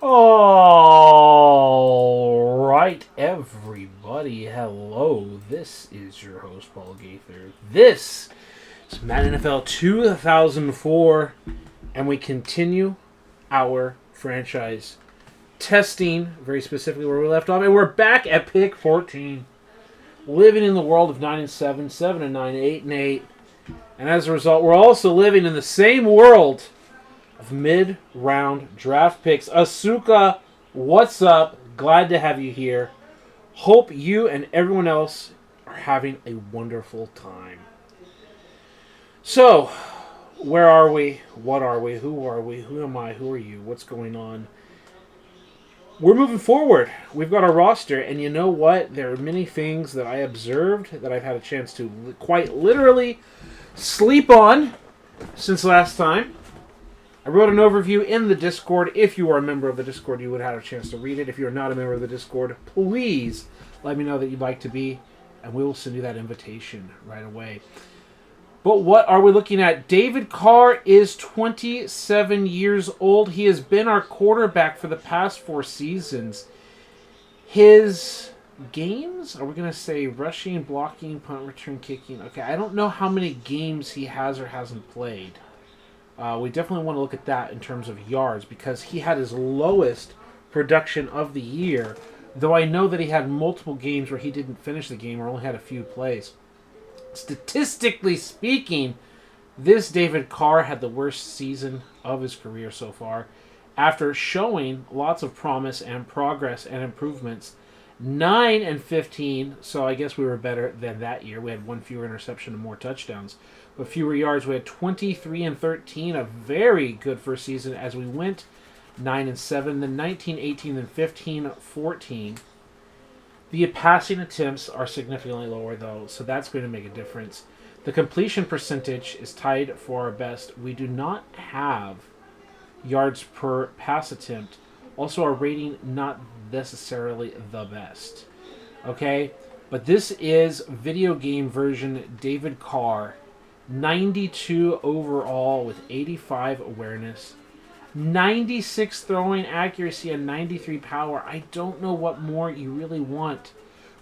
All right, everybody. Hello. This is your host, Paul Gaither. This is Madden NFL 2004, and we continue our franchise testing, very specifically where we left off, and we're back at pick 14, living in the world of 9-7, 7-9, 8-8, and as a result, we're also living in the same world of mid-round draft picks. Asuka, what's up? Glad to have you here. Hope you and everyone else are having a wonderful time. So, where are we? What are we? Who are we? Who am I? Who are you? What's going on? We're moving forward. We've got our roster, and you know what? There are many things that I observed that I've had a chance to quite literally sleep on since last time. I wrote an overview in the Discord. If you are a member of the Discord, you would have a chance to read it. If you're not a member of the Discord, please let me know that you'd like to be, and we will send you that invitation right away. But what are we looking at? David Carr is 27 years old. He has been our quarterback for the past 4 seasons. His games, are we going to say rushing, blocking, punt, return, kicking? Okay, I don't know how many games he has or hasn't played. We definitely want to look at that in terms of yards because he had his lowest production of the year, though I know that he had multiple games where he didn't finish the game or only had a few plays. Statistically speaking, this David Carr had the worst season of his career so far after showing lots of promise and progress and improvements. 9-15, so I guess we were better than that year. We had 1 fewer interception and more touchdowns. But fewer yards, we had 23-13, a very good first season as we went 9-7, then 19-18, then 15-14. The passing attempts are significantly lower, though, so that's going to make a difference. The completion percentage is tied for our best. We do not have yards per pass attempt. Also, our rating not necessarily the best. Okay? But this is video game version David Carr. 92 overall with 85 awareness. 96 throwing accuracy and 93 power. I don't know what more you really want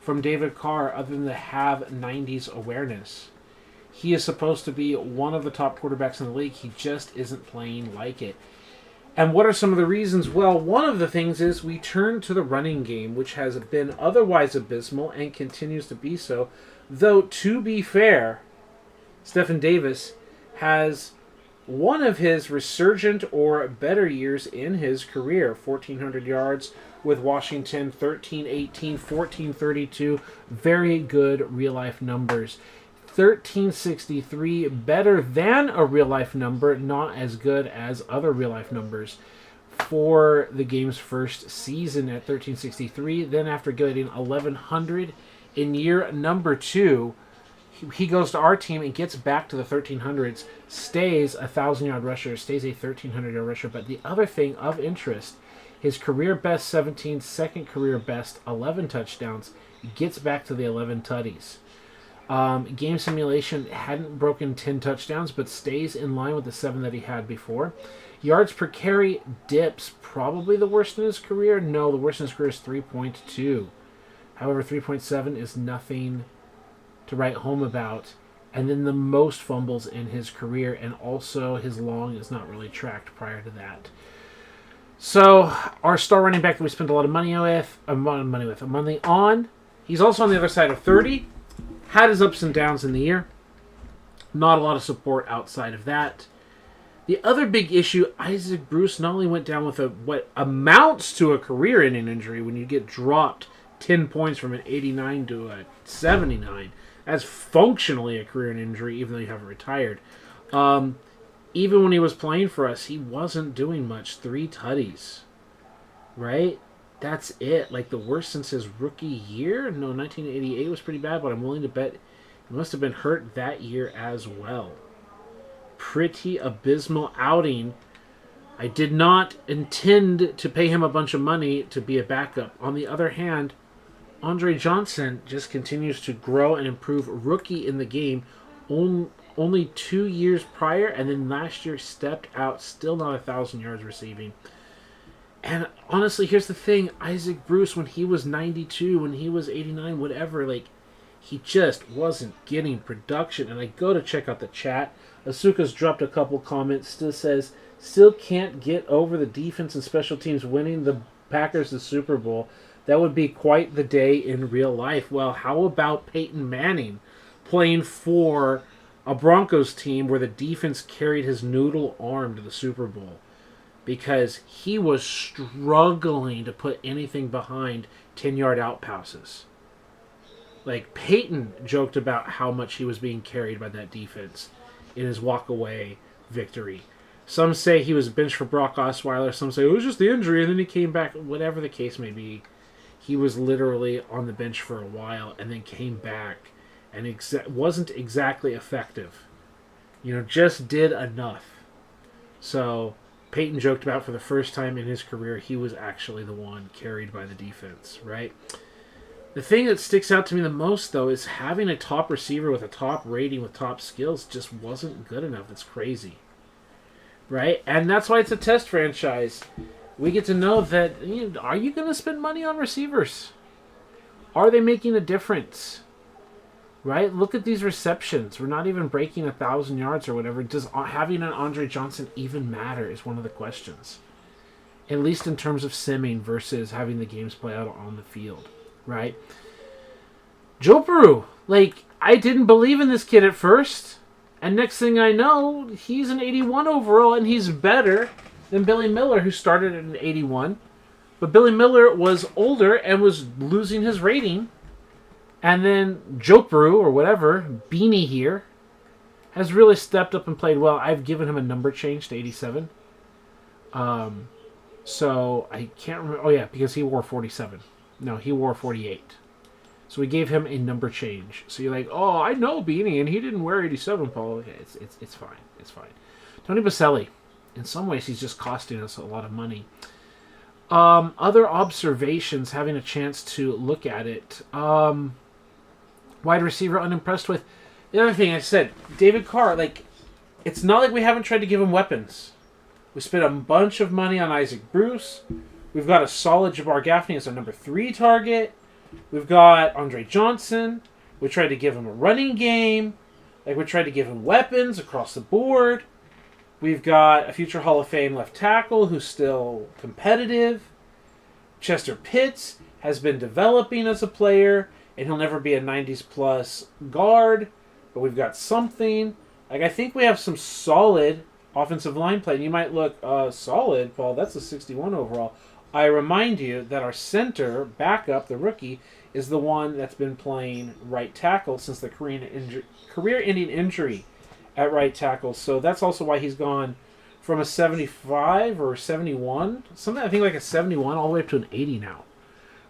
from David Carr other than to have 90s awareness. He is supposed to be one of the top quarterbacks in the league. He just isn't playing like it. And what are some of the reasons? Well, one of the things is we turn to the running game, which has been otherwise abysmal and continues to be so. Though, to be fair, Stephen Davis has one of his resurgent or better years in his career. 1,400 yards with Washington, 1318, 1432. Very good real-life numbers. 1363, better than a real-life number, not as good as other real-life numbers for the game's first season at 1363. Then after getting 1,100 in year number 2, he goes to our team and gets back to the 1300s, stays a 1,000-yard rusher, stays a 1,300-yard rusher. But the other thing of interest, his career best 17, second career best 11 touchdowns, gets back to the 11 tutties. Game simulation hadn't broken 10 touchdowns, but stays in line with the 7 that he had before. Yards per carry dips, probably the worst in his career. No, the worst in his career is 3.2. However, 3.7 is nothing to write home about. And then the most fumbles in his career, and also his long is not really tracked prior to that. So our star running back that we spent a lot of money on, he's also on the other side of 30. Had his ups and downs in the year. Not a lot of support outside of that. The other big issue, Isaac Bruce not only went down with what amounts to a career-ending injury when you get dropped 10 points from an 89 to a 79. That's functionally a career-ending injury, even though you haven't retired. Even when he was playing for us, he wasn't doing much. 3 tutties. Right? That's it. Like the worst since his rookie year? No, 1988 was pretty bad, but I'm willing to bet he must have been hurt that year as well. Pretty abysmal outing. I did not intend to pay him a bunch of money to be a backup. On the other hand, Andre Johnson just continues to grow and improve. Rookie in the game, only 2 years prior, and then last year stepped out, still not 1,000 yards receiving. And honestly, here's the thing: Isaac Bruce, when he was 92, when he was 89, whatever, like he just wasn't getting production. And I go to check out the chat. Asuka's dropped a couple comments. Still says, still can't get over the defense and special teams winning the Packers the Super Bowl. That would be quite the day in real life. Well, how about Peyton Manning playing for a Broncos team where the defense carried his noodle arm to the Super Bowl? Because he was struggling to put anything behind 10-yard out passes. Like, Peyton joked about how much he was being carried by that defense in his walk-away victory. Some say he was benched for Brock Osweiler. Some say it was just the injury, and then he came back. Whatever the case may be, he was literally on the bench for a while and then came back and wasn't exactly effective. Just did enough. So Peyton joked about for the first time in his career, he was actually the one carried by the defense, right? The thing that sticks out to me the most, though, is having a top receiver with a top rating with top skills just wasn't good enough. It's crazy, right? And that's why it's a test franchise. We get to know that, are you going to spend money on receivers? Are they making a difference? Right? Look at these receptions. We're not even breaking 1,000 yards or whatever. Does having an Andre Johnson even matter is one of the questions. At least in terms of simming versus having the games play out on the field. Right? Joe Peru. I didn't believe in this kid at first. And next thing I know, he's an 81 overall and he's better than Billy Miller, who started at an 81. But Billy Miller was older and was losing his rating. And then Joe Peru, or whatever, Beanie here, has really stepped up and played well. I've given him a number change to 87. So I can't remember. Oh, yeah, because he wore 47. No, he wore 48. So we gave him a number change. So you're like, oh, I know Beanie, and he didn't wear 87, Paul. Okay, it's fine. It's fine. Tony Baselli, in some ways, he's just costing us a lot of money. Other observations, having a chance to look at it. Wide receiver, unimpressed with. The other thing I said, David Carr, it's not like we haven't tried to give him weapons. We spent a bunch of money on Isaac Bruce. We've got a solid Jabbar Gaffney as our number 3 target. We've got Andre Johnson. We tried to give him a running game. We tried to give him weapons across the board. We've got a future Hall of Fame left tackle who's still competitive. Chester Pitts has been developing as a player, and he'll never be a 90s-plus guard, but we've got something. I think we have some solid offensive line play. And you might look, solid, Paul, that's a 61 overall. I remind you that our center, backup, the rookie, is the one that's been playing right tackle since the career-ending injury at right tackle. So that's also why he's gone from a 75 or 71, something I think like a 71, all the way up to an 80 now.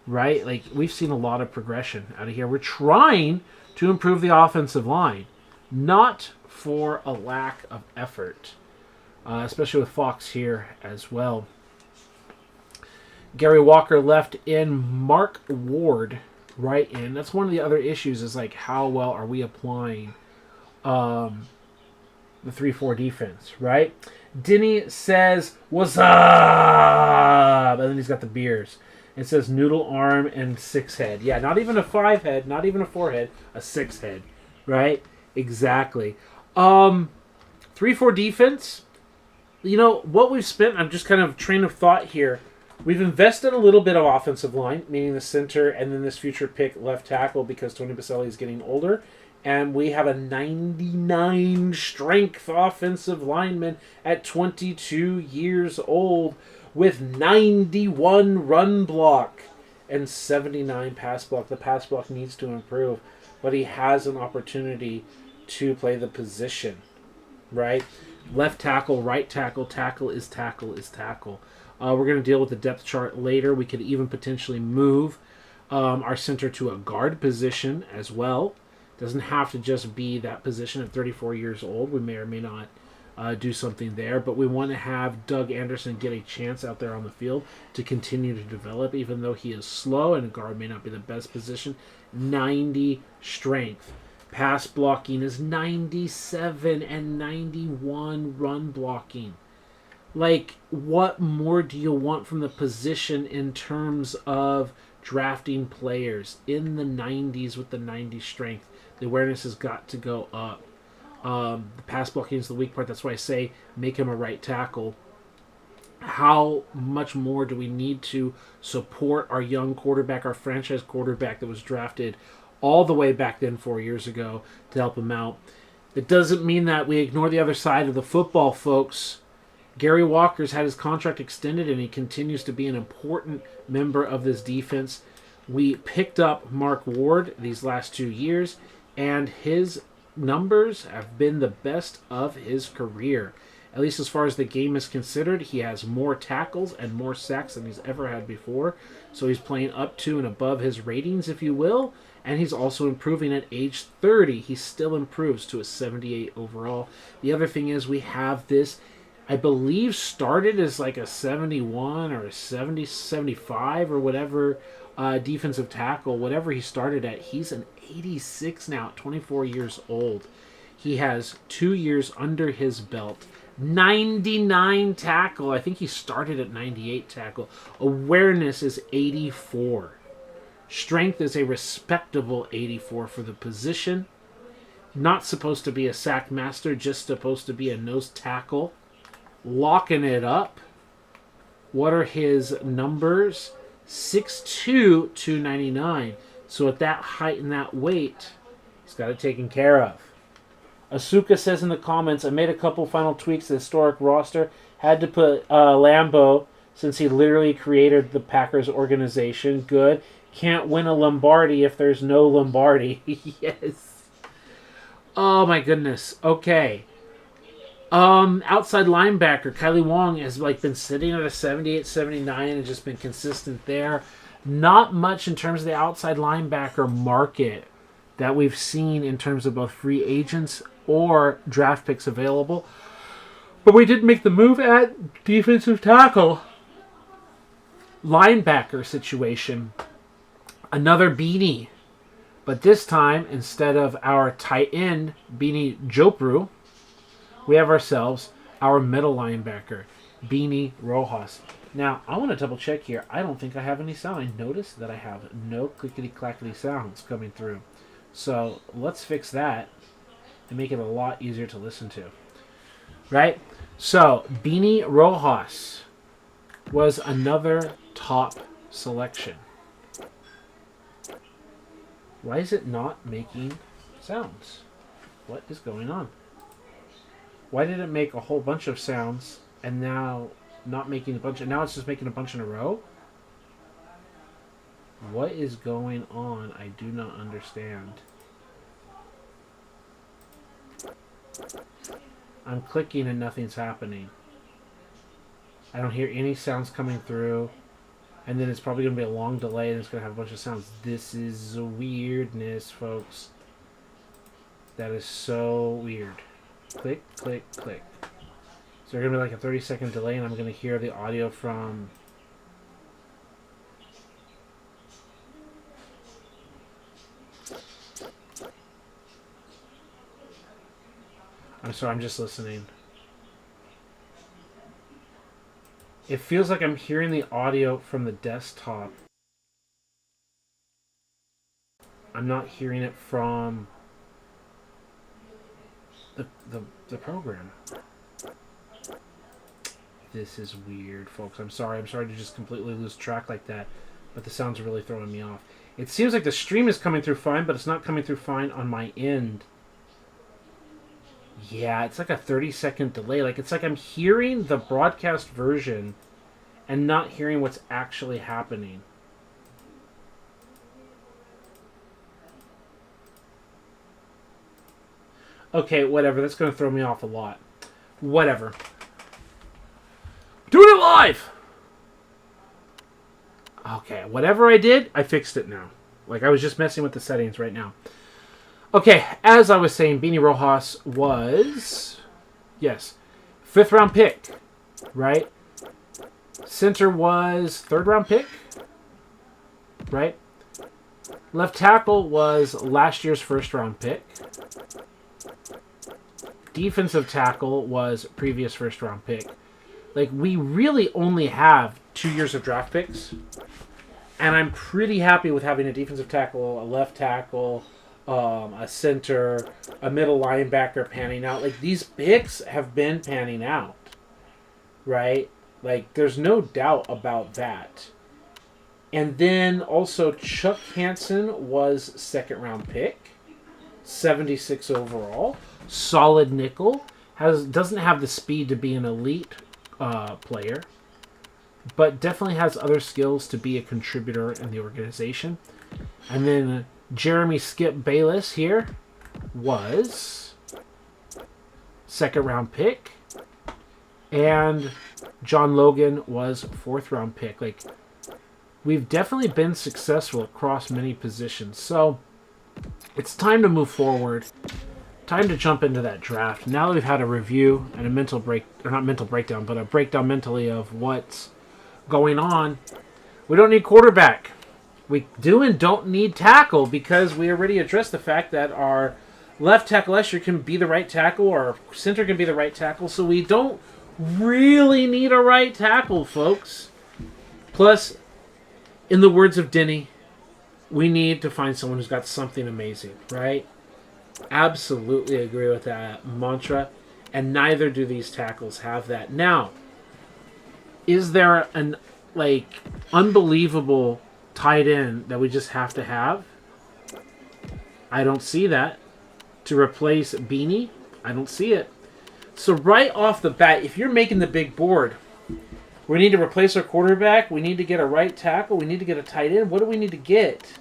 Right? We've seen a lot of progression out of here. We're trying to improve the offensive line, not for a lack of effort, especially with Fox here as well. Gary Walker left in, Mark Ward right in. That's one of the other issues is how well are we applying the 3-4 defense, right? Denny says, what's up? And then he's got the beers. It says noodle arm and 6 head. Yeah, not even a 5 head, not even a 4 head, a 6 head, right? Exactly. 3-4 defense. What we've spent, I'm just kind of train of thought here. We've invested a little bit of offensive line, meaning the center and then this future pick left tackle because Tony Baselli is getting older. And we have a 99 strength offensive lineman at 22 years old with 91 run block and 79 pass block. The pass block needs to improve, but he has an opportunity to play the position, right? Left tackle, right tackle, tackle is tackle is tackle. We're going to deal with the depth chart later. We could even potentially move our center to a guard position as well. Doesn't have to just be that position at 34 years old. We may or may not do something there, but we want to have Doug Anderson get a chance out there on the field to continue to develop, even though he is slow and a guard may not be the best position. 90 strength. Pass blocking is 97 and 91 run blocking. Like, what more do you want from the position in terms of drafting players in the 90s with the 90s strength? The awareness has got to go up. The pass blocking is the weak part. That's why I say make him a right tackle. How much more do we need to support our young quarterback, our franchise quarterback that was drafted all the way back then 4 years ago to help him out? It doesn't mean that we ignore the other side of the football, folks. Gary Walker's had his contract extended, and he continues to be an important member of this defense. We picked up Mark Ward these last 2 years, and his numbers have been the best of his career. At least as far as the game is considered, he has more tackles and more sacks than he's ever had before. So he's playing up to and above his ratings, if you will. And he's also improving at age 30. He still improves to a 78 overall. The other thing is we have this, I believe, started as like a 71 or a 70, 75 or whatever defensive tackle. Whatever he started at, he's an 86 now at 24 years old. He has 2 years under his belt. 99 tackle. I think he started at 98 tackle. Awareness is 84. Strength is a respectable 84 for the position. Not supposed to be a sack master, just supposed to be a nose tackle. Locking it up. What are his numbers? 6'2", 299. So at that height and that weight, he's got it taken care of. Asuka says in the comments, I made a couple final tweaks to the historic roster. Had to put Lambeau, since he literally created the Packers organization. Good. Can't win a Lombardi if there's no Lombardi. Yes. Oh my goodness. Okay. Outside linebacker, Kylie Wong has been sitting at a 78, 79 and just been consistent there. Not much in terms of the outside linebacker market that we've seen in terms of both free agents or draft picks available. But we did make the move at defensive tackle. Linebacker situation. Another Beanie. But this time, instead of our tight end, Beanie Jopru, we have ourselves our middle linebacker, Beanie Rojas. Now, I want to double check here. I don't think I have any sound. I noticed that I have no clickety-clackety sounds coming through. So let's fix that and make it a lot easier to listen to. Right? So, Beanie Rojas was another top selection. Why is it not making sounds? What is going on? Why did it make a whole bunch of sounds and now not making a bunch, and now it's just making a bunch in a row? What is going on? I do not understand. I'm clicking and nothing's happening. I don't hear any sounds coming through. And then it's probably going to be a long delay and it's going to have a bunch of sounds. This is weirdness, folks. That is so weird. Click, click, click. So there's going to be like a 30-second delay and I'm going to hear the audio from... I'm sorry, I'm just listening. It feels like I'm hearing the audio from the desktop. I'm not hearing it from the program. This is weird, folks. I'm sorry to just completely lose track like that, but the sounds are really throwing me off. It seems like the stream is coming through fine, but it's not coming through fine on my end. Yeah, it's like a 30-second delay. Like, it's like I'm hearing the broadcast version and not hearing what's actually happening. Okay, whatever. That's going to throw me off a lot. Whatever. Doing it live! Okay, whatever I did, I fixed it now. Like, I was just messing with the settings right now. Okay, as I was saying, Beanie Rojas was, yes, 5th round pick, right? Center was 3rd round pick, right? Left tackle was last year's 1st round pick. Defensive tackle was previous 1st round pick. Like, we really only have 2 years of draft picks. And I'm pretty happy with having a defensive tackle, a left tackle, a center, a middle linebacker panning out. Like, these picks have been panning out, right? Like, there's no doubt about that. And then also Chuck Hansen was second round pick, 76 overall, solid nickel. Doesn't have the speed to be an elite player, but definitely has other skills to be a contributor in the organization. And then Jeremy Skip Bayless here was second round pick, and John Logan was fourth round pick. Like, we've definitely been successful across many positions. So it's time to move forward. Time to jump into that draft. Now that we've had a review and a mental break, or not mental breakdown, but a breakdown mentally of what's going on, we don't need quarterback. We do and don't need tackle, because we already addressed the fact that our left tackle Escher can be the right tackle, or our center can be the right tackle, so we don't really need a right tackle, folks. Plus, in the words of Denny, we need to find someone who's got something amazing, right? Absolutely agree with that mantra, and neither do these tackles have that. Now, is there an unbelievable tight end that we just have to have? I don't see that. To replace Beanie, I don't see it. So right off the bat, if you're making the big board, we need to replace our quarterback, we need to get a right tackle, we need to get a tight end. What do we need to get?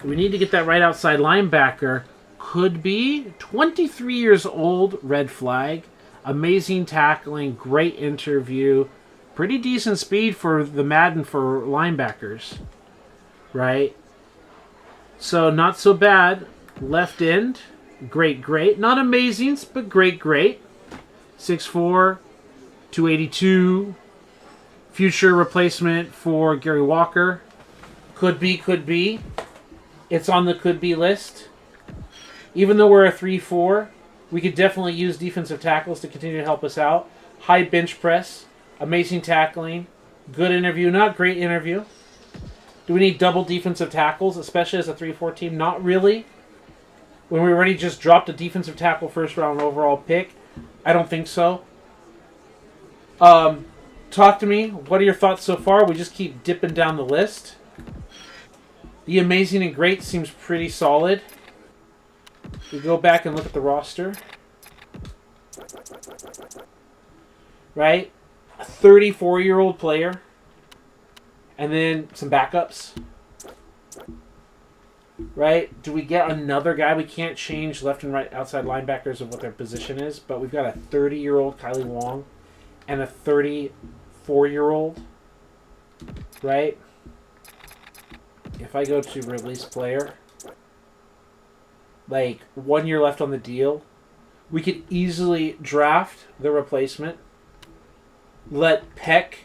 We need to get that right outside linebacker. Could be 23 years old, red flag. Amazing tackling, great interview. Pretty decent speed for the Madden for linebackers. Right? So, not so bad. Left end, great. Not amazing, but great. 6'4", 282. Future replacement for Gary Walker. Could be. It's on the could be list. Even though we're a 3-4, we could definitely use defensive tackles to continue to help us out. High bench press, amazing tackling, good interview, not great interview. Do we need double defensive tackles, especially as a 3-4 team? Not really. When we already just dropped a defensive tackle first round overall pick, I don't think so. Talk to me. What are your thoughts so far? We just keep dipping down the list. The amazing and great seems pretty solid. We go back and look at the roster. Right? A 34-year-old player. And then some backups. Right? Do we get another guy? We can't change left and right outside linebackers of what their position is, but we've got a 30-year-old Kylie Wong and a 34-year-old. Right? If I go to release player, 1 year left on the deal, we could easily draft the replacement, let Peck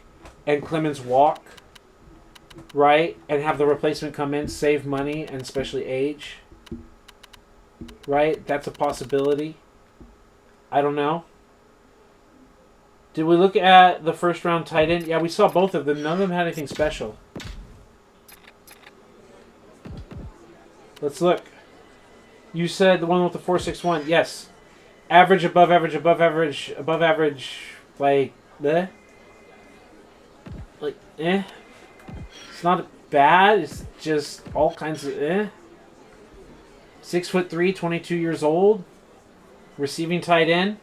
and Clemens walk, right, and have the replacement come in, save money, and especially age, right? That's a possibility. I don't know. Did we look at the first round tight end? Yeah, we saw both of them. None of them had anything special. Let's look. You said the one with the 4.61. Yes. Average, above average, above average, above average. It's not bad. It's just all kinds of 6'3", 22 years old. Receiving tight end.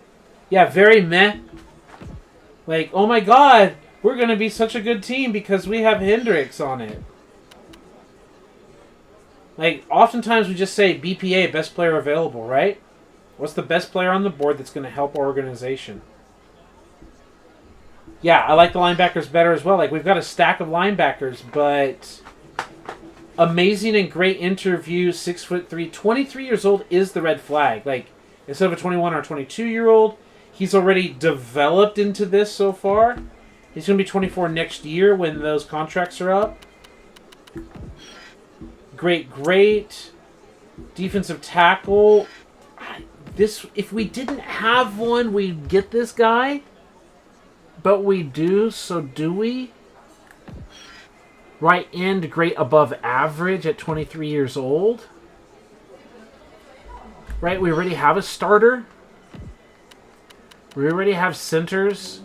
Yeah, very meh. Oh my god, we're going to be such a good team because we have Hendricks on it. Oftentimes we just say BPA, best player available, right? What's the best player on the board that's going to help our organization? Yeah, I like the linebackers better as well. We've got a stack of linebackers, but amazing and great interview, 6'3", 23 years old is the red flag. Instead of a 21 or 22-year-old, he's already developed into this so far. He's going to be 24 next year when those contracts are up. Great. Defensive tackle. If we didn't have one, we'd get this guy. But we do, so do we? Right end, great above average at 23 years old. Right, we already have a starter. We already have centers.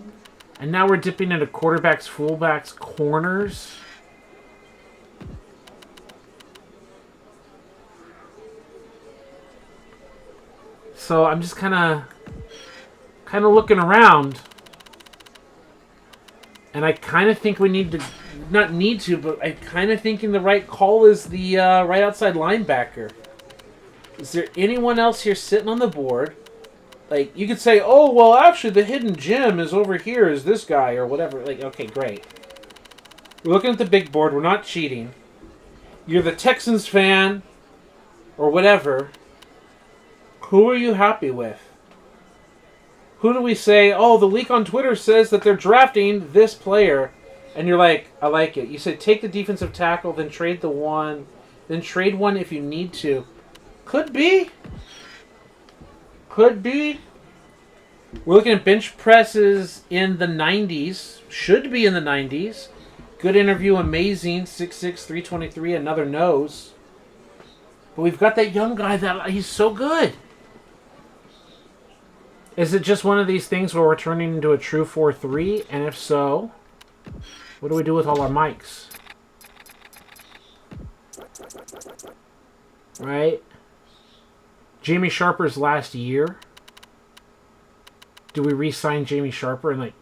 And now we're dipping into quarterbacks, fullbacks, corners. So I'm just kind of looking around. And I kind of think we need to, not need to, but I'm kind of thinking the right call is the right outside linebacker. Is there anyone else here sitting on the board? Like, you could say, oh, well, actually, the hidden gem is over here, is this guy, or whatever. Like, okay, great. We're looking at the big board. We're not cheating. You're the Texans fan, or whatever. Who are you happy with? Who do we say, oh, the leak on Twitter says that they're drafting this player, and you're like, I like it. You said take the defensive tackle, then trade the one, then trade one if you need to. Could be. Could be. We're looking at bench presses in the 90s. Should be in the 90s. Good interview, amazing. 6'6", 323, another nose. But we've got that young guy that he's so good. Is it just one of these things where we're turning into a true 4-3? And if so, what do we do with all our mics? Right? Jamie Sharper's last year. Do we re-sign Jamie Sharper and like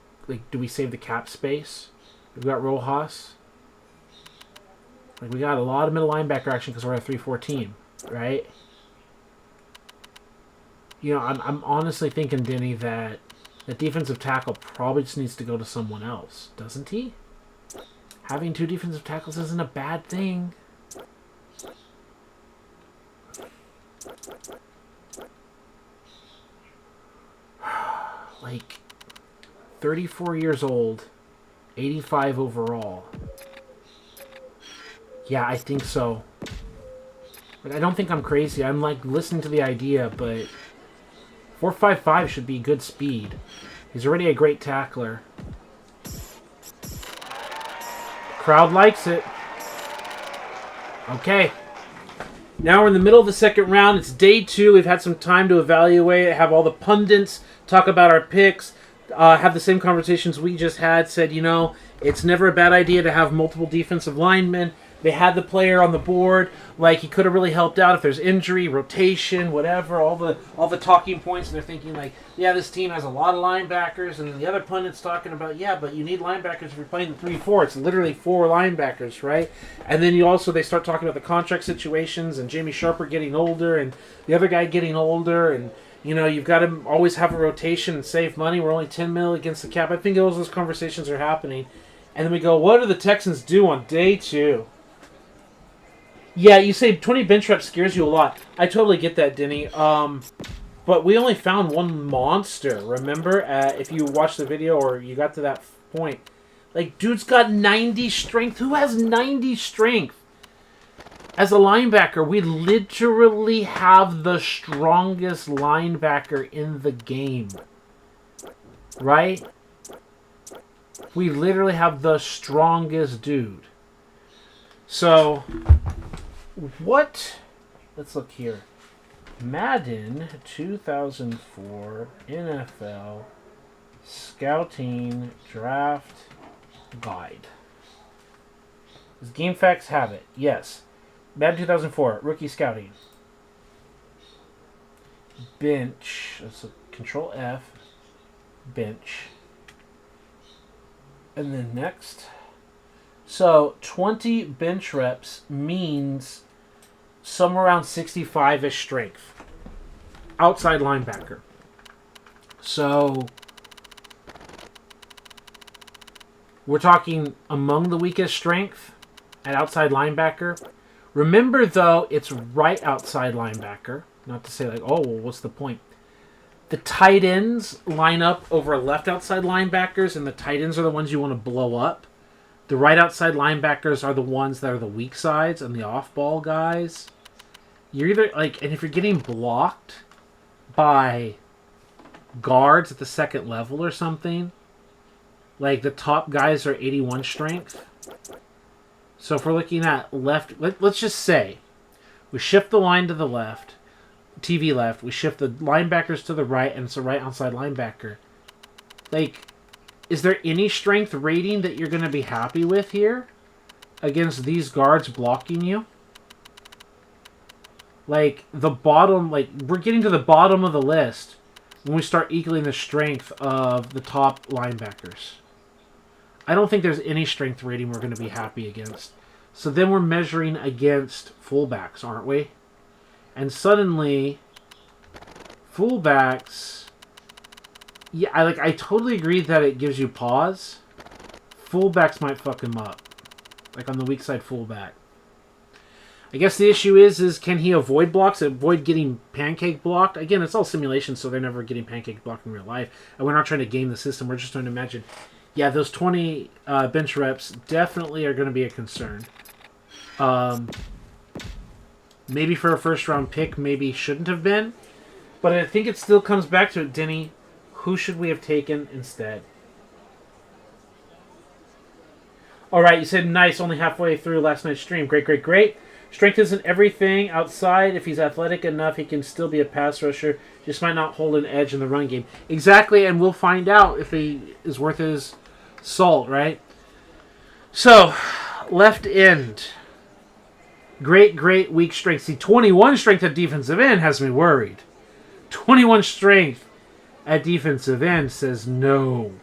do we save the cap space? We've got Rojas. Like we got a lot of middle linebacker action because we're a 3-4 team, right? You know, I'm honestly thinking, Denny, that the defensive tackle probably just needs to go to someone else, doesn't he? Having two defensive tackles isn't a bad thing. Like, 34 years old, 85 overall. Yeah, I think so. But I don't think I'm crazy. I'm like listening to the idea, but 4.55 should be good speed. He's already a great tackler. Crowd likes it. Okay. Now we're in the middle of the second round. It's day 2. We've had some time to evaluate it, have all the pundits talk about our picks, have the same conversations we just had, said, you know, it's never a bad idea to have multiple defensive linemen. They had the player on the board, like he could have really helped out if there's injury, rotation, whatever, all the talking points, and they're thinking like, yeah, this team has a lot of linebackers, and then the other pundit's talking about, yeah, but you need linebackers if you're playing the 3-4. It's literally 4 linebackers, right? And then they start talking about the contract situations, and Jamie Sharper getting older, and the other guy getting older, and you know, you've got to always have a rotation and save money. We're only $10 million against the cap. I think those conversations are happening. And then we go, what do the Texans do on day 2? Yeah, you say 20 bench reps scares you a lot. I totally get that, Denny. But we only found one monster, remember? If you watched the video or you got to that point. Like, dude's got 90 strength. Who has 90 strength? As a linebacker, we literally have the strongest linebacker in the game. Right? We literally have the strongest dude. So, what? Let's look here. Madden 2004 NFL Scouting Draft Guide. Does GameFAQs have it? Yes. Madden 2004 Rookie Scouting. Bench. So Control F. Bench. And then next. So 20 bench reps means somewhere around 65-ish strength. Outside linebacker. So we're talking among the weakest strength at outside linebacker. Remember, though, it's right outside linebacker. Not to say like, oh, well, what's the point? The tight ends line up over left outside linebackers, and the tight ends are the ones you want to blow up. The right outside linebackers are the ones that are the weak sides and the off-ball guys. You're either, like, and if you're getting blocked by guards at the second level or something, Like, the top guys are 81 strength. So if we're looking at left... Let's just say we shift the line to the left, TV left. We shift the linebackers to the right, and it's a right outside linebacker. Like, is there any strength rating that you're going to be happy with here against these guards blocking you? Like, the bottom... Like, we're getting to the bottom of the list when we start equaling the strength of the top linebackers. I don't think there's any strength rating we're going to be happy against. So then we're measuring against fullbacks, aren't we? And suddenly, fullbacks... Yeah, I totally agree that it gives you pause. Fullbacks might fuck him up. Like on the weak side fullback. I guess the issue is can he avoid blocks, avoid getting pancake blocked? Again, it's all simulation, so they're never getting pancake blocked in real life. And we're not trying to game the system. We're just trying to imagine... Yeah, those 20 bench reps definitely are going to be a concern. Maybe for a first-round pick, maybe shouldn't have been. But I think it still comes back to it, Denny. Who should we have taken instead? All right, you said nice, only halfway through last night's stream. Great, great, great. Strength isn't everything. Outside, if he's athletic enough, he can still be a pass rusher. Just might not hold an edge in the run game. Exactly, and we'll find out if he is worth his salt, right? So, left end. Great, great weak strength. See, 21 strength at defensive end has me worried. 21 strength at defensive end says no.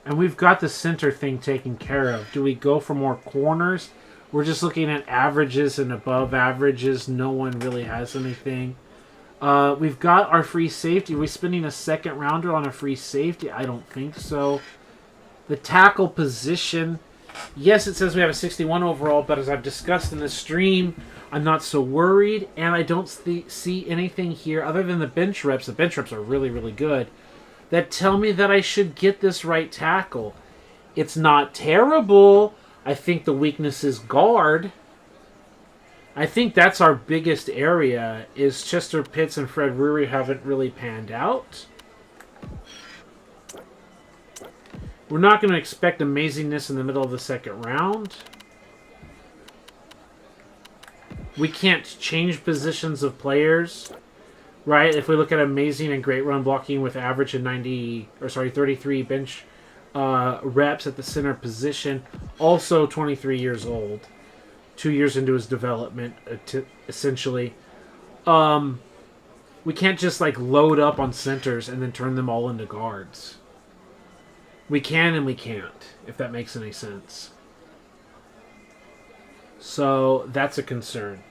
And we've got the center thing taken care of. Do we go for more corners? We're just looking at averages and above averages. No one really has anything. We've got our free safety. Are we spending a second rounder on a free safety? I don't think so. The tackle position, yes, it says we have a 61 overall, but as I've discussed in the stream, I'm not so worried, and I don't see anything here other than the bench reps. The bench reps are really, really good, that tell me that I should get this right tackle. It's not terrible. I think the weakness is guard. I think that's our biggest area, is Chester Pitts and Fred Rury haven't really panned out. We're not going to expect amazingness in the middle of the second round. We can't change positions of players, right? If we look at amazing and great run blocking with average of 33 bench reps at the center position, also 23 years old, 2 years into his development, essentially. We can't just like load up on centers and then turn them all into guards. We can and we can't, if that makes any sense. So that's a concern.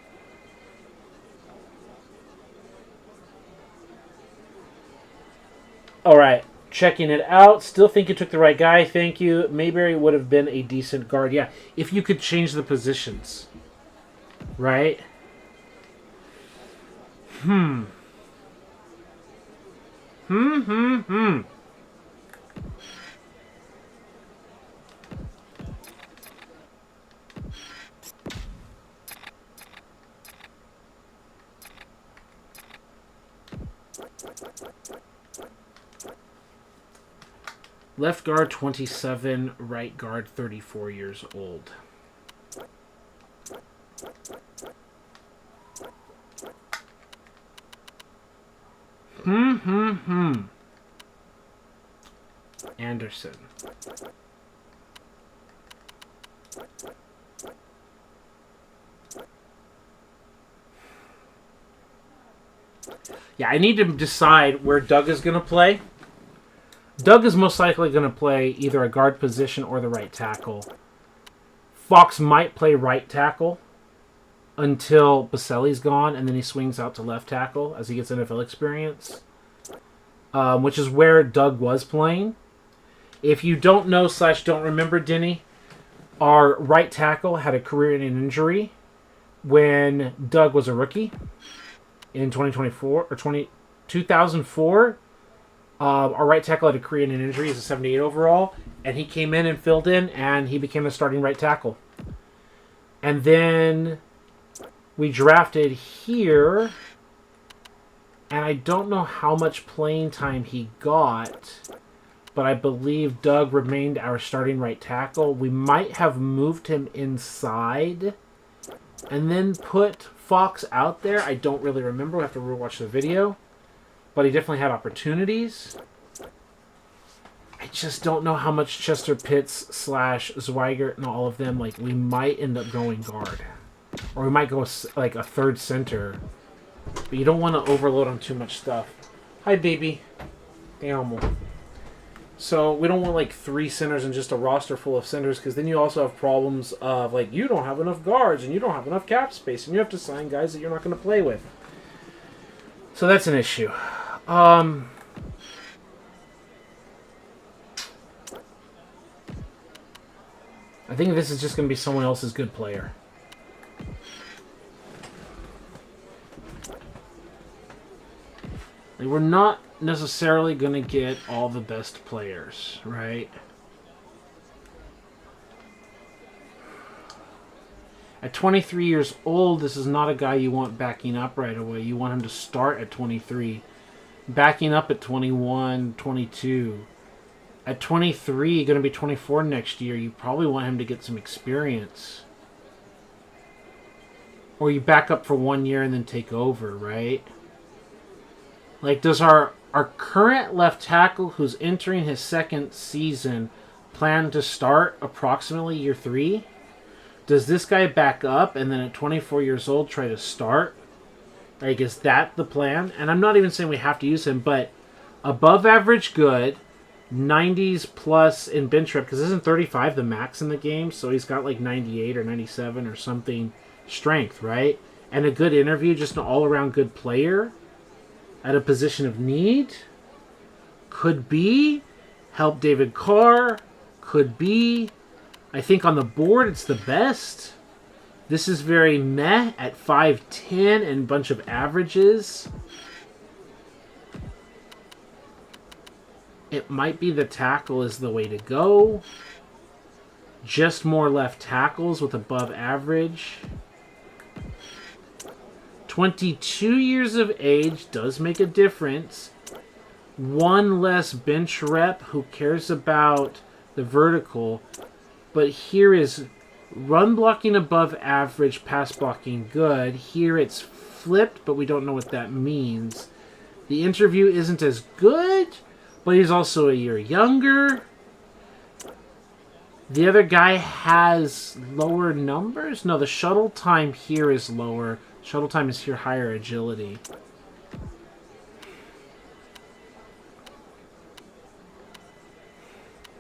All right, checking it out. Still think you took the right guy. Thank you. Mayberry would have been a decent guard. Yeah, if you could change the positions. Right? Left guard 27, right guard 34 years old. Anderson. Yeah, I need to decide where Doug is going to play. Doug is most likely going to play either a guard position or the right tackle. Fox might play right tackle until Baselli's gone, and then he swings out to left tackle as he gets NFL experience, which is where Doug was playing. If you don't know / don't remember, Denny, our right tackle had a career-ending injury when Doug was a rookie in 2004. Our right tackle had a career-ending injury. He's a 78 overall, and he came in and filled in, and he became a starting right tackle. And then we drafted here, and I don't know how much playing time he got, but I believe Doug remained our starting right tackle. We might have moved him inside and then put Fox out there. I don't really remember. We'll have to rewatch the video. But he definitely had opportunities. I just don't know how much Chester Pitts / Zweigert and all of them, like, we might end up going guard. Or we might go, like, a third center. But you don't want to overload on too much stuff. Hi, baby. Animal. So we don't want, like, 3 centers and just a roster full of centers, because then you also have problems of, like, you don't have enough guards, and you don't have enough cap space, and you have to sign guys that you're not going to play with. So that's an issue. I think this is just going to be someone else's good player. Like, we're not necessarily going to get all the best players, right? At 23 years old, this is not a guy you want backing up right away. You want him to start at 23. Backing up at 21, 22. At 23, going to be 24 next year, you probably want him to get some experience. Or you back up for 1 year and then take over, right? Like, does our current left tackle, who's entering his 2nd season, plan to start approximately year 3? Does this guy back up and then at 24 years old try to start? Like, is that the plan? And I'm not even saying we have to use him, but above average good, 90s plus in bench rep, because isn't 35 the max in the game? So he's got like 98 or 97 or something strength, right? And a good interview, just an all-around good player at a position of need. Could be help David Carr. Could be. I think on the board it's the best. This is very meh at 5'10" and a bunch of averages. It might be the tackle is the way to go. Just more left tackles with above average. 22 years of age does make a difference. 1 less bench rep. Who cares about the vertical? But here is run blocking above average, pass blocking good. Here it's flipped, but we don't know what that means. The interview isn't as good, but he's also a year younger. The other guy has lower numbers. No, the shuttle time here is lower. Shuttle time is here higher agility.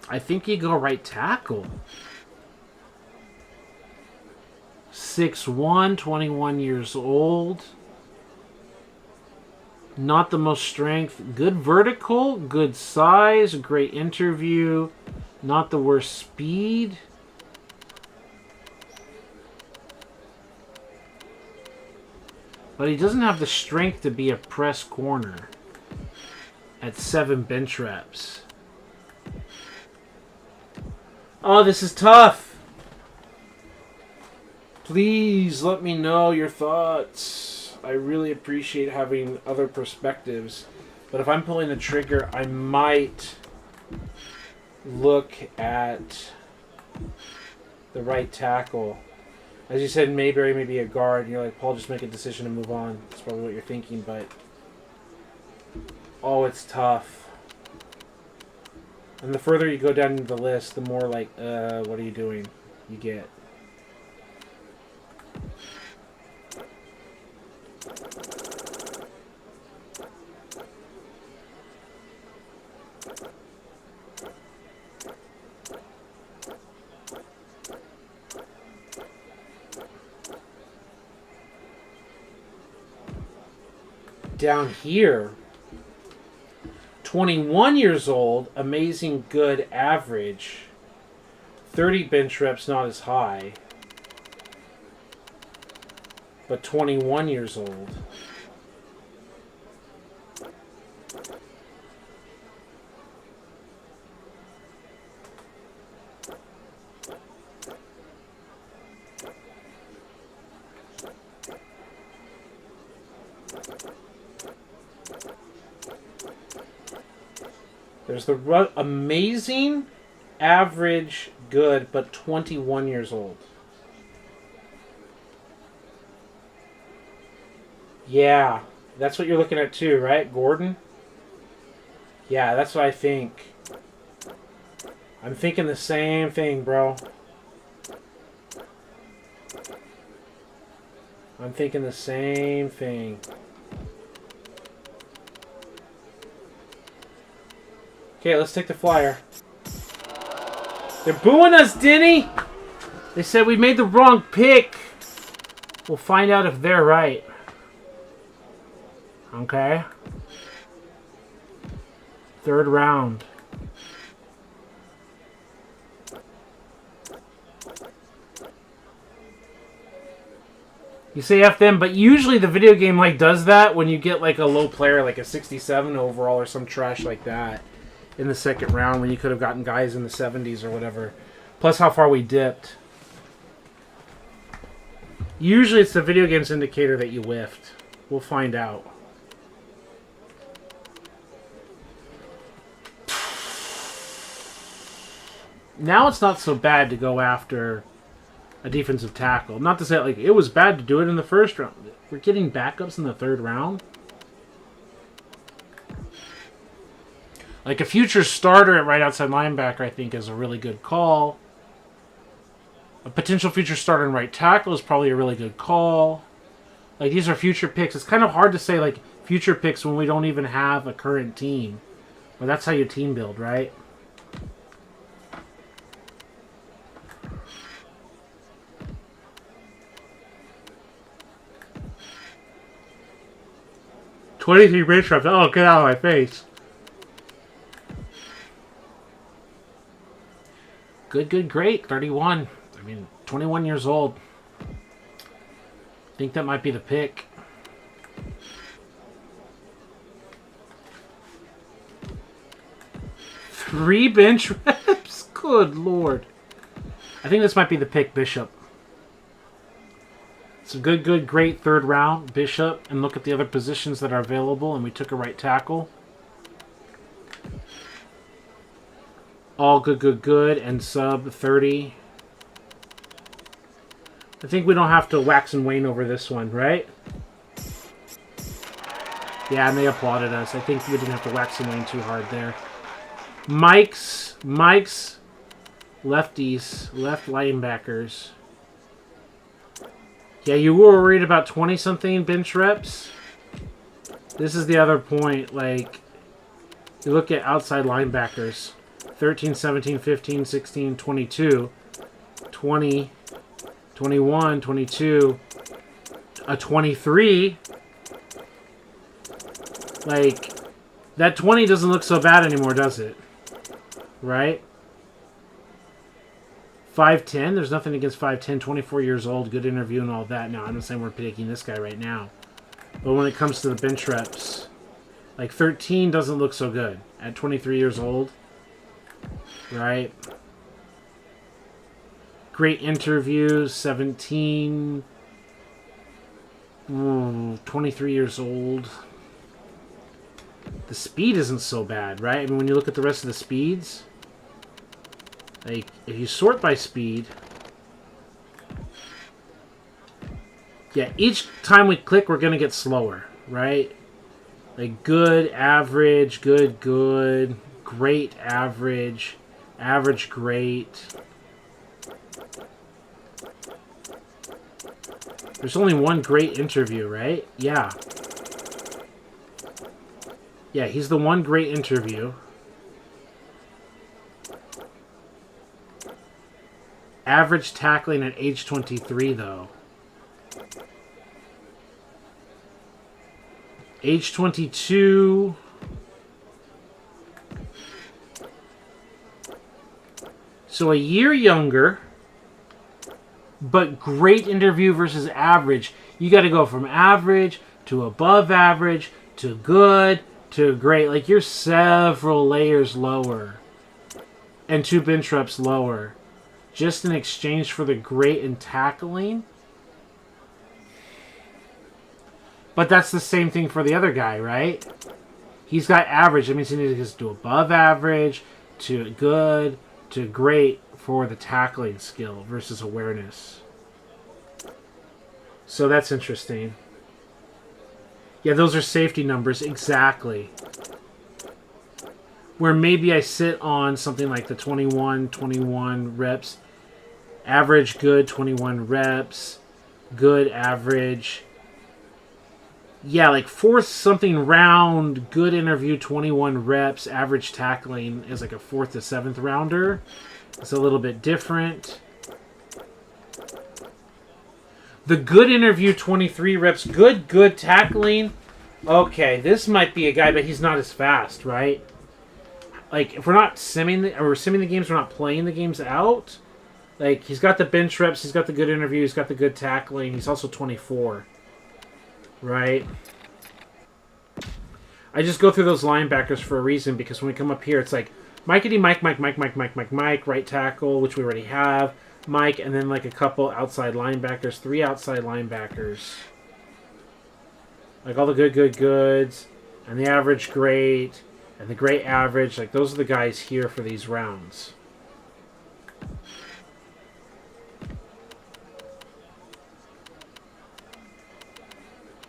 I think you go right tackle. 6'1", 21 years old. Not the most strength. Good vertical, good size, great interview. Not the worst speed. But he doesn't have the strength to be a press corner at 7 bench reps. Oh, this is tough. Please let me know your thoughts. I really appreciate having other perspectives. But if I'm pulling the trigger, I might look at the right tackle. As you said, Mayberry may be a guard. And you're like, Paul, just make a decision and move on. That's probably what you're thinking, but... oh, it's tough. And the further you go down the list, the more like, what are you doing? You get. Down here, 21 years old, amazing good average. 30 bench reps, not as high. But 21 years old. There's the amazing, average, good, but 21 years old. Yeah, that's what you're looking at too, right, Gordon? Yeah, that's what I think. I'm thinking the same thing, bro. I'm thinking the same thing. Okay, let's take the flyer. They're booing us, Denny! They said we made the wrong pick. We'll find out if they're right. Okay. Third round. You say F them, but usually the video game like does that when you get like a low player, like a 67 overall or some trash like that in the second round when you could have gotten guys in the 70s or whatever. Plus how far we dipped. Usually it's the video game's indicator that you whiffed. We'll find out. Now it's not so bad to go after a defensive tackle. Not to say like it was bad to do it in the first round. We're getting backups in the third round. Like a future starter at right outside linebacker, I think, is a really good call. A potential future starter in right tackle is probably a really good call. Like these are future picks. It's kind of hard to say like future picks when we don't even have a current team. But that's how you team build, right? $23 bench reps. Oh, get out of my face. Good, good, great. 31. I mean, 21 years old. I think that might be the pick. Three bench reps? Good Lord. I think this might be the pick, Bishop. It's a good, good, great third round, Bishop. And look at the other positions that are available. And we took a right tackle. All good, good, good. And sub 30. I think we don't have to wax and wane over this one, right? Yeah, and they applauded us. I think we didn't have to wax and wane too hard there. Mike's, lefties, left linebackers. Yeah, you were worried about 20-something bench reps. This is the other point. Like, you look at outside linebackers. 13, 17, 15, 16, 22, 20, 21, 22, a 23. Like, that 20 doesn't look so bad anymore, does it? Right? 5'10", there's nothing against 5'10", 24 years old, good interview and all that. Now, I'm not saying we're picking this guy right now. But when it comes to the bench reps, like 13 doesn't look so good at 23 years old. Right? Great interview, 17, 23 years old. The speed isn't so bad, right? I mean, when you look at the rest of the speeds, like, if you sort by speed, yeah, each time we click, we're going to get slower, right? Like, good, average, good, good, great, average, average, great. There's only one great interview, right? Yeah. Yeah, he's the one great interview. Average tackling at age 23, though. Age 22. So a year younger, but great interview versus average. You got to go from average to above average to good to great. Like, you're several layers lower and 2 bench reps lower just in exchange for the great in tackling. But that's the same thing for the other guy, right? He's got average. That means he needs to do above average, to good, to great for the tackling skill versus awareness. So that's interesting. Yeah, those are safety numbers. Exactly. Where maybe I sit on something like the 21 reps. Average, good, 21 reps. Good, average. Yeah, like fourth something round, good interview, 21 reps, average tackling is like a 4th to 7th rounder. It's a little bit different. The good interview, 23 reps, good tackling. Okay, this might be a guy, but he's not as fast, right? Like, if we're not simming the games, we're not playing the games out. Like, he's got the bench reps, he's got the good interview, he's got the good tackling, he's also 24. Right? I just go through those linebackers for a reason, because when we come up here, it's like Mikey Mike, right tackle, which we already have. Mike, and then like a couple outside linebackers, 3 outside linebackers. Like all the goods, and the average great, and the great average. Like those are the guys here for these rounds.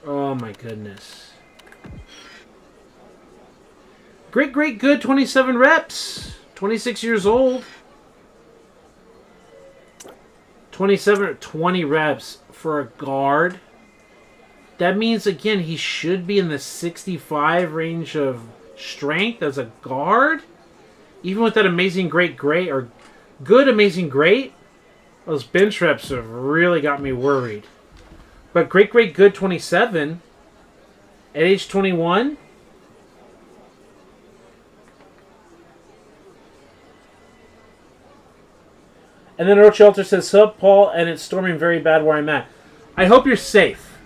Oh my goodness. Great, good, 27 reps. 26 years old. 20 reps for a guard. That means, again, he should be in the 65 range of strength as a guard. Even with that amazing great, or good, amazing great, those bench reps have really got me worried. But great, good, 27 at age 21. And then Earl Shelter says, "Sup, Paul, and it's storming very bad where I'm at." I hope you're safe.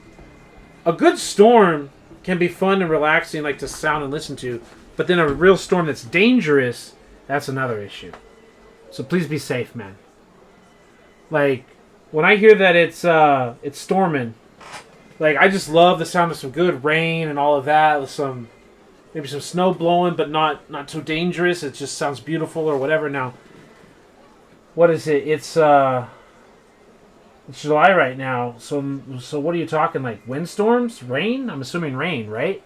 A good storm can be fun and relaxing, like to sound and listen to. But then a real storm that's dangerous, that's another issue. So please be safe, man. Like, when I hear that it's storming, like, I just love the sound of some good rain and all of that, with maybe some snow blowing, but not too dangerous. It just sounds beautiful or whatever. Now, what is it? It's July right now. So what are you talking, like windstorms, rain? I'm assuming rain, right?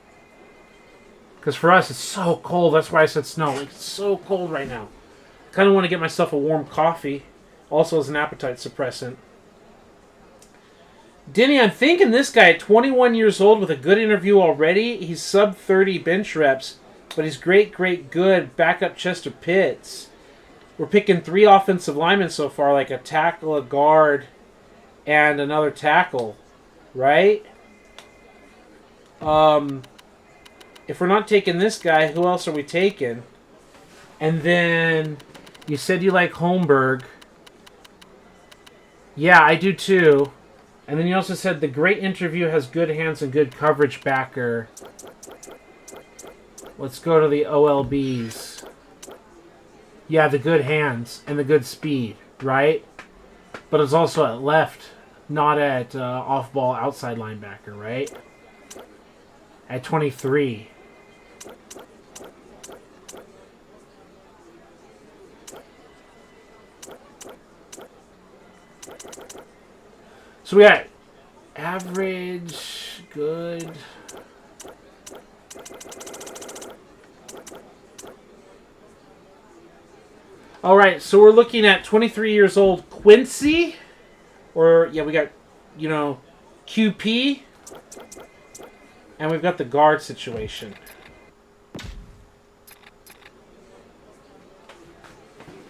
Because for us, it's so cold. That's why I said snow. Like, it's so cold right now. Kind of want to get myself a warm coffee, also as an appetite suppressant. Denny, I'm thinking this guy at 21 years old with a good interview already. He's sub 30 bench reps, but he's great, good backup Chester Pitts. We're picking 3 offensive linemen so far, like a tackle, a guard, and another tackle, right? If we're not taking this guy, who else are we taking? And then you said you like Holmberg. Yeah, I do too. And then you also said the great interview has good hands and good coverage backer. Let's go to the OLBs. Yeah, the good hands and the good speed, right? But it's also at left, not at off-ball outside linebacker, right? At 23. So we got average, good. All right, so we're looking at 23 years old Quincy. Or, yeah, we got, QP. And we've got the guard situation.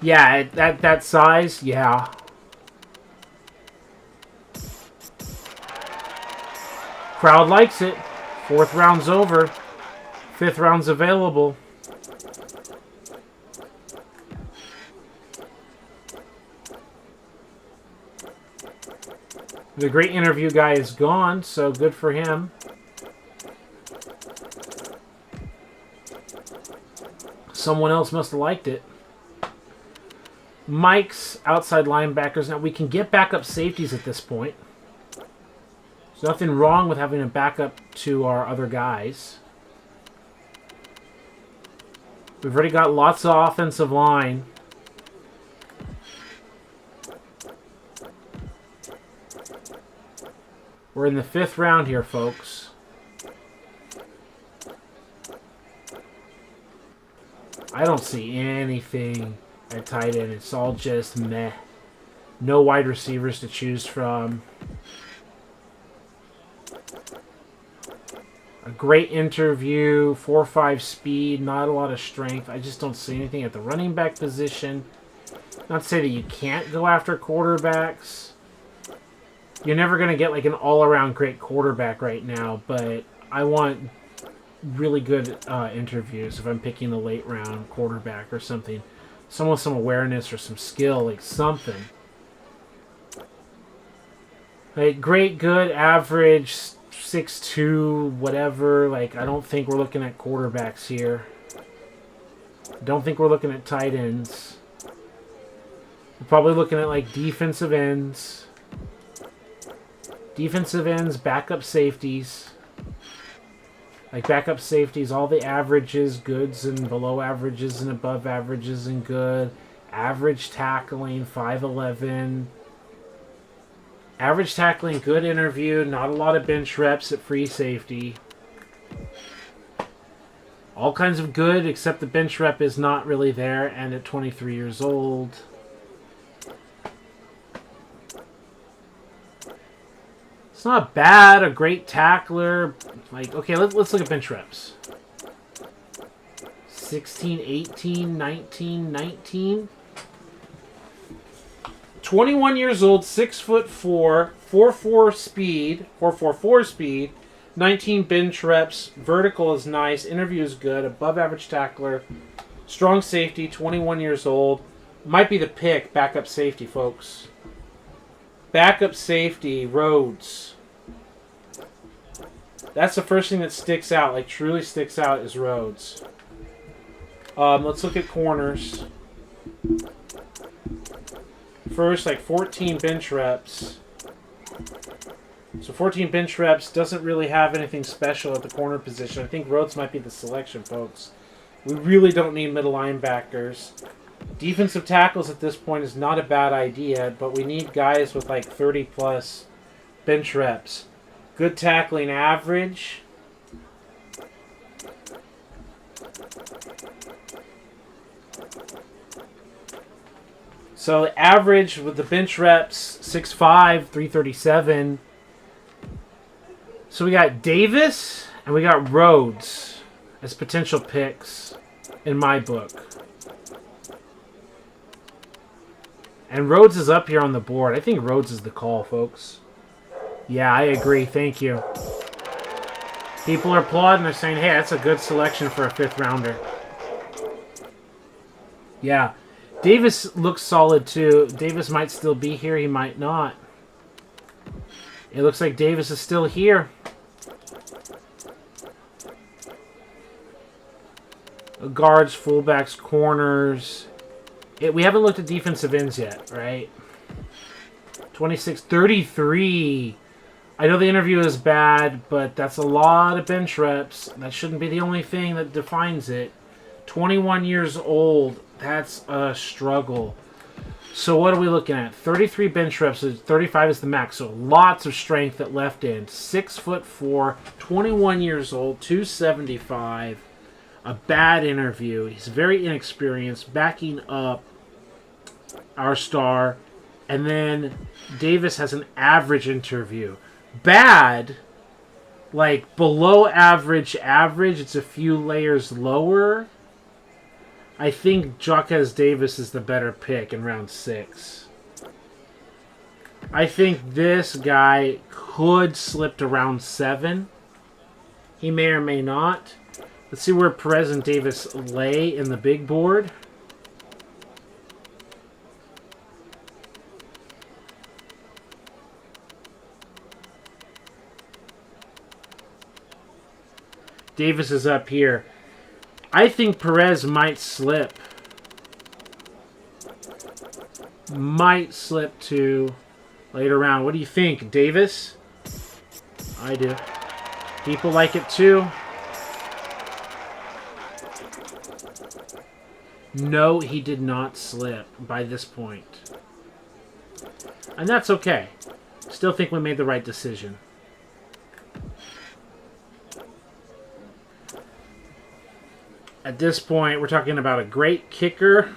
Yeah, at that size, yeah. Crowd likes it. 4th round's over. 5th round's available. The great interview guy is gone, so good for him. Someone else must have liked it. Mike's outside linebackers. Now, we can get backup safeties at this point. There's nothing wrong with having a backup to our other guys. We've already got lots of offensive line. We're in the 5th round here, folks. I don't see anything at tight end. It's all just meh. No wide receivers to choose from. A great interview. 4.5 speed. Not a lot of strength. I just don't see anything at the running back position. Not to say that you can't go after quarterbacks. You're never going to get like an all-around great quarterback right now, but I want really good interviews if I'm picking a late-round quarterback or something. Someone with some awareness or some skill, like something. Like great, good, average, 6'2", whatever. Like, I don't think we're looking at quarterbacks here. Don't think we're looking at tight ends. We're probably looking at like defensive ends. Defensive ends, backup safeties. Like backup safeties, all the averages, goods and below averages and above averages and good. Average tackling, 5'11". Average tackling, good interview. Not a lot of bench reps at free safety. All kinds of good, except the bench rep is not really there, and at 23 years old. It's not bad, a great tackler. Like, okay, let's look at bench reps. 16, 18, 19, 19. 21 years old, 6'4", 4.4 speed, 4.44 speed, 19 bench reps. Vertical is nice, interview is good, above average tackler, strong safety, 21 years old. Might be the pick, backup safety, folks. Backup safety, Rhodes. That's the first thing that sticks out, like truly sticks out, is Rhodes. Let's look at corners. First, like 14 bench reps. So 14 bench reps doesn't really have anything special at the corner position. I think Rhodes might be the selection, folks. We really don't need middle linebackers. Defensive tackles at this point is not a bad idea, but we need guys with like 30-plus bench reps. Good tackling average. So average with the bench reps, 6'5", 337. So we got Davis and we got Rhodes as potential picks in my book. And Rhodes is up here on the board. I think Rhodes is the call, folks. Yeah, I agree. Thank you. People are applauding. They're saying, hey, that's a good selection for a 5th rounder. Yeah. Davis looks solid, too. Davis might still be here. He might not. It looks like Davis is still here. Guards, fullbacks, corners. We haven't looked at defensive ends yet, right? 26, 33. I know the interview is bad, but that's a lot of bench reps. That shouldn't be the only thing that defines it. 21 years old. That's a struggle. So what are we looking at? 33 bench reps. 35 is the max. So lots of strength at left end. 6'4", 21 years old, 275. A bad interview. He's very inexperienced, backing up our star. And then Davis has an average interview. Bad, like below average, it's a few layers lower. I think Jaquez Davis is the better pick in round 6. I think this guy could slip to round 7. He may or may not. Let's see where Perez and Davis lay in the big board. Davis is up here. I think Perez might slip. Might slip to later round. What do you think, Davis? I do. People like it too. No, he did not slip by this point. And that's okay. Still think we made the right decision. At this point, we're talking about a great kicker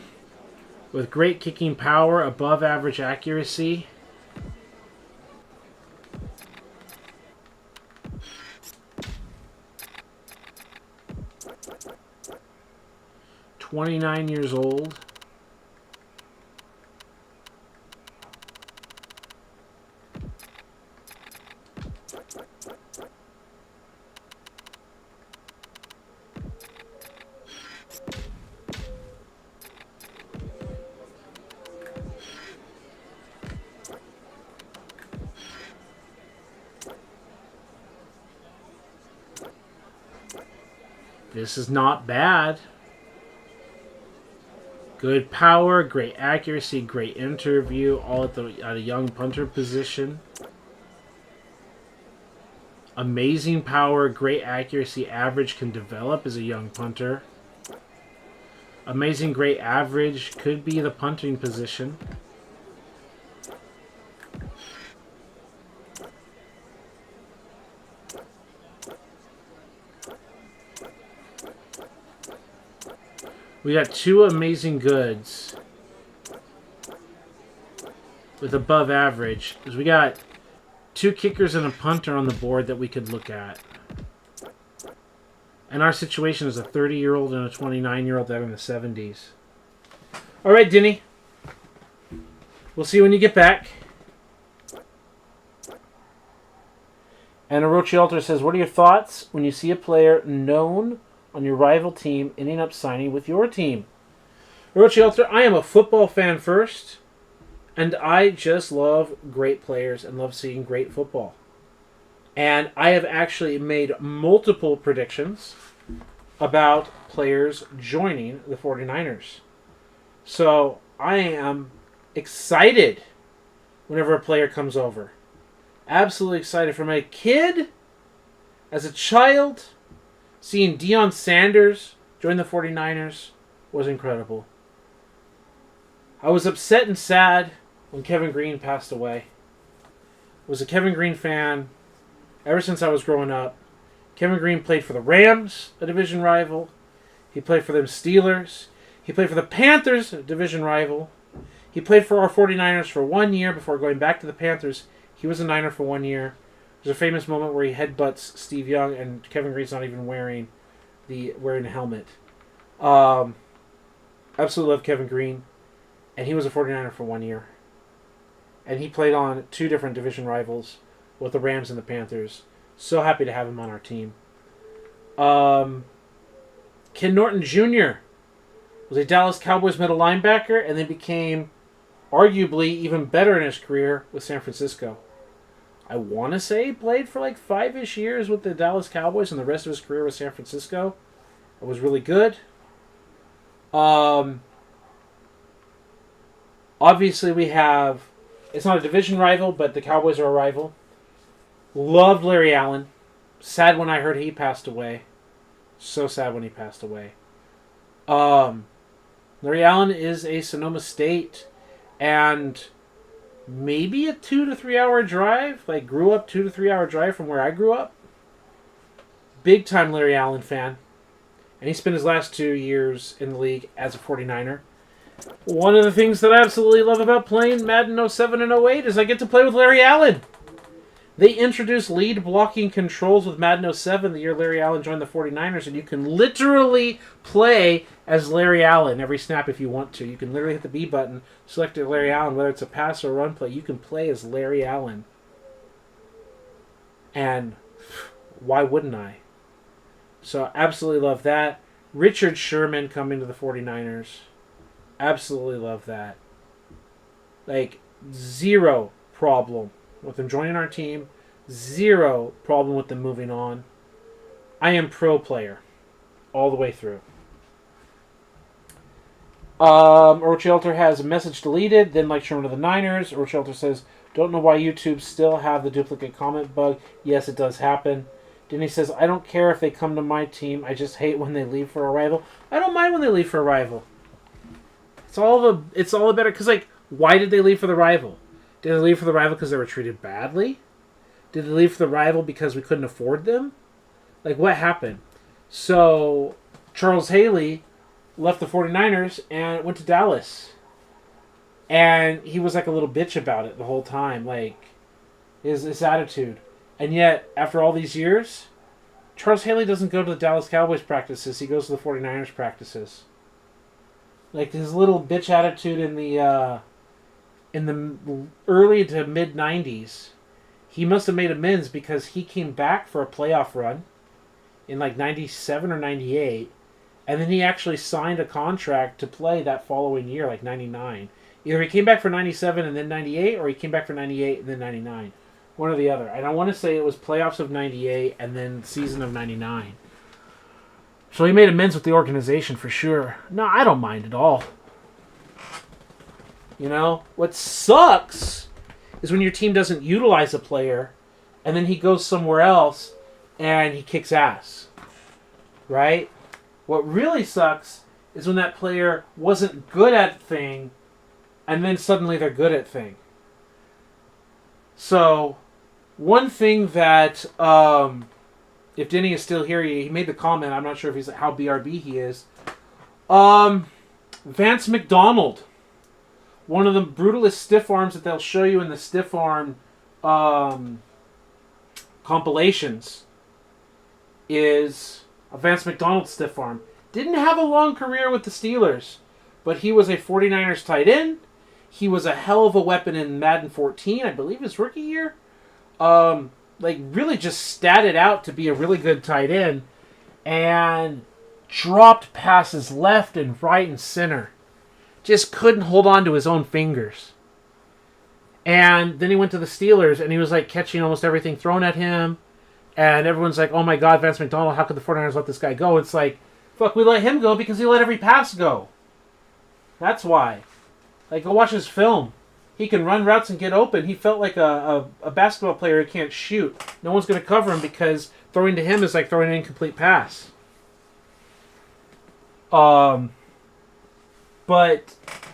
with great kicking power, above average accuracy. "29 years old. This is not bad. Good power, great accuracy, great interview, all at a young punter position. Amazing power, great accuracy, average can develop as a young punter. Amazing, great average could be the punting position. We got two amazing goods with above average. Because we got two kickers and a punter on the board that we could look at. And our situation is a 30-year-old and a 29-year-old that are in the 70s. All right, Denny. We'll see you when you get back. And Orochi Alter says, what are your thoughts when you see a player known on your rival team ending up signing with your team? Orochi Alter, I am a football fan first, and I just love great players and love seeing great football. And I have actually made multiple predictions about players joining the 49ers. So I am excited whenever a player comes over. Absolutely excited. From a kid, as a child, seeing Deion Sanders join the 49ers was incredible. I was upset and sad when Kevin Green passed away. I was a Kevin Green fan ever since I was growing up. Kevin Green played for the Rams, a division rival. He played for them Steelers. He played for the Panthers, a division rival. He played for our 49ers for 1 year before going back to the Panthers. He was a Niner for 1 year. There's a famous moment where he headbutts Steve Young and Kevin Green's not even wearing a helmet. Absolutely love Kevin Green. And he was a 49er for 1 year. And he played on two different division rivals with the Rams and the Panthers. So happy to have him on our team. Ken Norton Jr. was a Dallas Cowboys middle linebacker and then became arguably even better in his career with San Francisco. I want to say he played for like 5-ish years with the Dallas Cowboys and the rest of his career with San Francisco. It was really good. Obviously we have, it's not a division rival, but the Cowboys are a rival. Loved Larry Allen. Sad when I heard he passed away. So sad when he passed away. Larry Allen is a Sonoma State and maybe a 2 to 3 hour drive. Like grew up 2 to 3 hour drive from where I grew up. Big time Larry Allen fan. And he spent his last 2 years in the league as a 49er. One of the things that I absolutely love about playing Madden 07 and 08 is I get to play with Larry Allen. They introduced lead blocking controls with Madden 07 the year Larry Allen joined the 49ers, and you can literally play as Larry Allen every snap if you want to. You can literally hit the B button, select Larry Allen, whether it's a pass or a run play. You can play as Larry Allen. And why wouldn't I? So absolutely love that. Richard Sherman coming to the 49ers. Absolutely love that. Like, zero problem with him joining our team. Zero problem with them moving on. I am pro player. All the way through. Orchelter has a message deleted. Then like Sherman to the Niners. Orchelter says, don't know why YouTube still have the duplicate comment bug. Yes, it does happen. Then he says, I don't care if they come to my team. I just hate when they leave for a rival. I don't mind when they leave for a rival. It's all better because like, why did they leave for the rival? Did they leave for the rival because they were treated badly? Did they leave for the rival because we couldn't afford them? Like, what happened? So, Charles Haley left the 49ers and went to Dallas. And he was like a little bitch about it the whole time. Like, his attitude. And yet, after all these years, Charles Haley doesn't go to the Dallas Cowboys practices. He goes to the 49ers practices. Like, his little bitch attitude in the early to mid 90s, he must have made amends because he came back for a playoff run in like 97 or 98, and then he actually signed a contract to play that following year, like 99. Either he came back for 97 and then 98, or he came back for 98 and then 99. One or the other. And I want to say it was playoffs of 98 and then season of 99. So he made amends with the organization for sure. No, I don't mind at all. You know, what sucks is when your team doesn't utilize a player and then he goes somewhere else and he kicks ass. Right? What really sucks is when that player wasn't good at thing and then suddenly they're good at thing. So, one thing that, if Denny is still here, he made the comment, I'm not sure if he's how BRB he is. Vance McDonald. One of the brutalest stiff arms that they'll show you in the stiff arm compilations is a Vance McDonald stiff arm. Didn't have a long career with the Steelers, but he was a 49ers tight end. He was a hell of a weapon in Madden 14, I believe his rookie year. Like, really just statted out to be a really good tight end and dropped passes left and right and center. Just couldn't hold on to his own fingers. And then he went to the Steelers and he was like catching almost everything thrown at him. And everyone's like, oh my God, Vance McDonald, how could the 49ers let this guy go? It's like, fuck, we let him go because he let every pass go. That's why. Like, go watch his film. He can run routes and get open. He felt like a basketball player who can't shoot. No one's going to cover him because throwing to him is like throwing an incomplete pass. But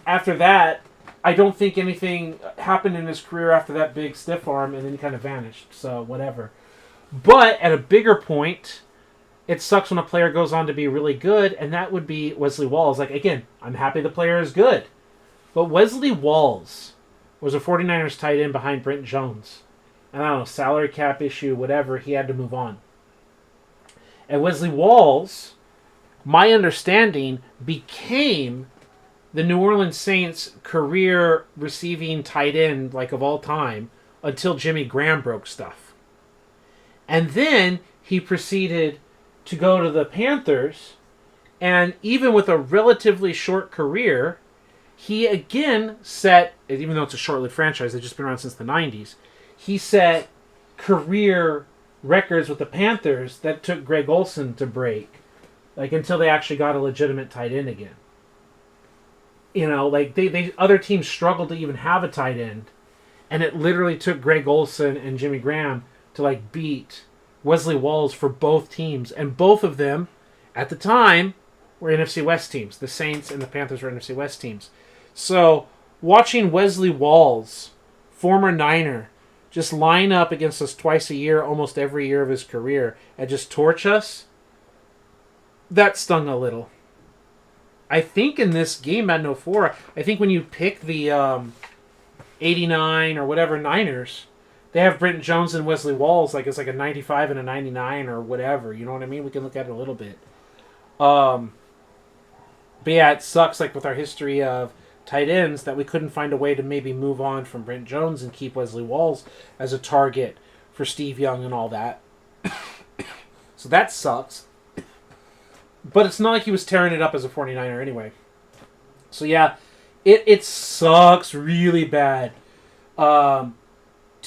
after that, I don't think anything happened in his career after that big stiff arm, and then he kind of vanished. So, whatever. But at a bigger point, it sucks when a player goes on to be really good, and that would be Wesley Walls. Like, again, I'm happy the player is good. But Wesley Walls was a 49ers tight end behind Brent Jones. And I don't know, salary cap issue, whatever, he had to move on. And Wesley Walls, my understanding, became the New Orleans Saints' career receiving tight end, like, of all time, until Jimmy Graham broke stuff. And then he proceeded to go to the Panthers, and even with a relatively short career, he again set, even though it's a short-lived franchise, they've just been around since the 90s, he set career records with the Panthers that took Greg Olsen to break, like, until they actually got a legitimate tight end again. You know, like, they other teams struggled to even have a tight end, and it literally took Greg Olsen and Jimmy Graham to, like, beat Wesley Walls for both teams, and both of them, at the time, were NFC West teams. The Saints and the Panthers were NFC West teams. So, watching Wesley Walls, former Niner, just line up against us twice a year, almost every year of his career, and just torch us, that stung a little. I think in this game, Madden 04, I think when you pick the 89 or whatever Niners, they have Brent Jones and Wesley Walls, like it's like a 95 and a 99 or whatever. You know what I mean? We can look at it a little bit. But yeah, it sucks, like, with our history of tight ends, that we couldn't find a way to maybe move on from Brent Jones and keep Wesley Walls as a target for Steve Young and all that. So that sucks. But it's not like he was tearing it up as a 49er anyway. So yeah, it sucks really bad. To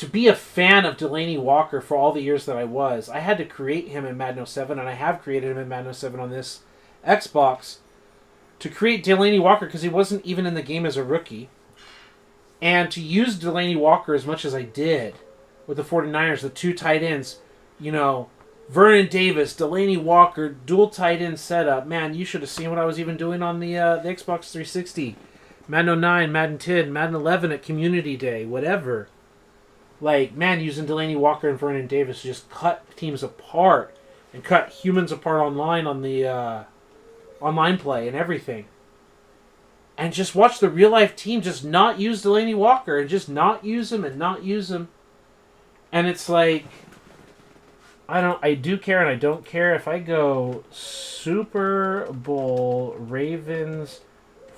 be a fan of Delaney Walker for all the years that I was, I had to create him in Madden 07, and I have created him in Madden 07 on this Xbox, to create Delaney Walker because he wasn't even in the game as a rookie. And to use Delaney Walker as much as I did with the 49ers, the two tight ends, you know, Vernon Davis, Delaney Walker, dual tight end setup. Man, you should have seen what I was even doing on the Xbox 360. Madden 09, Madden 10, Madden 11 at Community Day, whatever. Like, man, using Delaney Walker and Vernon Davis to just cut teams apart and cut humans apart online on the online play and everything. And just watch the real life team just not use Delaney Walker and just not use him and not use him. And it's like, I do care and I don't care. If I go Super Bowl Ravens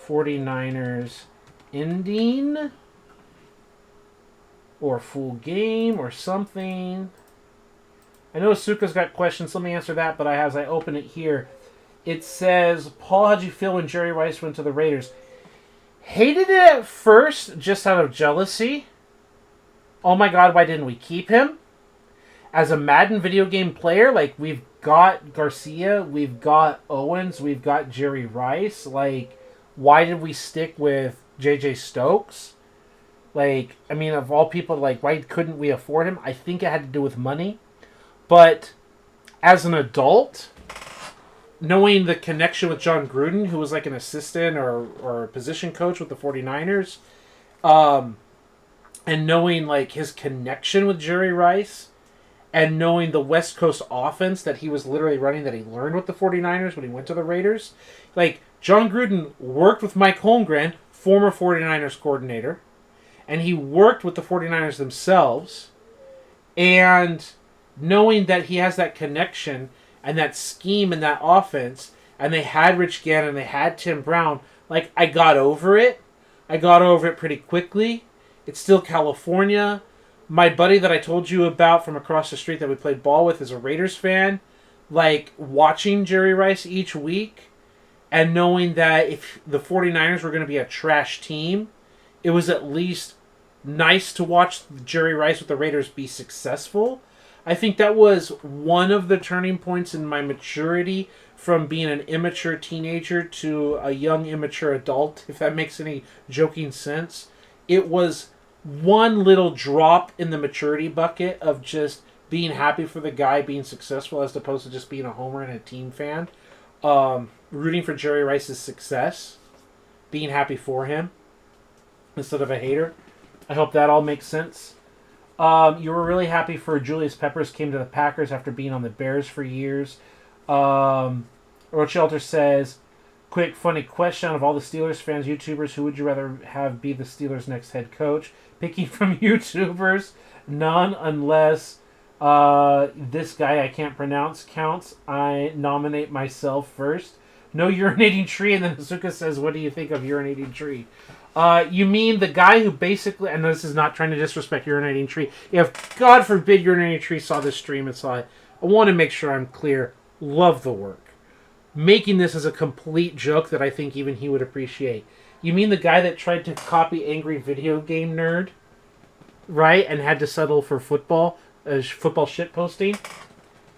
49ers ending or full game or something. I know Asuka's got questions. Let me answer that, but as I open it here, it says, Paul, how'd you feel when Jerry Rice went to the Raiders? Hated it at first, just out of jealousy. Oh my god, why didn't we keep him? As a Madden video game player, like, we've got Garcia, we've got Owens, we've got Jerry Rice. Like, why did we stick with J.J. Stokes? Like, I mean, of all people, like, why couldn't we afford him? I think it had to do with money. But as an adult, knowing the connection with John Gruden, who was like an assistant or a position coach with the 49ers, and knowing like his connection with Jerry Rice, and knowing the West Coast offense that he was literally running, that he learned with the 49ers when he went to the Raiders. Like, John Gruden worked with Mike Holmgren, former 49ers coordinator, and he worked with the 49ers themselves, and knowing that he has that connection and that scheme and that offense, and they had Rich Gannon, they had Tim Brown, like, I got over it. I got over it pretty quickly. It's still California. My buddy that I told you about from across the street that we played ball with is a Raiders fan. Like, watching Jerry Rice each week and knowing that if the 49ers were going to be a trash team, it was at least nice to watch Jerry Rice with the Raiders be successful. I think that was one of the turning points in my maturity from being an immature teenager to a young immature adult, if that makes any joking sense. It was one little drop in the maturity bucket of just being happy for the guy being successful as opposed to just being a homer and a team fan. Rooting for Jerry Rice's success. Being happy for him instead of a hater. I hope that all makes sense. You were really happy for Julius Peppers came to the Packers after being on the Bears for years. Rochelter says, quick, funny question. Out of all the Steelers fans, YouTubers, who would you rather have be the Steelers' next head coach? Picking from YouTubers, none unless this guy I can't pronounce counts. I nominate myself first. No urinating tree, and then Asuka says, what do you think of urinating tree? You mean the guy who basically, and this is not trying to disrespect urinating tree, if God forbid urinating tree saw this stream and saw it, I want to make sure I'm clear. Love the work. Making this as a complete joke that I think even he would appreciate. You mean the guy that tried to copy Angry Video Game Nerd, right, and had to settle for football shit posting?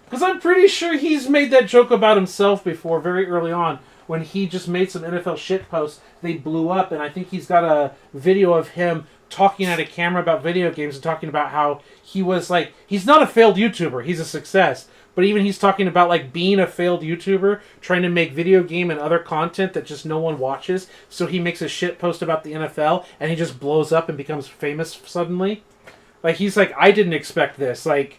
Because I'm pretty sure he's made that joke about himself before, very early on, when he just made some NFL shit posts. They blew up, and I think he's got a video of him talking at a camera about video games and talking about how he was like, he's not a failed YouTuber, he's a success. But even he's talking about like being a failed YouTuber, trying to make video game and other content that just no one watches. So he makes a shit post about the NFL and he just blows up and becomes famous suddenly. Like, he's like, I didn't expect this. Like,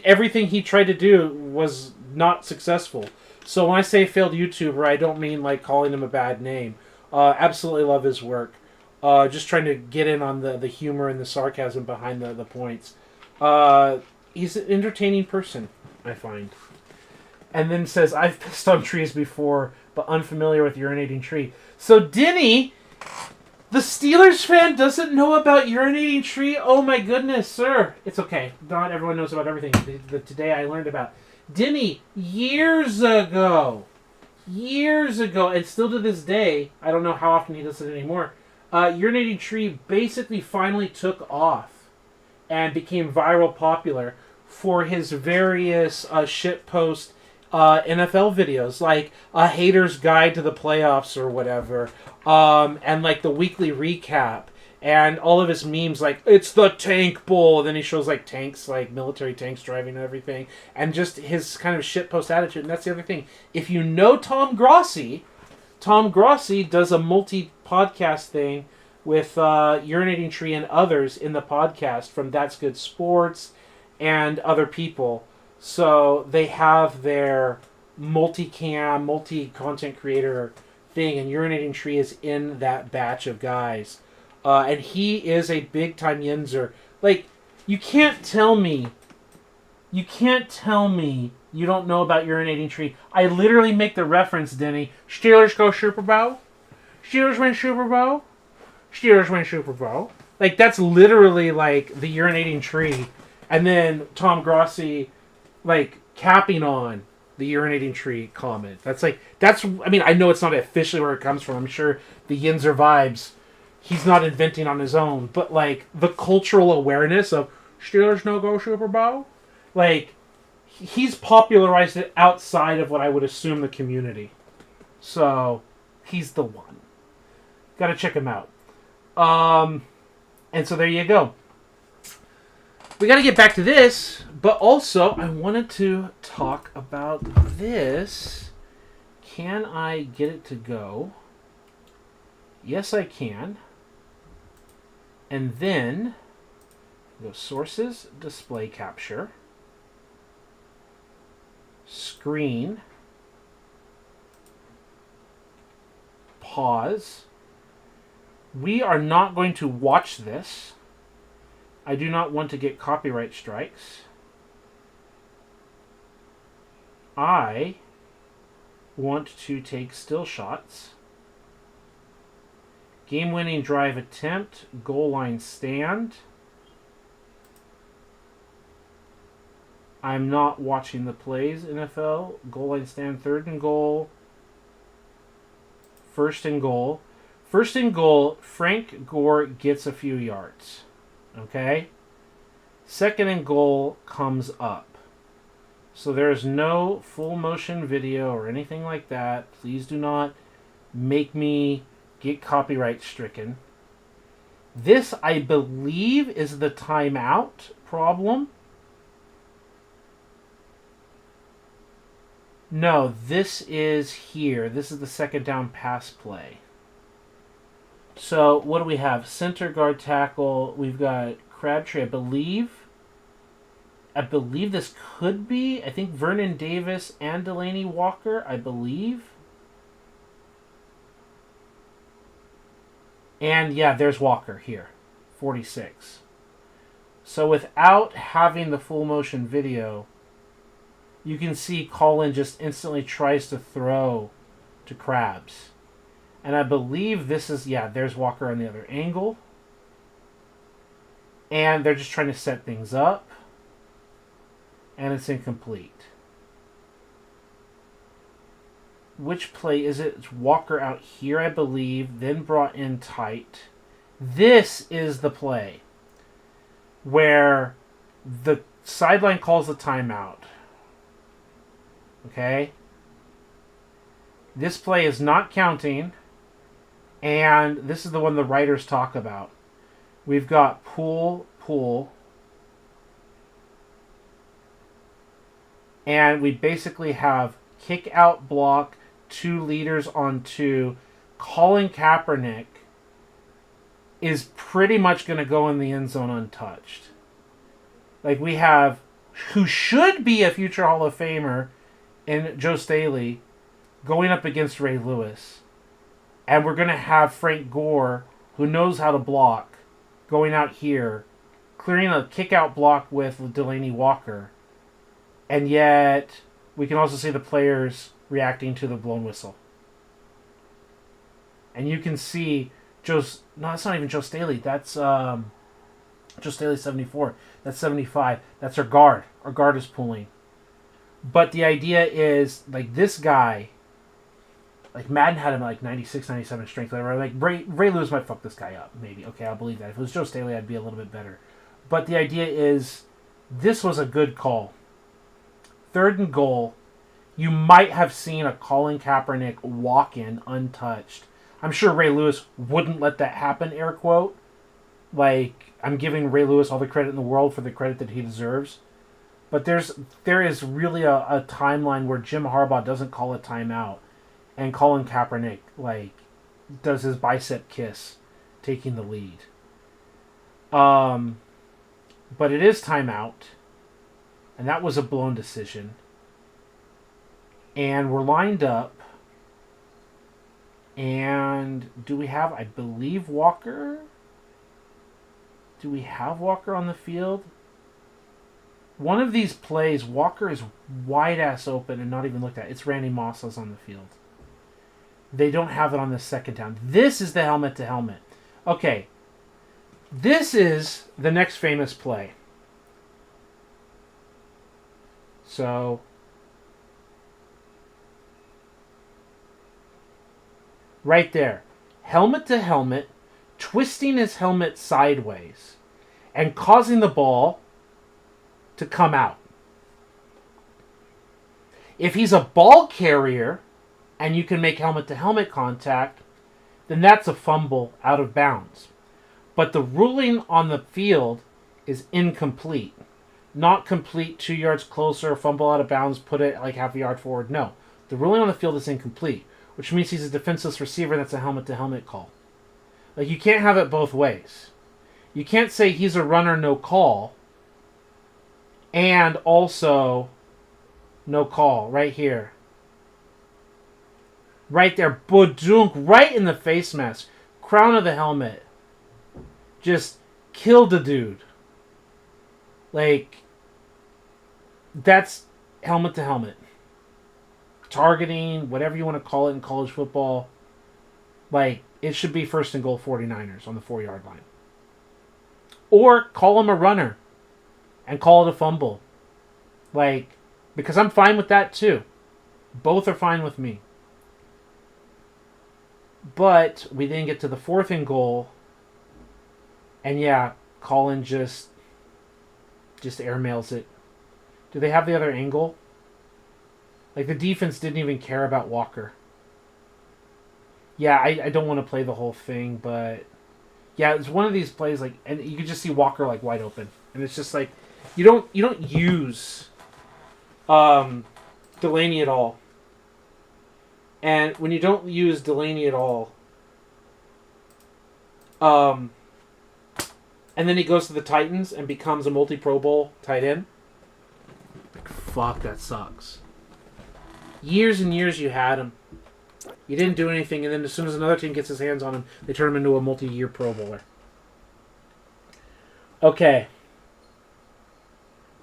everything he tried to do was not successful. So when I say failed YouTuber, I don't mean like calling him a bad name. Absolutely love his work. Just trying to get in on the humor and the sarcasm behind the points. He's an entertaining person, I find. And then says, I've pissed on trees before, but unfamiliar with urinating tree. So Denny, the Steelers fan, doesn't know about urinating tree? Oh my goodness, sir. It's okay. Not everyone knows about everything. Today I learned about Denny, years ago, and still to this day, I don't know how often he does it anymore, urinating tree basically finally took off and became viral popular for his various shitpost NFL videos, like a hater's guide to the playoffs or whatever, and like the weekly recap, and all of his memes like, it's the Tank Bowl, and then he shows like tanks, like military tanks driving and everything, and just his kind of shitpost attitude. And that's the other thing. If you know Tom Grossi, Tom Grossi does a multi-podcast thing with Urinating Tree and others in the podcast from That's Good Sports and other people. So they have their multicam, multi-content creator thing, and Urinating Tree is in that batch of guys. And he is a big-time Yinzer. Like, you can't tell me you don't know about Urinating Tree. I literally make the reference, Denny. Steelers go Super Bowl. Steelers win Super Bowl. Steelers win Super Bowl. Like, that's literally, like, the Urinating Tree. And then Tom Grossi, like, capping on the Urinating Tree comment. I mean, I know it's not officially where it comes from. I'm sure the Yinzer vibes, he's not inventing on his own. But, like, the cultural awareness of Steelers no go Super Bowl, like, he's popularized it outside of what I would assume the community. So, he's the one. Gotta check him out. And so there you go. We gotta get back to this, but also I wanted to talk about this. Can I get it to go? Yes, I can. And then go sources, display capture, screen, pause. We are not going to watch this. I do not want to get copyright strikes. I want to take still shots. Game-winning drive attempt, goal line stand. I'm not watching the plays, NFL. Goal line stand, 3rd and goal. 1st and goal. 1st and goal, Frank Gore gets a few yards. Okay? 2nd and goal comes up. So there's no full motion video or anything like that. Please do not make me get copyright stricken. This, I believe, is the timeout problem. No, this is here. This is the 2nd down pass play. So, what do we have? Center guard tackle. We've got Crabtree, I believe this could be, I think, Vernon Davis and Delaney Walker, I believe. And, yeah, there's Walker here. 46. So, without having the full motion video, you can see Colin just instantly tries to throw to Krabs. And I believe this is, yeah, there's Walker on the other angle. And they're just trying to set things up. And it's incomplete. Which play is it? It's Walker out here, I believe, then brought in tight. This is the play where the sideline calls the timeout. Okay? This play is not counting. And this is the one the writers talk about. We've got pull. And we basically have kick out block, 2 leaders on 2. Colin Kaepernick is pretty much going to go in the end zone untouched. Like, we have who should be a future Hall of Famer in Joe Staley going up against Ray Lewis. And we're going to have Frank Gore, who knows how to block, going out here, clearing a kick-out block with Delaney Walker. And yet, we can also see the players reacting to the blown whistle. And you can see no, that's not even Joe Staley. That's Joe Staley 74. That's 75. That's our guard. Our guard is pulling. But the idea is, like, this guy, like, Madden had him at, like, 96, 97 strength. Whatever. Like, Ray Lewis might fuck this guy up, maybe. Okay, I'll believe that. If it was Joe Staley, I'd be a little bit better. But the idea is, this was a good call. 3rd and goal. You might have seen a Colin Kaepernick walk-in untouched. I'm sure Ray Lewis wouldn't let that happen, air quote. Like, I'm giving Ray Lewis all the credit in the world for the credit that he deserves. But there is really a timeline where Jim Harbaugh doesn't call a timeout. and Colin Kaepernick like does his bicep kiss, taking the lead. But it is timeout, and that was a blown decision. And we're lined up. And do we have, I believe, Walker? Do we have Walker on the field? One of these plays, Walker is wide ass open and not even looked at. It's Randy Moss's on the field. They don't have it on the second down. This is the helmet to helmet. Okay. This is the next famous play. So, right there. Helmet to helmet, twisting his helmet sideways and causing the ball to come out. If he's a ball carrier and you can make helmet to helmet contact, then that's a fumble out of bounds. But the ruling on the field is incomplete. Not complete, 2 yards closer, fumble out of bounds, put it like half a yard forward. No. The ruling on the field is incomplete, which means he's a defenseless receiver. That's a helmet-to-helmet call. Like, you can't have it both ways. You can't say he's a runner, no call, and also no call right here. Right there. Bodunk, right in the face mask. Crown of the helmet. Just killed the dude. Like, that's helmet to helmet. Targeting, whatever you want to call it in college football. Like, it should be first and goal 49ers on the 4-yard line. Or call him a runner and call it a fumble. Like, because I'm fine with that too. Both are fine with me. But we didn't get to the 4th and goal. And yeah, Colin just airmails it. Do they have the other angle? Like, the defense didn't even care about Walker. Yeah, I don't want to play the whole thing, but yeah, it's one of these plays, like, and you can just see Walker like wide open, and it's just like you don't use Delaney at all, and when you don't use Delaney at all, and then he goes to the Titans and becomes a multi-Pro Bowl tight end. Like, fuck, that sucks. Years and years you had him. You didn't do anything, and then as soon as another team gets his hands on him, they turn him into a multi-year Pro Bowler. Okay.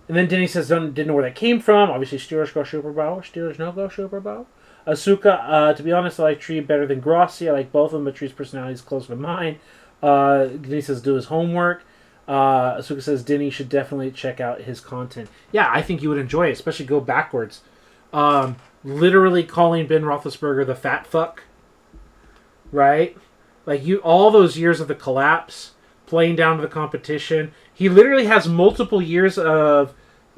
And then Denny says, didn't know where that came from. Obviously, Steelers go Super Bowl. Steelers no go Super Bowl. Asuka, to be honest, I like Tree better than Grossi. I like both of them, but Tree's personality is closer to mine. Denny says, do his homework. Asuka says, Denny should definitely check out his content. Yeah, I think you would enjoy it, especially go backwards. Literally calling Ben Roethlisberger the fat fuck. Right? Like, all those years of the collapse, playing down to the competition. He literally has multiple years of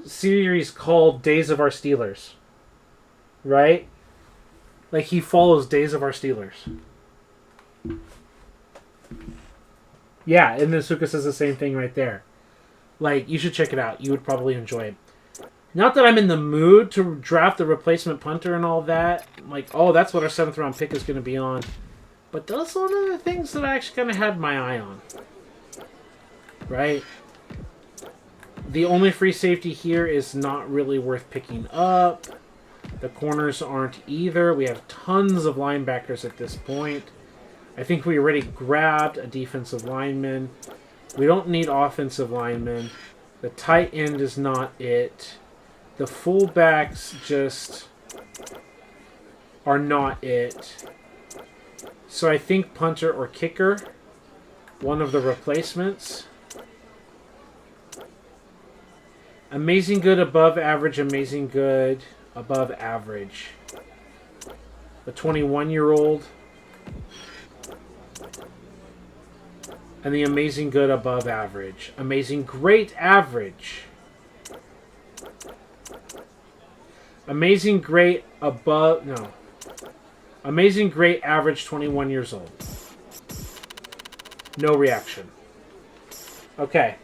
series called Days of Our Steelers. Right? Like, he follows Days of Our Steelers. Yeah, and then Asuka says the same thing right there. Like, you should check it out. You would probably enjoy it. Not that I'm in the mood to draft a replacement punter and all that. Like, oh, that's what our 7th round pick is going to be on. But those are one of the things that I actually kind of had my eye on. Right? The only free safety here is not really worth picking up. The corners aren't either. We have tons of linebackers at this point. I think we already grabbed a defensive lineman. We don't need offensive linemen. The tight end is not it. The fullbacks just are not it. So I think punter or kicker, one of the replacements. Amazing good, above average, amazing good, above average. The 21-year-old. And the amazing good, above average. Amazing great, average. Amazing great, above, no. Amazing great, average, 21 years old. No reaction. Okay.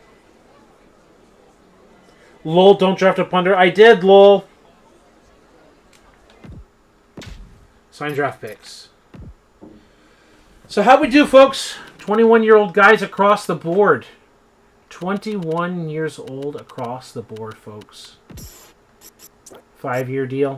Lol, don't draft a punter. I did, lol. Sign draft picks. So how we do, folks? 21-year-old guys across the board. 21 years old across the board, folks. 5-year deal.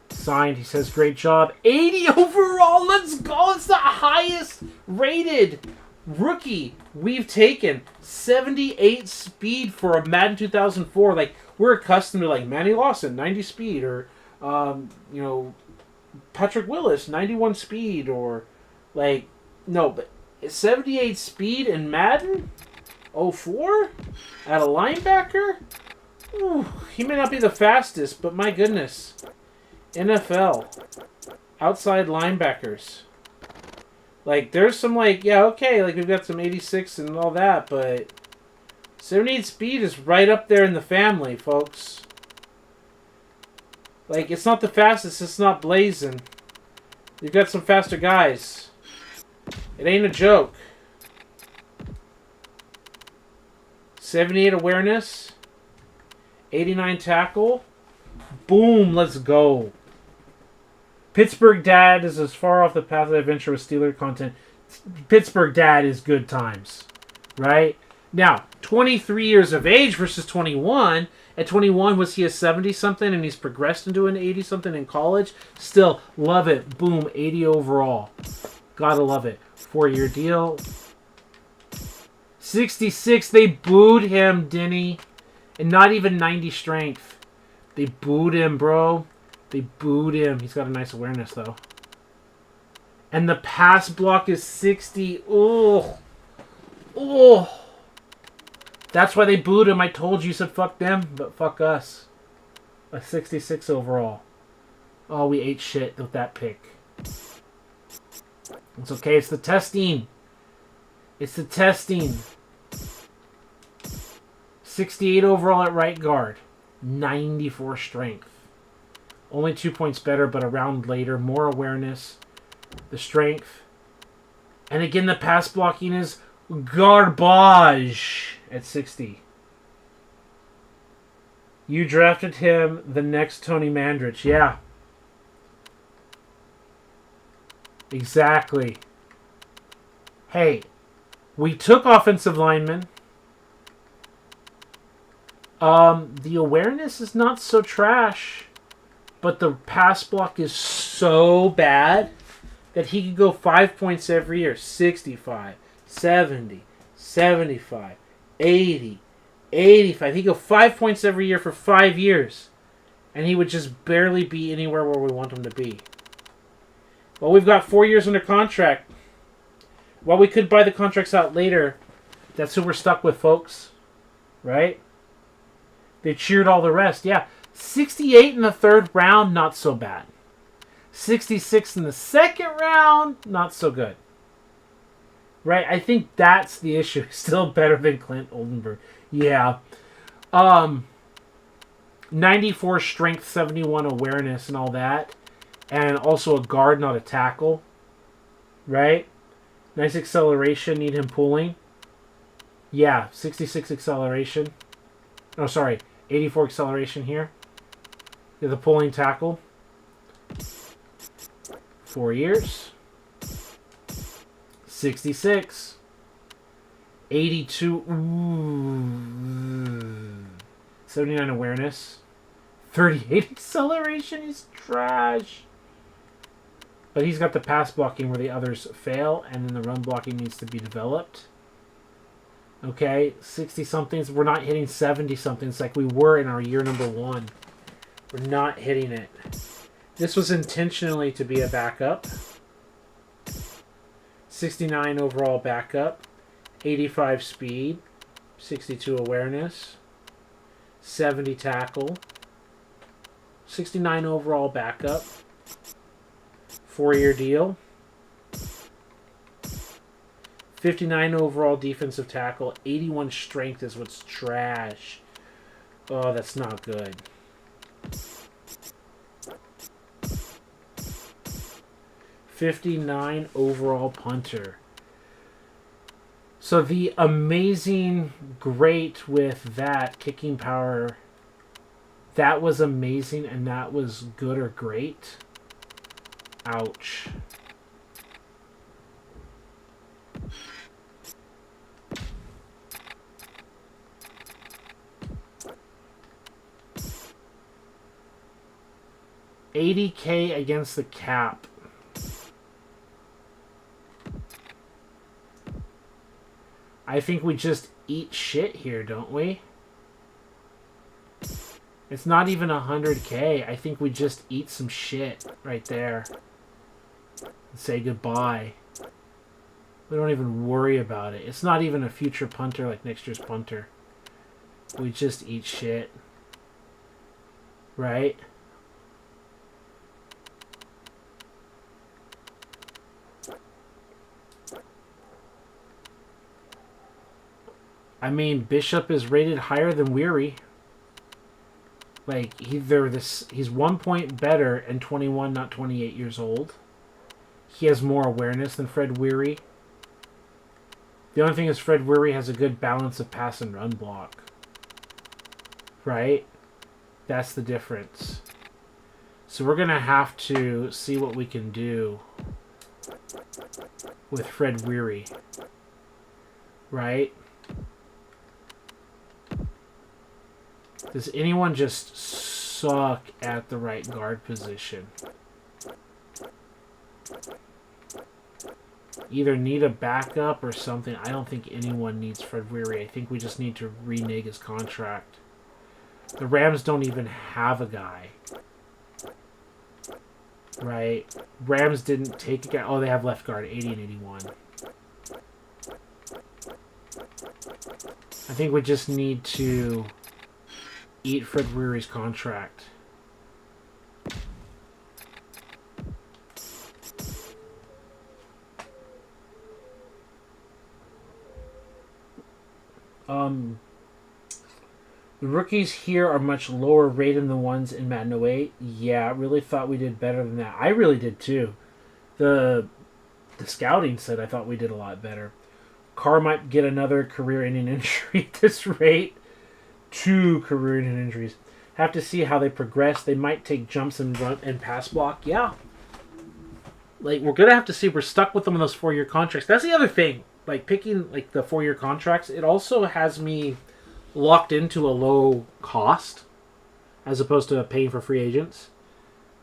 Signed. He says, great job. 80 overall. Let's go. It's the highest rated rookie we've taken. 78 speed for a Madden 2004. Like, we're accustomed to, like, Manny Lawson, 90 speed. Or, you know, Patrick Willis, 91 speed. Or, like, no, but 78 speed in Madden 04 at a linebacker? Ooh, he may not be the fastest, but my goodness. NFL. Outside linebackers. Like, there's some, like, yeah, okay, like, we've got some 86 and all that, but 78 speed is right up there in the family, folks. Like, it's not the fastest, it's not blazing. You've got some faster guys. It ain't a joke. 78 awareness. 89 tackle. Boom, let's go. Pittsburgh Dad is as far off the path of adventure with Steeler content. Pittsburgh Dad is good times, right? Now, 23 years of age versus 21. At 21, was he a 70-something and he's progressed into an 80-something in college? Still, love it. Boom, 80 overall. Gotta love it. 4-year deal. 66, they booed him, Denny. And not even 90 strength. They booed him, bro. They booed him. He's got a nice awareness, though. And the pass block is 60. Oh. Oh. That's why they booed him. I told you, said fuck them, but fuck us. A 66 overall. Oh, we ate shit with that pick. It's okay. It's the testing. It's the testing. 68 overall at right guard. 94 strength. Only 2 points better, but a round later. More awareness. The strength. And again, the pass blocking is garbage at 60. You drafted him the next Tony Mandrich. Yeah. Exactly. Hey, we took offensive linemen. The awareness is not so trash, but the pass block is so bad that he could go 5 points every year. 65, 70, 75, 80, 85. He could go 5 points every year for 5 years, and he would just barely be anywhere where we want him to be. Well, we've got 4 years under contract. While we could buy the contracts out later, that's who we're stuck with, folks. Right? They cheered all the rest. Yeah, 68 in the third round, not so bad. 66 in the second round, not so good. Right? I think that's the issue. Still better than Clint Oldenburg. Yeah. 94 strength, 71 awareness and all that. And also a guard, not a tackle. Right? Nice acceleration. Need him pulling. Yeah, 66 acceleration. Oh, sorry. 84 acceleration here. The pulling tackle. 4 years. 66. 82. Ooh. 79 awareness. 38 acceleration is trash. But he's got the pass blocking where the others fail, and then the run blocking needs to be developed. Okay, 60-somethings. We're not hitting 70-somethings like we were in our year number 1. We're not hitting it. This was intentionally to be a backup. 69 overall backup. 85 speed. 62 awareness. 70 tackle. 69 overall backup. 4-year deal. 59 overall defensive tackle. 81 strength is what's trash. Oh, that's not good. 59 overall punter. So the amazing great with that kicking power, that was amazing and that was good or great. Ouch. $80K against the cap. I think we just eat shit here, don't we? It's not even 100K. I think we just eat some shit right there. And say goodbye. We don't even worry about it. It's not even a future punter like next year's punter. We just eat shit. Right? I mean, Bishop is rated higher than Weary. Like, he's 1 point better and 21, not 28 years old. He has more awareness than Fred Weary. The only thing is Fred Weary has a good balance of pass and run block. Right? That's the difference. So we're going to have to see what we can do with Fred Weary. Right? Does anyone just suck at the right guard position? Either need a backup or something. I don't think anyone needs Fred Weary. I think we just need to renege his contract. The Rams don't even have a guy. Right? Rams didn't take a guy. Oh, they have left guard, 80 and 81. I think we just need to eat Fred Weary's contract. The rookies here are much lower rated than the ones in Madden 08. Yeah, I really thought we did better than that. I really did too. The scouting said I thought we did a lot better. Carr might get another career-ending injury at this rate. 2 career-ending injuries. Have to see how they progress. They might take jumps and run and pass block. Yeah. Like, we're going to have to see. We're stuck with them on those 4-year contracts. That's the other thing. Like, picking like the 4-year contracts, it also has me locked into a low cost as opposed to paying for free agents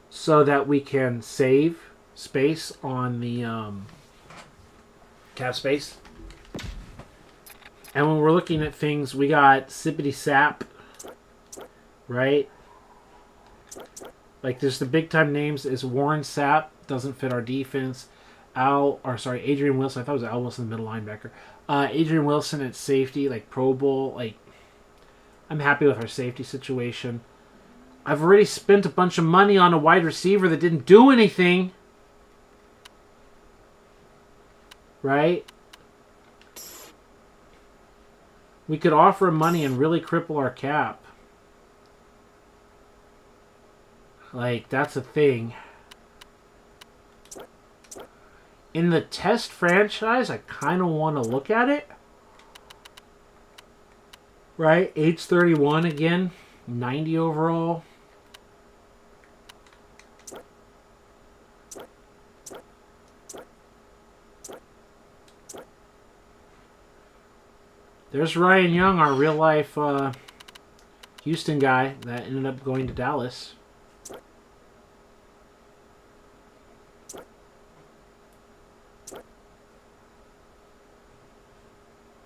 so that we can save space on the cap space. And when we're looking at things, we got Sippity Sap, right? Like, there's the big-time names. Is Warren Sapp, doesn't fit our defense. Adrian Wilson. I thought it was Al Wilson, the middle linebacker. Adrian Wilson at safety, like Pro Bowl. Like, I'm happy with our safety situation. I've already spent a bunch of money on a wide receiver that didn't do anything. Right? We could offer him money and really cripple our cap. Like, that's a thing. In the test franchise, I kind of want to look at it. Right? Age 31 again. 90 overall. There's Ryan Young, our real-life Houston guy that ended up going to Dallas.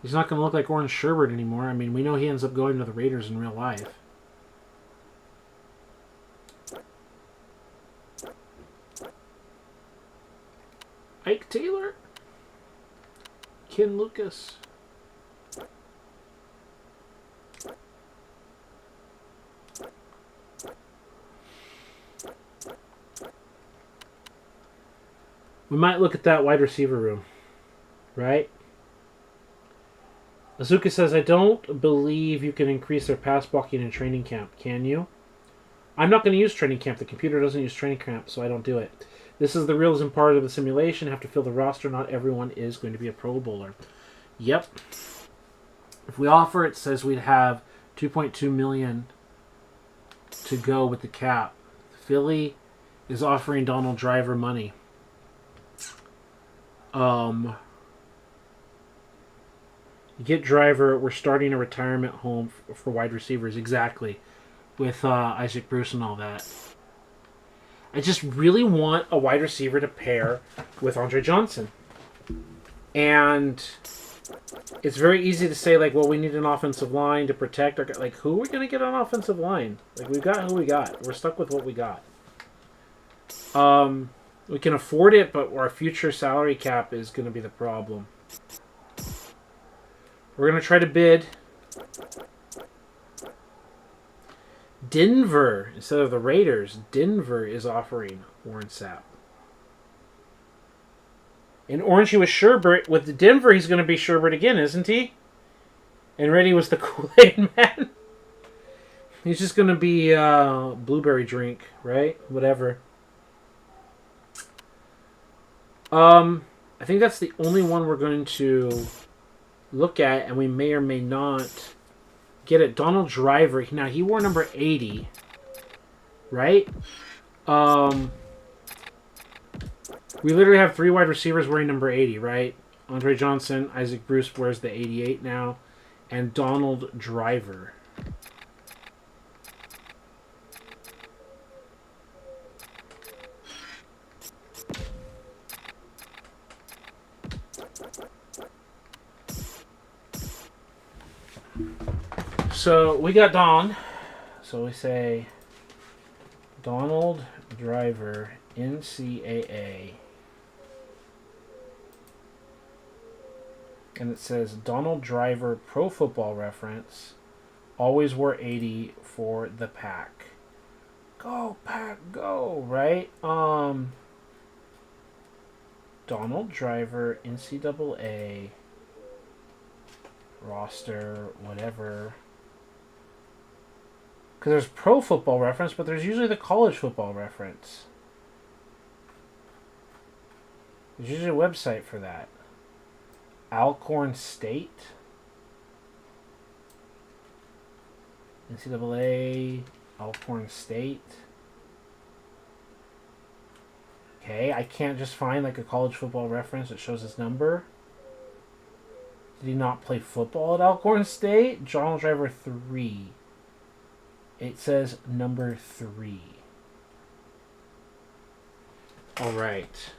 He's not going to look like Orange Sherbert anymore. I mean, we know he ends up going to the Raiders in real life. Ike Taylor. Ken Lucas. We might look at that wide receiver room. Right? Azuka says, I don't believe you can increase their pass blocking in training camp. Can you? I'm not going to use training camp. The computer doesn't use training camp, so I don't do it. This is the realism part of the simulation. Have to fill the roster. Not everyone is going to be a Pro Bowler. Yep. If we offer, it says we'd have $2.2 million to go with the cap. Philly is offering Donald Driver money. You get Driver. We're starting a retirement home for wide receivers. Exactly. With Isaac Bruce and all that. I just really want a wide receiver to pair with Andre Johnson. And it's very easy to say, like, well, we need an offensive line to protect our... Like, who are we going to get on offensive line? Like, we've got who we got. We're stuck with what we got. We can afford it, but our future salary cap is going to be the problem. We're going to try to bid... Denver, instead of the Raiders, Denver is offering Warren Sapp. In Orange, he was Sherbert. With the Denver, he's going to be Sherbert again, isn't he? And Reddy was the Kool-Aid man. He's just going to be blueberry drink, right? Whatever. I think that's the only one we're going to look at, and we may or may not... get it. Donald Driver. Now, he wore number 80. Right? We literally have 3 wide receivers wearing number 80, right? Andre Johnson, Isaac Bruce wears the 88 now. And Donald Driver. So we got Don. So we say Donald Driver, NCAA. And it says Donald Driver, Pro Football Reference. Always wore 80 for the Pack. Go, Pack, go, right? Donald Driver, NCAA. Roster, whatever. Because there's Pro Football Reference, but there's usually the College Football Reference. There's usually a website for that. Alcorn State. NCAA. Alcorn State. Okay, I can't just find like a College Football Reference that shows his number. Did he not play football at Alcorn State? Donald Driver 3. It says number 3. Alright.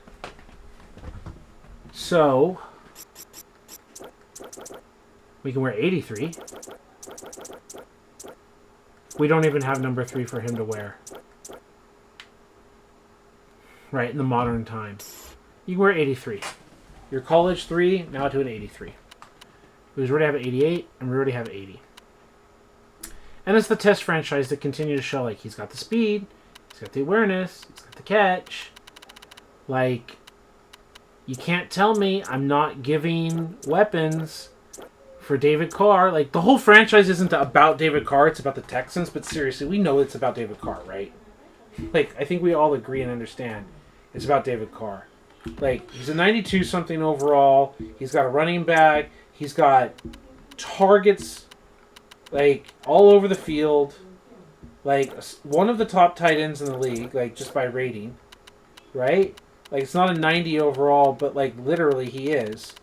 So, we can wear 83. We don't even have number 3 for him to wear. Right, in the modern time. You can wear 83. Your college 3, now to an 83. We already have an 88, and we already have 80. And it's the test franchise that continue to show, like, he's got the speed, he's got the awareness, he's got the catch. Like, you can't tell me I'm not giving weapons for David Carr. Like, the whole franchise isn't about David Carr, it's about the Texans, but seriously, we know it's about David Carr, right? Like, I think we all agree and understand it's about David Carr. Like, he's a 92-something overall, he's got a running back, he's got targets... like, all over the field. Like, one of the top tight ends in the league, like, just by rating. Right? Like, it's not a 90 overall, but, like, literally he is.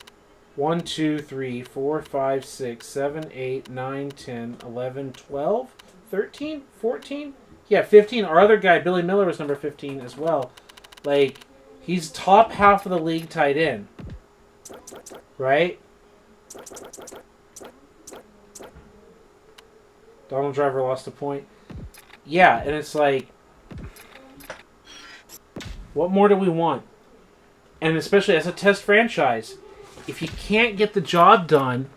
1, 2, 3, 4, 5, 6, 7, 8, 9, 10, 11, 12, 13, 14? Yeah, 15. Our other guy, Billy Miller, was number 15 as well. Like, he's top half of the league tight end. Right? Donald Driver lost a point. Yeah, and it's like, what more do we want? And especially as a test franchise, if you can't get the job done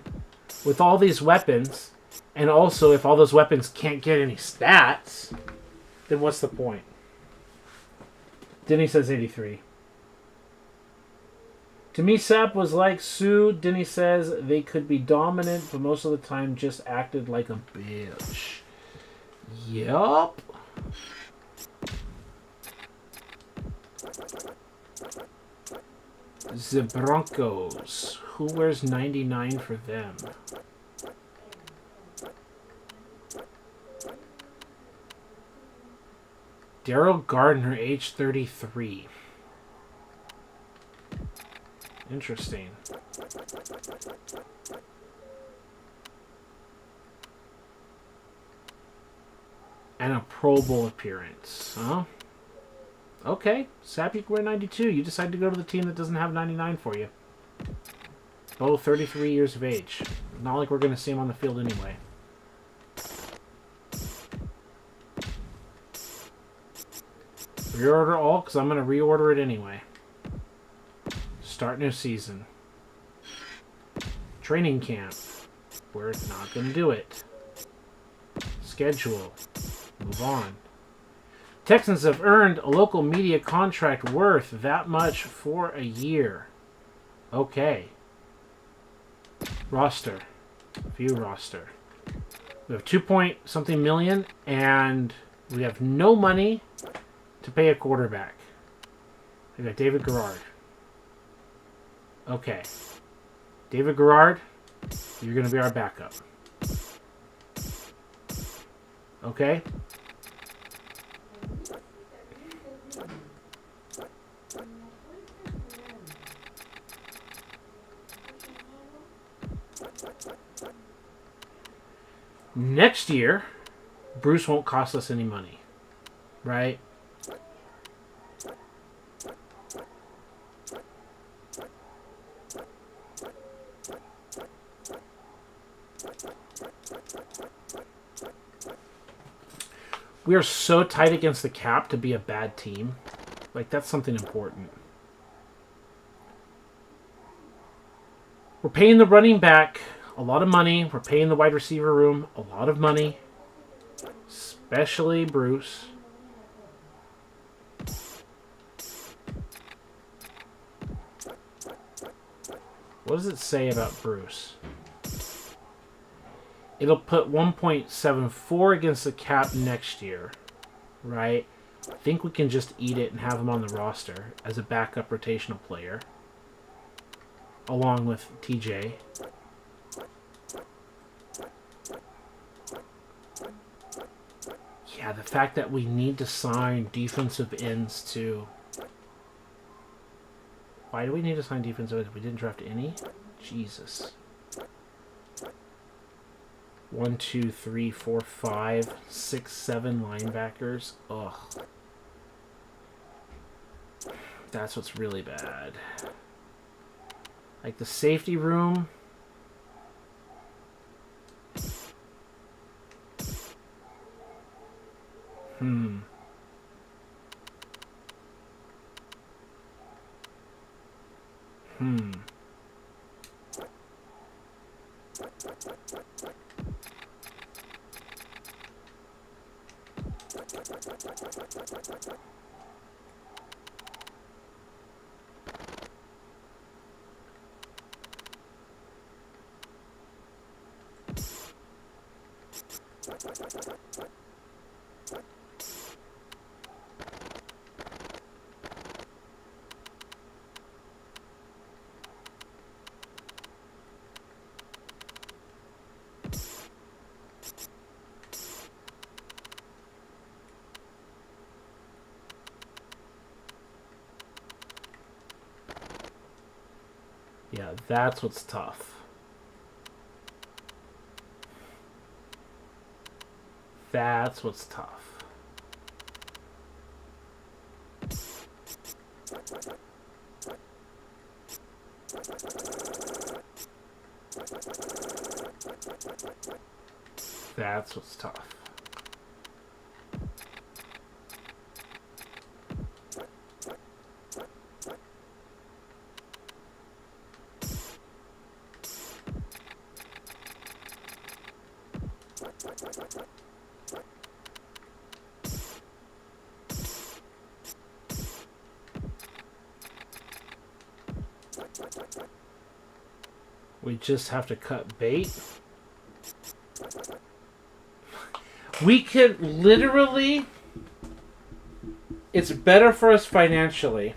with all these weapons, and also if all those weapons can't get any stats, then what's the point? Denny says 83. To me, Sapp was like Sue. Denny says they could be dominant, but most of the time just acted like a bitch. Yup. The Broncos. Who wears 99 for them? Daryl Gardner, age 33. Interesting. And a Pro Bowl appearance. Huh? Okay. Sappy can wear 92. You decide to go to the team that doesn't have 99 for you. Both 33 years of age. Not like we're going to see him on the field anyway. Reorder all, because I'm going to reorder it anyway. Start new season. Training camp. We're not going to do it. Schedule. Move on. Texans have earned a local media contract worth that much for a year. Okay. Roster. View roster. We have 2-point-something million, and we have no money to pay a quarterback. We got David Garrard. Okay. David Garrard, you're going to be our backup. Okay? Next year, Bruce won't cost us any money. Right? We are so tight against the cap to be a bad team. Like, that's something important. We're paying the running back a lot of money. We're paying the wide receiver room a lot of money. Especially Bruce. What does it say about Bruce? It'll put 1.74 against the cap next year, right? I think we can just eat it and have him on the roster as a backup rotational player, along with TJ. Yeah, the fact that we need to sign defensive ends too. Why do we need to sign defensive ends? We didn't draft any? Jesus. 1, 2, 3, 4, 5, 6, 7 linebackers. Ugh. That's what's really bad. Like the safety room. Hmm. Yeah, that's what's tough. That's what's tough. That's what's tough. We just have to cut bait. We could literally... It's better for us financially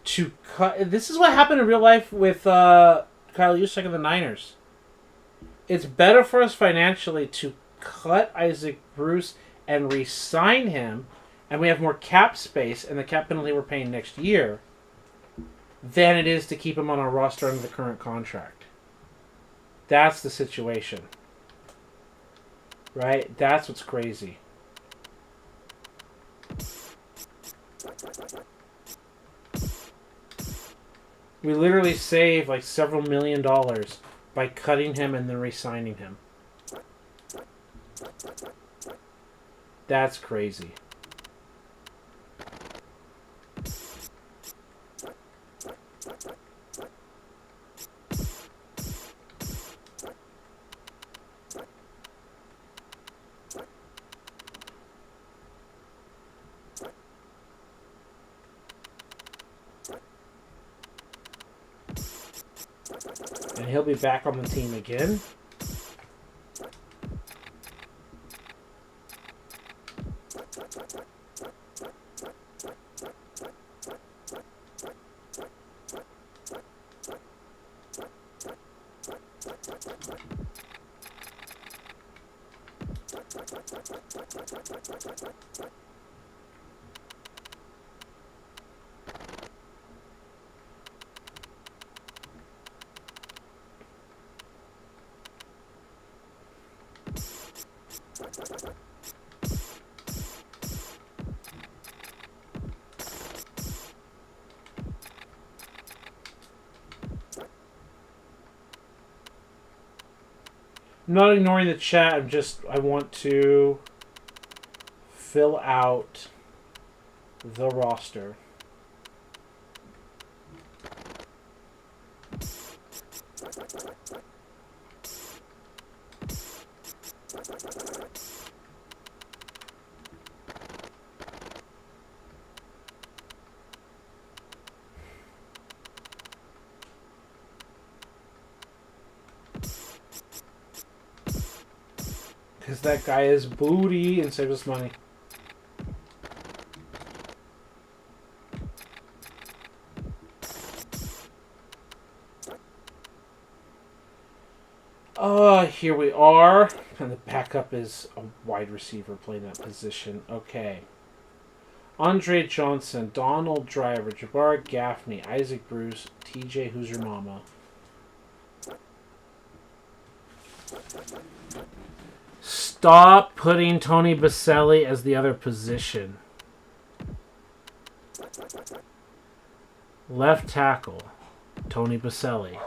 to cut... This is what happened in real life with Kyle Juszczyk and the Niners. It's better for us financially to cut Isaac Bruce and re-sign him and we have more cap space and the cap penalty we're paying next year than it is to keep him on our roster under the current contract. That's the situation. Right? That's what's crazy. We literally save like several $1,000,000 by cutting him and then re-signing him. That's crazy. And he'll be back on the team again. I'm not ignoring the chat. I want to fill out the roster. Because that guy is booty and saves us money. Here we are. And the backup is a wide receiver playing that position. Okay. Andre Johnson, Donald Driver, Jabbar Gaffney, Isaac Bruce, TJ Who's Your Mama. Stop putting Tony Baselli as the other position. Left tackle, Tony Baselli.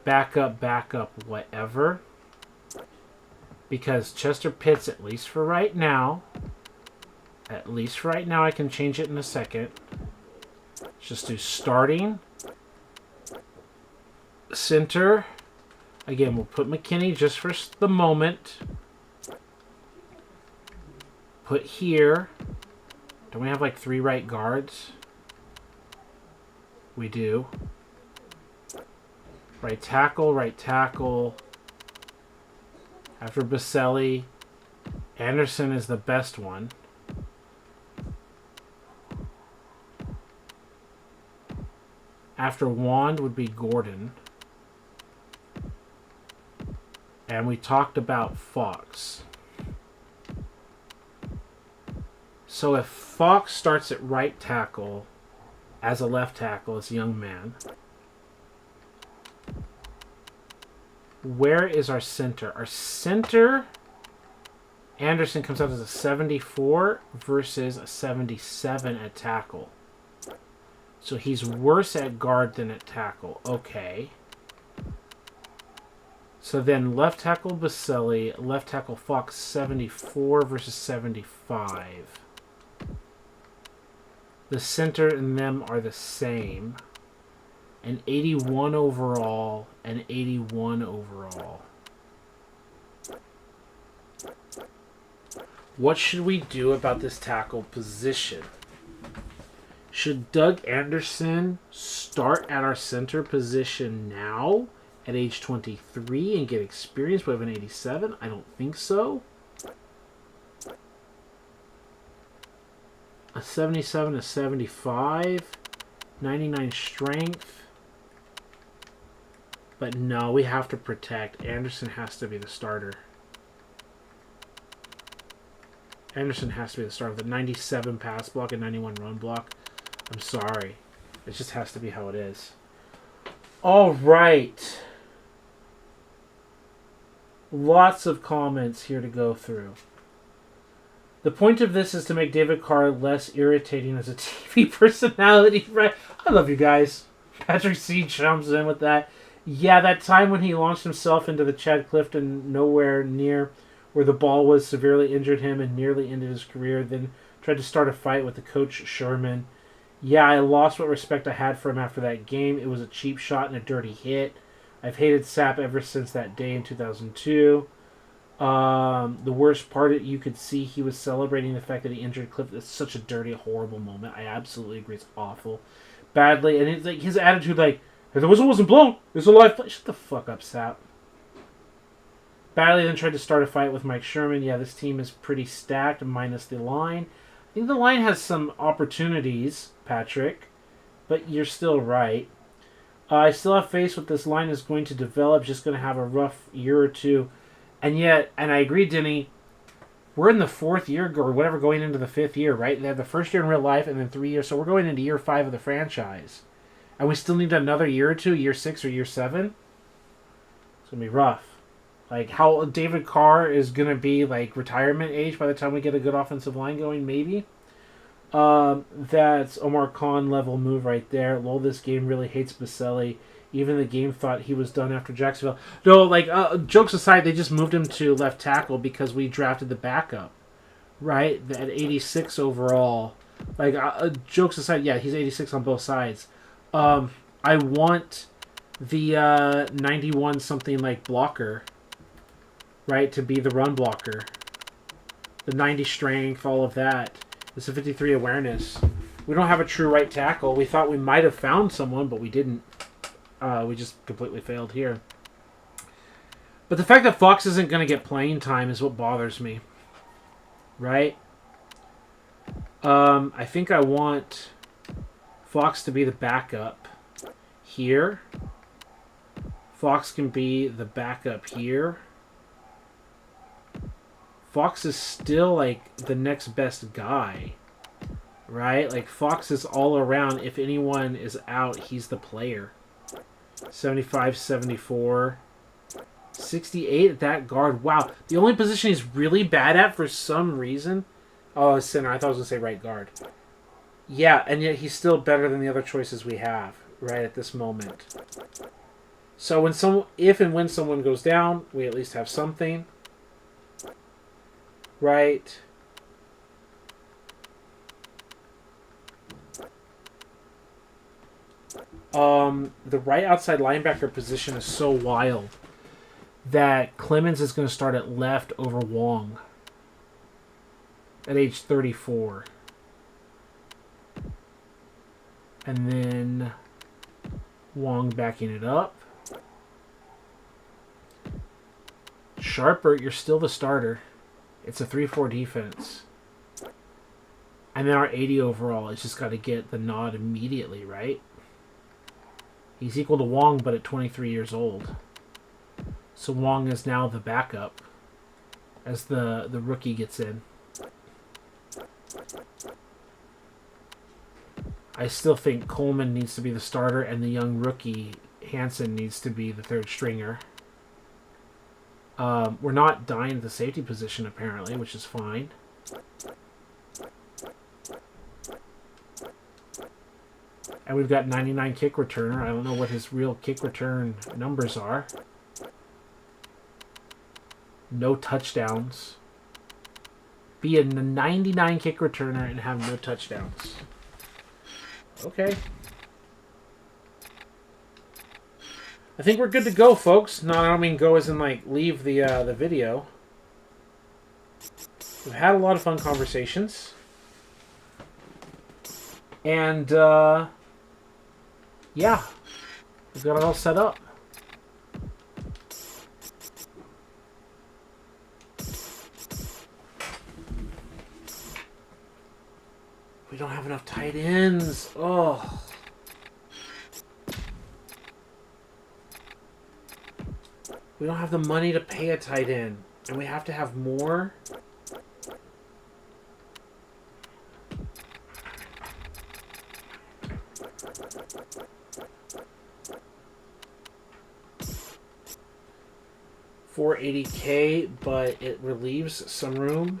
Backup, whatever. Because Chester Pitts, at least for right now, I can change it in a second. Just do starting. Center. Again, we'll put McKinney just for the moment. Put here. Don't we have like 3 right guards? We do. Right tackle. After Baselli, Anderson is the best one. After Wand would be Gordon. And we talked about Fox. So if Fox starts at right tackle as a left tackle, as a young man, where is our center? Our center, Anderson comes out as a 74 versus a 77 at tackle. So he's worse at guard than at tackle. Okay. So then left tackle Baselli, left tackle Fox 74 versus 75. The center and them are the same. An 81 overall, and 81 overall. What should we do about this tackle position? Should Doug Anderson start at our center position now at age 23 and get experience? We have an 87. I don't think so. A 77, a 75, 99 strength. But no, we have to protect. Anderson has to be the starter. Anderson has to be the starter with a 97 pass block and 91 run block. I'm sorry. It just has to be how it is. All right. Lots of comments here to go through. The point of this is to make David Carr less irritating as a TV personality, right? I love you guys. Patrick C. jumps in with that. Yeah, that time when he launched himself into the Chad Clifton nowhere near where the ball was severely injured him and nearly ended his career, then tried to start a fight with the coach Sherman. Yeah, I lost what respect I had for him after that game. It was a cheap shot and a dirty hit. I've hated Sapp ever since that day in 2002. The worst part, you could see he was celebrating the fact that he injured Cliff. It's such a dirty, horrible moment. I absolutely agree. It's awful. Badly. And it's like his attitude, like, if the whistle wasn't blown, there's a live play. Shut the fuck up, Sapp. Badly then tried to start a fight with Mike Sherman. Yeah, this team is pretty stacked, minus the line. I think the line has some opportunities, Patrick, but you're still right. I still have faith what this line is going to develop, just going to have a rough year or two. And yet, and I agree, Denny, we're in the 4th year or whatever, going into the 5th year, right? They have the first year in real life and then 3 years. So we're going into year 5 of the franchise. And we still need another year or two, year 6 or year 7. It's going to be rough. Like, how David Carr is going to be, like, retirement age by the time we get a good offensive line going, maybe. That's Omar Khan level move right there. Lol, this game really hates Baselli. Even the game thought he was done after Jacksonville. No, like, jokes aside, they just moved him to left tackle because we drafted the backup, right? At 86 overall. Like, jokes aside, yeah, he's 86 on both sides. I want the 91-something, like, blocker, right, to be the run blocker. The 90 strength, all of that. It's a 53 awareness. We don't have a true right tackle. We thought we might have found someone, but we didn't. We just completely failed here. But the fact that Fox isn't going to get playing time is what bothers me. Right? I think I want Fox to be the backup here. Fox can be the backup here. Fox is still, like, the next best guy. Right? Like, Fox is all around. If anyone is out, he's the player. 75, 74, 68 at that guard. Wow. The only position he's really bad at for some reason. Oh, center. I thought I was going to say right guard. Yeah, and yet he's still better than the other choices we have right at this moment. So if and when someone goes down, we at least have something. Right. The right outside linebacker position is so wild that Clemens is going to start at left over Wong at age 34. And then Wong backing it up. Sharper, you're still the starter. It's a 3-4 defense. And then our 80 overall has just got to get the nod immediately, right? He's equal to Wong, but at 23 years old. So Wong is now the backup as the rookie gets in. I still think Coleman needs to be the starter, and the young rookie, Hansen, needs to be the third stringer. We're not dying at the safety position, apparently, which is fine. And we've got 99 kick returner. I don't know what his real kick return numbers are. No touchdowns. Be a 99 kick returner and have no touchdowns. Okay. I think we're good to go, folks. No, I don't mean go as in, like, leave the video. We've had a lot of fun conversations. And, yeah. We've got it all set up. We don't have enough tight ends. Oh. We don't have the money to pay a tight end. And we have to have more. $480K, but it relieves some room.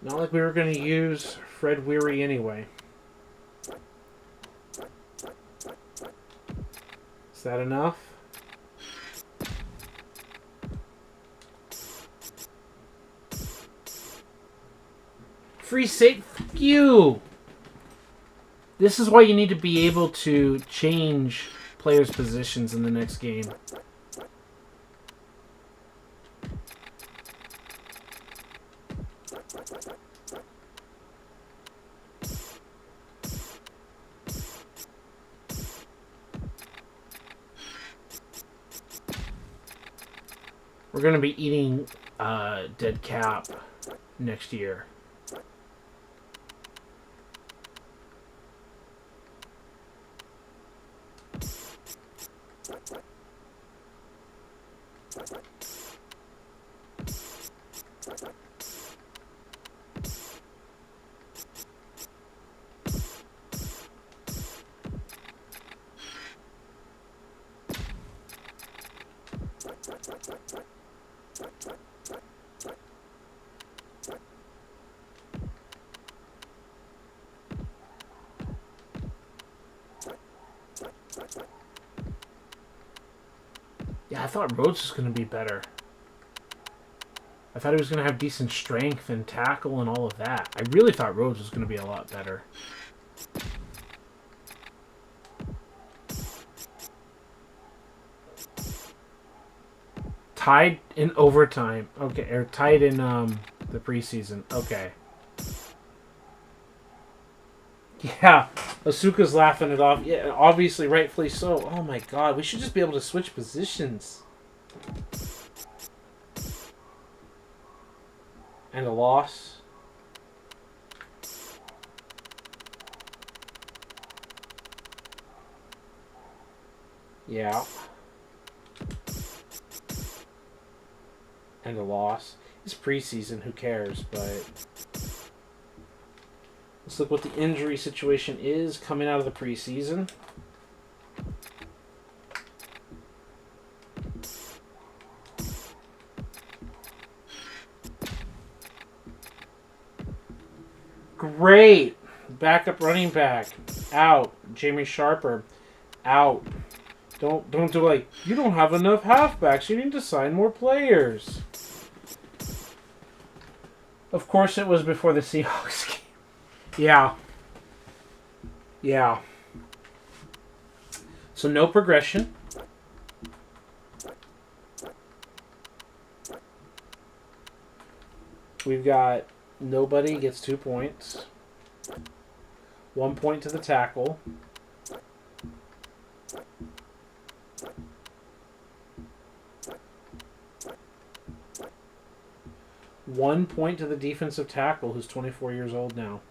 Not like we were going to use Fred Weary anyway. Is that enough? Free save. You. This is why you need to be able to change players' positions in the next game. We're going to be eating dead cap next year. Yeah, I thought Rhodes was going to be better. I thought he was going to have decent strength and tackle and all of that. I really thought Rhodes was going to be a lot better. Tied in overtime. Okay, or tied in the preseason. Okay. Yeah, Asuka's laughing it off. Yeah, obviously, rightfully so. Oh my god, we should just be able to switch positions. And a loss. Yeah. And a loss. It's preseason, who cares, but... Let's look what the injury situation is coming out of the preseason. Great. Backup running back. Out. Jamie Sharper. Out. Don't do like, you don't have enough halfbacks. You need to sign more players. Of course it was before the Seahawks game. Yeah. Yeah. So no progression. We've got nobody gets 2 points. 1 point to the tackle. One point to the defensive tackle, who's 24 years old now.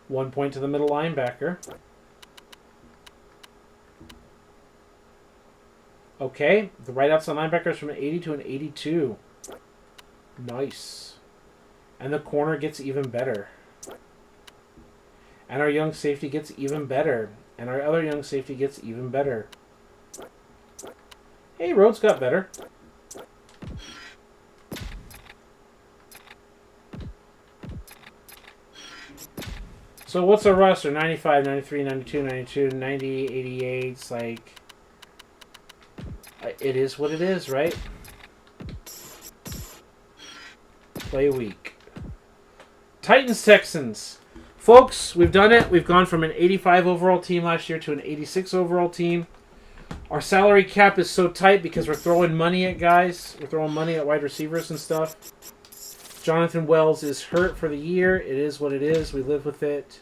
1 point to the middle linebacker. Okay, the right outside linebacker is from an 80 to an 82. Nice. And the corner gets even better. And our young safety gets even better. And our other young safety gets even better. Hey, Rhodes got better. So what's our roster? 95, 93, 92, 92, 90, 88. It's like... It is what it is, right? Play week. Titans, Texans. Folks, we've done it. We've gone from an 85 overall team last year to an 86 overall team. Our salary cap is so tight because we're throwing money at guys. We're throwing money at wide receivers and stuff. Jonathan Wells is hurt for the year. It is what it is. We live with it.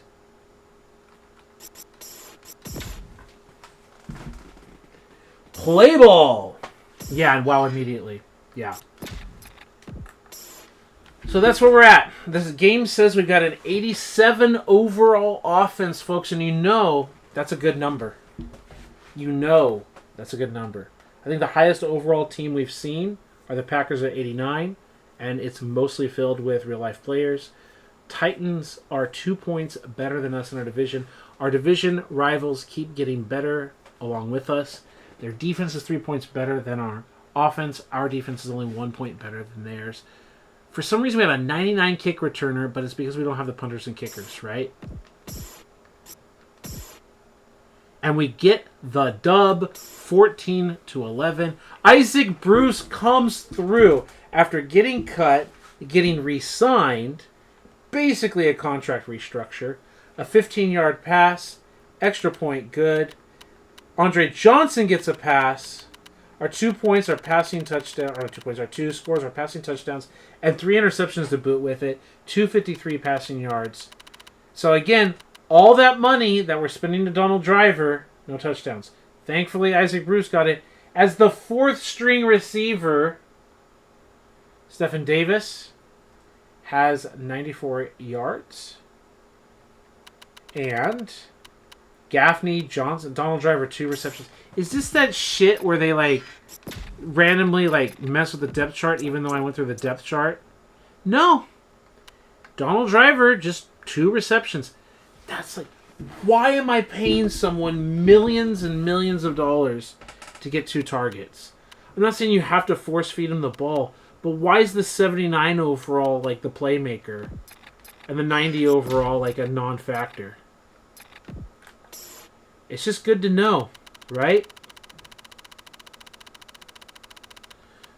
Play ball! Yeah, and wow immediately. Yeah. So that's where we're at. This game says we've got an 87 overall offense, folks. And you know, That's a good number. You know that's a good number. I think the highest overall team we've seen are the Packers at 89, and it's mostly filled with real-life players. Titans are 2 points better than us in our division. Our division rivals keep getting better along with us. Their defense is 3 points better than our offense. Our defense is only 1 point better than theirs. For some reason, we have a 99 kick returner, but it's because we don't have the punters and kickers, right? And we get the dub, 14-11. Isaac Bruce comes through after getting cut, getting re-signed, basically a contract restructure, a 15-yard pass, extra point good. Andre Johnson gets a pass. Our 2 points are passing touchdown. Our 2 points, our 2 scores are passing touchdowns, and 3 interceptions to boot with it. 253 passing yards. So again, all that money that we're spending to Donald Driver, no touchdowns. Thankfully, Isaac Bruce got it. As the 4th string receiver, Stephen Davis has 94 yards. And Gaffney, Johnson, Donald Driver, 2 receptions. Is this that shit where they randomly mess with the depth chart even though I went through the depth chart? No. Donald Driver, just 2 receptions. That's why am I paying someone millions and millions of dollars to get 2 targets? I'm not saying you have to force feed him the ball, but why is the 79 overall the playmaker and the 90 overall a non-factor? It's just good to know, right?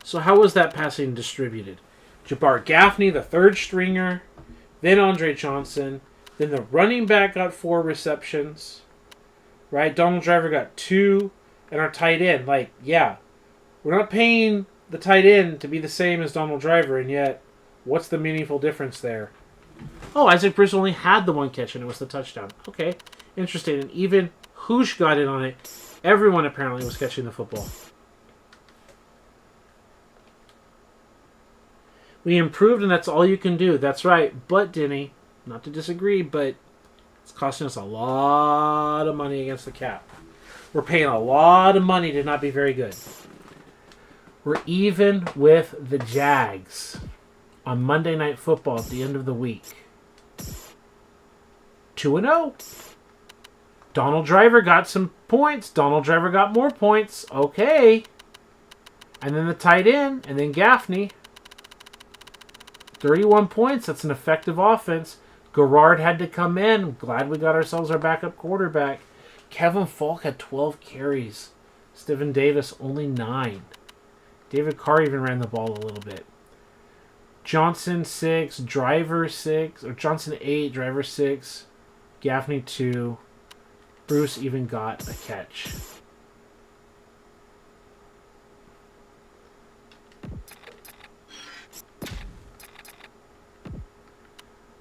So how was that passing distributed? Jabbar Gaffney, the 3rd stringer, then Andre Johnson, then the running back got 4 receptions, right? Donald Driver got 2, and our tight end, we're not paying the tight end to be the same as Donald Driver, and yet, what's the meaningful difference there? Oh, Isaac Bruce only had the 1 catch, and it was the touchdown. Okay, interesting. And even Hoosh got in on it. Everyone apparently was catching the football. We improved, and that's all you can do. That's right. But, Denny, not to disagree, but it's costing us a lot of money against the cap. We're paying a lot of money to not be very good. We're even with the Jags on Monday Night Football at the end of the week. 2-0. Donald Driver got some points. Donald Driver got more points. Okay. And then the tight end, and then Gaffney. 31 points. That's an effective offense. Garrard had to come in. I'm glad we got ourselves our backup quarterback. Kevin Falk had 12 carries. Stephen Davis only 9. David Carr even ran the ball a little bit. Johnson 6, Driver 6, or Johnson 8, Driver 6, Gaffney 2. Bruce even got a catch.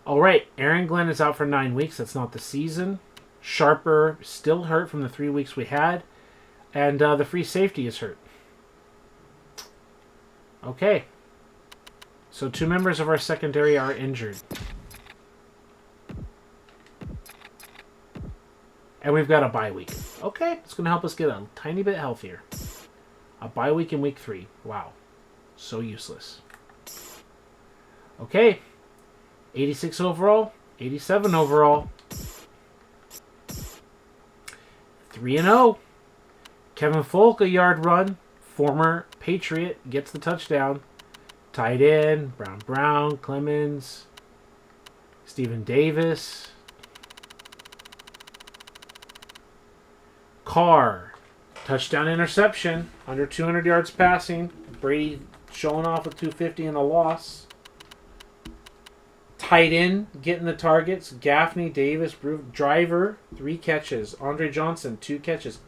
All right, Aaron Glenn is out for 9 weeks. That's not the season. Sharper still hurt from the 3 weeks we had. And the free safety is hurt. Okay. So 2 members of our secondary are injured. And we've got a bye week. Okay, it's going to help us get a tiny bit healthier. A bye week in week 3. Wow. So useless. Okay. 86 overall. 87 overall. 3-0. Kevin Folk, a yard run. Former Patriot, gets the touchdown. Tight end, Brown, Clemens, Stephen Davis. Carr, touchdown interception, under 200 yards passing. Brady showing off with 250 in the loss. Tight end, getting the targets. Gaffney, Davis, Driver, 3 catches. Andre Johnson, 2 catches.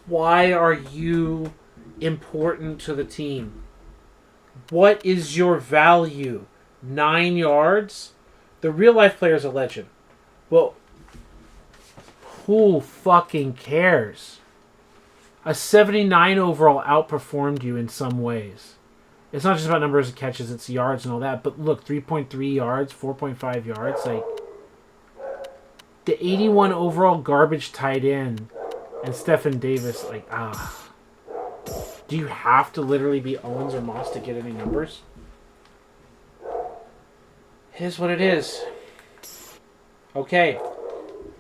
Why are you important to the team? What is your value? 9 yards? The real life player is a legend. Well, who fucking cares? A 79 overall outperformed you in some ways. It's not just about numbers of catches, it's yards and all that. But look, 3.3 yards, 4.5 yards. The 81 overall garbage tight end and Stephen Davis, like, do you have to literally be Owens or Moss to get any numbers? Here's what it is. Okay.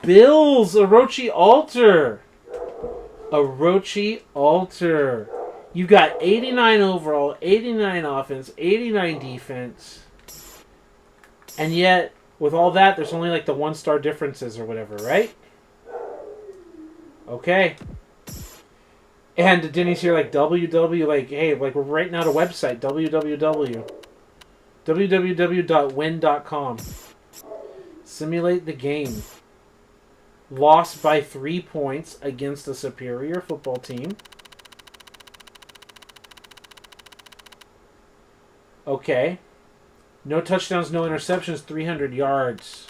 Bills, Orochi Alter. Orochi Alter. You got 89 overall, 89 offense, 89 defense. And yet, with all that, there's only like the 1-star differences or whatever, right? Okay. And Denny's here like www, like, hey, like we're right now to website, www.win.com. Simulate the game. Lost by 3 points against a superior football team. Okay. No touchdowns, no interceptions, 300 yards.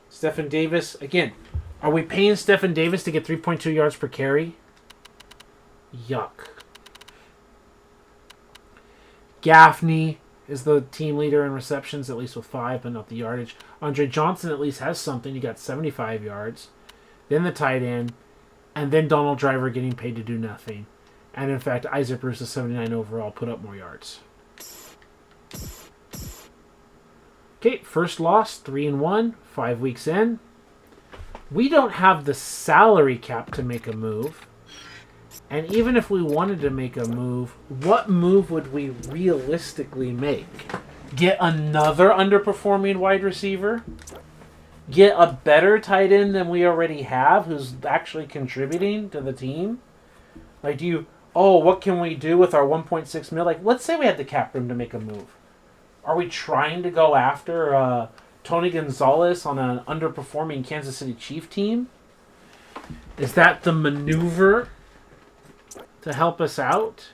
Stephen Davis, again, are we paying Stephen Davis to get 3.2 yards per carry? Yuck. Gaffney is the team leader in receptions, at least with 5, but not the yardage. Andre Johnson at least has something. He got 75 yards. Then the tight end. And then Donald Driver getting paid to do nothing. And in fact, Isaac Bruce is 79 overall, put up more yards. Okay, first loss, 3-1, 5 weeks in. We don't have the salary cap to make a move. And even if we wanted to make a move, what move would we realistically make? Get another underperforming wide receiver? Get a better tight end than we already have who's actually contributing to the team? Like, what can we do with our 1.6 mil? Like, let's say we had the cap room to make a move. Are we trying to go after Tony Gonzalez on an underperforming Kansas City Chief team? Is that the maneuver to help us out?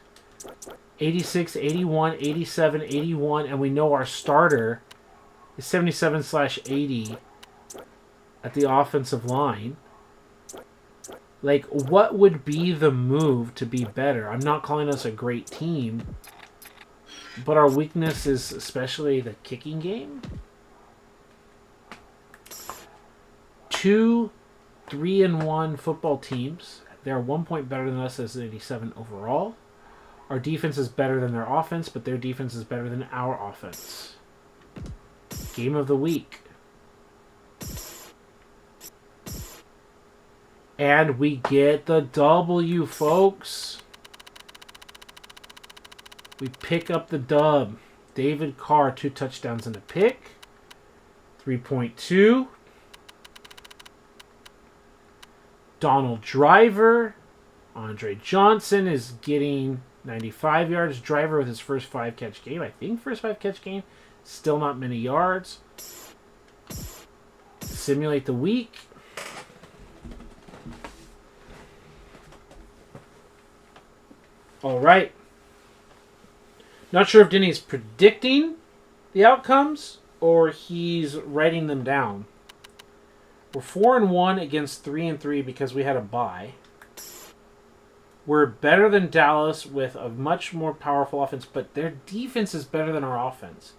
86, 81, 87, 81, and we know our starter is 77/80 at the offensive line. Like, what would be the move to be better? I'm not calling us a great team, but our weakness is especially the kicking game. 2 3-1 football teams. They're 1 point better than us as 87 overall. Our defense is better than their offense, but their defense is better than our offense. Game of the week. And we get the W, folks. We pick up the dub. David Carr, 2 touchdowns and a pick. 3.2. Donald Driver. Andre Johnson is getting 95 yards. Driver with his first 5-catch game. I think first 5-catch game. Still not many yards. Simulate the week. All right. Not sure if Denny's predicting the outcomes or he's writing them down. We're 4-1 against 3-3 because we had a bye. We're better than Dallas with a much more powerful offense, but their defense is better than our offense.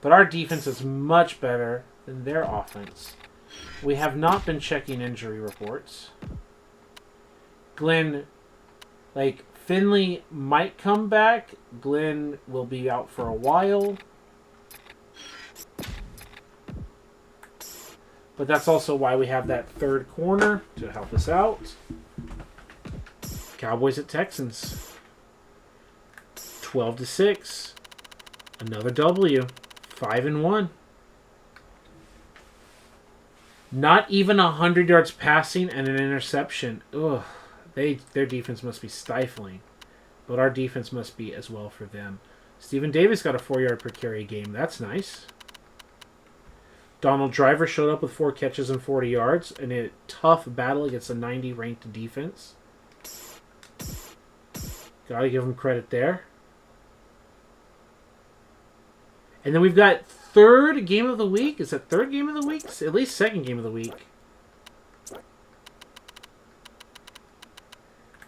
But our defense is much better than their offense. We have not been checking injury reports. Glenn, Finley might come back. Glenn will be out for a while. But that's also why we have that third corner to help us out. Cowboys at Texans. 12-6. Another W. 5-1. Not even 100 yards passing and an interception. Ugh. Their defense must be stifling. But our defense must be as well for them. Stephen Davis got a 4-yard per carry game. That's nice. Donald Driver showed up with 4 catches and 40 yards in a tough battle against a 90-ranked defense. Gotta give him credit there. And then we've got third game of the week. Is that third game of the week? At least second game of the week.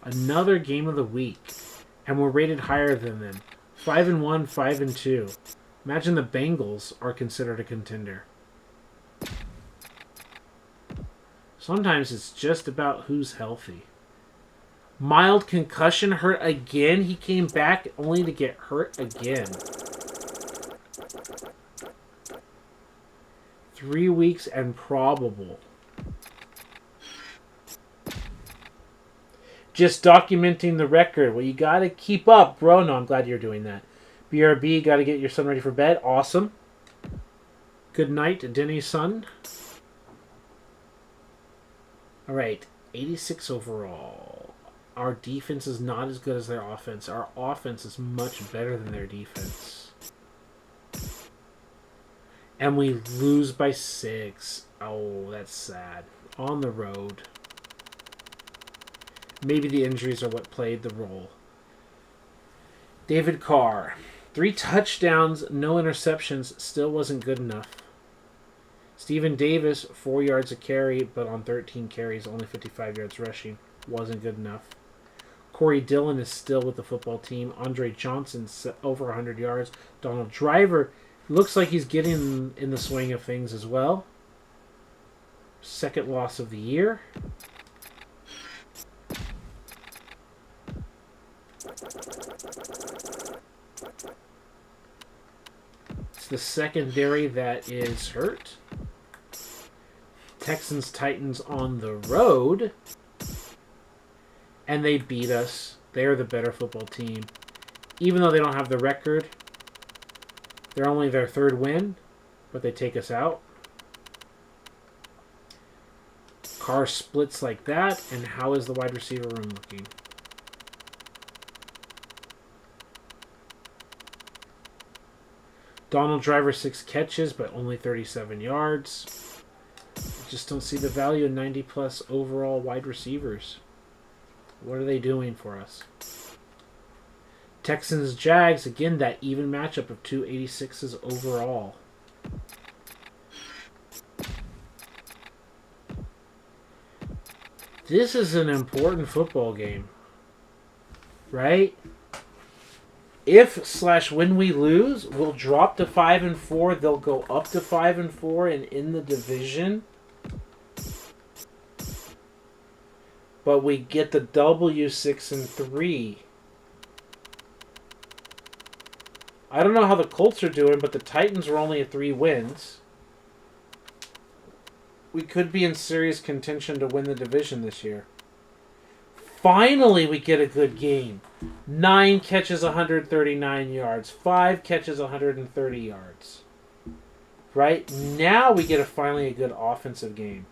Another game of the week. And we're rated higher than them. 5-1, 5-2. Imagine the Bengals are considered a contender. Sometimes it's just about who's healthy. Mild concussion, hurt again. He came back only to get hurt again. 3 weeks and probable. Just documenting the record. Well, you got to keep up, bro. No, I'm glad you're doing that. BRB, got to get your son ready for bed. Awesome. Good night, Denny's son. All right, 86 overall. Our defense is not as good as their offense. Our offense is much better than their defense. And we lose by 6. Oh, that's sad. On the road. Maybe the injuries are what played the role. David Carr. 3 touchdowns, no interceptions. Still wasn't good enough. Stephen Davis, 4 yards a carry, but on 13 carries, only 55 yards rushing. Wasn't good enough. Corey Dillon is still with the football team. Andre Johnson, over 100 yards. Donald Driver looks like he's getting in the swing of things as well. Second loss of the year. It's the secondary that is hurt. Texans, Titans on the road. And they beat us. They're the better football team. Even though they don't have the record, they're only their 3rd win, but they take us out. Carr splits like that, and how is the wide receiver room looking? Donald Driver, 6 catches, but only 37 yards. I just don't see the value in 90-plus overall wide receivers. What are they doing for us? Texans, Jags, again, that even matchup of 2 86s overall. This is an important football game, right? If/when we lose, we'll drop to 5-4. They'll go up to 5-4 and in the division. But we get the W 6-3. I don't know how the Colts are doing, but the Titans were only at 3 wins. We could be in serious contention to win the division this year. Finally, we get a good game. 9 catches, 139 yards. 5 catches, 130 yards. Right? Now we get finally a good offensive game.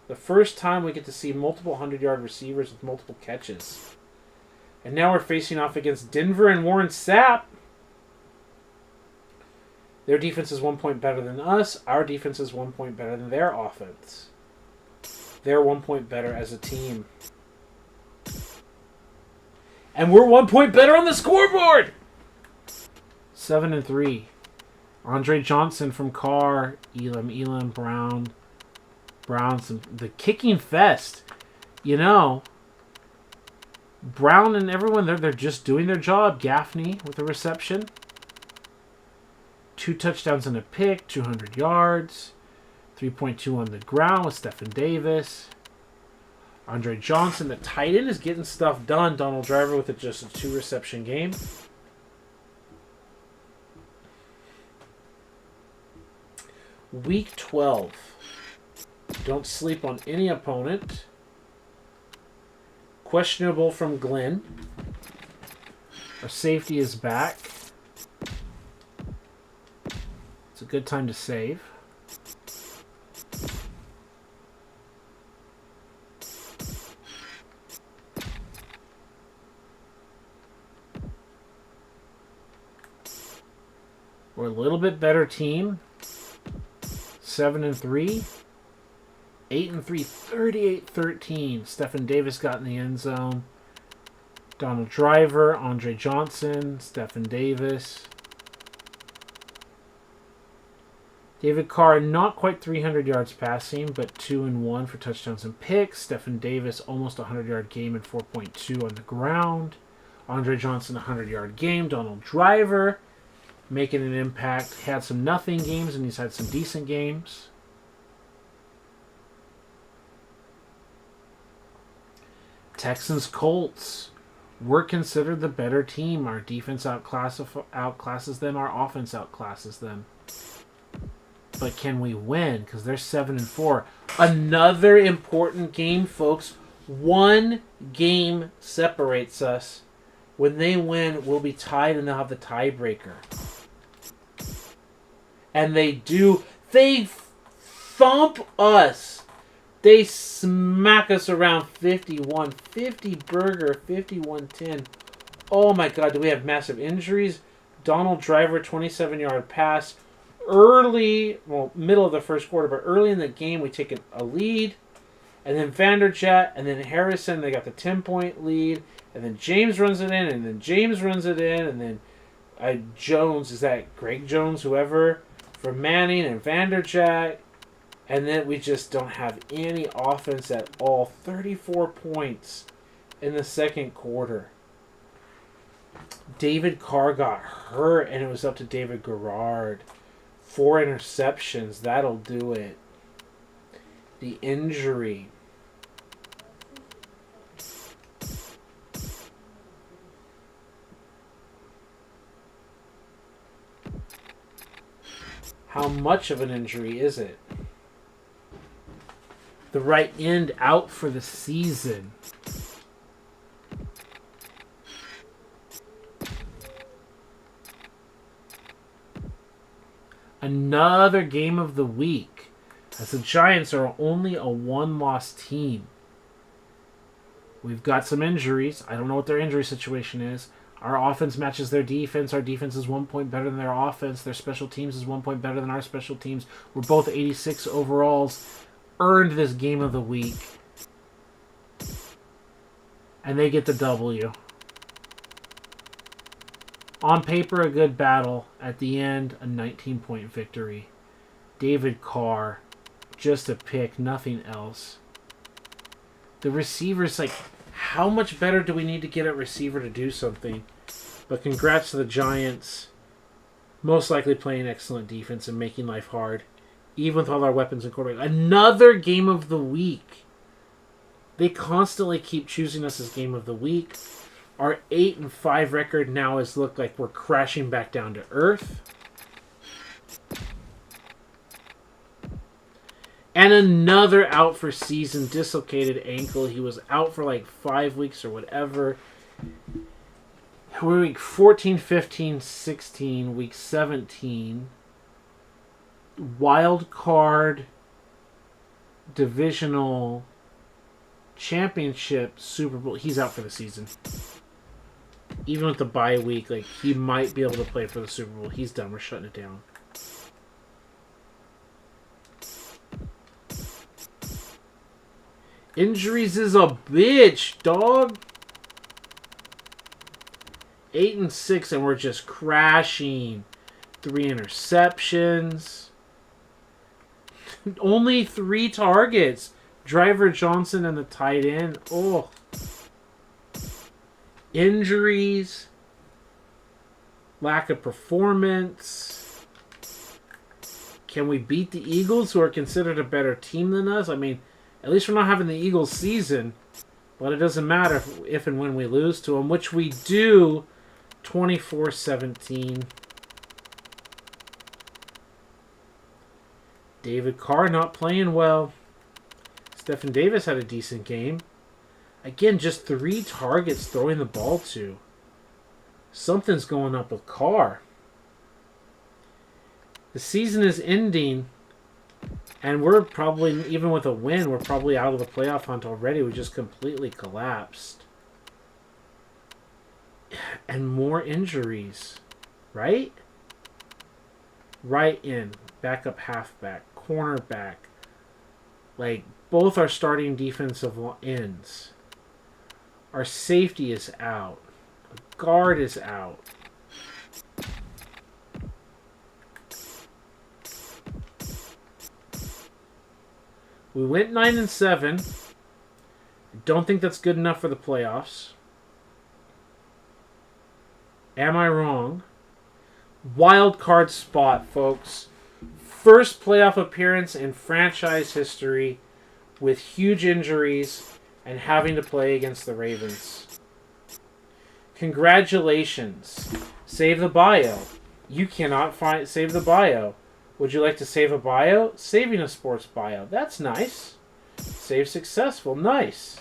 The first time we get to see multiple 100-yard receivers with multiple catches. And now we're facing off against Denver and Warren Sapp. Their defense is 1 point better than us. Our defense is 1 point better than their offense. They're 1 point better as a team. And we're 1 point better on the scoreboard! 7-3. Andre Johnson from Carr. Elam, Brown. Browns, the kicking fest. You know, Brown and everyone, they're just doing their job. Gaffney with a reception. 2 touchdowns and a pick, 200 yards. 3.2 on the ground with Stephen Davis. Andre Johnson, the tight end, is getting stuff done. Donald Driver with just a 2-reception game. Week 12. Don't sleep on any opponent. Questionable from Glenn. Our safety is back. It's a good time to save. We're a little bit better team. 7-3. 8-3, 38-13. Stephen Davis got in the end zone. Donald Driver, Andre Johnson, Stephen Davis. David Carr, not quite 300 yards passing, but 2-1 for touchdowns and picks. Stephen Davis, almost a 100-yard game and 4.2 on the ground. Andre Johnson, a 100-yard game. Donald Driver, making an impact. Had some nothing games, and he's had some decent games. Texans Colts. We're considered the better team. Our defense outclasses them. Our offense outclasses them. But can we win? Because they're 7-4. Another important game, folks. One game separates us. When they win, we'll be tied and they'll have the tiebreaker. And they do. They thump us. They smack us around 51-50 burger, 51-10. Oh my God, do we have massive injuries? Donald Driver, 27-yard pass. Middle of the first quarter, but early in the game, we take a lead. And then Vanderjagt, and then Harrison, they got the 10-point lead. And then James runs it in, and then James runs it in, and then Jones, is that Greg Jones, whoever, for Manning and Vanderjagt. And then we just don't have any offense at all. 34 points in the second quarter. David Carr got hurt, and it was up to David Garrard. 4 interceptions. That'll do it. The injury. How much of an injury is it? The right end out for the season. Another game of the week, as the Giants are only a one-loss team. We've got some injuries. I don't know what their injury situation is. Our offense matches their defense. Our defense is 1 point better than their offense. Their special teams is 1 point better than our special teams. We're both 86 overalls. Earned this game of the week. And they get the W. On paper, a good battle. At the end, a 19-point victory. David Carr, just a pick, nothing else. The receivers, how much better do we need to get at receiver to do something? But congrats to the Giants. Most likely playing excellent defense and making life hard. Even with all our weapons and quarterback. Another game of the week. They constantly keep choosing us as game of the week. Our 8-5 record now has looked like we're crashing back down to earth. And another out for season, dislocated ankle. He was out for 5 weeks or whatever. We're week 14, 15, 16, week 17. Wild card, divisional, championship, Super Bowl. He's out for the season. Even with the bye week, he might be able to play for the Super Bowl. He's done. We're shutting it down. Injuries is a bitch, dog. 8-6, and we're just crashing. 3 interceptions. Only 3 targets. Driver Johnson and the tight end. Oh. Injuries. Lack of performance. Can we beat the Eagles, who are considered a better team than us? I mean, at least we're not having the Eagles season. But it doesn't matter if and when we lose to them, which we do. 24-17. David Carr not playing well. Stephen Davis had a decent game. Again, just 3 targets throwing the ball to. Something's going up with Carr. The season is ending, and we're probably, even with a win, we're probably out of the playoff hunt already. We just completely collapsed. And more injuries, right? Right in, backup halfback, cornerback. Both our starting defensive ends. Our safety is out. The guard is out. We went 9-7. Don't think that's good enough for the playoffs. Am I wrong? Wild card spot, folks. First playoff appearance in franchise history with huge injuries. and having to play against the Ravens. Congratulations. Save the bio. You cannot save the bio. Would you like to save a bio? Saving a sports bio. That's nice. Save successful. Nice.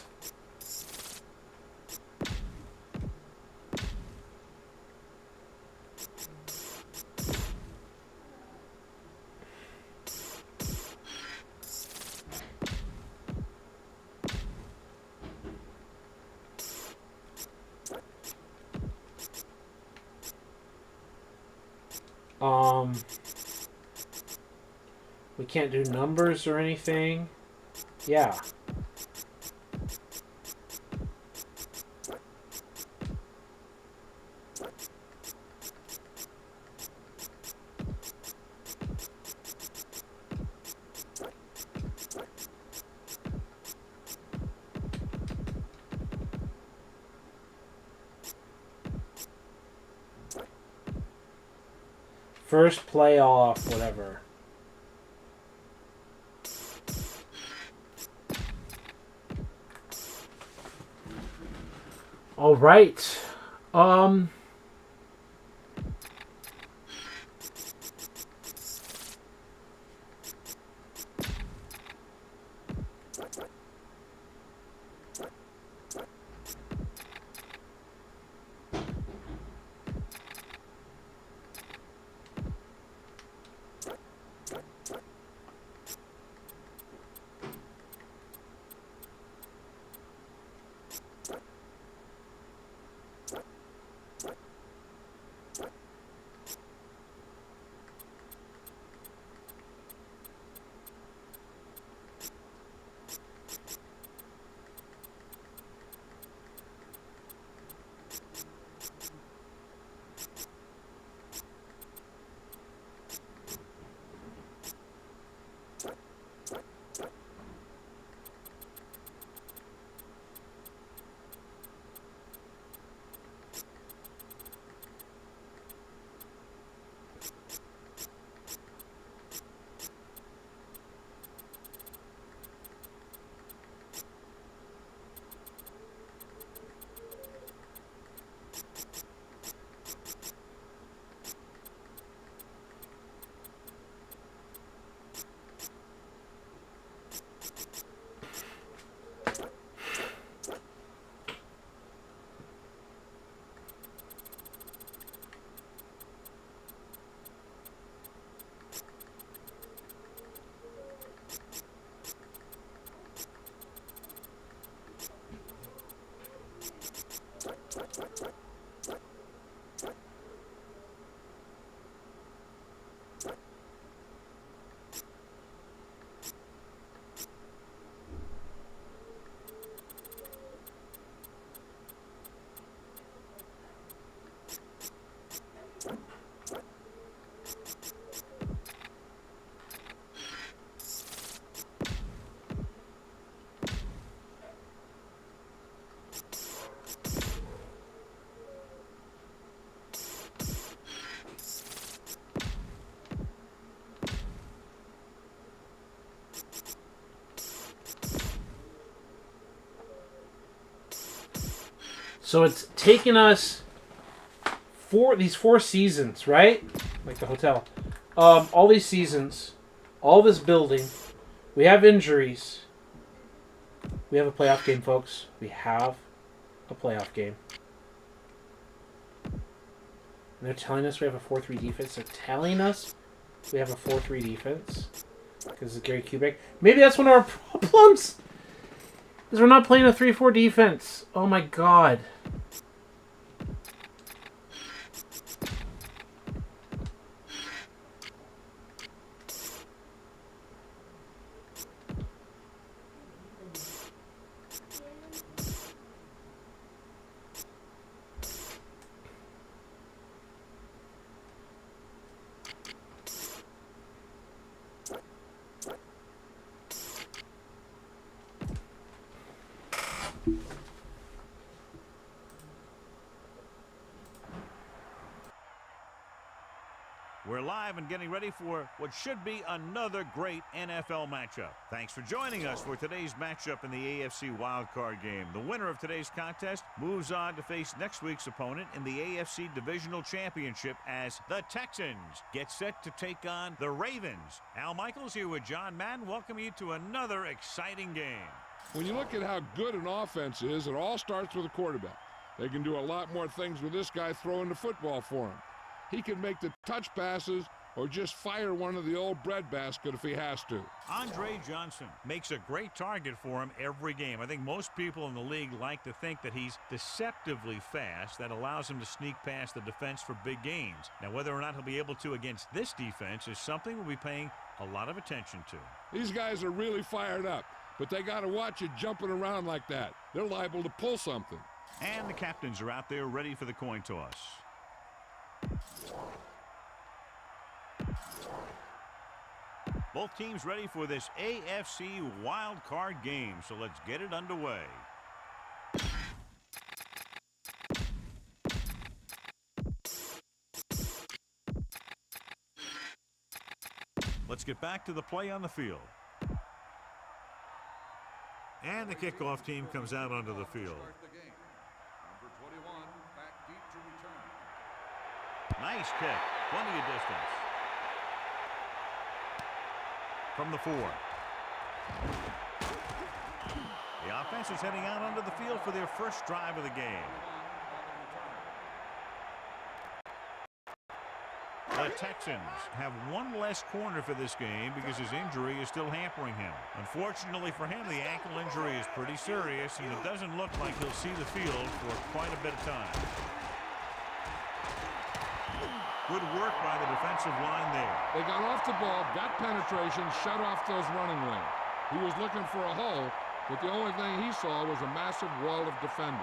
We can't do numbers or anything. Yeah. First playoff, whatever. All right. So it's taken us these four seasons, right? Like the hotel. All these seasons, all this building. We have injuries. We have a playoff game, folks. We have a playoff game. And they're telling us we have a 4-3 defense. They're telling us we have a 4-3 defense. Because of Gary Kubiak. Maybe that's one of our problems. Because we're not playing a 3-4 defense. Oh my god. We're live and getting ready for what should be another great NFL matchup. Thanks for joining us for today's matchup in the AFC wildcard game. The winner of today's contest moves on to face next week's opponent in the AFC Divisional Championship as the Texans get set to take on the Ravens. Al Michaels here with John Madden. Welcome you to another exciting game. When you look at how good an offense is, it all starts with a quarterback. They can do a lot more things with this guy throwing the football for him. He can make the touch passes or just fire one of the old breadbasket if he has to. Andre Johnson makes a great target for him every game. I think most people in the league like to think that he's deceptively fast. That allows him to sneak past the defense for big gains. Now, whether or not he'll be able to against this defense is something we'll be paying a lot of attention to. These guys are really fired up, but they got to watch it jumping around like that. They're liable to pull something. And the captains are out there ready for the coin toss. Both teams ready for this AFC wild card game, so let's get it underway. Let's get back to the play on the field. And the kickoff team comes out onto the field. Number 21, back deep to return. Nice kick. Plenty of distance. From the 4. The offense is heading out onto the field for their first drive of the game. The Texans have one less corner for this game because his injury is still hampering him. Unfortunately for him, the ankle injury is pretty serious, and it doesn't look like he'll see the field for quite a bit of time. Good work by the defensive line there. They got off the ball, got penetration, shut off those running lanes. He was looking for a hole, but the only thing he saw was a massive wall of defenders.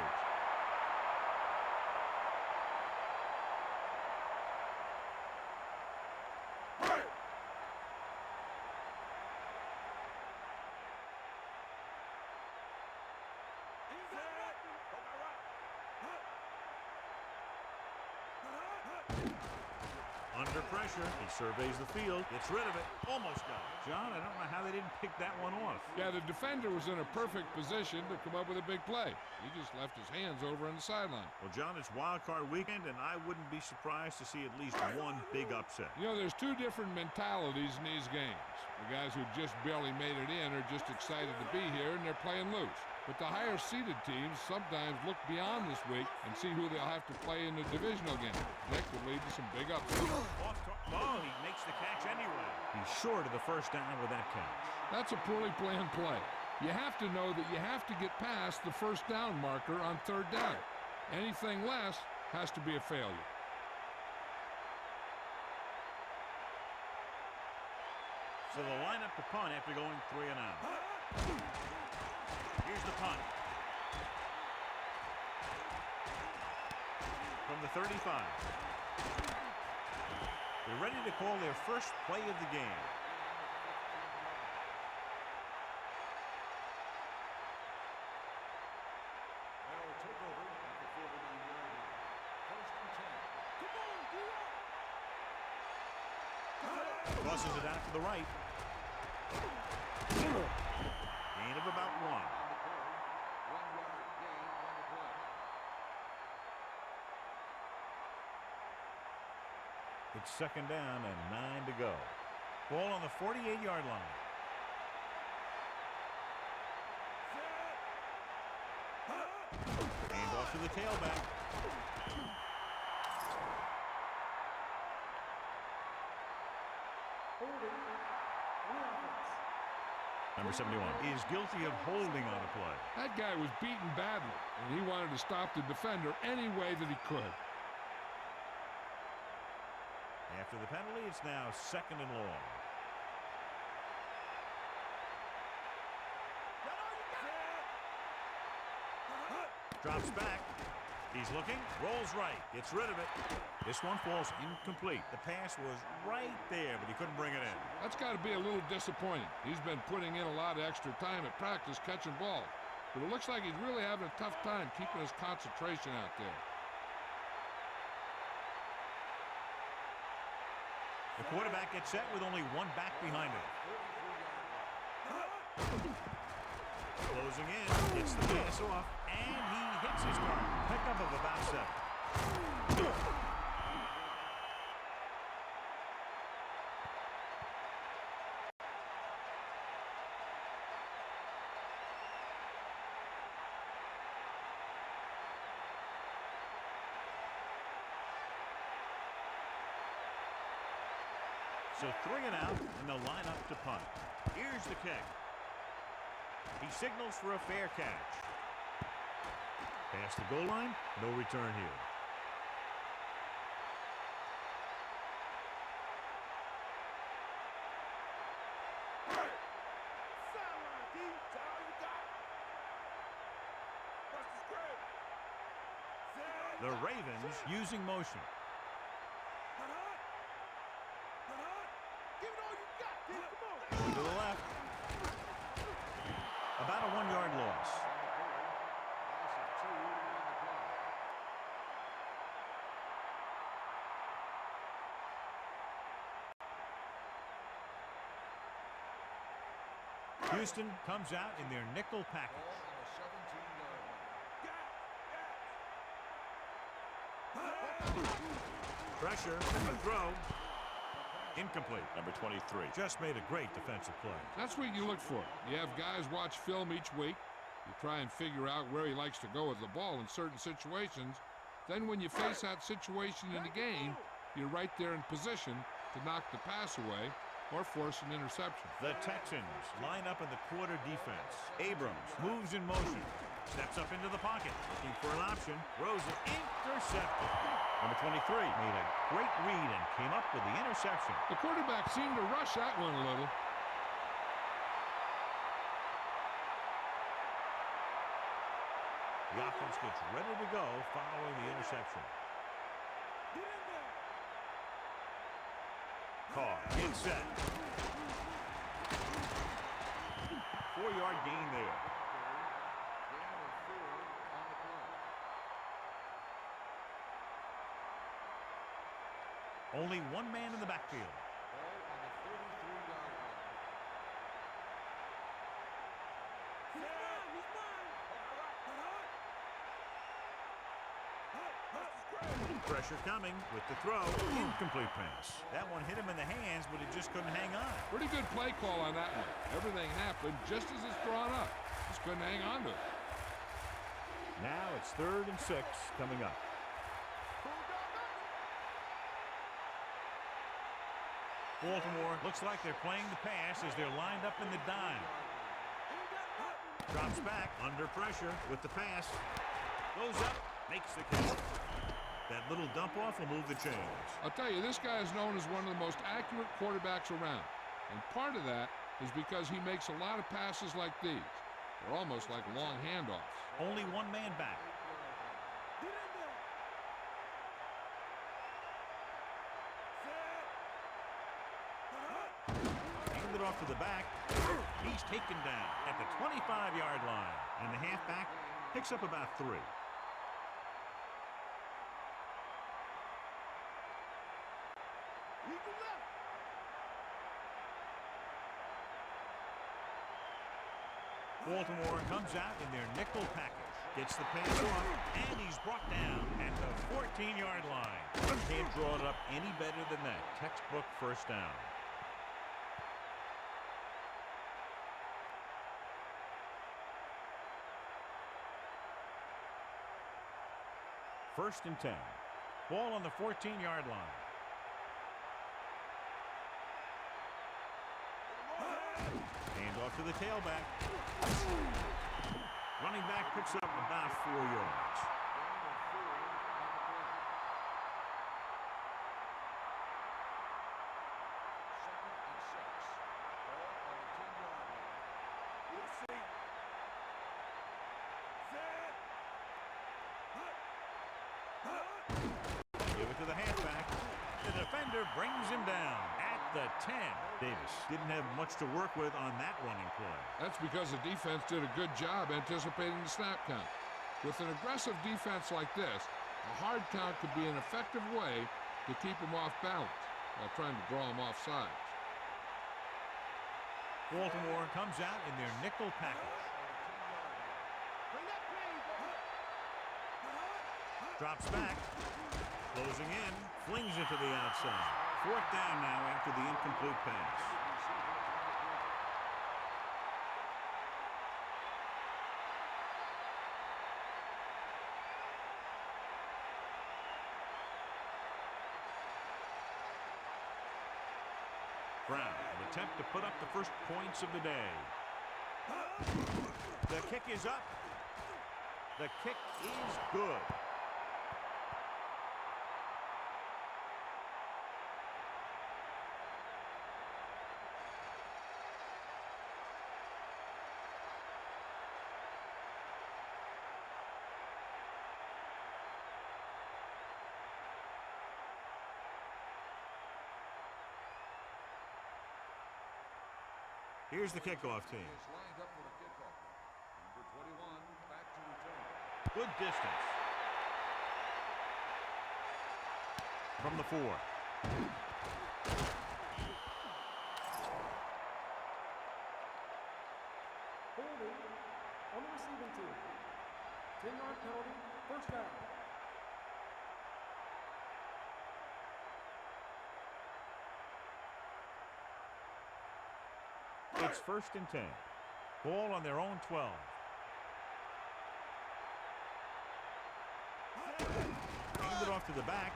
Under pressure, he surveys the field, gets rid of it, almost got it. John, I don't know how they didn't pick that one off. Yeah, the defender was in a perfect position to come up with a big play. He just left his hands over on the sideline. Well, John, it's wild card weekend, and I wouldn't be surprised to see at least one big upset. You know, there's two different mentalities in these games. The guys who just barely made it in are just excited to be here, and they're playing loose. But the higher-seeded teams sometimes look beyond this week and see who they'll have to play in the divisional game. That could lead to some big upsets. Oh, he makes the catch anyway. He's short of the first down with that catch. That's a poorly planned play. You have to know that you have to get past the first down marker on third down. Anything less has to be a failure. So they'll line up to punt after going 3 and out. Here's the punt. From the 35. They're ready to call their first play of the game. They'll take over at the 49-yard line. First and 10. Come on, Tosses it out to the right. Gain of about 1. 1-yard gain on the play. It's second down and 9 to go. Ball on the 48-yard line. Hand off to the tailback. Number 71 is guilty of holding on a play. That guy was beaten badly, and he wanted to stop the defender any way that he could. After the penalty, it's now second and long. Drops back. He's looking, rolls right, gets rid of it. This one falls incomplete. The pass was right there, but he couldn't bring it in. That's got to be a little disappointing. He's been putting in a lot of extra time at practice catching balls, but it looks like he's really having a tough time keeping his concentration out there. The quarterback gets set with only one back behind him. Closing in, gets the pass off, and he hits his target. Pickup of about 7. So 3 and out, and they'll line up to punt. Here's the kick. He signals for a fair catch. Past the goal line, no return here. Sideline, D. That's all you got. Bust the script. The Ravens using motion. Give it all you got, D. Come on. To the left. About a 1-yard loss. Houston comes out in their nickel package. Pressure, the throw. Incomplete. Number 23. Just made a great defensive play. That's what you look for. You have guys watch film each week. You try and figure out where he likes to go with the ball in certain situations. Then when you face that situation in the game, you're right there in position to knock the pass away or force an interception. The Texans line up in the quarter defense. Abrams moves in motion. Steps up into the pocket. Looking for an option. Throws it. Intercepted. Number 23 made a great read and came up with the interception. The quarterback seemed to rush that one a little. The offense gets ready to go following the interception. Carr gets set. 4-yard gain there. Only one man in the backfield. Pressure coming with the throw. Incomplete pass. That one hit him in the hands, but he just couldn't hang on. Pretty good play call on that one. Everything happened just as it's drawn up. Just couldn't hang on to it. Now it's 3rd and 6 coming up. Baltimore looks like they're playing the pass as they're lined up in the dime. Drops back under pressure with the pass. Goes up, makes the catch. That little dump off will move the chains. I'll tell you, this guy is known as one of the most accurate quarterbacks around. And part of that is because he makes a lot of passes like these. They're almost like long handoffs. Only one man back. Hand it off to the back. He's taken down at the 25-yard line. And the halfback picks up about 3. Baltimore comes out in their nickel package. Gets the pass off, and he's brought down at the 14-yard line. Can't draw it up any better than that. Textbook first down. First and 10. Ball on the 14-yard line. Hand off to the tailback. Running back picks up about 4 yards. Give it to the halfback. The defender brings him down at the 10. Davis didn't have much to work with on that running play. That's because the defense did a good job anticipating the snap count. With an aggressive defense like this, a hard count could be an effective way to keep him off balance. while trying to draw him off sides. Baltimore comes out in their nickel package. Drops back. Closing in. Flings it to the outside. 4th down now after the incomplete pass. Brown will attempt to put up the first points of the day. The kick is up. The kick is good. Here's the kickoff team. Lined up for the kickoff. Number 21, back to return. Good distance. From the 4. Holding on the receiving team. 10-yard penalty, first down. It's 1st and 10. Ball on their own 12. Hand it off to the back.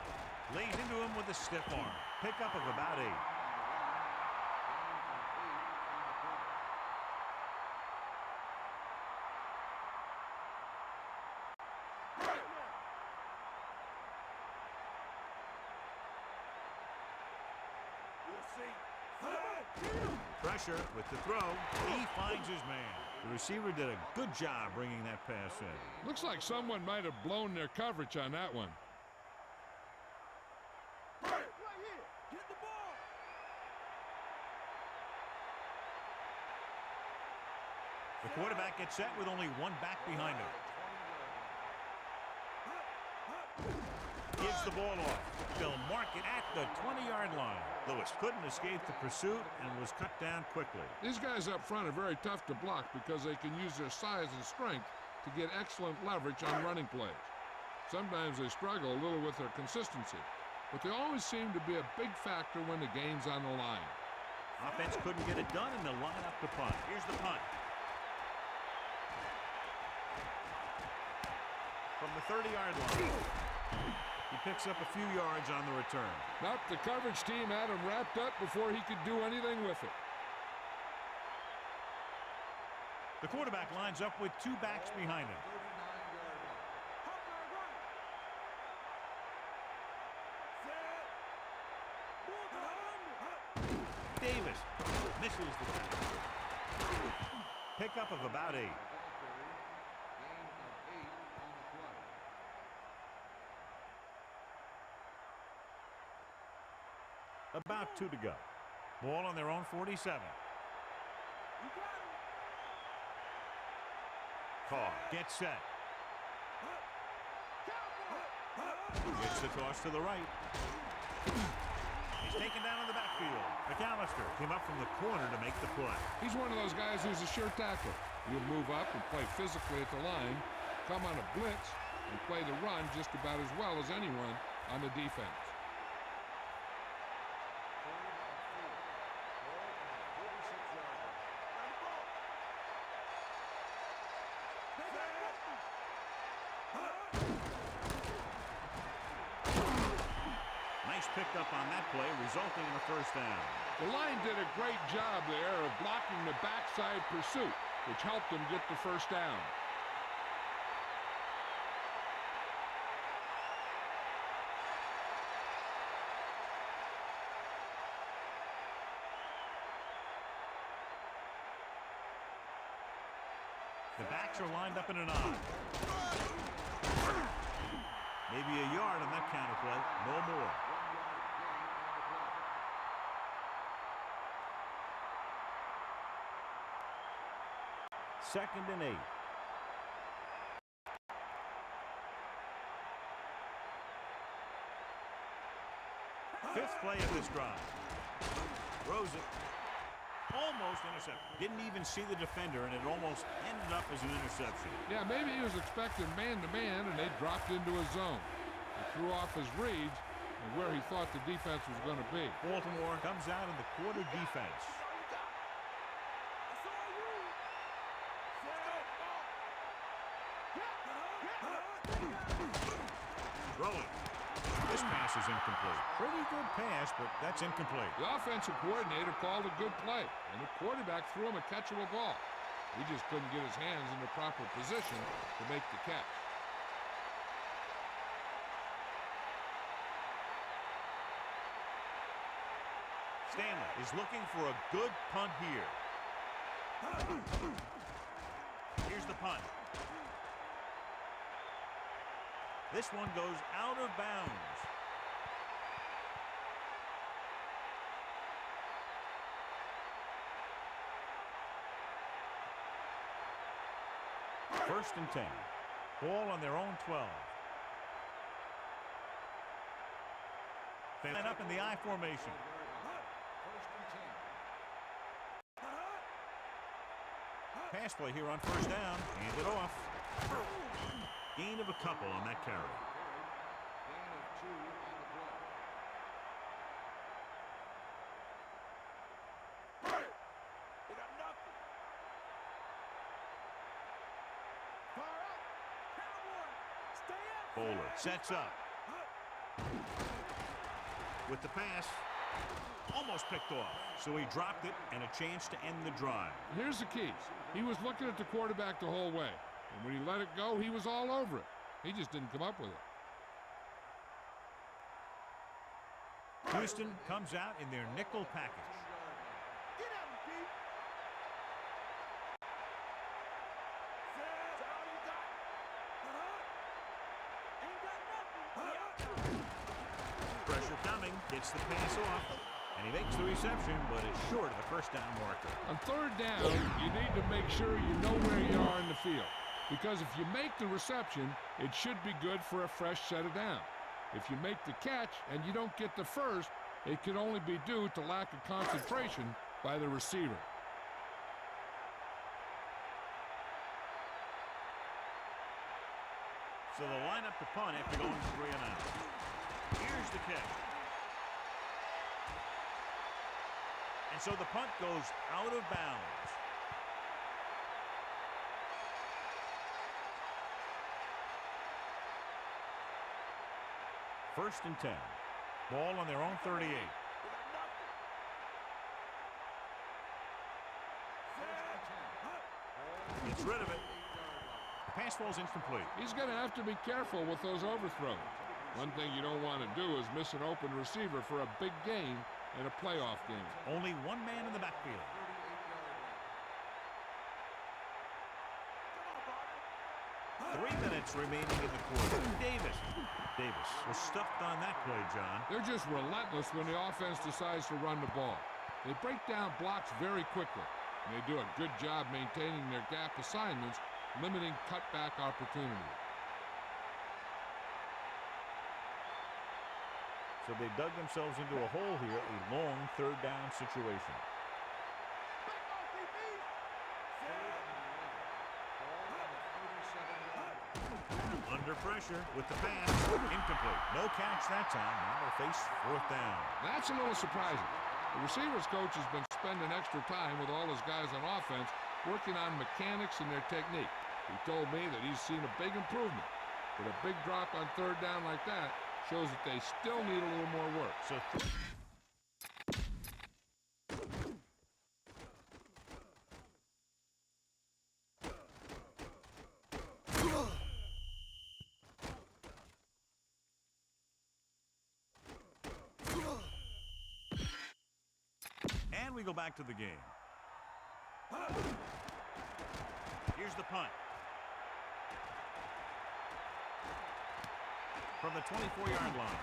Lays into him with a stiff arm. Pickup of about 8. Pressure with the throw. He finds his man. The receiver did a good job bringing that pass in. Looks like someone might have blown their coverage on that one. Right here. Get the ball. The quarterback gets set with only one back behind him. Gives the ball off. They'll mark it at the 20-yard line. Lewis couldn't escape the pursuit and was cut down quickly. These guys up front are very tough to block because they can use their size and strength to get excellent leverage on running plays. Sometimes they struggle a little with their consistency, but they always seem to be a big factor when the game's on the line. Offense couldn't get it done and they'll line up to punt. Here's the punt. From the 30-yard line. He picks up a few yards on the return. Nope, the coverage team had him wrapped up before he could do anything with it. The quarterback lines up with 2 backs behind him. Davis misses the tackle. Pickup of about 8. About 2 to go. Ball on their own 47. Carr gets set. Gets the toss to the right. He's taken down in the backfield. McAllister came up from the corner to make the play. He's one of those guys who's a sure tackler. He'll move up and play physically at the line, come on a blitz, and play the run just about as well as anyone on the defense. Picked up on that play, resulting in a first down. The line did a great job there of blocking the backside pursuit, which helped them get the first down. The backs are lined up in an I. Maybe a yard on that counter play, no more. Second and 8. Fifth play of this drive. Throws it. Almost intercepted. Didn't even see the defender, and it almost ended up as an interception. Yeah, maybe he was expecting man-to-man, and they dropped into his zone. He threw off his reads and where he thought the defense was going to be. Baltimore comes out in the quarter defense. Throwing. This pass is incomplete. Pretty good pass, but that's incomplete. The offensive coordinator called a good play, and the quarterback threw him a catchable ball. He just couldn't get his hands in the proper position to make the catch. Stanley is looking for a good punt here. Here's the punt. This one goes out of bounds. First and 10. Ball on their own 12. They line up in the I formation. Pass play here on first down. Hand it off. Gain of a couple on that carry. Gain of 2 on the play. They got nothing. Fire up. Cowboy. Stay up. Bowler sets up. With the pass. Almost picked off. So he dropped it and a chance to end the drive. Here's the key. He was looking at the quarterback the whole way. And when he let it go, he was all over it. He just didn't come up with it. Houston comes out in their nickel package. Get out, Pete. That's all you got. Ain't got nothing. Pressure coming. Gets the pass off. And he makes the reception, but it's short of the first down marker. On third down, you need to make sure you know where you are in the field. Because if you make the reception, it should be good for a fresh set of down. If you make the catch and you don't get the first, it can only be due to lack of concentration by the receiver. So they'll line up to punt after going 3 and out. Here's the catch. And so the punt goes out of bounds. First and 10. Ball on their own 38. Gets rid of it. The pass falls incomplete. He's going to have to be careful with those overthrows. One thing you don't want to do is miss an open receiver for a big gain in a playoff game. Only one man in the backfield. 3 minutes remaining in the quarter. Davis was stuffed on that play, John. They're just relentless when the offense decides to run the ball. They break down blocks very quickly, and they do a good job maintaining their gap assignments, limiting cutback opportunity. So they dug themselves into a hole here, a long third down situation. Under pressure with the pass. Incomplete. No catch that time. Now they'll face 4th down. That's a little surprising. The receivers coach has been spending extra time with all his guys on offense working on mechanics and their technique. He told me that he's seen a big improvement. But a big drop on third down like that shows that they still need a little more work. So and we go back to the game. Here's the punt. From the 24-yard line.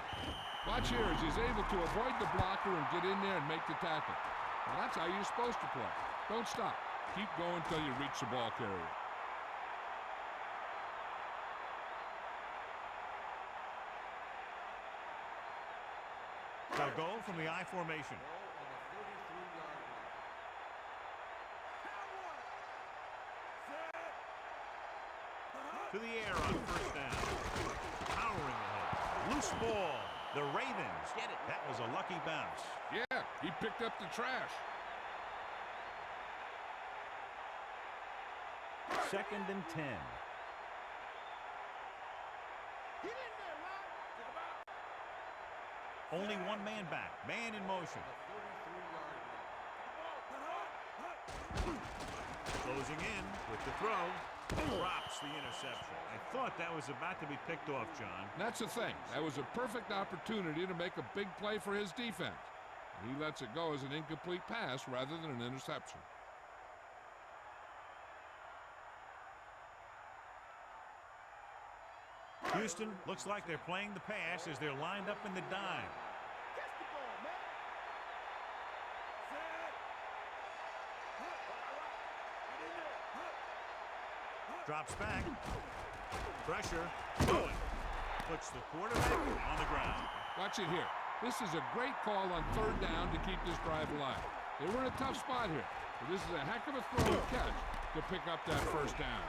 Watch here as he's able to avoid the blocker and get in there and make the tackle. Well, that's how you're supposed to play. Don't stop. Keep going until you reach the ball carrier. They'll go from the I formation. To the air on first down. Powering ahead. Loose ball. The Ravens get it. That was a lucky bounce. Yeah, he picked up the trash. 2nd and 10. Only one man back. Man in motion. Closing in with the throw. Drops the interception. I thought that was about to be picked off, John. That's the thing. That was a perfect opportunity to make a big play for his defense. And he lets it go as an incomplete pass rather than an interception. Houston looks like they're playing the pass as they're lined up in the dime. Drops back. Pressure. Going. Puts the quarterback on the ground. Watch it here. This is a great call on 3rd down to keep this drive alive. They were in a tough spot here, but this is a heck of a throw and catch to pick up that 1st down.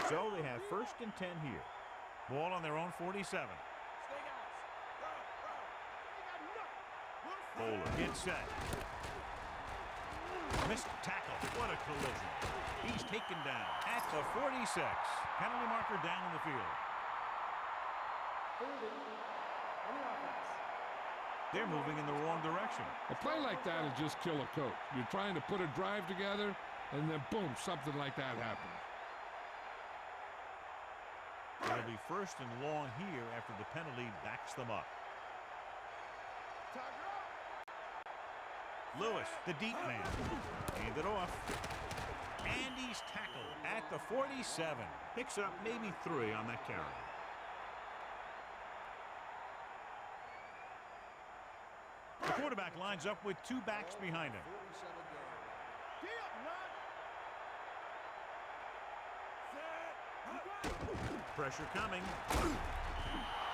So they have 1st and 10 here. Ball on their own 47. Bowler gets set. Missed tackle. What a collision. He's taken down at the 46. Penalty marker down in the field. They're moving in the wrong direction. A play like that will just kill a coach. You're trying to put a drive together, and then boom, something like that happens. It'll be 1st and long here after the penalty backs them up. Lewis, the deep man. Hand it off. And he's tackled at the 47. Picks up maybe 3 on that carry. The quarterback lines up with 2 backs behind him. Pressure coming.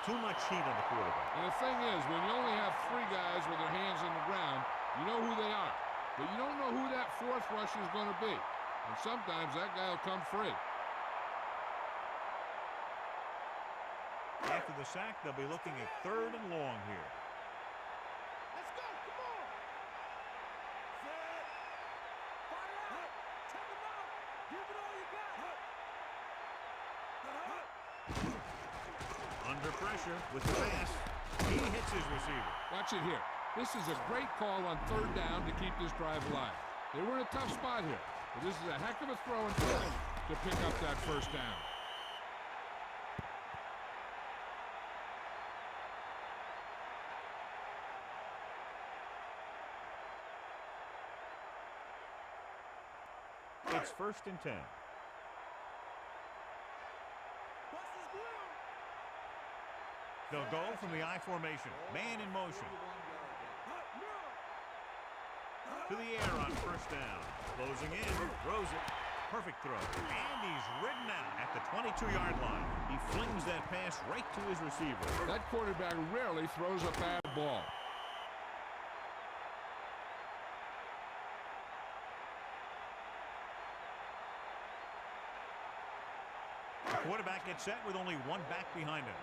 Too much heat on the quarterback. And the thing is, when you only have 3 guys with their hands on the ground, you know who they are. But you don't know who that 4th rusher is going to be. And sometimes that guy will come free. After the sack, they'll be looking at 3rd and long here. Let's go, come on. Set. Fire out. Check him out. Give it all you got. Under pressure with the pass. He hits his receiver. Watch it here. This is a great call on 3rd down to keep this drive alive. They were in a tough spot here, but this is a heck of a throw and catch to pick up that 1st down. It's 1st and 10. They'll go from the I formation. Man in motion. To the air on 1st down. Closing in. Throws it. Perfect throw. And he's ridden out at the 22-yard line. He flings that pass right to his receiver. That quarterback rarely throws a bad ball. The quarterback gets set with only 1 back behind him.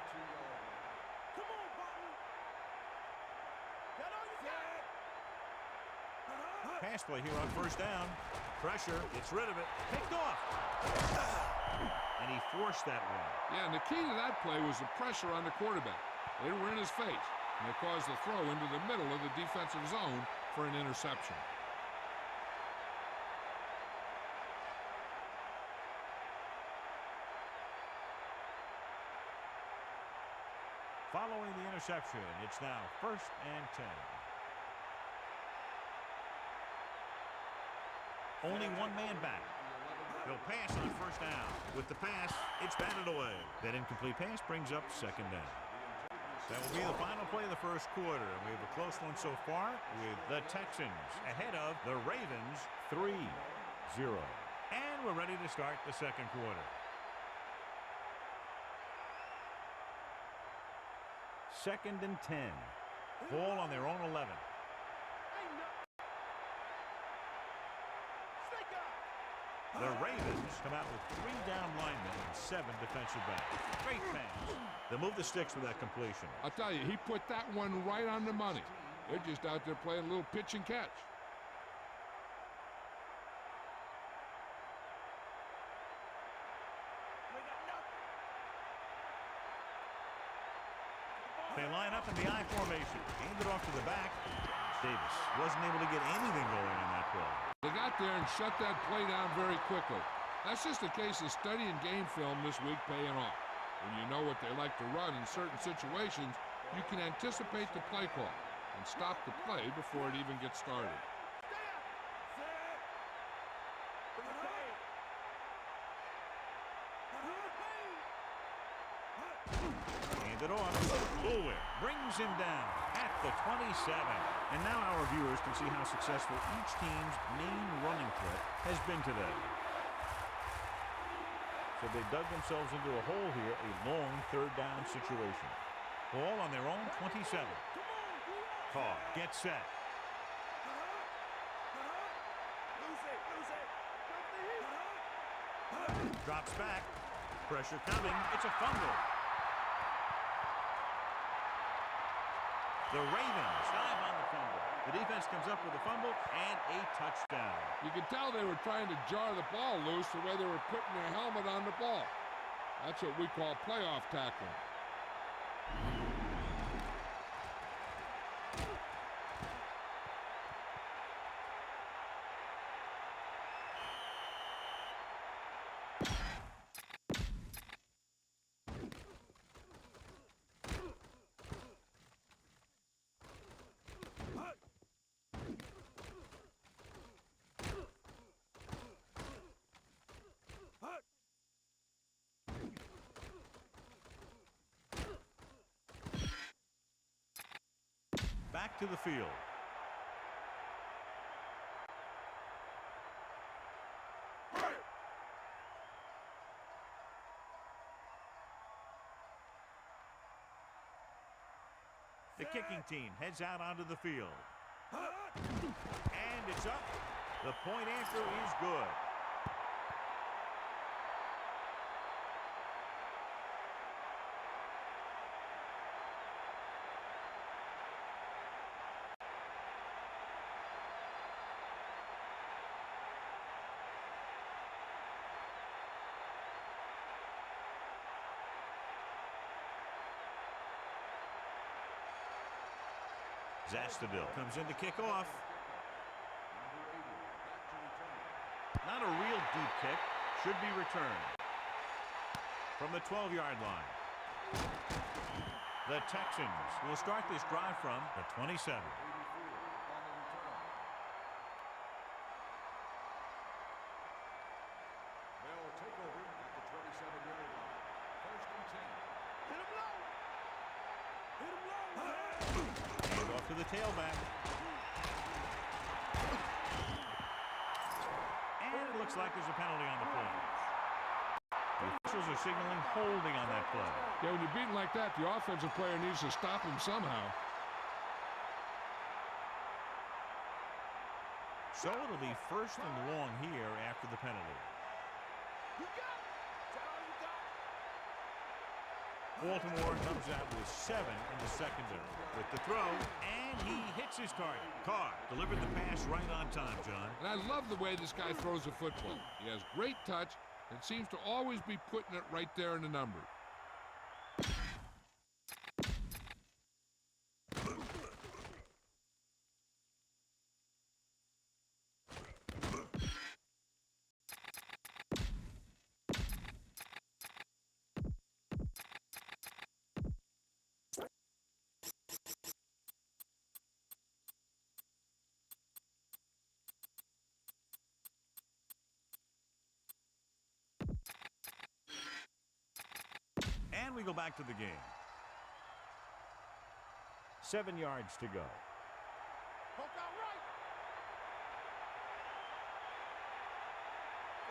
Pass play here on 1st down. Pressure, gets rid of it, picked off. And he forced that one. Yeah, and the key to that play was the pressure on the quarterback. They were in his face, and it caused the throw into the middle of the defensive zone for an interception. Following the interception, it's now 1st and 10. Only 1 man back. They'll pass on 1st down. With the pass, it's batted away. That incomplete pass brings up 2nd down. That will be the final play of the first quarter. And we have a close one so far with the Texans ahead of the Ravens 3-0. And we're ready to start the second quarter. Second and 10. Ball on their own 11. The Ravens come out with 3 down linemen and 7 defensive backs. Great pass. They move the sticks with that completion. I'll tell you, he put that one right on the money. They're just out there playing a little pitch and catch. They line up in the I formation. Aimed it off to the back. Davis wasn't able to get anything going in that play. They got there and shut that play down very quickly. That's just a case of studying game film this week paying off. When you know what they like to run in certain situations, you can anticipate the play call and stop the play before it even gets started. Hand it off. Bullwick brings him down at the 27. And now our viewers can see how successful each team's main running threat has been today. So they dug themselves into a hole here, a long third down situation. Ball on their own 27. Carr gets set. Drops back. Pressure coming. It's a fumble. The Ravens dive on the fumble. The defense comes up with a fumble and a touchdown. You can tell they were trying to jar the ball loose the way they were putting their helmet on the ball. That's what we call playoff tackling. Back to the field. The kicking team heads out onto the field. And it's up. The point answer is good. Zastadil comes in to kick off. Not a real deep kick. Should be returned. From the 12-yard line. The Texans will start this drive from the 27. They'll take over at the 27-yard line. First and 10. Hit him low. Hit him low. Hand off to the tailback. And it looks like there's a penalty on the play. The officials are signaling holding on that play. Yeah, when you're beaten like that, the offensive player needs to stop him somehow. So it'll be first and long here after the penalty. You got it. Is that all you got? Baltimore comes out with 7 in the secondary with the throw, and he hits his target. Carr delivered the pass right on time, John. And I love the way this guy throws the football. He has great touch and seems to always be putting it right there in the numbers. And we go back to the game. 7 yards to go. Poke out right.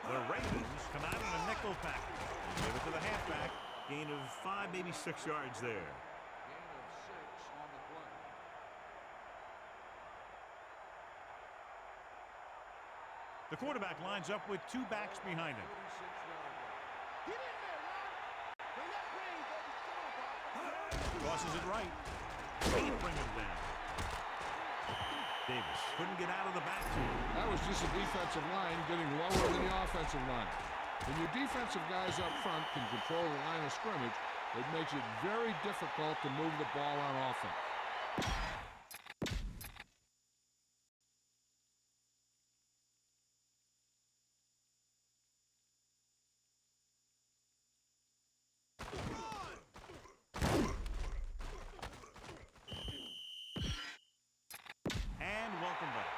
The Ravens come out in a nickel package. Give it to the halfback. Gain of 5, maybe 6 yards there. Gain of 6 on the play. The quarterback lines up with 2 backs behind him. 46-yard line. Get in there, Ron. Bring that green, baby. Come on, Papa. Crosses it right. Can't bring him down. Davis couldn't get out of the backfield. That was just a defensive line getting lower than the offensive line. When your defensive guys up front can control the line of scrimmage, it makes it very difficult to move the ball on offense. And welcome back.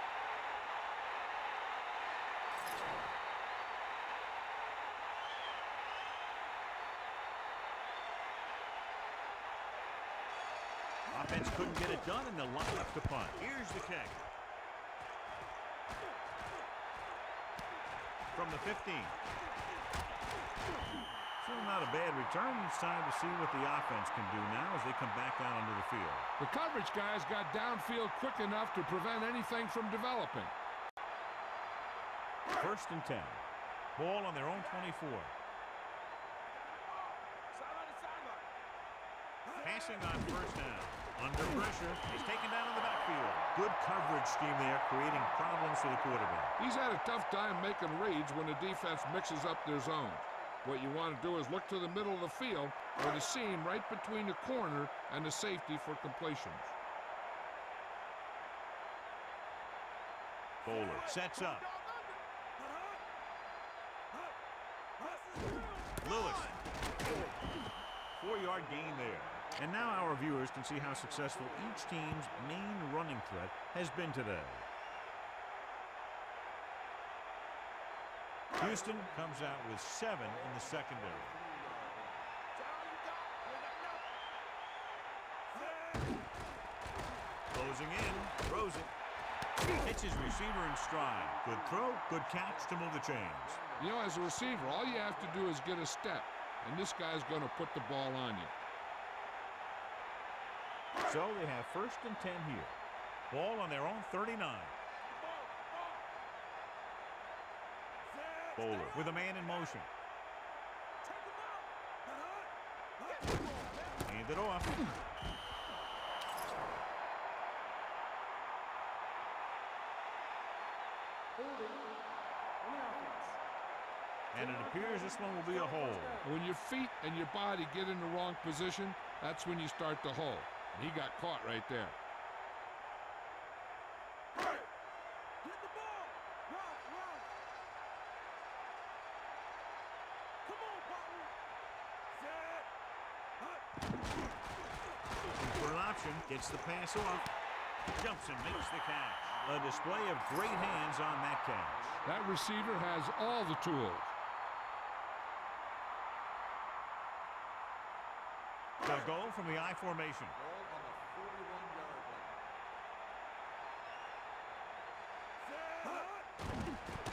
Offense couldn't get it done, and they'll line up to punt. Here's the kick. From the 15. Still not a bad return. It's time to see what the offense can do now as they come back out onto the field. The coverage guys got downfield quick enough to prevent anything from developing. 1st and 10. Ball on their own 24. Sideline to sideline. Passing on 1st down. Under pressure. He's taken down in the backfield. Good coverage scheme there, creating problems for the quarterback. He's had a tough time making reads when the defense mixes up their zones. What you want to do is look to the middle of the field or the seam right between the corner and the safety for completions. Bowler sets up. Lewis. 4-yard gain there. And now our viewers can see how successful each team's main running threat has been today. Houston comes out with 7 in the secondary. Closing in, throws it. Hits his receiver in stride. Good throw, good catch to move the chains. You know, as a receiver, all you have to do is get a step, and this guy's going to put the ball on you. So they have 1st and 10 here. Ball on their own 39. Bowler with a man in motion. Hand it off. And it appears this one will be a hold. When your feet and your body get in the wrong position, that's when you start to hold. And he got caught right there. Get the ball. Run, run. Come on, Butler. Set. For an option, gets the pass off. Jumps and makes the catch. A display of great hands on that catch. That receiver has all the tools. The goal from the I formation.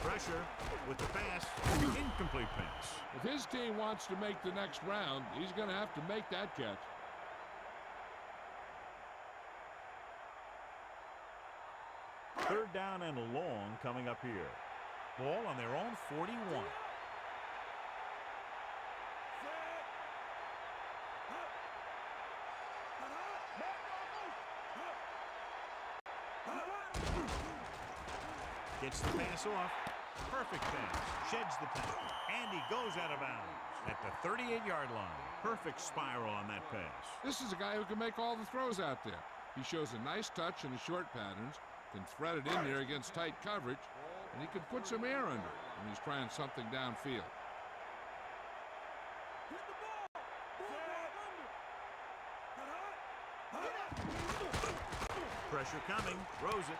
Pressure with the pass. Incomplete pass. If his team wants to make the next round, he's going to have to make that catch. Third down and long coming up here. Ball on their own 41. Gets the pass off. Perfect pass. Sheds the tackle. And he goes out of bounds at the 38-yard line. Perfect spiral on that pass. This is a guy who can make all the throws out there. He shows a nice touch in the short patterns, can thread it in there against tight coverage, and he can put some air under it when he's trying something downfield. Get the ball. Pressure coming. Throws it.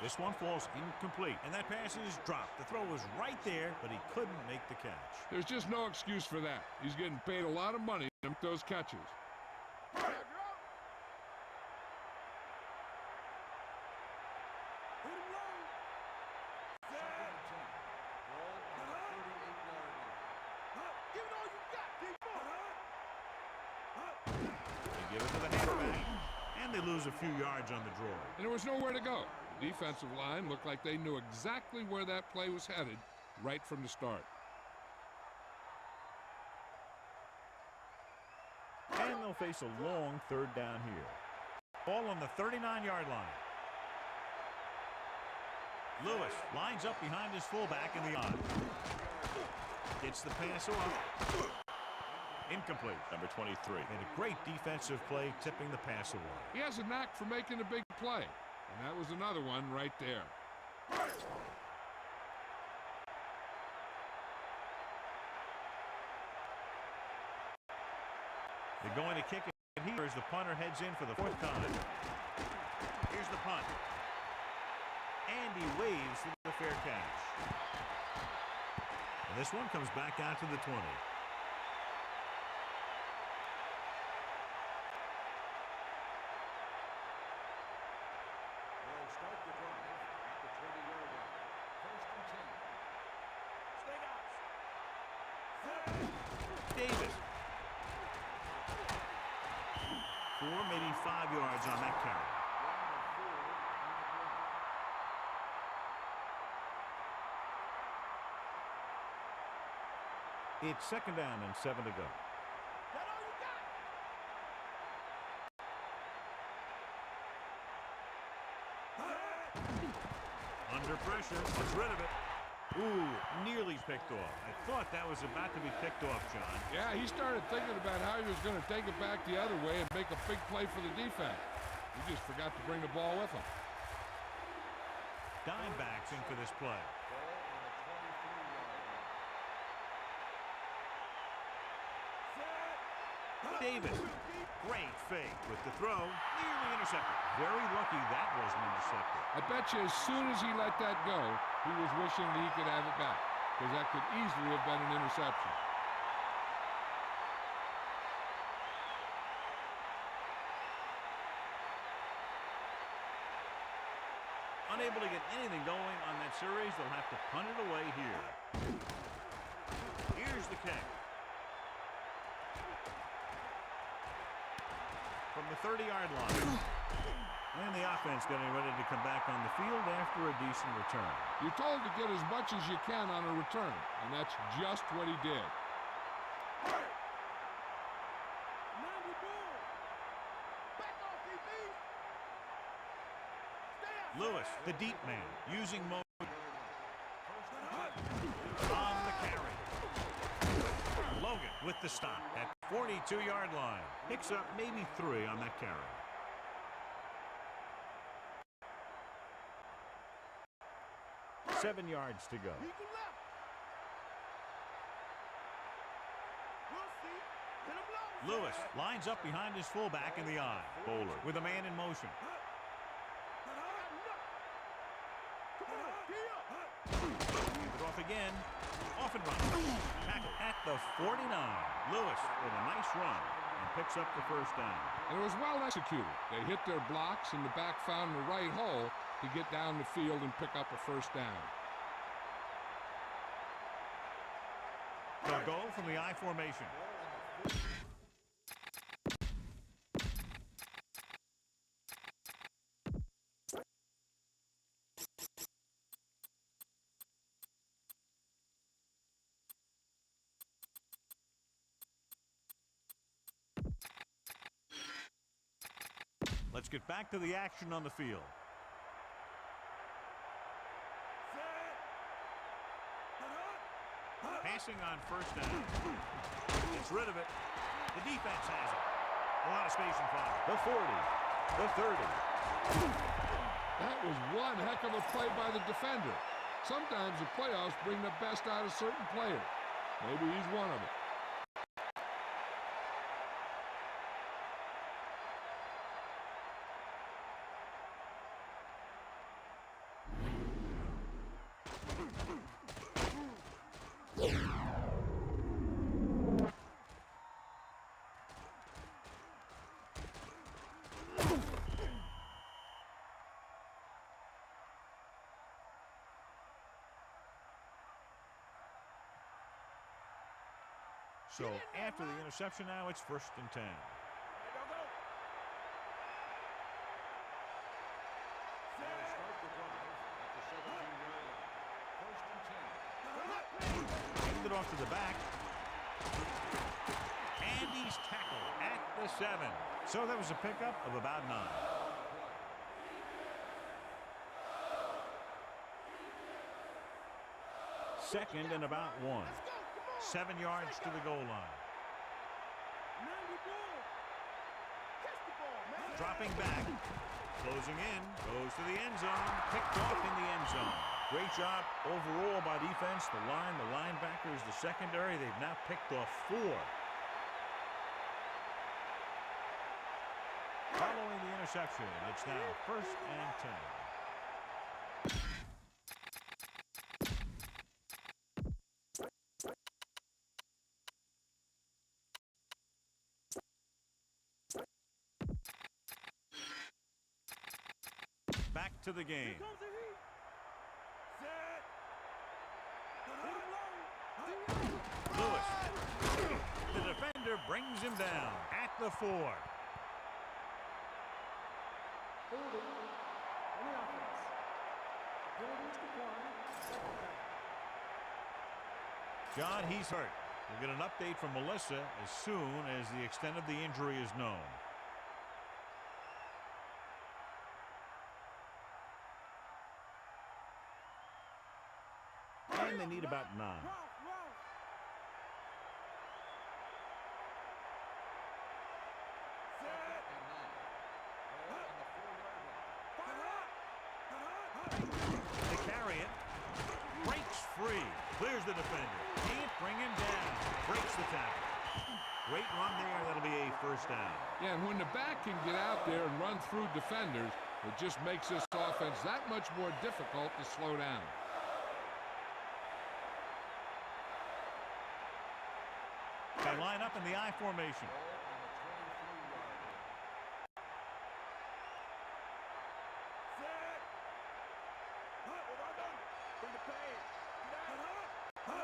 This one falls incomplete, and that pass is dropped. The throw was right there, but he couldn't make the catch. There's just no excuse for that. He's getting paid a lot of money to make those catches. And they lose a few yards on the draw. And there was nowhere to go. The defensive line looked like they knew exactly where that play was headed right from the start. And they'll face a long third down here. Ball on the 39-yard line. Lewis lines up behind his fullback in the eye. Gets the pass off. Incomplete. Number 23. And a great defensive play tipping the pass away. He has a knack for making a big play. And that was another one right there. They're going to kick it here as the punter heads in for the fourth time. Here's the punt. And he waves for the fair catch. And this one comes back out to the 20. They'll start the drive at the 20-yard line. First and 10. Davis. 4, maybe 5 yards on that carry. It's second down and 7 to go. That all you got? Under pressure, gets rid of it. Ooh, nearly picked off. I thought that was about to be picked off, John. Yeah, he started thinking about how he was going to take it back the other way and make a big play for the defense. He just forgot to bring the ball with him. Dimebacks in for this play. Ball on the 23-yard line. Davis. Great fake with the throw. Nearly intercepted. Very lucky that wasn't intercepted. I bet you as soon as he let that go, he was wishing that he could have it back, because that could easily have been an interception. Unable to get anything going on that series, they'll have to punt it away here. Here's the kick. From the 30-yard line. And the offense getting ready to come back on the field after a decent return. You're told to get as much as you can on a return, and that's just what he did. Mandy Bull. Back off, DB. Stay out. Lewis, the deep man, using motion on the carry. Logan with the stop at 42-yard line. Picks up maybe 3 on that carry. Seven yards to go. Eagle left. We'll see. Hit him low. Lewis lines up behind his fullback in the eye. Bowler with a man in motion. Come on, gee up. Leave it off again. Off and run. Tackle at the 49. Lewis with a nice run and picks up the first down. And it was well executed. They hit their blocks, and the back found the right hole to get down the field and pick up a first down. They'll go from the I formation. Let's get back to the action on the field. Passing on first down. Gets rid of it. The defense has it. A lot of space in front. The 40. The 30. That was one heck of a play by the defender. Sometimes the playoffs bring the best out of certain players. Maybe he's one of them. So after the interception now, it's 1st and 10. off to the back. And he's tackled at the 7. So that was a pickup of about 9. Second and about 1. 7 yards to the goal line. Dropping back. Closing in. Goes to the end zone. Picked off in the end zone. Great job overall by defense. The line, the linebackers, the secondary. They've now picked off 4. Following the interception, it's now 1st and 10. Back to the game. Lewis. The defender brings him down at the 4. John, he's hurt. We'll get an update from Melissa as soon as the extent of the injury is known. And they need about 9. They carry it. Breaks free. Clears the defender. Can't bring him down. Breaks the tackle. Great run there. That'll be a 1st down. Yeah, and when the back can get out there and run through defenders, it just makes this offense that much more difficult to slow down. They line up in the I formation.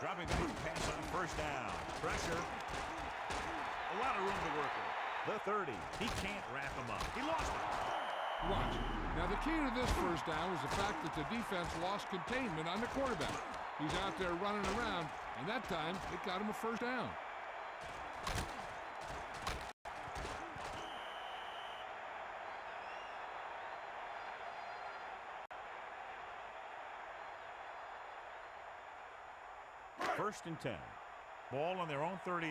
Dropping back pass on 1st down. Pressure. A lot of room to work with. The 30. He can't wrap him up. He lost it. Watch. Now, the key to this 1st down was the fact that the defense lost containment on the quarterback. He's out there running around, and that time it got him a 1st down. First and 10. Ball on their own 38.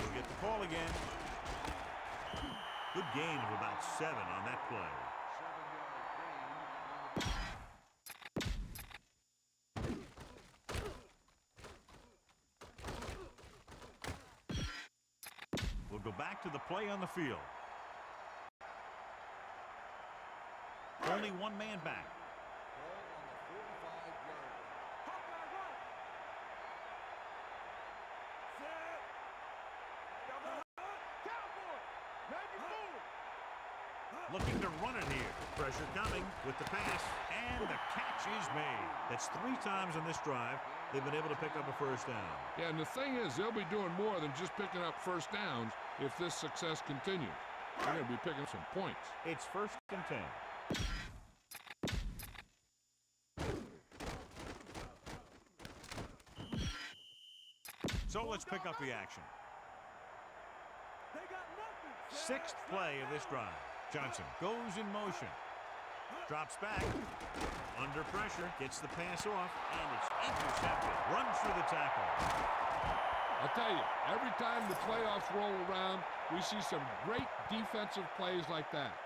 We'll get the call again. Good gain of about 7 on that play. We'll go back to the play on the field. Only 1 man back. Looking to run it here. Pressure coming with the pass, and the catch is made. That's 3 times on this drive they've been able to pick up a 1st down. Yeah, and the thing is, they'll be doing more than just picking up 1st downs if this success continues. They're going to be picking up some points. It's 1st and 10. So let's pick up the action. 6th play of this drive. Johnson goes in motion. Drops back. Under pressure. Gets the pass off. And it's intercepted. Runs through the tackle. I'll tell you, every time the playoffs roll around, we see some great defensive plays like that.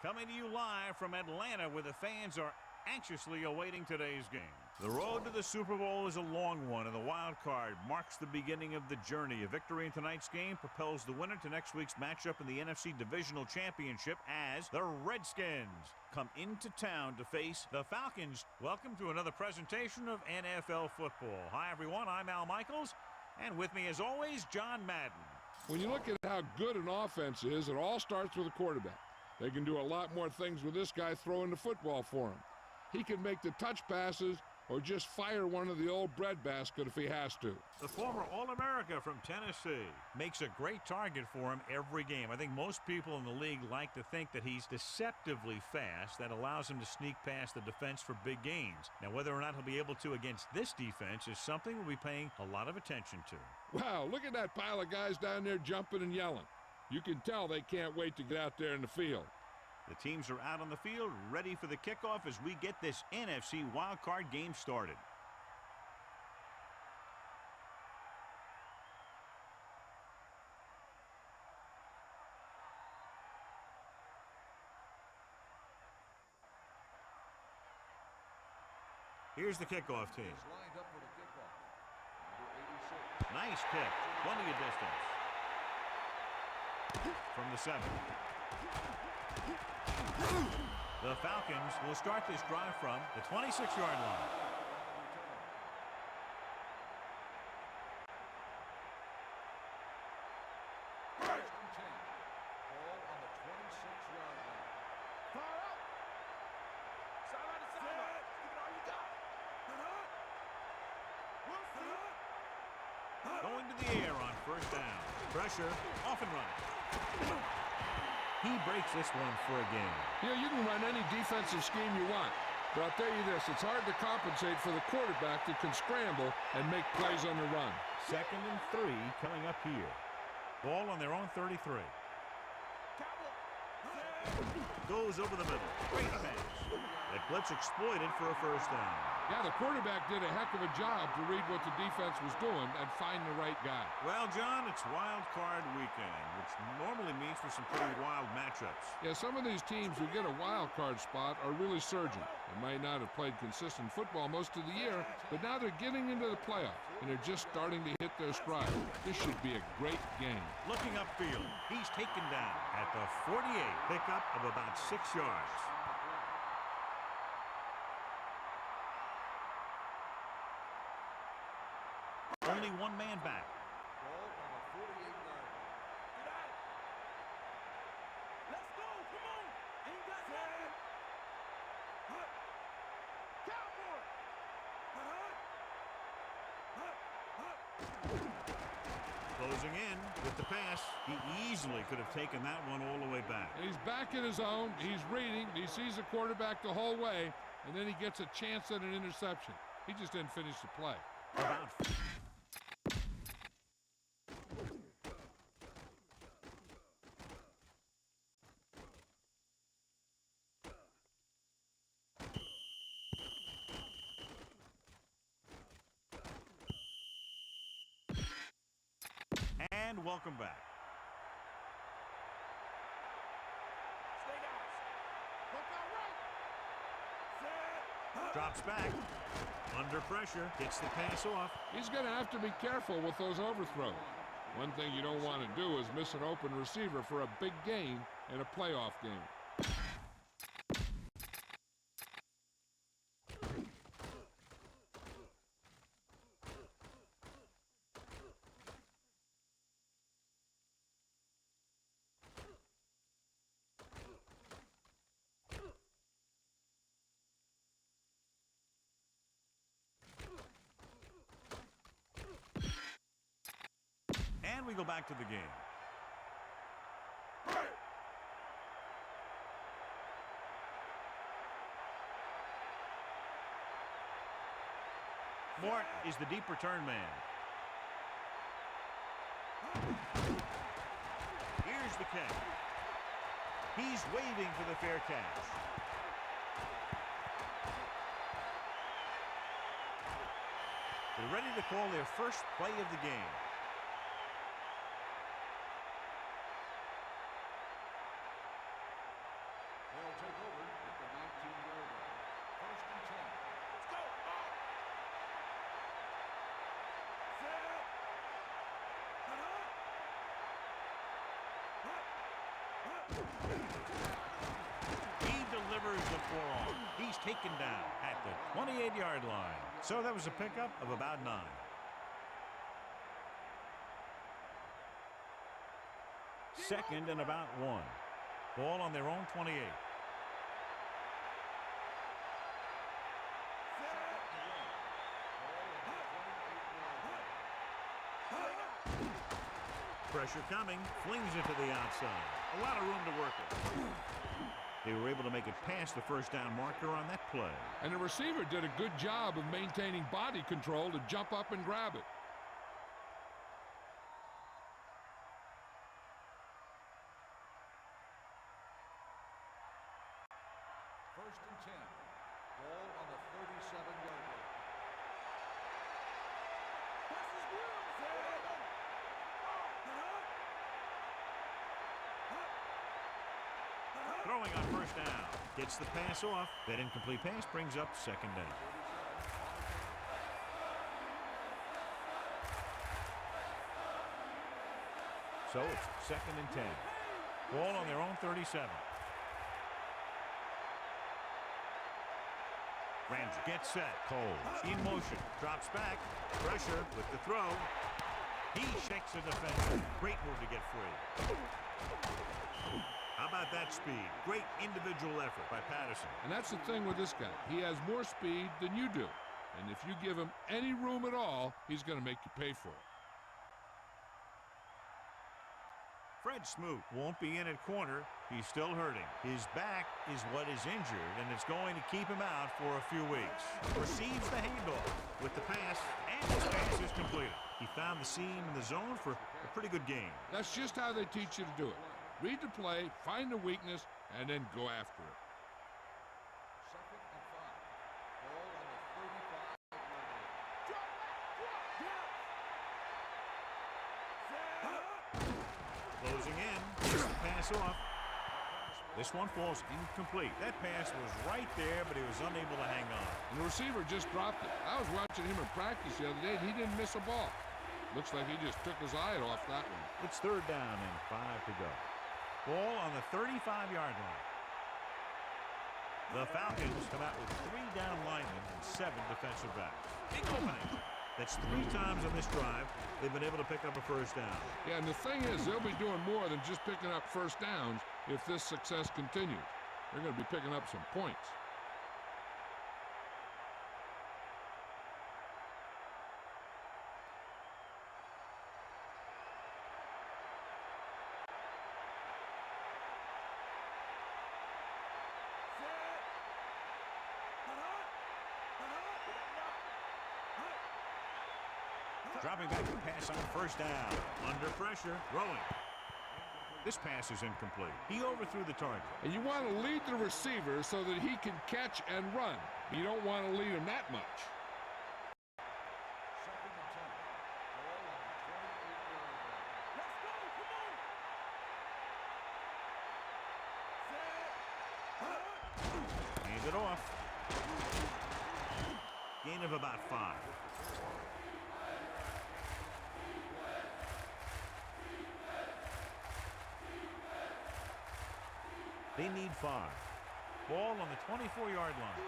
Coming to you live from Atlanta, where the fans are anxiously awaiting today's game. The road to the Super Bowl is a long one, and the wild card marks the beginning of the journey. A victory in tonight's game propels the winner to next week's matchup in the NFC Divisional Championship as the Redskins come into town to face the Falcons. Welcome to another presentation of NFL football. Hi, everyone. I'm Al Michaels, and with me, as always, John Madden. When you look at how good an offense is, it all starts with a quarterback. They can do a lot more things with this guy throwing the football for him. He can make the touch passes or just fire one of the old breadbasket if he has to. The former All-America from Tennessee makes a great target for him every game. I think most people in the league like to think that he's deceptively fast. That allows him to sneak past the defense for big gains. Now, whether or not he'll be able to against this defense is something we'll be paying a lot of attention to. Wow, look at that pile of guys down there jumping and yelling. You can tell they can't wait to get out there in the field. The teams are out on the field, ready for the kickoff as we get this NFC wildcard game started. Here's the kickoff team. Nice kick, plenty of distance. From the 7. The Falcons will start this drive from the 26-yard line. First and 10. Ball on the 26-yard line. Fire out. Sideline to sideline. Give it all you got. Going to the air on first down. Pressure, off and running. He breaks this one for a gain. Yeah, you can run any defensive scheme you want. But I'll tell you this, it's hard to compensate for the quarterback that can scramble and make plays on the run. 2nd and 3 coming up here. Ball on their own 33. Goes over the middle. Great pass. That blitz exploited for a first down. Yeah, the quarterback did a heck of a job to read what the defense was doing and find the right guy. Well, John, it's wild card weekend, which normally means for some pretty wild matchups. Yeah, some of these teams who get a wild card spot are really surging. They might not have played consistent football most of the year, but now they're getting into the playoffs, and they're just starting to hit their stride. This should be a great game. Looking upfield, he's taken down at the 48, pickup of about 6 yards. Only one man back. Ball on the 48-yard line. Get out. Let's go. Come on. Ain't got nothing. Cowboy. Closing in with the pass. He easily could have taken that one all the way back. And he's back in his zone. He's reading. He sees the quarterback the whole way, and then he gets a chance at an interception. He just didn't finish the play. About. And welcome back. Stay guys. Look out right. Set. Drops back. Under pressure. Gets the pass off. He's going to have to be careful with those overthrows. One thing you don't want to do is miss an open receiver for a big gain in a playoff game. And we go back to the game. Mort is the deep return man. Here's the catch. He's waving for the fair catch. They're ready to call their first play of the game. He delivers the forearm. He's taken down at the 28-yard line. So that was a pickup of about 9. Second and about 1. Ball on their own 28. Pressure coming, flings it to the outside. A lot of room to work with. They were able to make it past the first down marker on that play. And the receiver did a good job of maintaining body control to jump up and grab it. First and 10. Ball on the 37-yard line. Throwing on first down. Gets the pass off. That incomplete pass brings up second down. So it's second and 10. Ball on their own 37. Rams get set. Cole in motion. Drops back. Pressure with the throw. He shakes the defender. Great move to get free. How about that speed? Great individual effort by Patterson. And that's the thing with this guy. He has more speed than you do. And if you give him any room at all, he's going to make you pay for it. Fred Smoot won't be in at corner. He's still hurting. His back is what is injured, and it's going to keep him out for a few weeks. Receives the handoff with the pass, and his pass is completed. He found the seam in the zone for a pretty good game. That's just how they teach you to do it. Read the play, find the weakness, and then go after it. Second and 5. Ball on the 35-yard line. Closing in, gets the pass off. This one falls incomplete. That pass was right there, but he was unable to hang on. And the receiver just dropped it. I was watching him in practice the other day, and he didn't miss a ball. Looks like he just took his eye off that one. It's third down and 5 to go. Ball on the 35-yard line. The Falcons come out with 3 down linemen and 7 defensive backs. Big opening. That's 3 times on this drive they've been able to pick up a first down. Yeah, and the thing is, they'll be doing more than just picking up first downs if this success continues. They're going to be picking up some points. Dropping back to pass on first down. Under pressure, throwing. This pass is incomplete. He overthrew the target. And you want to lead the receiver so that he can catch and run. You don't want to lead him that much. Second and 10. Ball on the 28-yard line. Let's go, come on. Hand it off. Gain of about 5. They need 5. Ball on the 24-yard line.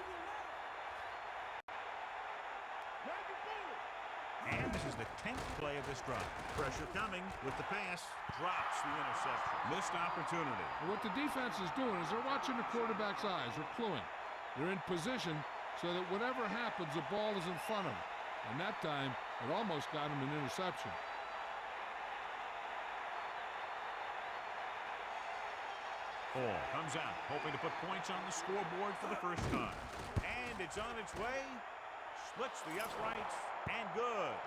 And this is the 10th play of this drive. Pressure coming with the pass. Drops the interception. Missed opportunity. And what the defense is doing is they're watching the quarterback's eyes. They're cluing. They're in position so that whatever happens, the ball is in front of them. And that time, it almost got him an interception. Ball comes out, hoping to put points on the scoreboard for the first time. And it's on its way. Splits the uprights, and good.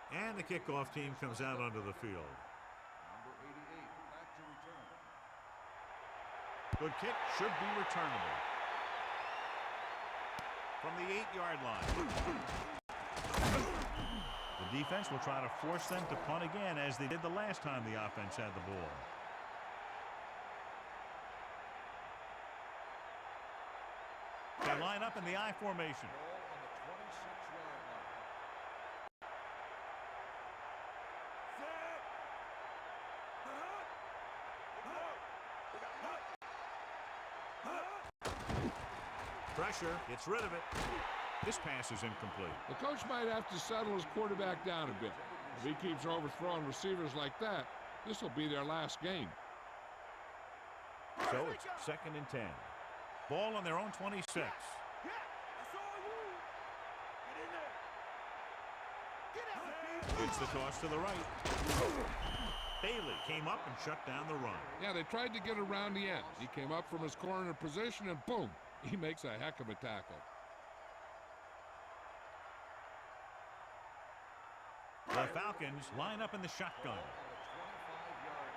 And the kickoff team comes out onto the field. Number 88, back to return. Good kick, should be returnable. From the 8-yard line. The defense will try to force them to punt again as they did the last time the offense had the ball. They line up in the I formation. Ball on the 26-yard line. Set. Pressure, gets rid of it. This pass is incomplete. The coach might have to settle his quarterback down a bit. If he keeps overthrowing receivers like that, this will be their last game. So it's 2nd and 10. Ball on their own 26. Yeah, that's all you. Get in there. Get out there. It's the toss to the right. Bailey came up and shut down the run. Yeah, they tried to get around the end. He came up from his corner position and boom, he makes a heck of a tackle. The Falcons line up in the shotgun. On the 25-yard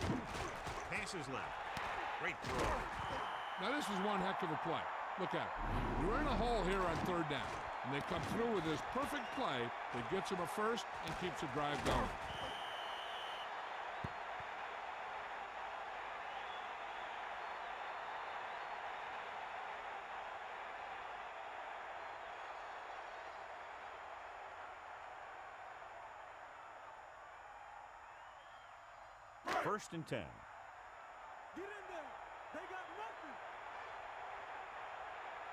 line. Passes left. Great throw. Now this is one heck of a play. Look at it. You're in a hole here on 3rd down, and they come through with this perfect play that gets them a first and keeps the drive going. First and 10. Get in there. They got nothing.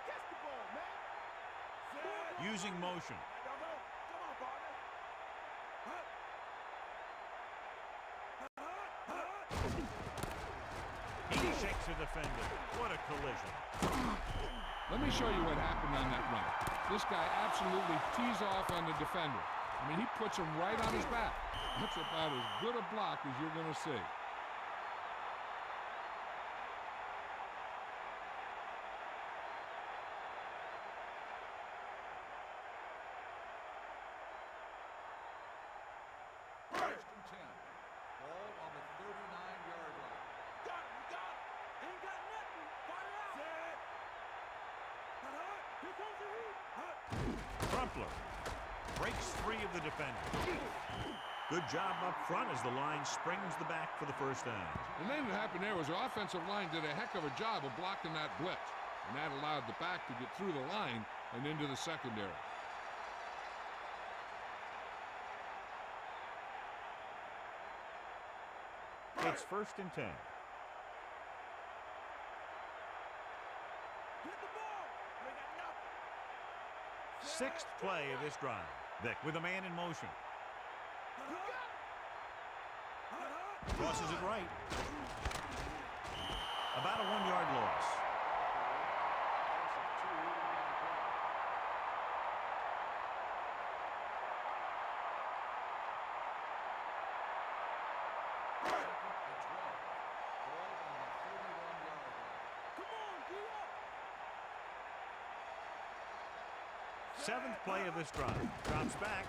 Catch the ball, man. Set. Using motion. Go, go. Come on, partner. He shakes a defender. What a collision. Let me show you what happened on that run. This guy absolutely tees off on the defender. I mean, he puts him right on his back. That's about as good a block as you're going to see. First and 10. Ball on the 39-yard line. Got him. Got him. Ain't got nothing. Fire out. Set. Here comes the heat. Crumpler breaks 3 of the defenders. Good job up front as the line springs the back for the first down. The thing that happened there was the offensive line did a heck of a job of blocking that blitz, and that allowed the back to get through the line and into the secondary. It's 1st and 10. Get the ball. They got nothing. 6th play of this drive. Vic with a man in motion. Crosses it right. About a 1-yard loss. Second and 12. Ball on the 31-yard line. Come on, D-up. 7th play of this drive. Drops back.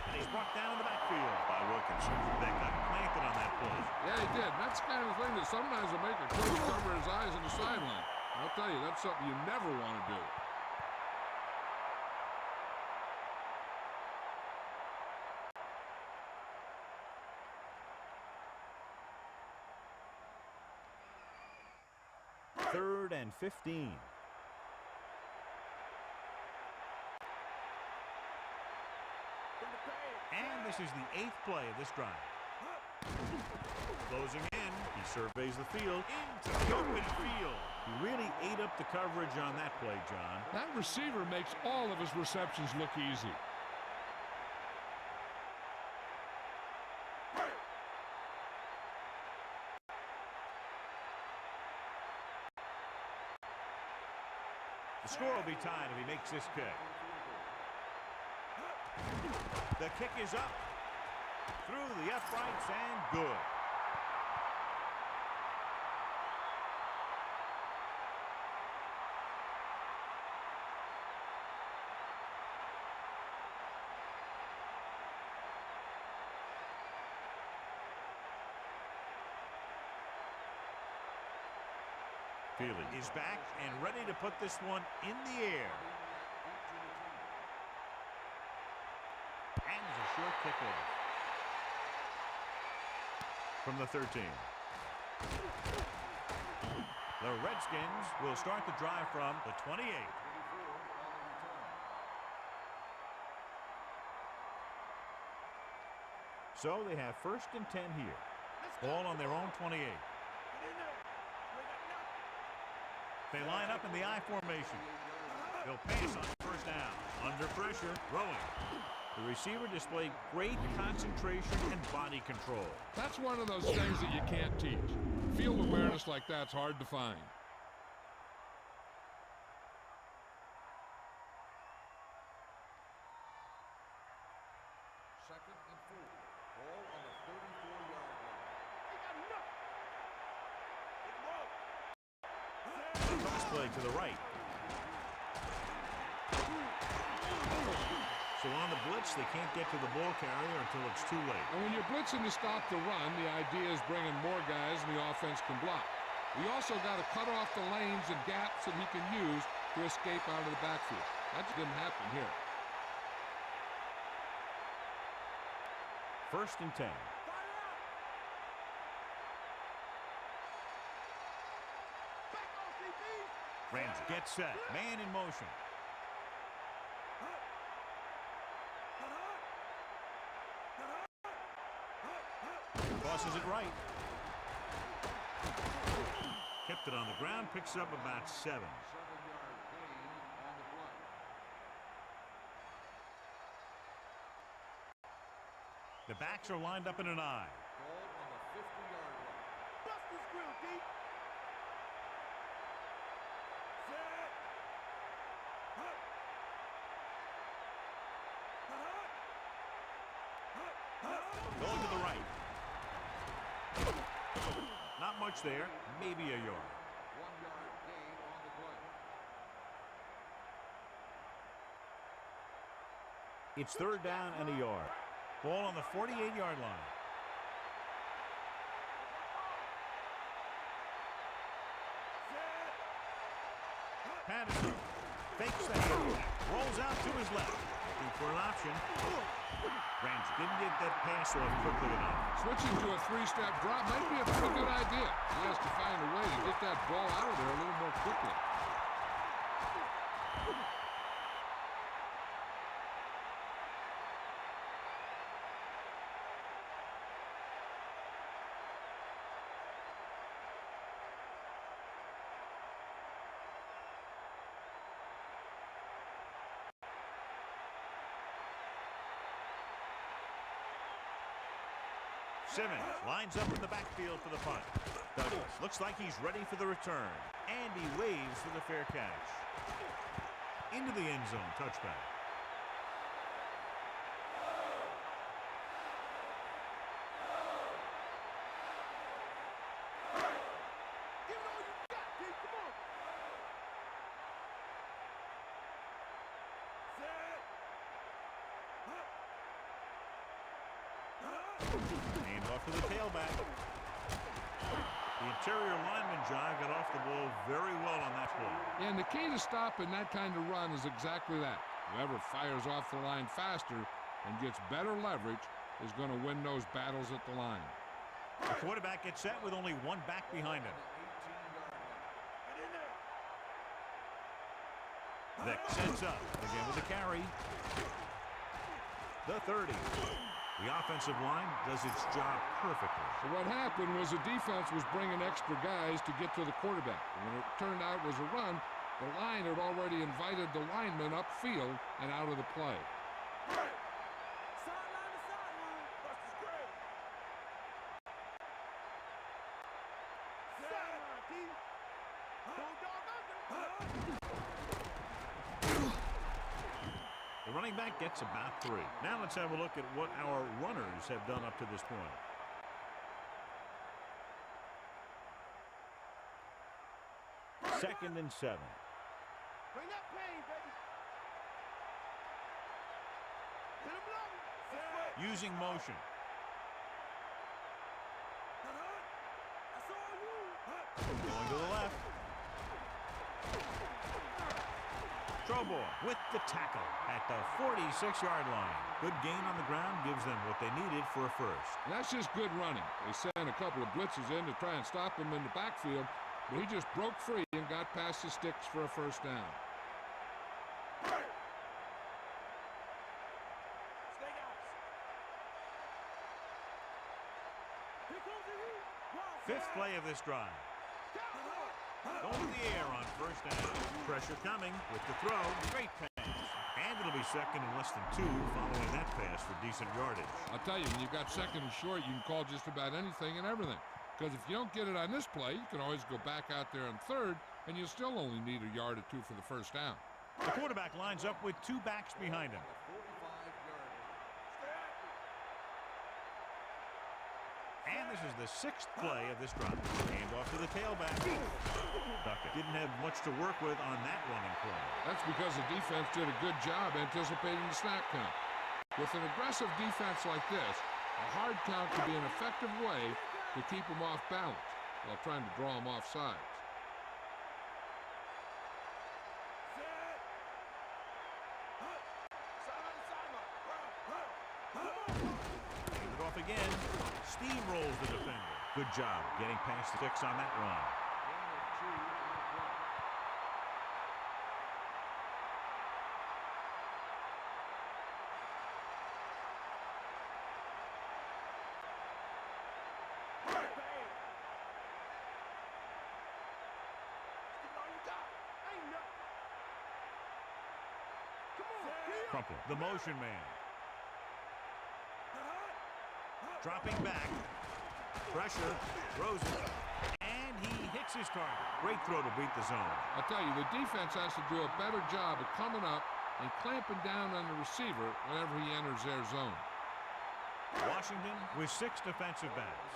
And he's brought down in the backfield by Wilkinson. They got planted on that play. Yeah, he did. That's the kind of thing that sometimes will make a coach cover his eyes on the sideline. I'll tell you, that's something you never want to do. Third and 15. And this is the 8th play of this drive. Closing in, he surveys the field into the open field. He really ate up the coverage on that play, John. That receiver makes all of his receptions look easy. The score will be tied if he makes this kick. The kick is up, through the uprights, and good. Feely is back and ready to put this one in the air. And it's a short kickoff from the 13. The Redskins will start the drive from the 28. So they have 1st and 10 here. Ball on their own 28. They line up in the I formation. They'll pass on 1st down. Under pressure, throwing. The receiver displayed great concentration and body control. That's one of those things that you can't teach. Field awareness like that's hard to find. Second and 4. Ball on the 34-yard line. Cross play to the right. So on the blitz, they can't get to the ball carrier until it's too late. And when you're blitzing to stop the run, the idea is bringing more guys and the offense can block. We also got to cut off the lanes and gaps that he can use to escape out of the backfield. That just didn't happen here. 1st and 10. Rams get set. Man in motion. Tosses it right. Kept it on the ground. Picks up about 7. 7-yard gain on the play. The backs are lined up in an I. Ball on the 50-yard line. Bust this grill, D. Set. Hut. Going to the right. Not much there. Maybe a yard. 1-yard gain on the play. It's 3rd down and a yard. Ball on the 48-yard line. Patterson fakes the handoff. Rolls out to his left. Looking for an option. Rams didn't get that pass off quickly enough. Switching to a 3-step drop might be a pretty good idea. He has to find a way to get that ball out of there a little more quickly. Simmons lines up in the backfield for the punt. Douglas looks like he's ready for the return. And he waves for the fair catch. Into the end zone, touchback. Give it all you got, D. Come on. Set. Hut. Hand off to the tailback. The interior lineman, John, got off the ball very well on that play. And the key to stopping that kind of run is exactly that. Whoever fires off the line faster and gets better leverage is going to win those battles at the line. The quarterback gets set with only one back behind him. 18-yard line. Vick sets up again with the carry. The 30. The offensive line does its job perfectly. So what happened was the defense was bringing extra guys to get to the quarterback. And when it turned out it was a run, the line had already invited the linemen upfield and out of the play. Sideline to sideline. Bust this grill. Sideline, D. Bulldog under. The running back gets about 3. Now let's have a look at what our runners have done up to this point. Second and 7. Bring that pain, baby. Hit him low. Set. Using motion. That's all you. Going to the left. throw ball with the tackle at the 46-yard line. Good gain on the ground gives them what they needed for a first. And that's just good running. They sent a couple of blitzes in to try and stop him in the backfield, but he just broke free and got past the sticks for a first down. Stay guys. Here comes the heat. Wow. Fifth play of this drive. Going to the air on first down. Pressure coming with the throw. Great pass. And it'll be second and less than 2 following that pass for decent yardage. I'll tell you, when you've got second and short, you can call just about anything and everything. Because if you don't get it on this play, you can always go back out there on third, and you'll still only need a yard or 2 for the first down. The quarterback lines up with 2 backs behind him. 45-yard And this is the 6th play of this drive. Hand off to the tailback. Duckett didn't have much to work with on that running play. That's because the defense did a good job anticipating the snap count. With an aggressive defense like this, a hard count can be an effective way to keep them off balance while trying to draw them off sides. Set. Sideline to sideline. Hand it off again. Steamrolls the defender. Good job getting past the 6 on that run. Crumpler, the motion man. Dropping back. Pressure. Throws it. And he hits his target. Great throw to beat the zone. I'll tell you, the defense has to do a better job of coming up and clamping down on the receiver whenever he enters their zone. Washington with 6 defensive backs.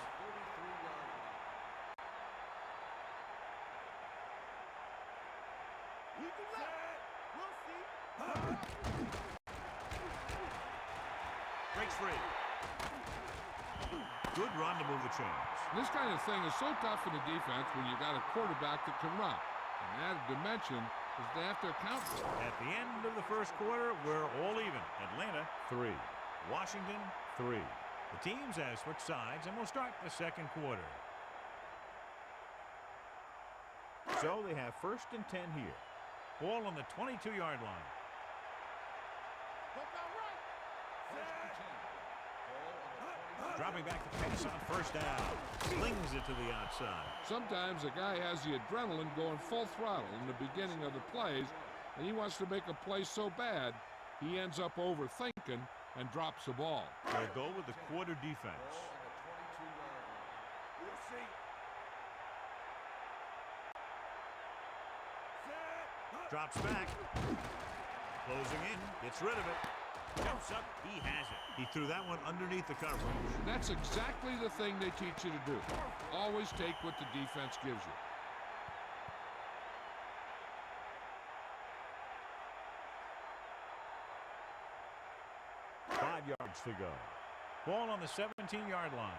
Breaks free. Good run to move the chains. This kind of thing is so tough in the defense when you got a quarterback that can run. And the added dimension is they have to account for it. At the end of the first quarter, we're all even. Atlanta, 3. Washington, 3. The teams have switched sides, and we'll start the second quarter. So they have 1st and 10 here. Ball on the 22-yard line. Dropping back to pass on first down. Slings it to the outside. Sometimes a guy has the adrenaline going full throttle in the beginning of the plays, and he wants to make a play so bad, he ends up overthinking and drops the ball. They'll go with the quarter defense. We'll see. Drops back. Closing in. Gets rid of it. Jumps up. He has it. He threw that one underneath the coverage. That's exactly the thing they teach you to do. Always take what the defense gives you. Five yards to go. Ball on the 17-yard line.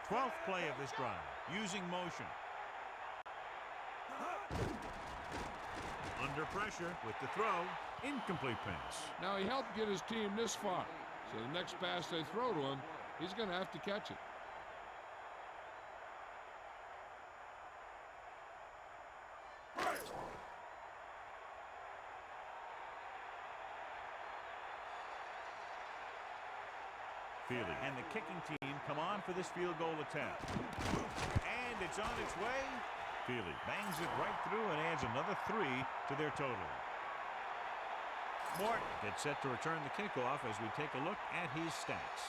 12th play of this drive. Using motion. Under pressure with the throw. Incomplete pass. Now, he helped get his team this far, so the next pass they throw to him, he's going to have to catch it. Feely and the kicking team come on for this field goal attempt. And it's on its way. Feely bangs it right through and adds another 3 to their total. Morton gets set to return the kickoff as we take a look at his stats.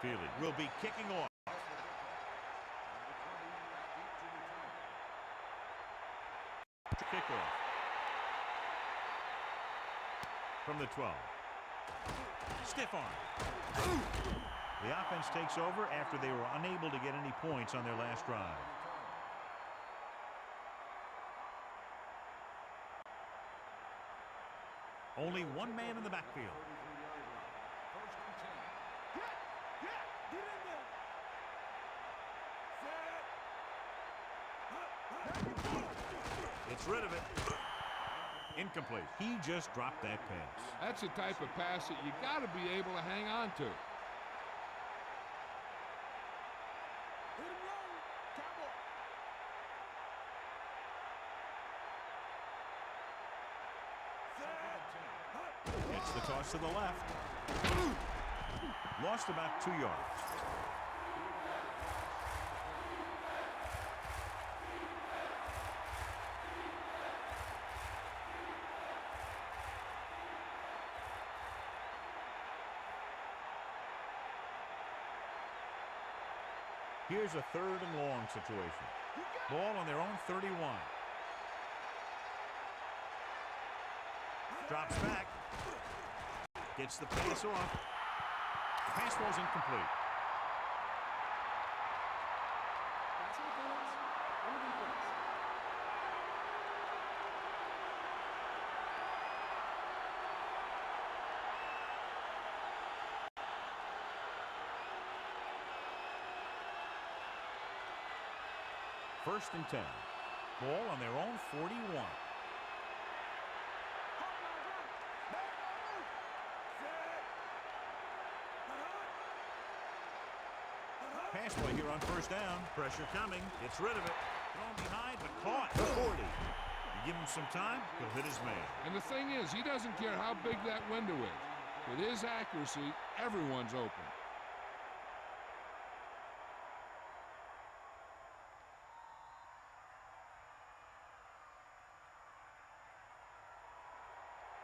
Feely will be kicking off. Kickoff from the 12. Stiff arm. The offense takes over after they were unable to get any points on their last drive. Only one man in the backfield. First and 10. Get in there. Set. It's rid of it. Incomplete. He just dropped that pass. That's the type of pass that you got to be able to hang on to. Hit him low. Cowboy. Set. Gets the toss to the left. Lost about 2 yards. Here's a 3rd and long situation. Ball on their own 31. Drops back. Gets the pass off. The pass ball's incomplete. First and 10. Ball on their own 41. Pass play here on first down. Pressure coming. Gets rid of it. Thrown behind, but caught. 40. You give him some time, he'll hit his man. And the thing is, he doesn't care how big that window is. With his accuracy, everyone's open.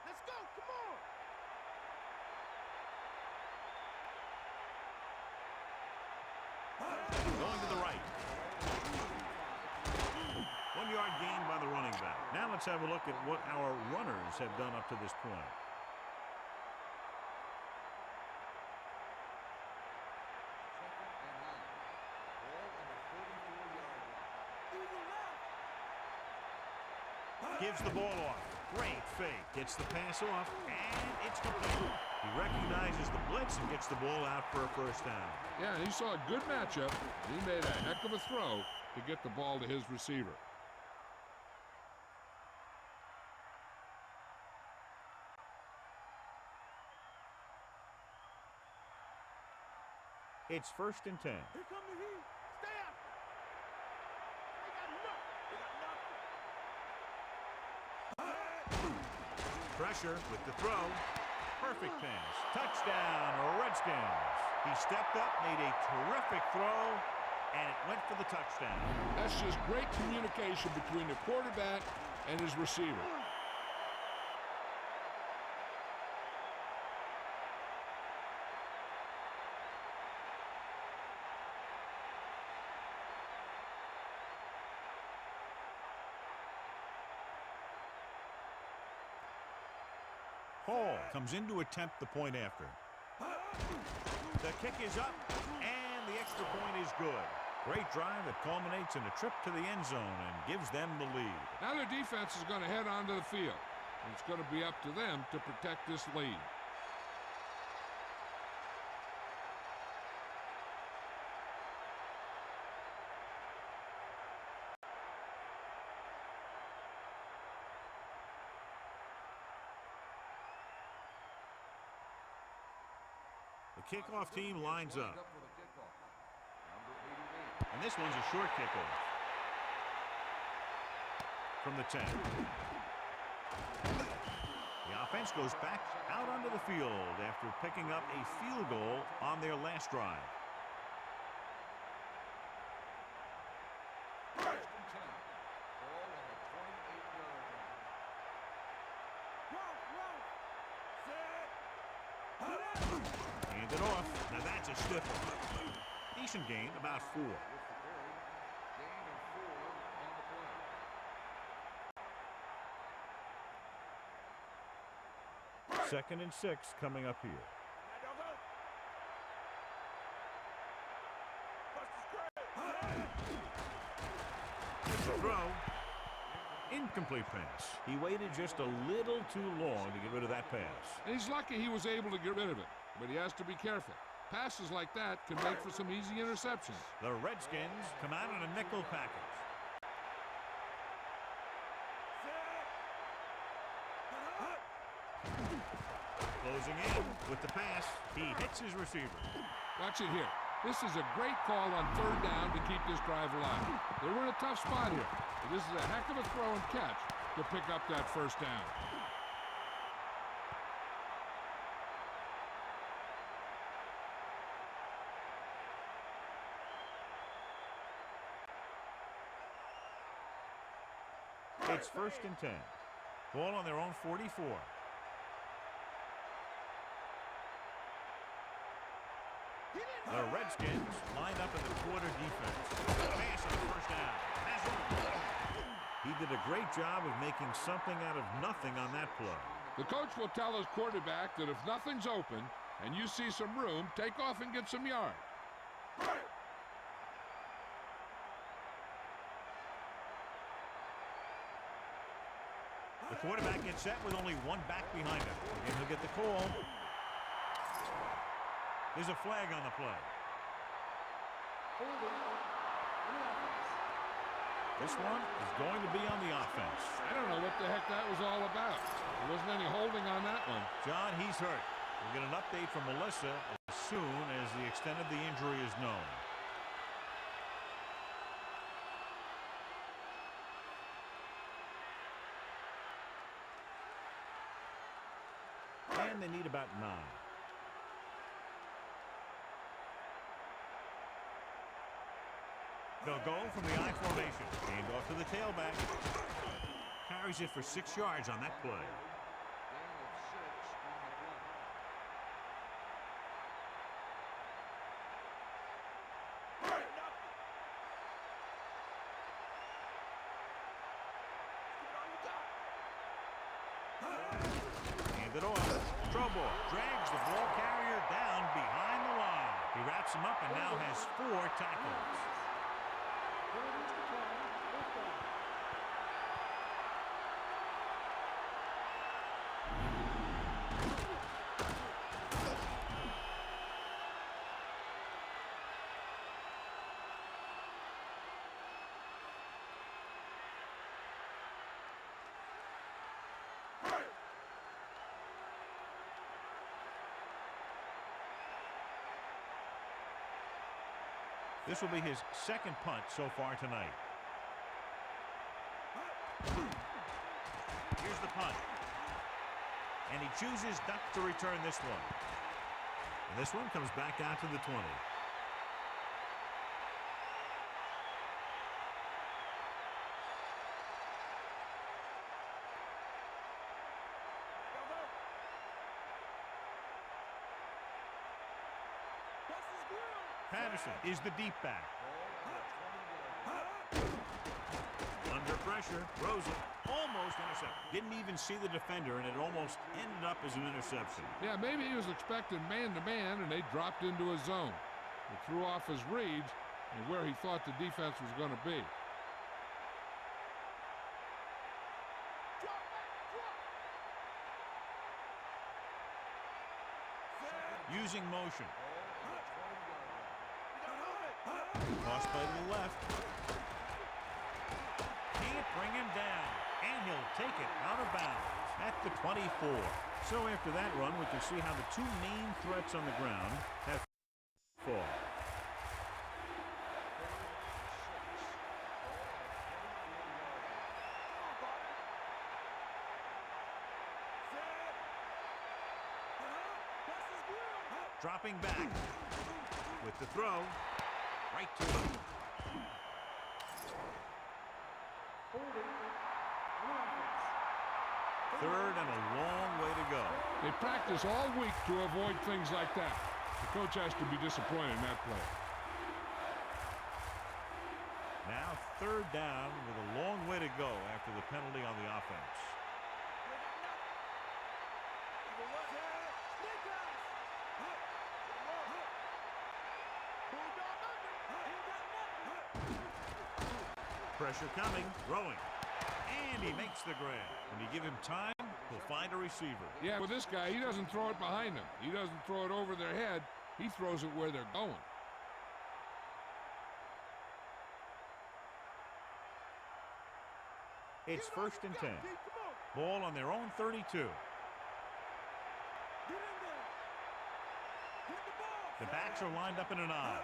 Let's go. Come on. Going to the right. 1 yard gain by the running back. Now let's have a look at what our runners have done up to this point. Second and 9. Ball on the 34-yard line. Eagle left. Gives the ball off. Great fake. Gets the pass off, and it's complete. He recognizes the blitz and gets the ball out for a first down. Yeah, he saw a good matchup. He made a heck of a throw to get the ball to his receiver. It's first and 10. Here come the heat. Stay out. They got nothing. They got nothing. Pressure with the throw. Perfect pass. Touchdown, Redskins. He stepped up, made a terrific throw, and it went for the touchdown. That's just great communication between the quarterback and his receiver. Hall comes in to attempt the point after. The kick is up, and the extra point is good. Great drive that culminates in a trip to the end zone and gives them the lead. Now their defense is going to head onto the field. And it's going to be up to them to protect this lead. The kickoff team lines Lined up. up for the kickoff. Number 88. And this one's a short kickoff. From the 10. The offense goes back out onto the field after picking up a field goal on their last drive. First and 10. Ball on the 28-yard line. Hand it off. Now that's a stiff one. Decent gain, about 4. With the carry. Gain of 4 on the play. Second and 6 coming up here. Now, doggo. Bust the screen. It's a throw. Incomplete pass. He waited just a little too long to get rid of that pass. And he's lucky he was able to get rid of it, but he has to be careful. Passes like that can make for some easy interceptions. The Redskins come out in a nickel package. Closing in with the pass. He hits his receiver. Watch it here. This is a great call on third down to keep this drive alive. They were in a tough spot here, but this is a heck of a throw and catch to pick up that first down. It's 1st and 10. Ball on their own 44. The Redskins lined up in the quarter defense. Pass on the first down. He did a great job of making something out of nothing on that play. The coach will tell his quarterback that if nothing's open and you see some room, take off and get some yards. The quarterback gets set with only one back behind him. And he'll get the call. There's a flag on the play. This one is going to be on the offense. I don't know what the heck that was all about. There wasn't any holding on that one. John, he's hurt. We'll get an update from Melissa as soon as the extent of the injury is known. And they need about 9. They'll go from the I formation. Hand off to the tailback. Carries it for 6 yards on that play. Gain of 6 on the play. Hand it off. Throw ball. Drags the ball carrier down behind the line. He wraps him up and now has 4 tackles. This will be his 2nd punt so far tonight. Here's the punt. And he chooses not to return this one. And this one comes back out to the 20. Patterson is the deep back. Under pressure, throws it, almost intercepted. Didn't even see the defender, and it almost ended up as an interception. Yeah, maybe he was expecting man-to-man, and they dropped into his zone. It threw off his reads and where he thought the defense was going to be. Using motion. Tossed by the left. Can't bring him down. And he'll take it out of bounds at the 24. So after that run, we can see how the 2 main threats on the ground have fallen. Dropping back with the throw. Right to him. Third and a long way to go. They practice all week to avoid things like that. The coach has to be disappointed in that play. Now 3rd down with a long way to go after the penalty on the offense. Pressure coming, throwing, And he makes the grab. When you give him time, he'll find a receiver. Yeah, with this guy, he doesn't throw it behind them. He doesn't throw it over their head. He throws it where they're going. It's first and 10. Come on. Ball on their own 32. Get in there. Hit the ball. The backs are lined up in an I.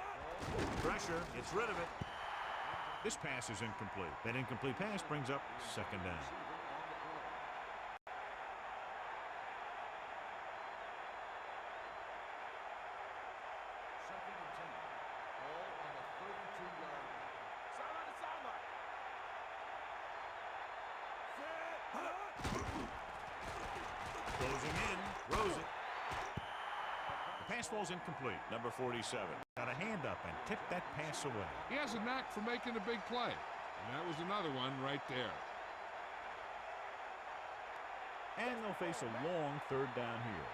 Pressure, gets rid of it. This pass is incomplete. That incomplete pass brings up second down. Second and 10. Ball on the 32-yard line. Sideline to sideline. Closing in, throws it. The pass falls incomplete. Number 47 got a hand up and tipped that pass away. He has a knack for making a big play. And that was another one right there. And they'll face a long third down here.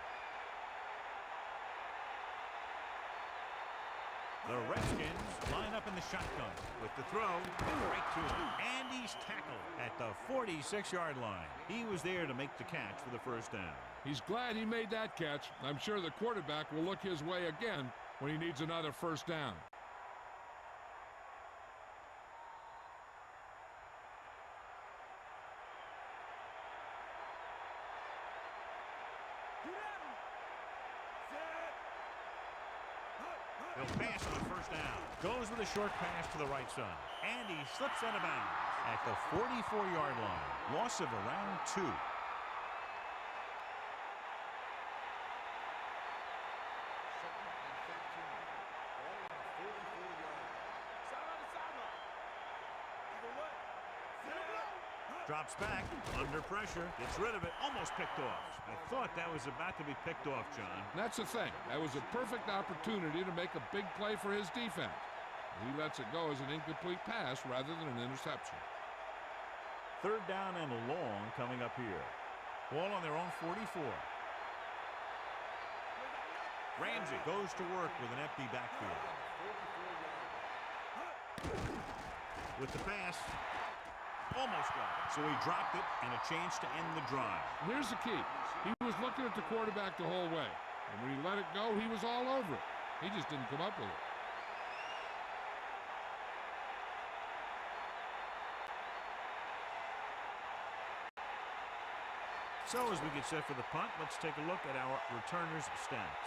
The Redskins line up in the shotgun with the throw right to him. And he's tackled at the 46-yard line. He was there to make the catch for the first down. He's glad he made that catch. I'm sure the quarterback will look his way again when he needs another first down. Get at him. Set. They'll pass on first down. Goes with a short pass to the right side. And he slips out of bounds at the 44-yard line. Loss of around 2. Second and 15. Ball on the 44-yard line. Sideline to sideline. Either way. Set. Drops back, under pressure, gets rid of it, almost picked off. I thought that was about to be picked off, John. That's the thing. That was a perfect opportunity to make a big play for his defense. He lets it go as an incomplete pass rather than an interception. Third down and long coming up here. Ball on their own 44. Ramsey goes to work with an empty backfield. With the pass, almost got it. So he dropped it and a chance to end the drive. Here's the key. He was looking at the quarterback the whole way. And when he let it go, he was all over it. He just didn't come up with it. So as we get set for the punt, let's take a look at our returners' stats.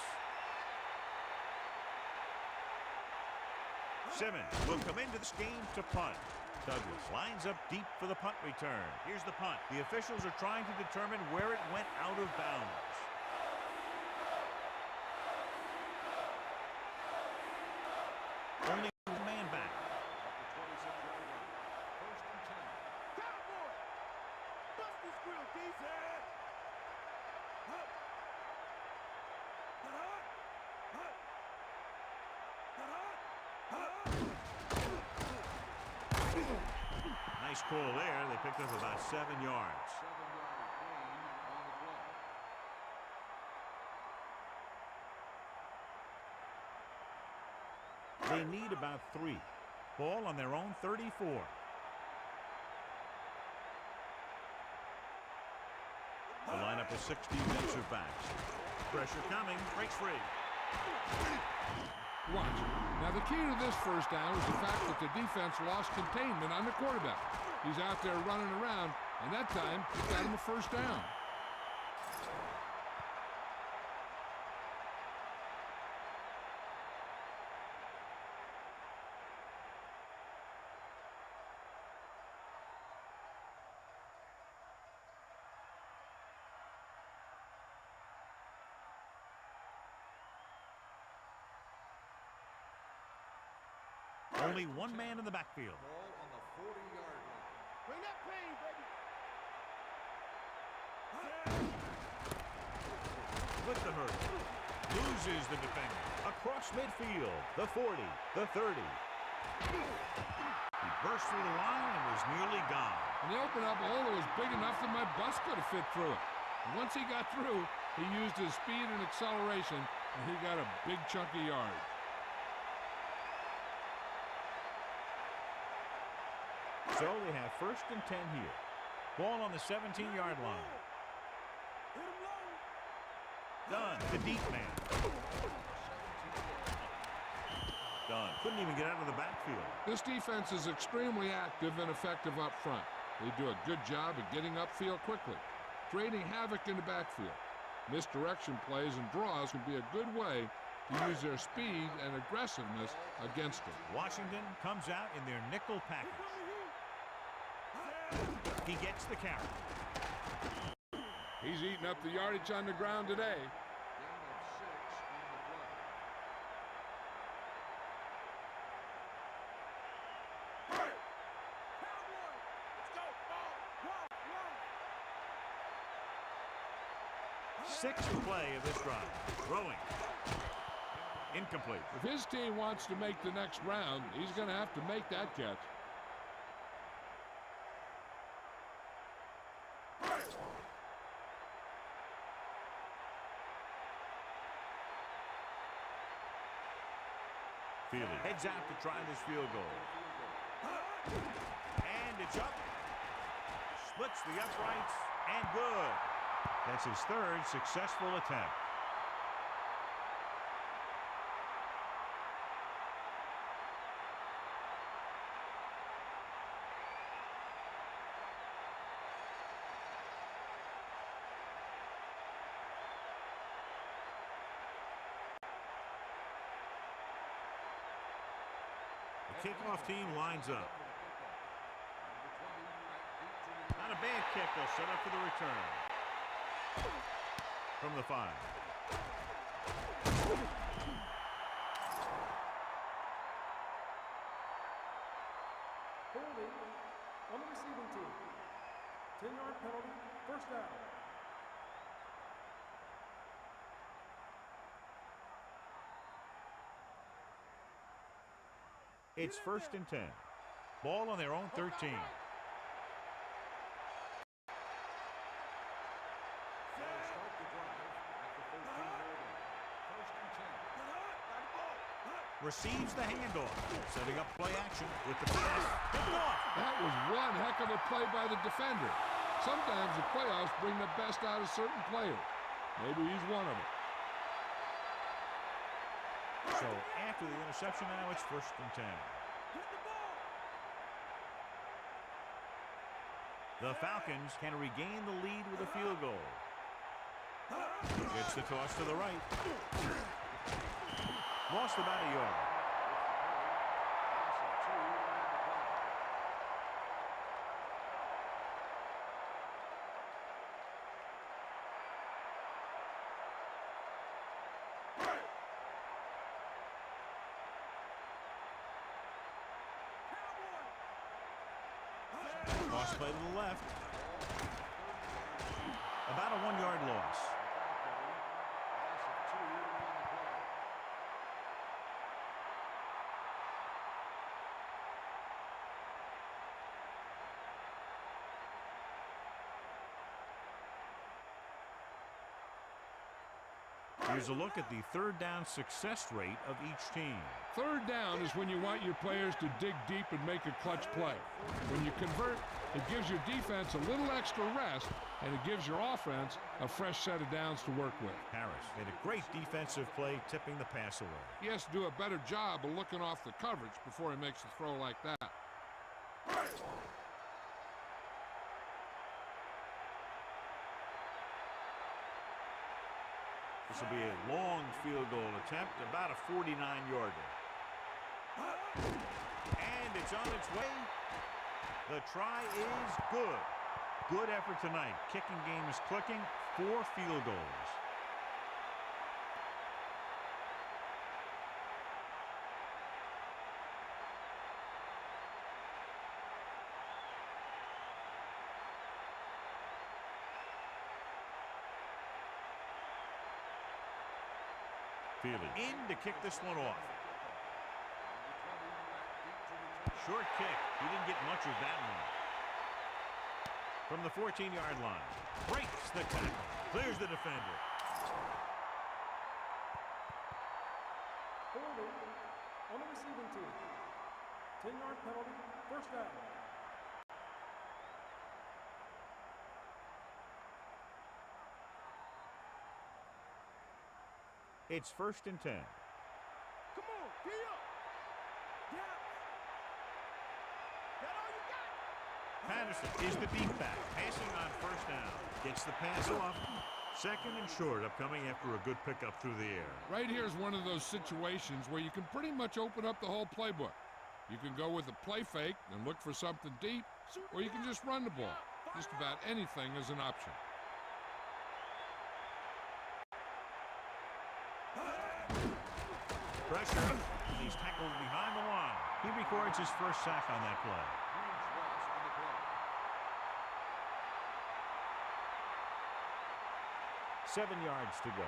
Simmons will come into this game to punt. Douglas lines up deep for the punt return. Here's the punt. The officials are trying to determine where it went out of bounds. Only one man back. At the 26-yard line. First and 10. Cowboy. Bust this grill, D. Set. Nice call there. They picked up about 7 yards. 7-yard gain on the play. They need about 3. Ball on their own 34. The lineup is 6 defensive backs. Pressure coming. Breaks free. Watch. Now, the key to this first down is the fact that the defense lost containment on the quarterback. He's out there running around, and that time, he got him a first down. Only one man in the backfield. Ball on the 40-yard line. Bring that pain, baby. With the hurdle. Loses the defender. Across midfield. The 40. The 30. He burst through the line and was nearly gone. And they opened up a hole that was big enough that my bus could have fit through it. And once he got through, he used his speed and acceleration, and he got a big chunk of yard. So they have first and 10 here. Ball on the 17-yard line. Hit him low. Done. The deep man. Done. Couldn't even get out of the backfield. This defense is extremely active and effective up front. They do a good job of getting upfield quickly, creating havoc in the backfield. Misdirection plays and draws can be a good way to use their speed and aggressiveness against them. Washington comes out in their nickel package. He gets the carry. He's eating up the yardage on the ground today. Gain of 6 on the play. Cowboy. Let's go. Ball. Run. Sixth play of this drive. Throwing. Incomplete. If his team wants to make the next round, he's going to have to make that catch. Fieldy heads out to try this field goal. And it's up. Splits the uprights and good. That's his third successful attempt. Kickoff team lines up. Not a bad kick. They'll set up for the return. From the 5. Holding on the receiving team. 10-yard penalty. First down. It's 1st and 10. Ball on their own 13. Receives the handoff. Setting up play action with the pass. Picked off. That was one heck of a play by the defender. Sometimes the playoffs bring the best out of certain players. Maybe he's one of them. So after the interception now, it's 1st and 10. The Falcons can regain the lead with a field goal. Gets the toss to the right. Lost about a yard. Lost play to the left. About a 1-yard loss. Here's a look at the third down success rate of each team. Third down is when you want your players to dig deep and make a clutch play. When you convert, it gives your defense a little extra rest, and it gives your offense a fresh set of downs to work with. Harris made a great defensive play, tipping the pass away. He has to do a better job of looking off the coverage before he makes a throw like that. This will be a long field goal attempt, about a 49-yarder. And it's on its way. The try is good. Good effort tonight. Kicking game is clicking. 4 field goals. Fieldy in to kick this one off. Short kick. He didn't get much of that one. From the 14-yard line. Breaks the tackle. Clears the defender. Holding on the receiving team. 10-yard penalty. First down. It's 1st and 10. Come on, get up. Yeah. That all you got? Patterson is the deep back, passing on 1st down. Gets the pass off. 2nd and short upcoming after a good pickup through the air. Right here is one of those situations where you can pretty much open up the whole playbook. You can go with a play fake and look for something deep, or you can just run the ball. Just about anything is an option. Pressure. He's tackled behind the line. He records his first sack on that play. Huge loss on the play. 7 yards to go.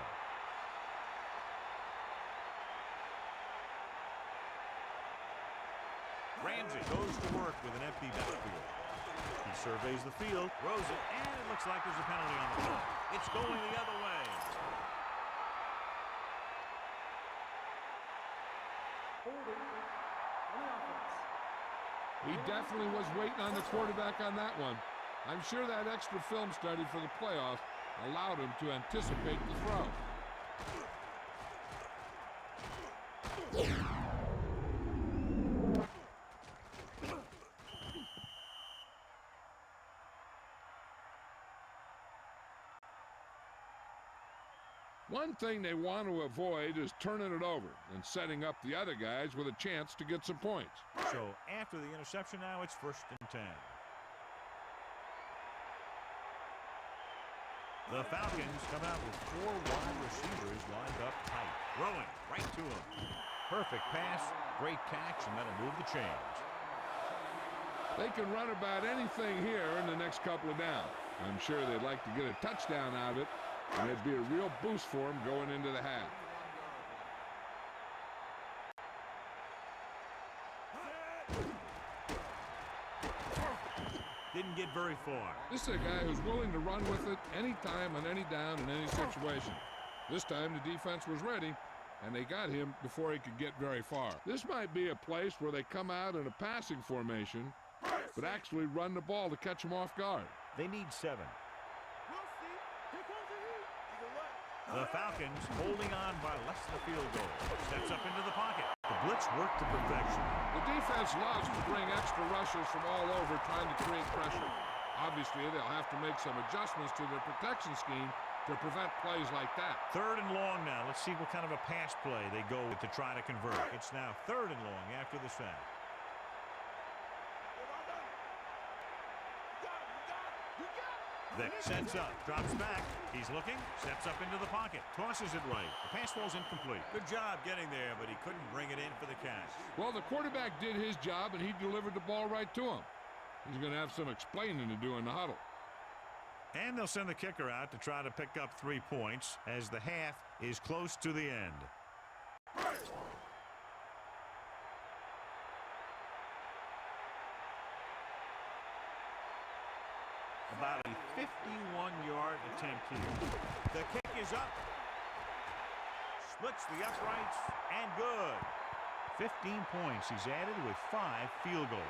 Ramsey goes to work with an empty backfield. He surveys the field, throws it, and it looks like there's a penalty on the play. It's going the other way. He definitely was waiting on the quarterback on that one. I'm sure that extra film study for the playoffs allowed him to anticipate the throw. One thing they want to avoid is turning it over and setting up the other guys with a chance to get some points. So after the interception now, it's 1st and 10. The Falcons come out with 4 wide receivers lined up tight. Throwing right to him. Perfect pass, great catch, and that'll move the chains. They can run about anything here in the next couple of downs. I'm sure they'd like to get a touchdown out of it, and it'd be a real boost for them going into the half. Didn't get very far. This is a guy who's willing to run with it anytime, on any down, in any situation. This time the defense was ready, and they got him before he could get very far. This might be a place where they come out in a passing formation, but actually run the ball to catch him off guard. They need 7. We'll see. Here comes the heat. Either way. The Falcons holding on by less than a field goal. Steps up into the pocket. The blitz worked to perfection. The defense loves to bring extra rushers from all over trying to create pressure. Obviously, they'll have to make some adjustments to their protection scheme to prevent plays like that. 3rd and long now. Let's see what kind of a pass play they go with to try to convert. It's now 3rd and long after the sack. Vick sets up, drops back. He's looking, steps up into the pocket, tosses it right. The pass falls incomplete. Good job getting there, but he couldn't bring it in for the catch. Well, the quarterback did his job, and he delivered the ball right to him. He's going to have some explaining to do in the huddle. And they'll send the kicker out to try to pick up 3 points as the half is close to the end. About a 51-yard attempt here. The kick is up. Splits the uprights, and good. 15 points he's added with 5 field goals.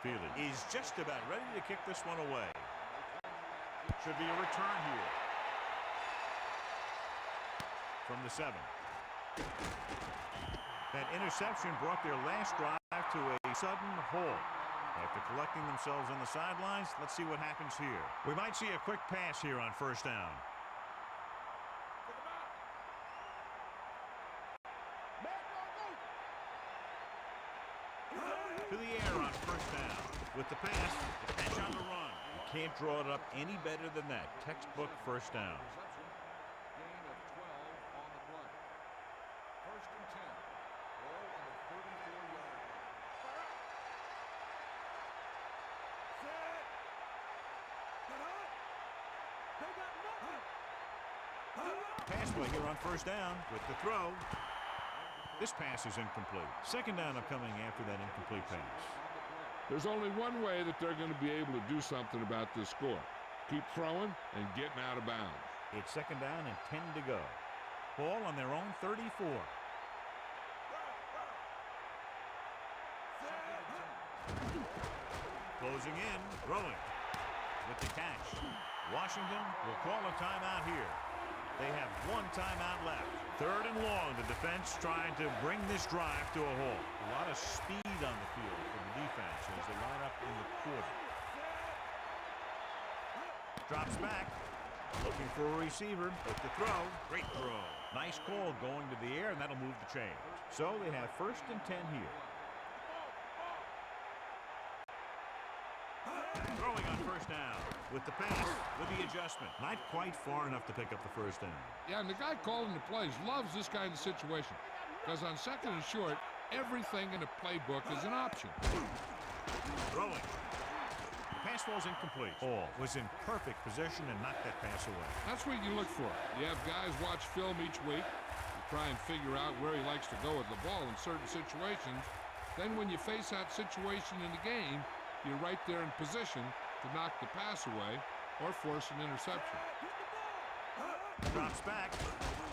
Feely is just about ready to kick this one away. Should be a return here. From the 7. That interception brought their last drive to a sudden halt. After collecting themselves on the sidelines, let's see what happens here. We might see a quick pass here on 1st down. To the air on 1st down. With the pass, the catch on the run. You can't draw it up any better than that. Textbook 1st down. Gain of 12 on the play. 1st and 10. Ball on the 34-yard line. Set. They got nothing. Pass play here on 1st down with the throw. This pass is incomplete. 2nd down upcoming after that incomplete pass. There's only one way that they're going to be able to do something about this score. Keep throwing and getting out of bounds. It's second down and 10 to go. Ball on their own 34. Closing in, throwing with the catch. Washington will call a timeout here. They have one timeout left. Third and long, the defense trying to bring this drive to a halt. A lot of speed on the field from the defense as they line up in the quarter. Drops back, looking for a receiver, but the throw, great throw. Nice call going to the air, and that'll move the chains. So they have first and 10 here. Throwing on first down with the pass, with the adjustment. Not quite far enough to pick up the first down. Yeah, and the guy calling the plays loves this kind of situation because on second and short, everything in the playbook is an option. Throwing. Pass falls incomplete. Hall was in perfect position and knocked that pass away. That's what you look for. You have guys watch film each week. You try and figure out where he likes to go with the ball in certain situations. Then when you face that situation in the game, you're right there in position to knock the pass away or force an interception. Drops back.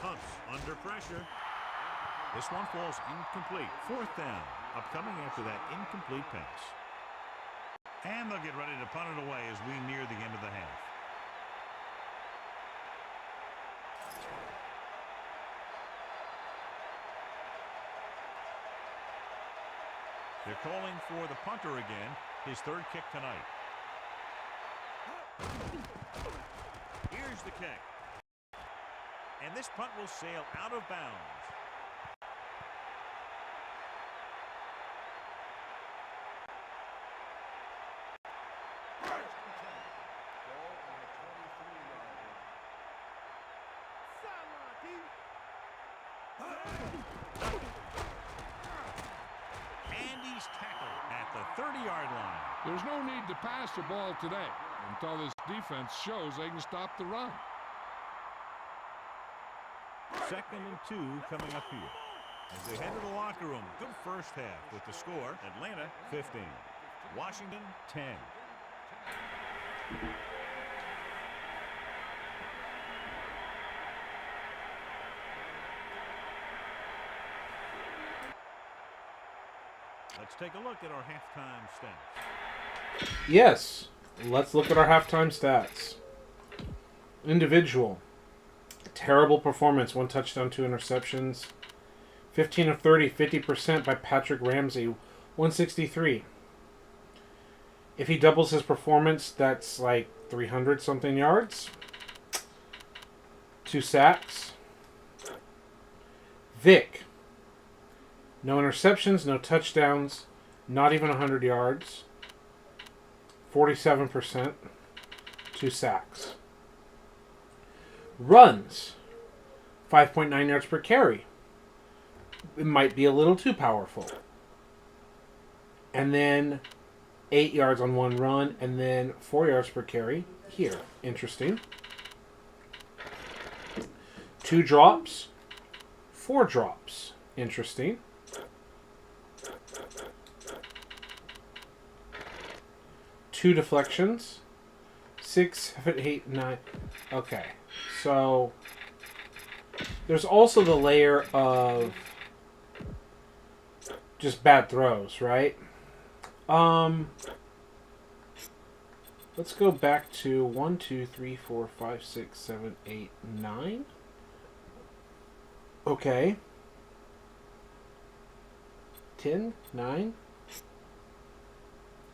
Humps under pressure. This one falls incomplete. Fourth down. Upcoming after that incomplete pass. And they'll get ready to punt it away as we near the end of the half. They're calling for the punter again, his third kick tonight. Here's the kick. And this punt will sail out of bounds. And he's tackled at the 30-yard line. There's no need to pass the ball today until this defense shows they can stop the run. Second and 2 coming up here. As they head to the locker room, good first half with the score, Atlanta 15, Washington 10. Let's take a look at our halftime stats. Yes, let's look at our halftime stats. Individual. Terrible performance. 1 touchdown, 2 interceptions. 15 of 30, 50% by Patrick Ramsey. 163. If he doubles his performance, that's like 300-something yards. 2 sacks. Vic. No interceptions, no touchdowns, not even 100 yards. 47%. 2 sacks. Runs. 5.9 yards per carry. It might be a little too powerful. And then 8 yards on 1 run, and then 4 yards per carry here. Interesting. 2 drops. 4 drops. Interesting. 2 deflections. 6, 7, 8, 9. Okay. So there's also the layer of just bad throws, right? Let's go back to 1, 2, 3, 4, 5, 6, 7, 8, 9. Okay. 10, 9.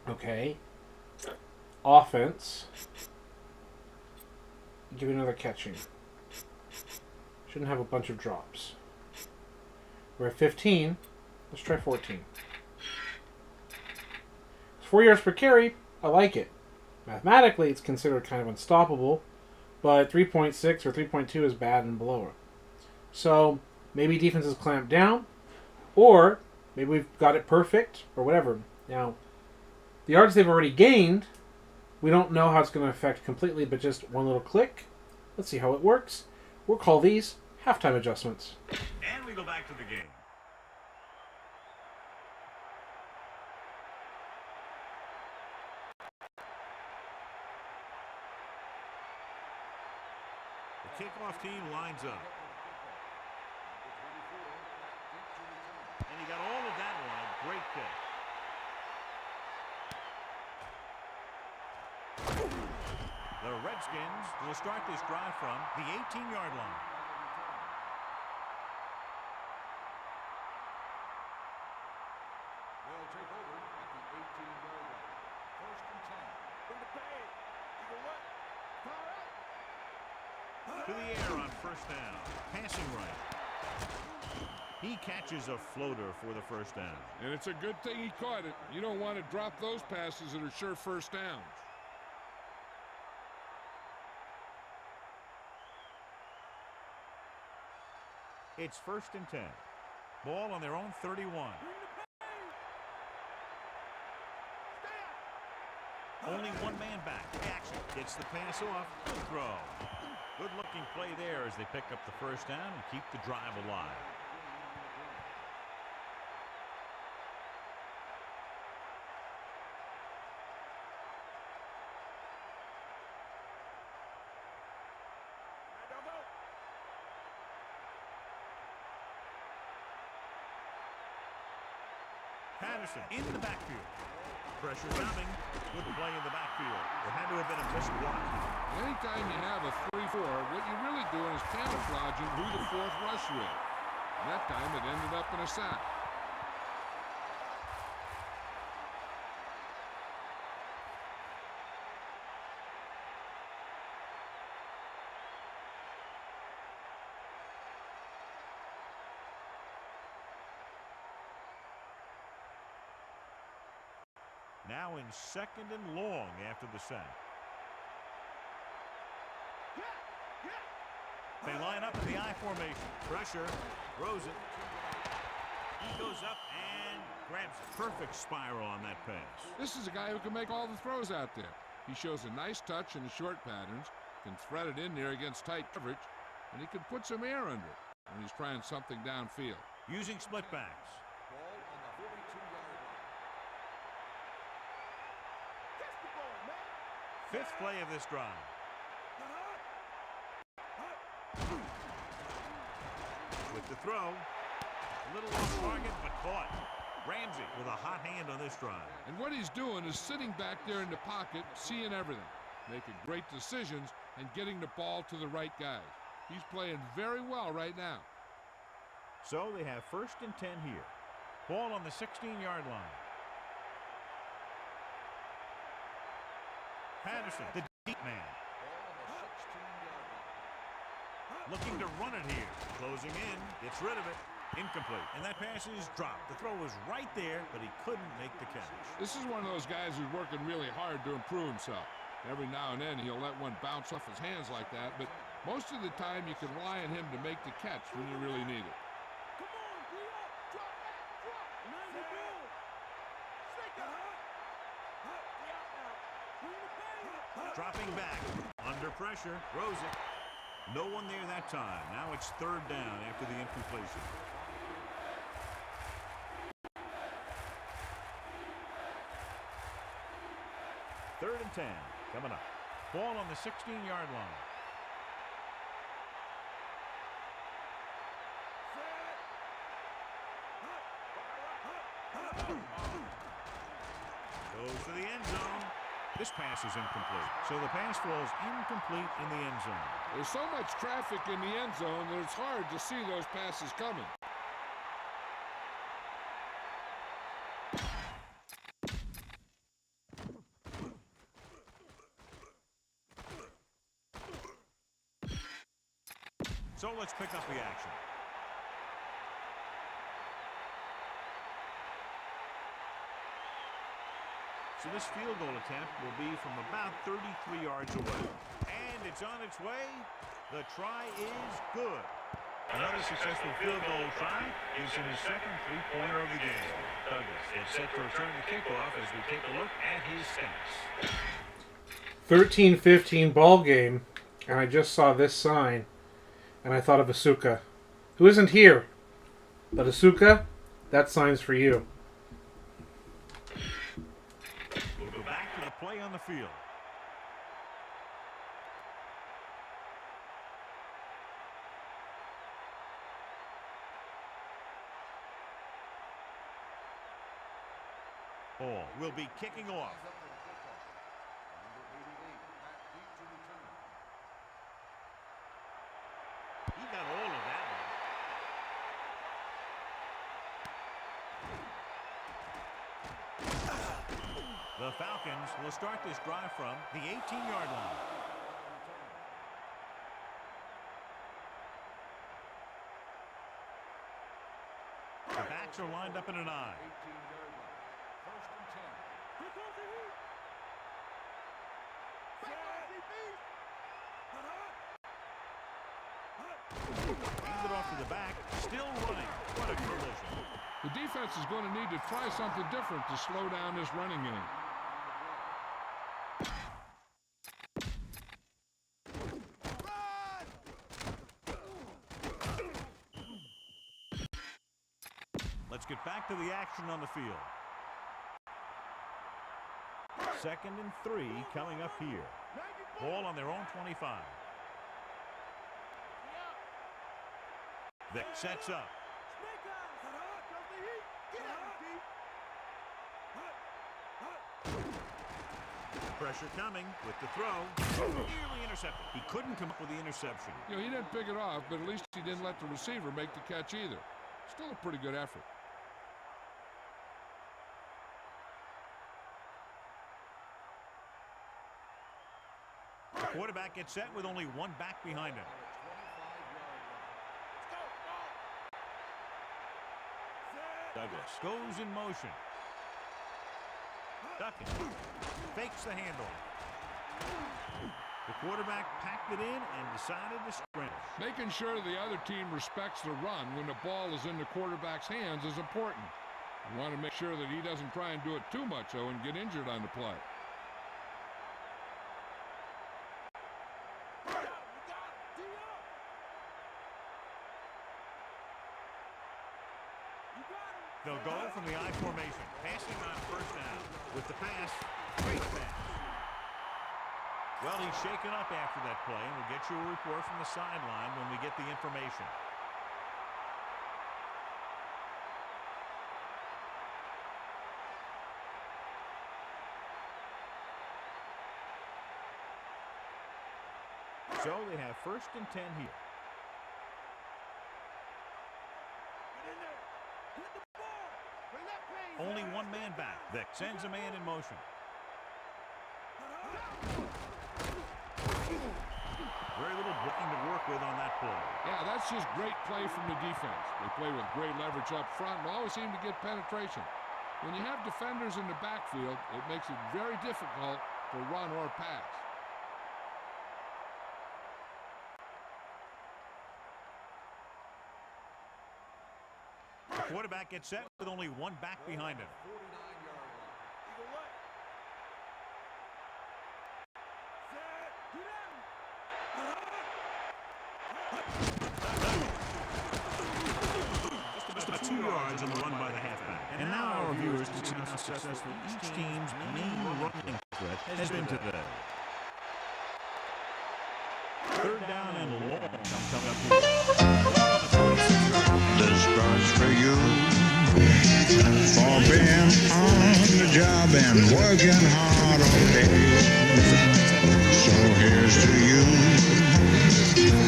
Okay. Offense. Give me another catching. Shouldn't have a bunch of drops. We're at 15. Let's try 14. 4 yards per carry. I like it. Mathematically, it's considered kind of unstoppable, but 3.6 or 3.2 is bad and below it. So maybe defense is clamped down, or maybe we've got it perfect, or whatever. Now, the yards they've already gained, we don't know how it's going to affect completely, but just one little click. Let's see how it works. We'll call these halftime adjustments. And we go back to the game. The kickoff team lines up. And he got all of that one. A great kick. The Redskins will start this drive from the 18-yard line. They'll take over at the 18-yard line. First and 10. Bring the pain. You know what? Fire up. To the air on first down. Passing right. He catches a floater for the first down. And it's a good thing he caught it. You don't want to drop those passes that are sure first downs. It's first and 10. Ball on their own 31. Only one man back. Action. Gets the pass off. Good throw. Good-looking play there as they pick up the first down and keep the drive alive. Patterson in the backfield. Pressure coming. Good play in the backfield. There had to have been a missed block. Anytime you have a 3-4, what you're really doing is camouflaging who the fourth rusher is. And that time it ended up in a sack. Now in second and long after the sack. They line up in the I formation. Pressure. Throws it. He goes up and grabs it. Perfect spiral on that pass. This is a guy who can make all the throws out there. He shows a nice touch in the short patterns, can thread it in there against tight coverage, and he can put some air under it when he's trying something downfield. Using split backs. Ball on the 42-yard line. Catch the ball, man. Fifth play of this drive. With the throw. A little off target, but caught. Ramsey with a hot hand on this drive. And what he's doing is sitting back there in the pocket, seeing everything, making great decisions, and getting the ball to the right guys. He's playing very well right now. So they have first and 10 here. Ball on the 16-yard line. Patterson, the deep man. Ball on the 16-yard line. Looking to run it here. Closing in. Gets rid of it. Incomplete. And that pass is dropped. The throw was right there, but he couldn't make the catch. This is one of those guys who's working really hard to improve himself. Every now and then he'll let one bounce off his hands like that, but most of the time you can rely on him to make the catch when you really need it. Come on, Leo. Drop back. Drop. Nine the ball. Shake it. Out now. Bring the pain. Dropping back. Under pressure. Throws it. No one there that time. Now it's third down after the incompletion. Third and 10 coming up. Ball on the 16-yard line. Goes to the end zone. This pass is incomplete. So the pass falls incomplete in the end zone. There's so much traffic in the end zone that it's hard to see those passes coming. So let's pick up the action. So this field goal attempt will be from about 33 yards away. And it's on its way. The try is good. Another successful field goal try gives him his second three-pointer of the game. Douglas is set to return the kickoff as we take a look at his stats. 13-15 ball game, and I just saw this sign, and I thought of Asuka, who isn't here. But Asuka, that sign's for you. We'll go back to the play on the field. Ball will be kicking off. Lines up for the kickoff. Number 88, back deep to return. He got all of that one. The Falcons will start this drive from the 18-yard line. The backs are lined up in an I. 18-yard line. First and 10. Here comes the heat. Handed off to the back, still running. What a collision. The defense is going to need to try something different to slow down this running game. Let's get back to the action on the field. 2nd and 3 coming up here. Ball on their own 25. Vic sets up. Snake eyes. Here comes the heat. Get out, deep. Pressure coming with the throw. Nearly intercepted. He couldn't come up with the interception. You know, he didn't pick it off, but at least he didn't let the receiver make the catch either. Still a pretty good effort. The quarterback gets set with only one back behind him. 25-yard line. Douglas goes in motion. Ducking. Fakes the handoff. The quarterback packed it in and decided to sprint. Making sure the other team respects the run when the ball is in the quarterback's hands is important. You want to make sure that he doesn't try and do it too much, though, and get injured on the play. They'll go from the I formation. Passing on first down. With the pass, great pass. Well, he's shaken up after that play, and we'll get you a report from the sideline when we get the information. So they have 1st and 10 here. Only one man back. Vic sends a man in motion. Very little blocking to work with on that play. Yeah, that's just great play from the defense. They play with great leverage up front and always seem to get penetration. When you have defenders in the backfield, it makes it very difficult to run or pass. The quarterback gets set with only one back behind him. 49-yard line. Eagle what? Set. Get Just about 2 yards on the run by the halfback. And now our viewers can see how successful each team's main running threat has been today. 3rd down and long coming up here. This one's for you for being on the job and working hard all day. So here's to you.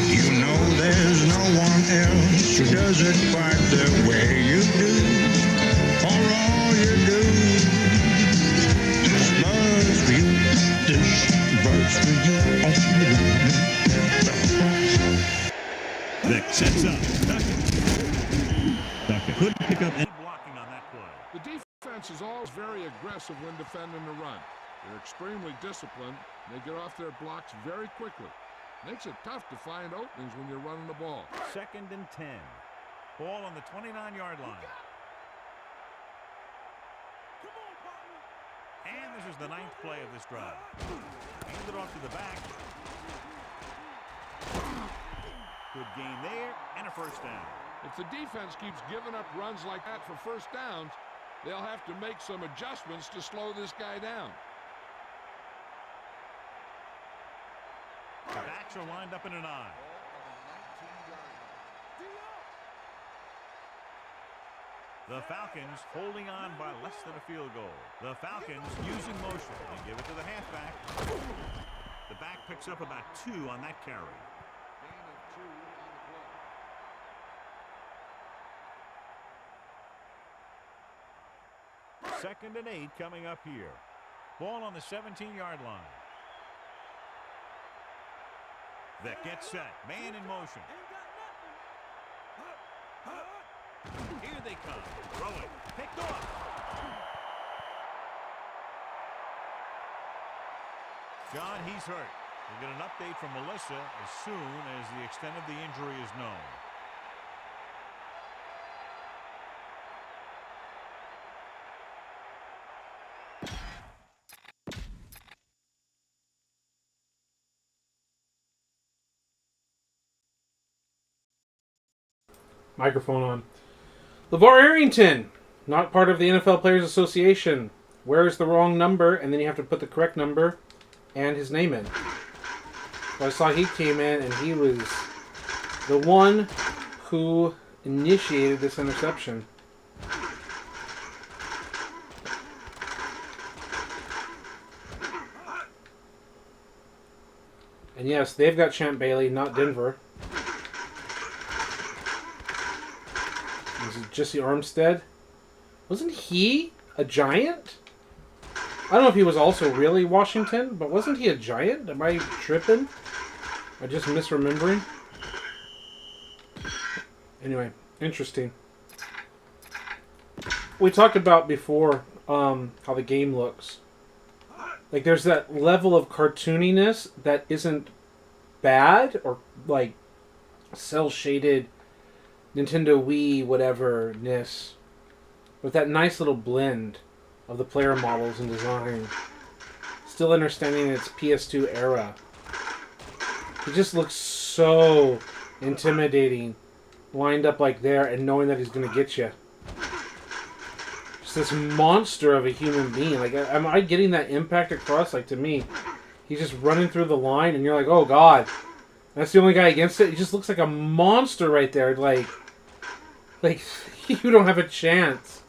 You know there's no one else who does it quite the way you do. For all you do. This bird's for you. This bird's for you. Vic sets up. Duckett couldn't pick up any blocking on that play. The defense is always very aggressive when defending the run. They're extremely disciplined. They get off their blocks very quickly. Makes it tough to find openings when you're running the ball. 2nd and 10. Ball on the 29-yard line. Come on, partner. And this is the 9th play of this drive. Handed off to the back. Good gain there and a first down. If the defense keeps giving up runs like that for first downs, they'll have to make some adjustments to slow this guy down. The backs are lined up in an I. Ball on the 19-yard line. The Falcons holding on by less than a field goal. The Falcons using motion. They give it to the halfback. The back picks up about 2 on that carry. Gain of 2 on the play. 2nd and 8 coming up here. Ball on the 17-yard line. That gets set. Man in motion. Here they come. Throw it. Picked off. John, he's hurt. We'll get an update from Melissa as soon as the extent of the injury is known. Microphone on. LeVar Arrington, not part of the NFL Players Association. Where's the wrong number? And then you have to put the correct number and his name in. So I saw he came in and he was the one who initiated this interception. And yes, they've got Champ Bailey, not Denver. Was it Jesse Armstead? Wasn't he a Giant? I don't know if he was also really Washington, but wasn't he a Giant? Am I tripping? Am I just misremembering? Anyway, interesting. We talked about before how the game looks. Like, there's that level of cartooniness that isn't bad or, like, cel-shaded Nintendo Wii whatever-ness. With that nice little blend of the player models and design. Still understanding its PS2 era. He just looks so intimidating. Lined up like there and knowing that he's going to get you. Just this monster of a human being. Like, am I getting that impact across? Like, to me, he's just running through the line and you're like, oh god. That's the only guy against it. He just looks like a monster right there. Like you don't have a chance.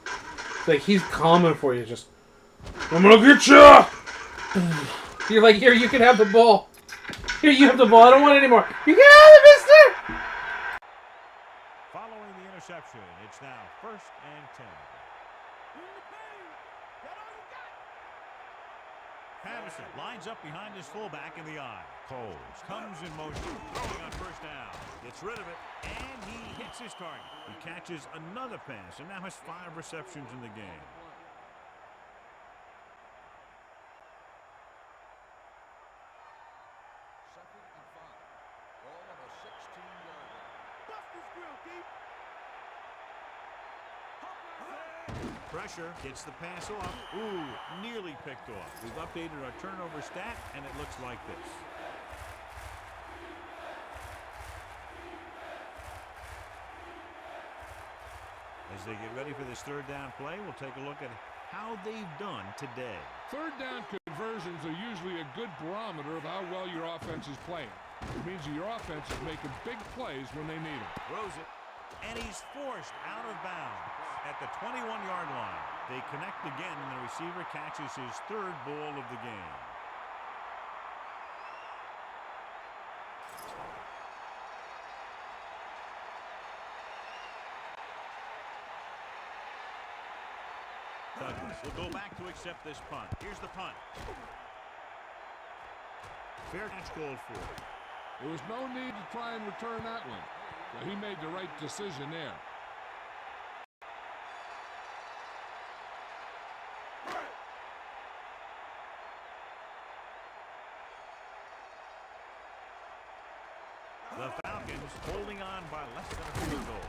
Like, he's coming for you. Just, I'm gonna get you! You're like, here, you can have the ball. Here, you have the ball. I don't want it anymore. You can have it, mister! Following the interception, it's now 1st and 10. Patterson lines up behind his fullback in the eye. Coles comes in motion, throwing on 1st down. Gets rid of it, and he hits his target. He catches another pass and now has 5 receptions in the game. Second and 5. Ball on the 16-yard line. Bust this grill, deep. Pressure gets the pass off. Ooh, nearly picked off. We've updated our turnover stat, and it looks like this. As they get ready for this 3rd down play, we'll take a look at how they've done today. 3rd down conversions are usually a good barometer of how well your offense is playing. It means that your offense is making big plays when they need them. Throws it, and he's forced out of bounds at the 21-yard line. They connect again, and the receiver catches his 3rd ball of the game. Douglas will go back to accept this punt. Here's the punt. Fair catch called for. There was no need to try and return that one. So he made the right decision there. The Falcons holding on by less than a field goal.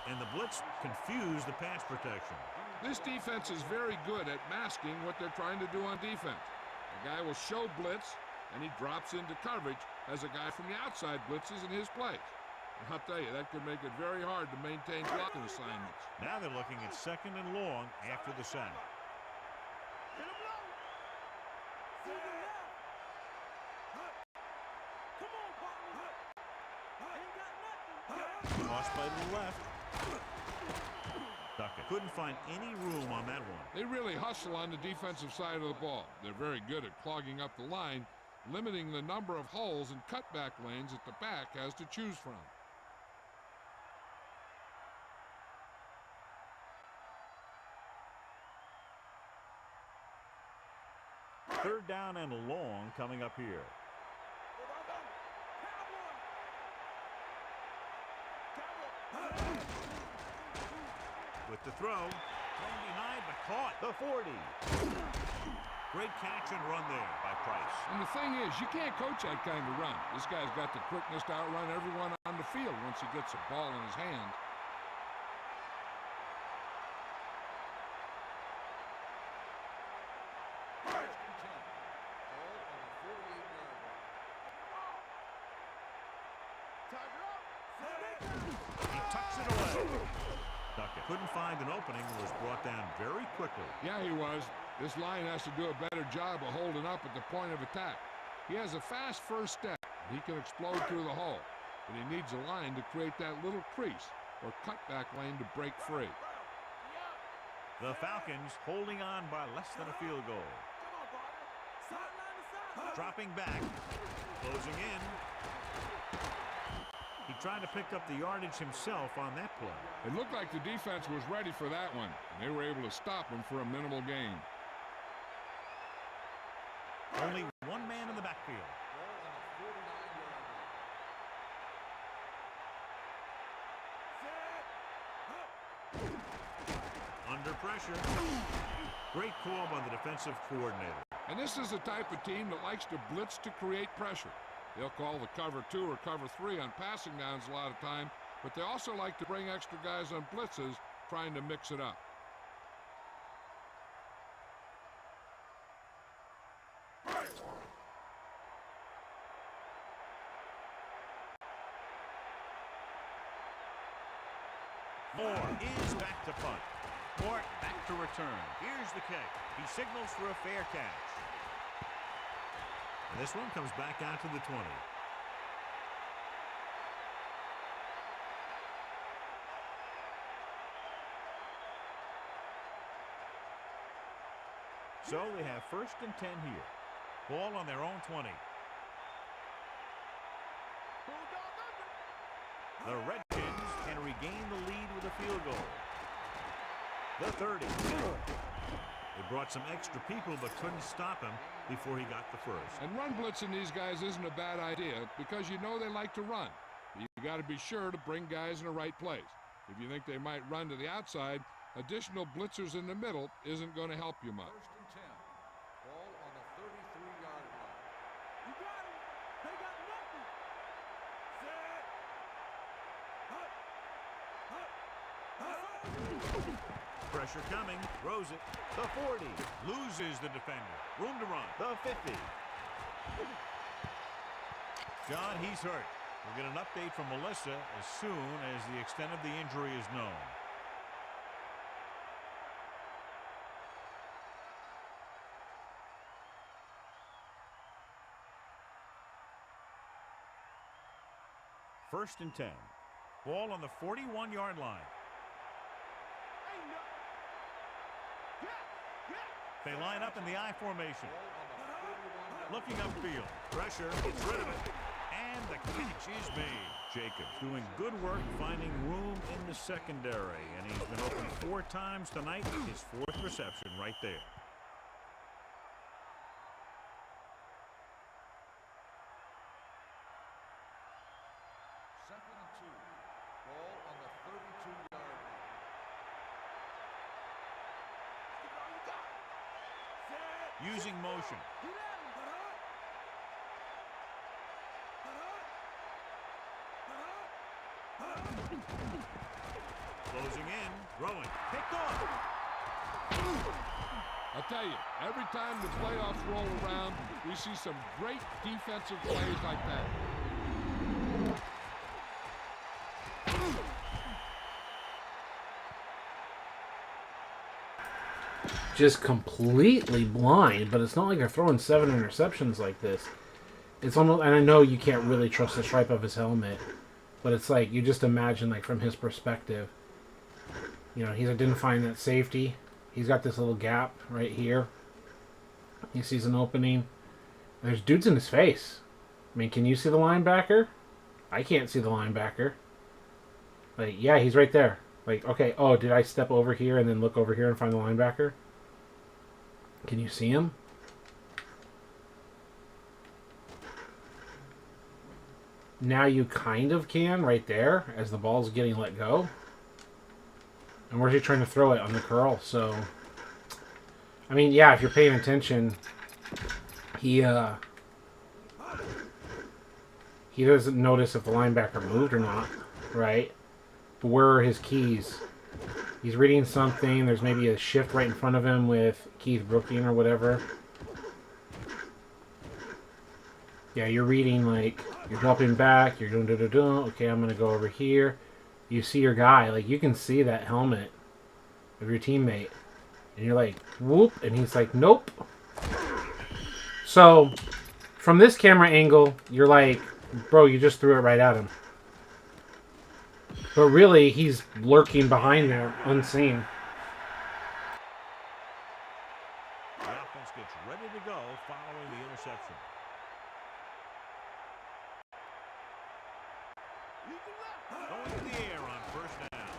And the blitz confused the pass protection. This defense is very good at masking what they're trying to do on defense. The guy will show blitz, and he drops into coverage as a guy from the outside blitzes in his place. And I'll tell you, that could make it very hard to maintain blocking assignments. Now they're looking at 2nd and long after the sack. Get him low. See the left. Come on, partner. Ain't got nothing. Lost by the left. Duckett couldn't find any room on that one. They really hustle on the defensive side of the ball. They're very good at clogging up the line, limiting the number of holes and cutback lanes that the back has to choose from. Third down and long coming up here. With the throw, thrown behind but caught. The 40. Great catch and run there by Price. And the thing is, you can't coach that kind of run. This guy's got the quickness to outrun everyone on the field once he gets a ball in his hands. He tucks it away. Duckett couldn't find an opening and was brought down very quickly. Yeah, he was. This line has to do a better job of holding up at the point of attack. He has a fast first step. He can explode through the hole, but he needs a line to create that little crease or cutback lane to break free. The Falcons holding on by less than a field goal. Dropping back, closing in. He tried to pick up the yardage himself on that play. It looked like the defense was ready for that one, and they were able to stop him for a minimal gain. Only one man in the backfield. Under pressure. Great call by the defensive coordinator. And this is the type of team that likes to blitz to create pressure. They'll call the cover 2 or cover 3 on passing downs a lot of time, but they also like to bring extra guys on blitzes, trying to mix it up. Moore is back to punt. Moore back to return. Here's the kick. He signals for a fair catch. And this one comes back out to the 20. So they have 1st and 10 here. Ball on their own 20. The Redskins can regain the lead with a field goal. The 30. They brought some extra people but couldn't stop him before he got the first. And run blitzing these guys isn't a bad idea because you know they like to run. But you got to be sure to bring guys in the right place. If you think they might run to the outside, additional blitzers in the middle isn't going to help you much. 1st and 10. Ball on the 33-yard line. You got him. They got nothing. Set. Pressure coming. Throws it. The 40. Loses the defender. Room to run. The 50. John, he's hurt. We'll get an update from Melissa as soon as the extent of the injury is known. First and 10. Ball on the 41-yard line. They line up in the I formation. Looking upfield. Pressure. Gets rid of it. And the catch is made. Jacobs doing good work finding room in the secondary. And he's been open 4 times tonight. His 4th reception right there. Second and 2. Ball on the 32-yard line. Using motion. Closing in. Throwing. Picked off. I'll tell you, every time the playoffs roll around, we see some great defensive plays like that. Just completely blind, but it's not like they're throwing 7 interceptions like this. It's almost, and I know you can't really trust the stripe of his helmet, but it's like you just imagine, like, from his perspective. You know, he's identifying that safety. He's got this little gap right here. He sees an opening. There's dudes in his face. I mean, can you see the linebacker? I can't see the linebacker. Like, yeah, he's right there. Like, okay, oh, did I step over here and then look over here and find the linebacker? Can you see him? Now you kind of can right there as the ball's getting let go. And where's he trying to throw it on the curl? So, I mean, yeah, if you're paying attention, he doesn't notice if the linebacker moved or not, right? But where are his keys? He's reading something. There's maybe a shift right in front of him with Keith Brooking or whatever. Yeah, you're reading like you're dropping back. You're doing da-da-da. Okay, I'm gonna go over here. You see your guy. Like you can see that helmet of your teammate, and you're like, whoop, and he's like, nope. So from this camera angle, you're like, bro, you just threw it right at him. But really, he's lurking behind there, unseen. The offense gets ready to go following the interception. Going in the air on first down.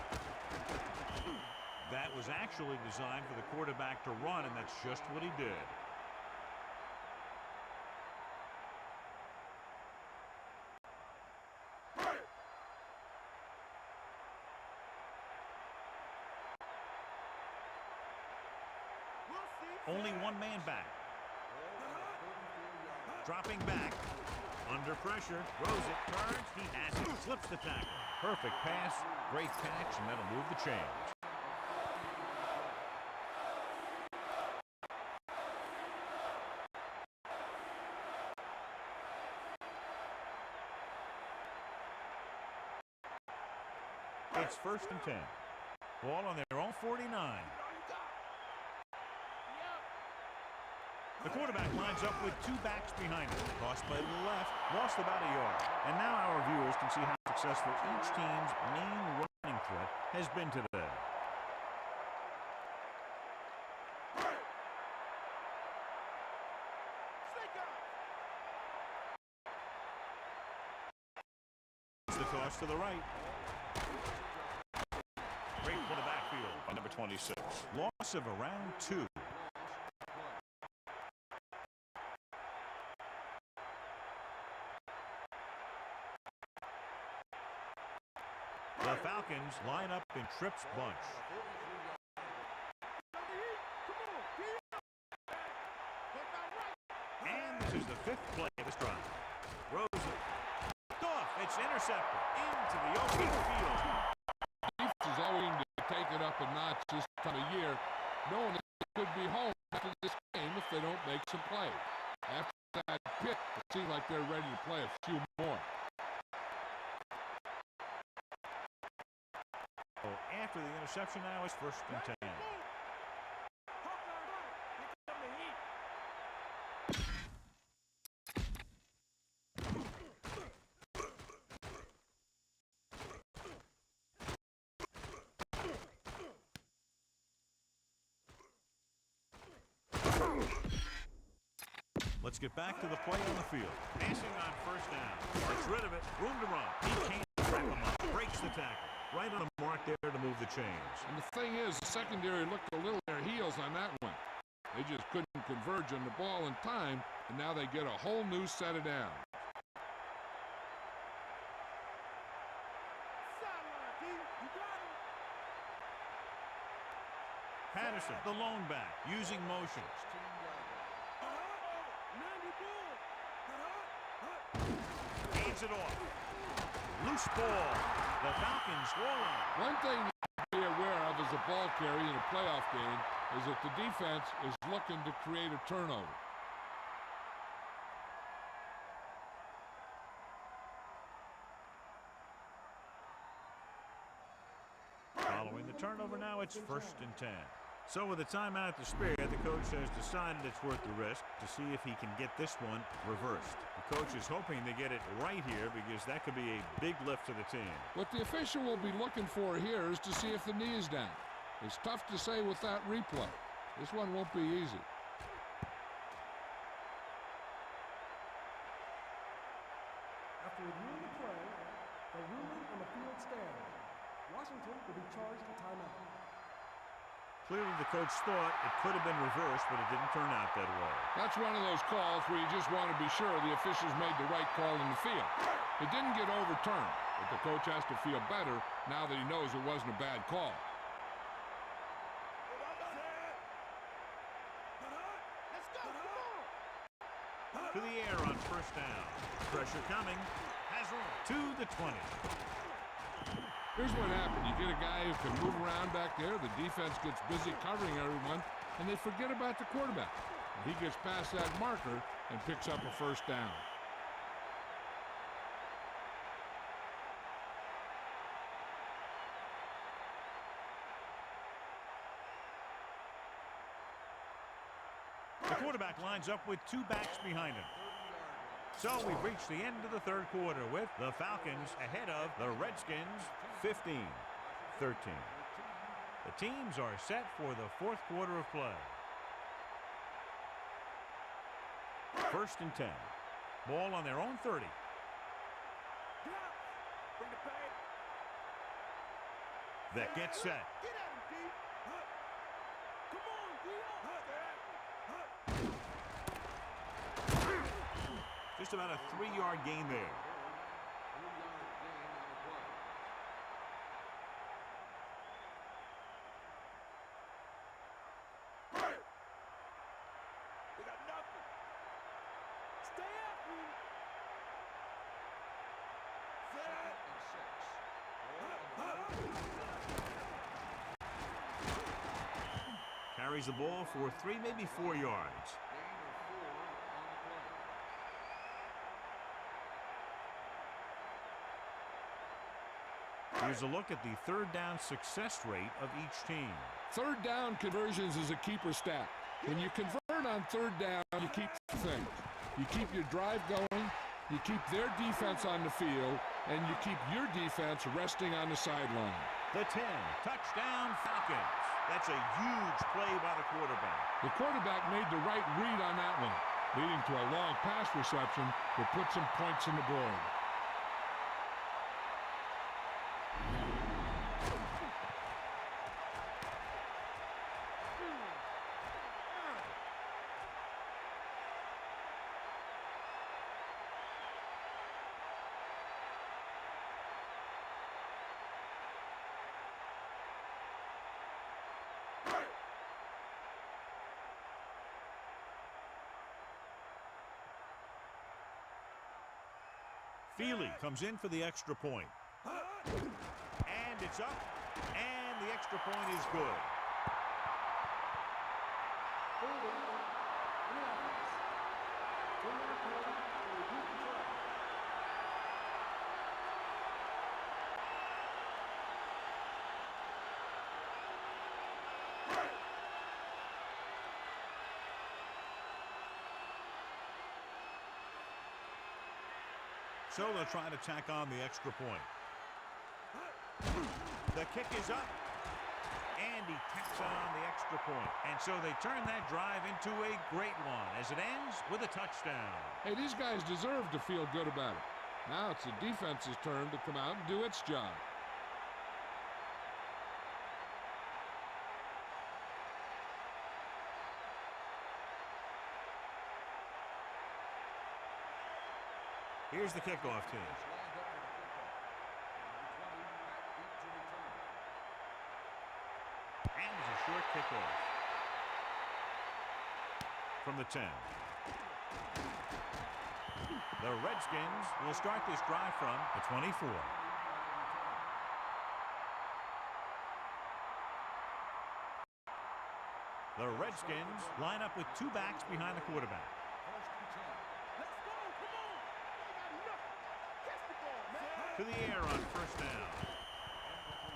That was actually designed for the quarterback to run, and that's just what he did. Only one man back. Dropping back. Under pressure. Throws it. Turns. He has it. Slips the tackle. Perfect pass. Great catch. And that'll move the chains. It's 1st and 10. Ball on their own 49. The quarterback lines up with two backs behind him. Tossed by the left, lost about a yard. And now our viewers can see how successful each team's main running threat has been today. It's the toss to the right. Great for the backfield by number 26. Loss of around 2. The Falcons line up in trips bunch. And this is the 5th play of this drive. Throws it. Off. It's intercepted into the open field. Defense is always to take it up a notch this time of year, knowing that they could be home after this game if they don't make some plays. After that pick, it seems like they're ready to play a few more. After the interception now is 1st and 10. Let's get back to the play on the field. Passing on 1st down. Gets rid of it. Room to run. He can't trap him up. Breaks the tackle. Right on the mark there to move the chains. And the thing is, the secondary looked a little on their heels on that one. They just couldn't converge on the ball in time, and now they get a whole new set of downs. Patterson, the lone back, using motion. Hands it off. Loose ball. The Falcons scoring. One thing to be aware of as a ball carrier in a playoff game is that the defense is looking to create a turnover. Following the turnover now, it's 1st and 10. So with a timeout to spare, the coach has decided it's worth the risk to see if he can get this one reversed. The coach is hoping to get it right here because that could be a big lift to the team. What the official will be looking for here is to see if the knee is down. It's tough to say with that replay. This one won't be easy. After reviewing the play, the ruling on the field stands. Washington will be charged a timeout. Clearly the coach thought it could have been reversed, but it didn't turn out that way. That's one of those calls where you just want to be sure the officials made the right call in the field. It didn't get overturned, but the coach has to feel better now that he knows it wasn't a bad call. To the air on first down. Pressure coming. Has room. To the 20. Here's what happened. You get a guy who can move around back there. The defense gets busy covering everyone, and they forget about the quarterback. And he gets past that marker and picks up a first down. The quarterback lines up with two backs behind him. So we've reached the end of the third quarter with the Falcons ahead of the Redskins 15-13. The teams are set for the fourth quarter of play. First and 10. Ball on their own 30. That gets set. Just about a 3-yard gain there. 3-yard gain on the play. We got nothing. Stay after him. Second and 6. Carries the ball for 3, maybe 4 yards. Gain of 4 on the play. Here's a look at the third down success rate of each team. Third down conversions is a keeper stat. When you convert on third down, you keep things. You keep your drive going, you keep their defense on the field, and you keep your defense resting on the sideline. The 10, touchdown Falcons. That's a huge play by the quarterback. The quarterback made the right read on that one, leading to a long pass reception that put some points on the board. Feely comes in for the extra point. And it's up. And the extra point is good. So they'll try to tack on the extra point. The kick is up. And he tacks on the extra point. And so they turn that drive into a great one as it ends with a touchdown. Hey, these guys deserve to feel good about it. Now it's the defense's turn to come out and do its job. Here's the kickoff team. Lined up for the kickoff. Number 20 back deep to return. And it's a short kickoff. From the 10. The Redskins will start this drive from the 24. The Redskins line up with two backs behind the quarterback. First and 10. Let's go. Come on. They got nothing. Catch the ball, man. To the air on first down.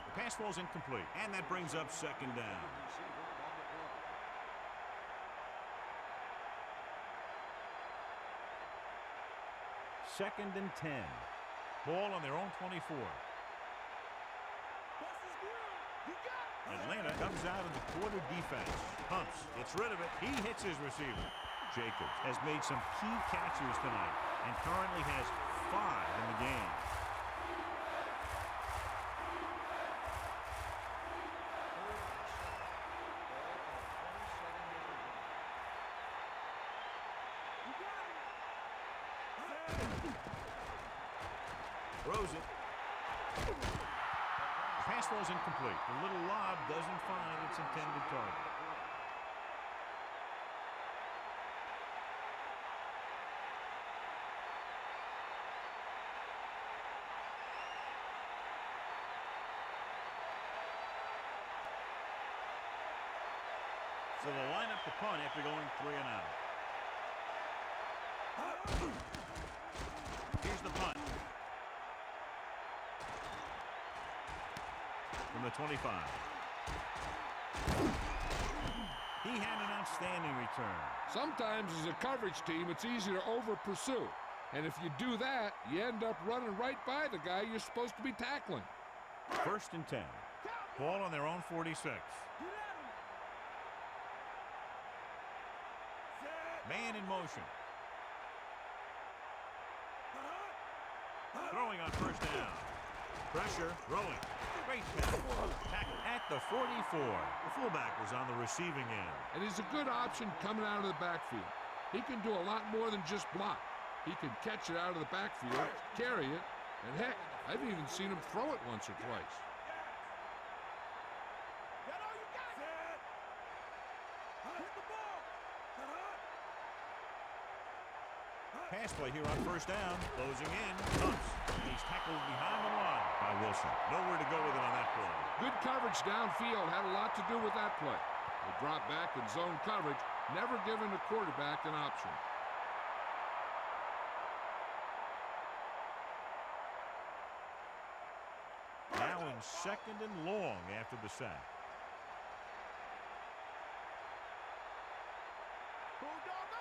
The pass ball's incomplete, and that brings up second down. Receiver on the 2nd and 10. Ball on their own 24. Atlanta comes out in the quarter defense. Pumps, gets rid of it. He hits his receiver. Jacobs has made some key catches tonight and currently has 5 in the game. Throws it. Pass falls incomplete. The little lob doesn't find its intended target. So they'll line up the punt after going 3 and out. Here's the punt. From the 25. He had an outstanding return. Sometimes as a coverage team, it's easy to over-pursue. And if you do that, you end up running right by the guy you're supposed to be tackling. 1st and 10. Ball on their own 46. Man in motion. Throwing on 1st down. Pressure, throwing. Great tackle. Tackle at the 44. The fullback was on the receiving end. And he's a good option coming out of the backfield. He can do a lot more than just block. He can catch it out of the backfield, carry it, and heck, I've even seen him throw it once or twice. Pass play here on 1st down. Closing in. Pumps. He's tackled behind the line by Wilson. Nowhere to go with it on that play. Good coverage downfield had a lot to do with that play. They drop back in zone coverage, never giving the quarterback an option. Now in 2nd and long after the sack.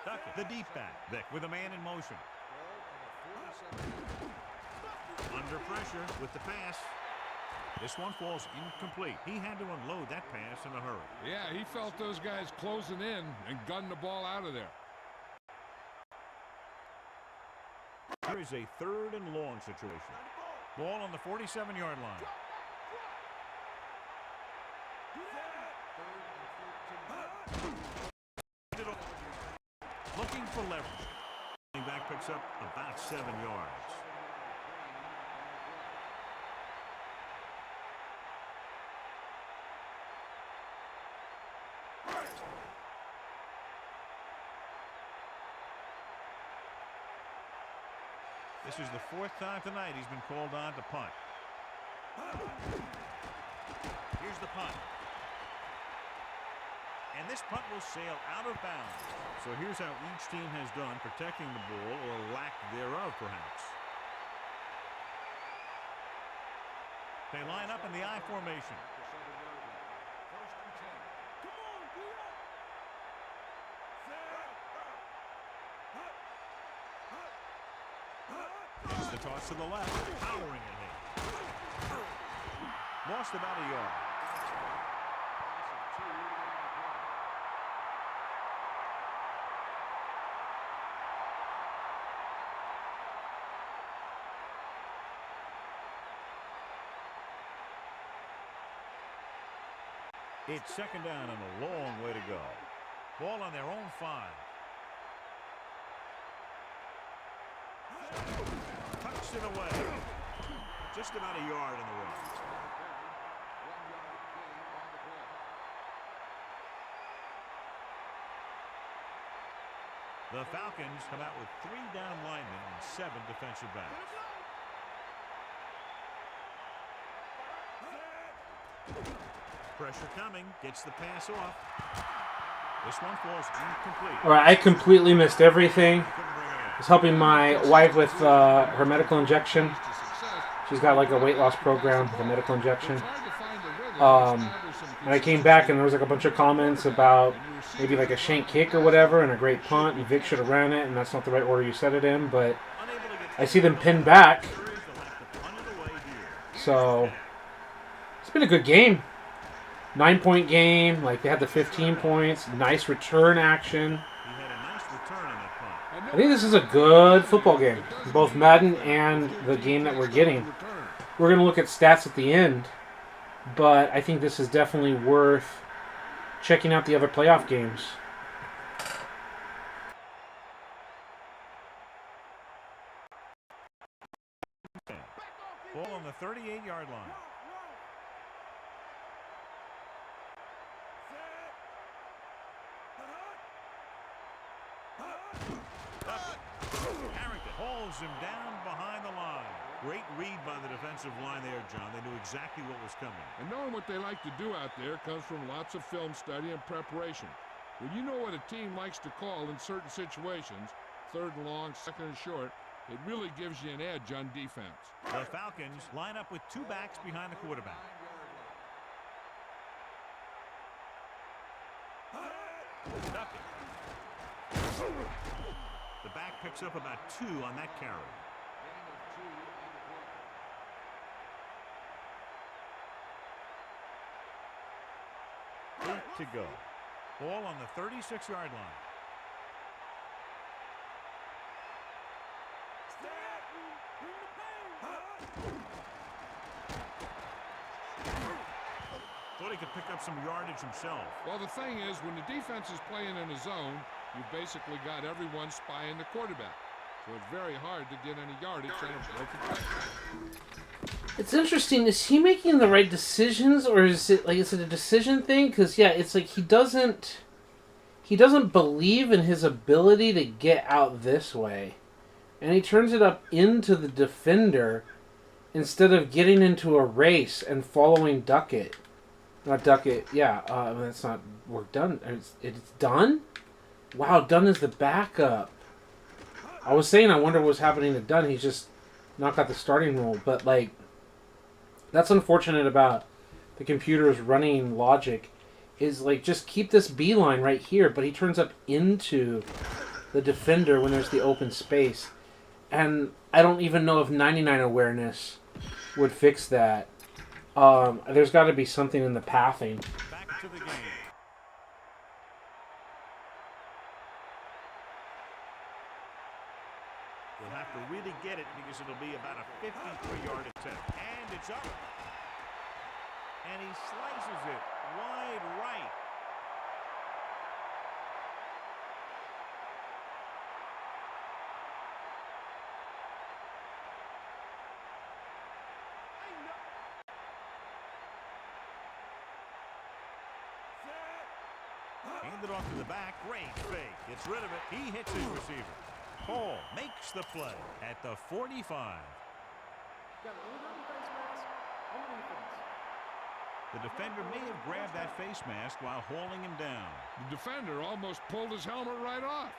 Duckett, the deep back. Vick with a man in motion. Under pressure with the pass. This one falls incomplete. He had to unload that pass in a hurry. Yeah, he felt those guys closing in and gunned the ball out of there. Here is a 3rd and long situation. Ball on the 47-yard line. Looking for leverage. Running back picks up about 7 yards. This is the 4th time tonight he's been called on to punt. Here's the punt. And this punt will sail out of bounds. So here's how each team has done protecting the ball, or lack thereof, perhaps. They line up in the I formation. It's the toss to the left, powering ahead. Lost about a yard. It's 2nd down and a long way to go. Ball on their own 5. Tucks it away. Just about a yard in the run. The Falcons come out with 3 down linemen and 7 defensive backs. Pressure coming, gets the pass off. This one falls incomplete. All right, I completely missed everything. I was helping my wife with her medical injection. She's got like a weight loss program with a medical injection. And I came back and there was like a bunch of comments about maybe like a shank kick or whatever and a great punt and Vic should have ran it and that's not the right order you said it in, but I see them pinned back. They'll have to punt it away here. So it's been a good game. 9-point game. Like they had the 15 points. Nice return action. He had a nice return on that punt. I think this is a good football game. Both Madden and the game that we're getting. We're going to look at stats at the end. But I think this is definitely worth checking out the other playoff games. Ball on the 38-yard line. Harrington hauls him down behind the line. Great read by the defensive line there, John. They knew exactly what was coming. And knowing what they like to do out there comes from lots of film study and preparation. When you know what a team likes to call in certain situations, 3rd and long, 2nd and short, it really gives you an edge on defense. The Falcons line up with 2 backs behind the quarterback. Ducking. The back picks up about 2 on that carry. To go. Ball on the 36-yard line. Thought he could pick up some yardage himself. Well, the thing is, when the defense is playing in a zone, you've basically got everyone spying the quarterback. So it's very hard to get any yardage on a broken play. It's interesting. Is he making the right decisions, or is it a decision thing? Because yeah, it's like he doesn't believe in his ability to get out this way, and he turns it up into the defender instead of getting into a race and following Duckett. Not Duckett. Yeah, that's not work done. It's Dunn. Wow, Dunn is the backup. I was saying I wonder what's happening to Dunn. He's just not got the starting role, but like. That's unfortunate about the computer's running logic is like just keep this B line right here, but he turns up into the defender when there's the open space. And I don't even know if 99 awareness would fix that. There's got to be something in the pathing. Back to the game. We'll have to really get it because it'll be about a 53-yard attempt. And it's up. And he slices it wide right. Handed off to the back. Great fake. Gets rid of it. He hits his receiver. Hall makes the play at the 45. Got an overtime face mask on the defense. The defender may have grabbed that face mask while hauling him down. The defender almost pulled his helmet right off.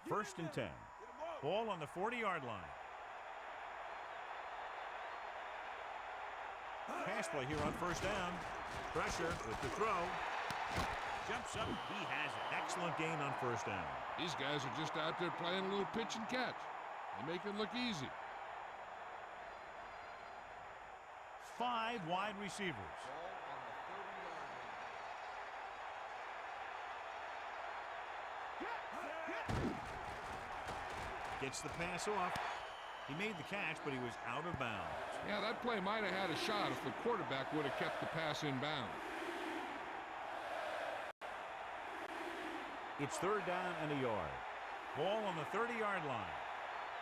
First and 10. Ball on the 40-yard line. Pass play here on first down. Pressure with the throw. Jumps up. He has it. Excellent gain on first down. These guys are just out there playing a little pitch and catch. They make it look easy. 5 wide receivers. Gets the pass off. He made the catch, but he was out of bounds. Yeah, that play might have had a shot if the quarterback would have kept the pass in bounds. It's third down and a yard. Ball on the 30-yard line.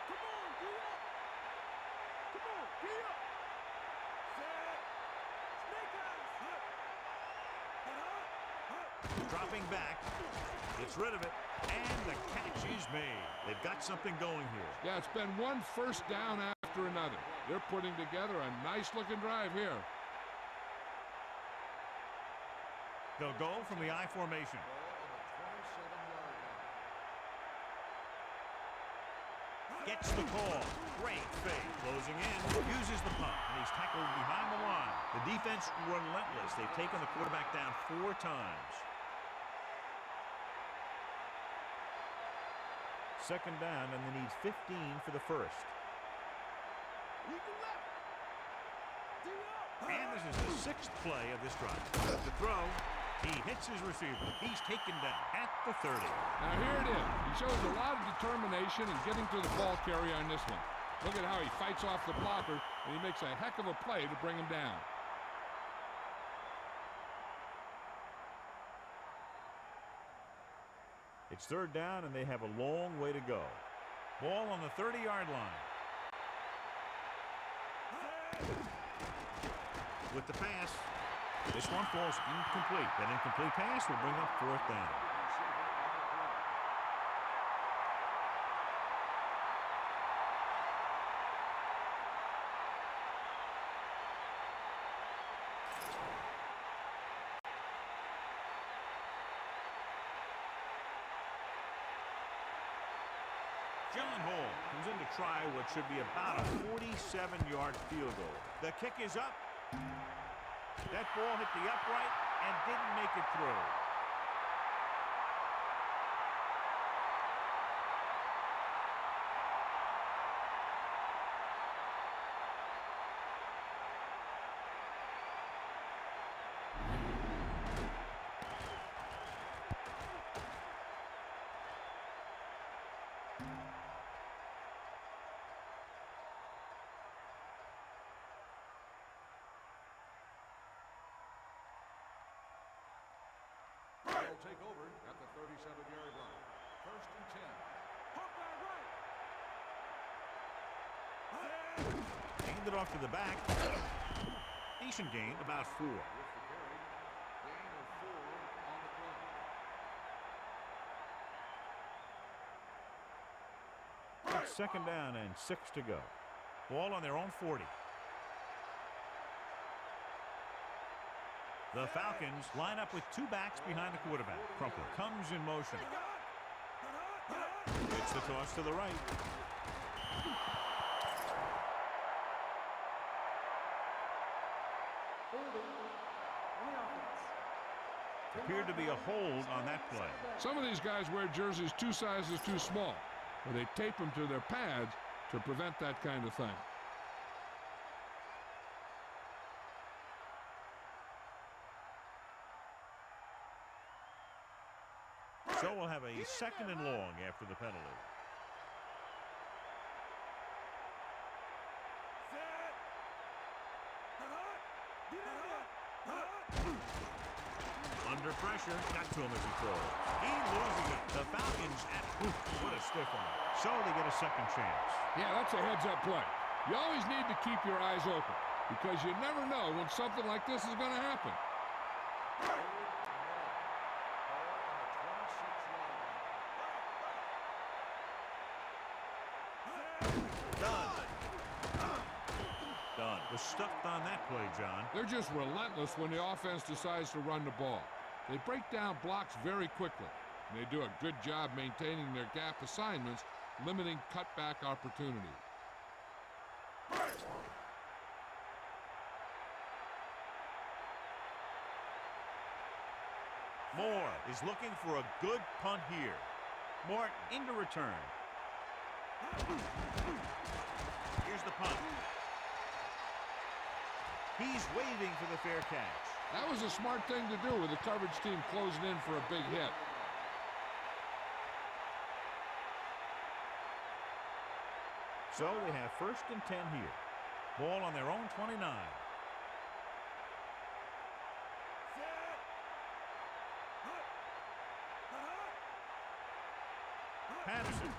Come on, D up. Come on, D up. Set. Snake eyes. Dropping back. Gets rid of it. And the catch is made. They've got something going here. Yeah, it's been one first down after another. They're putting together a nice-looking drive here. They'll go from the I formation. Gets the call. Great fake. Closing in. Uses the pump. And he's tackled behind the line. The defense relentless. They've taken the quarterback down 4 times. Second down, and they need 15 for the first. And this is the 6th play of this drive. The throw. He hits his receiver. He's taken down at the 30. Now here it is. He shows a lot of determination in getting to the ball carrier on this one. Look at how he fights off the blocker, and he makes a heck of a play to bring him down. It's third down, and they have a long way to go. Ball on the 30-yard line. With the pass. This one falls incomplete. That incomplete pass will bring up 4th down. John Hall comes in to try what should be about a 47-yard field goal. The kick is up. That ball hit the upright and didn't make it through. They'll take over at the 37-yard line. First and 10. Handed off to the back. Decent gain, about 4. With the carry, gain of 4 on the play. It's second down and 6 to go. Ball on their own 40. The Falcons line up with 2 backs behind the quarterback. Crumpler comes in motion. It's the toss to the right. Appeared to be a hold on that play. Some of these guys wear jerseys 2 sizes too small, or they tape them to their pads to prevent that kind of thing. So we'll have a second and long after the penalty. Under pressure, got to him as he throws. He loses it. The Falcons what a stiff one. So they get a second chance. Yeah, that's a heads-up play. You always need to keep your eyes open because you never know when something like this is going to happen. Done. Was stuffed on that play, John. They're just relentless when the offense decides to run the ball. They break down blocks very quickly, and they do a good job maintaining their gap assignments, limiting cutback opportunities. Moore is looking for a good punt here. Moore into return. Here's the punt. He's waving for the fair catch. That was a smart thing to do with the coverage team closing in for a big hit. So they have first and 10 here. Ball on their own 29. Patterson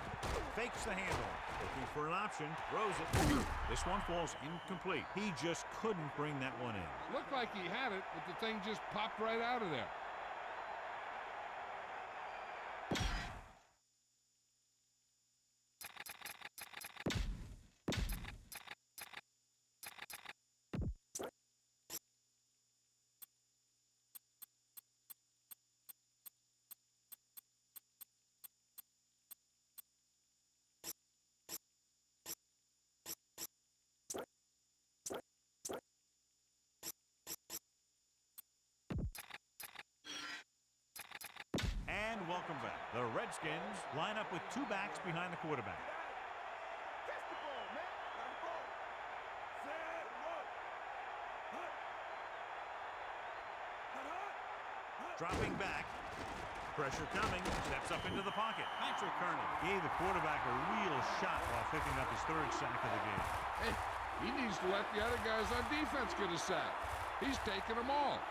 fakes the handoff. Looking for an option. Throws it. This one falls incomplete. He just couldn't bring that one in. Looked like he had it, but the thing just popped right out of there. welcome back. The Redskins line up with two backs behind the quarterback. Catch the ball, man. Got the ball. Set. Hut. Hut. Dropping back. Pressure coming. Steps up into the pocket. Patrick Kearney gave the quarterback a real shot while picking up his third sack of the game. Hey, he needs to let the other guys on defense get a sack. He's taking them all.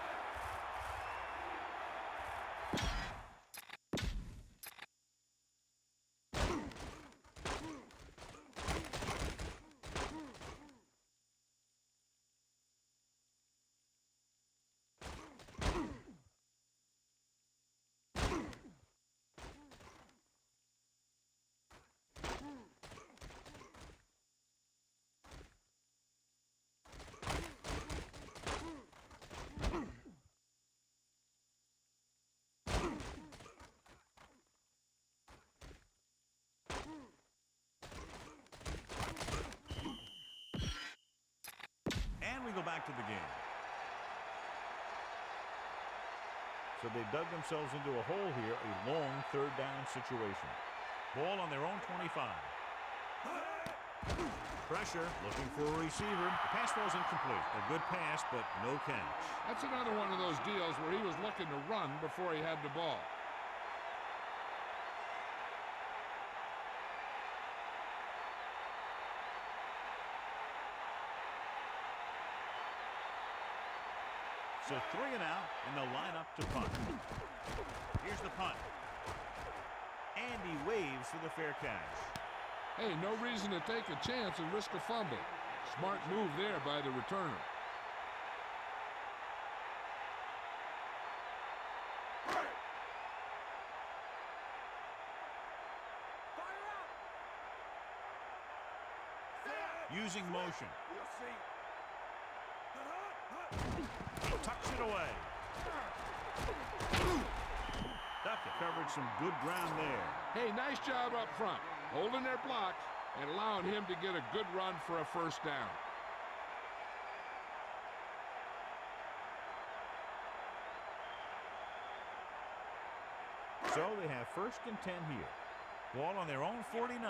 And we go back to the game. So they dug themselves into a hole here, a long third down situation. Ball on their own 25. Pressure, looking for a receiver. The pass was incomplete. A good pass, but no catch. That's another one of those deals where he was looking to run before he had the ball. So 3 and out, and they'll line up to punt. Here's the punt. And he waves for the fair catch. Hey, no reason to take a chance and risk a fumble. Smart move there by the returner. Using motion. We'll see. Tucks it away. Duckett covered some good ground there. Hey, nice job up front, holding their blocks and allowing him to get a good run for a first down. So they have 1st and 10 here. Ball on their own 49.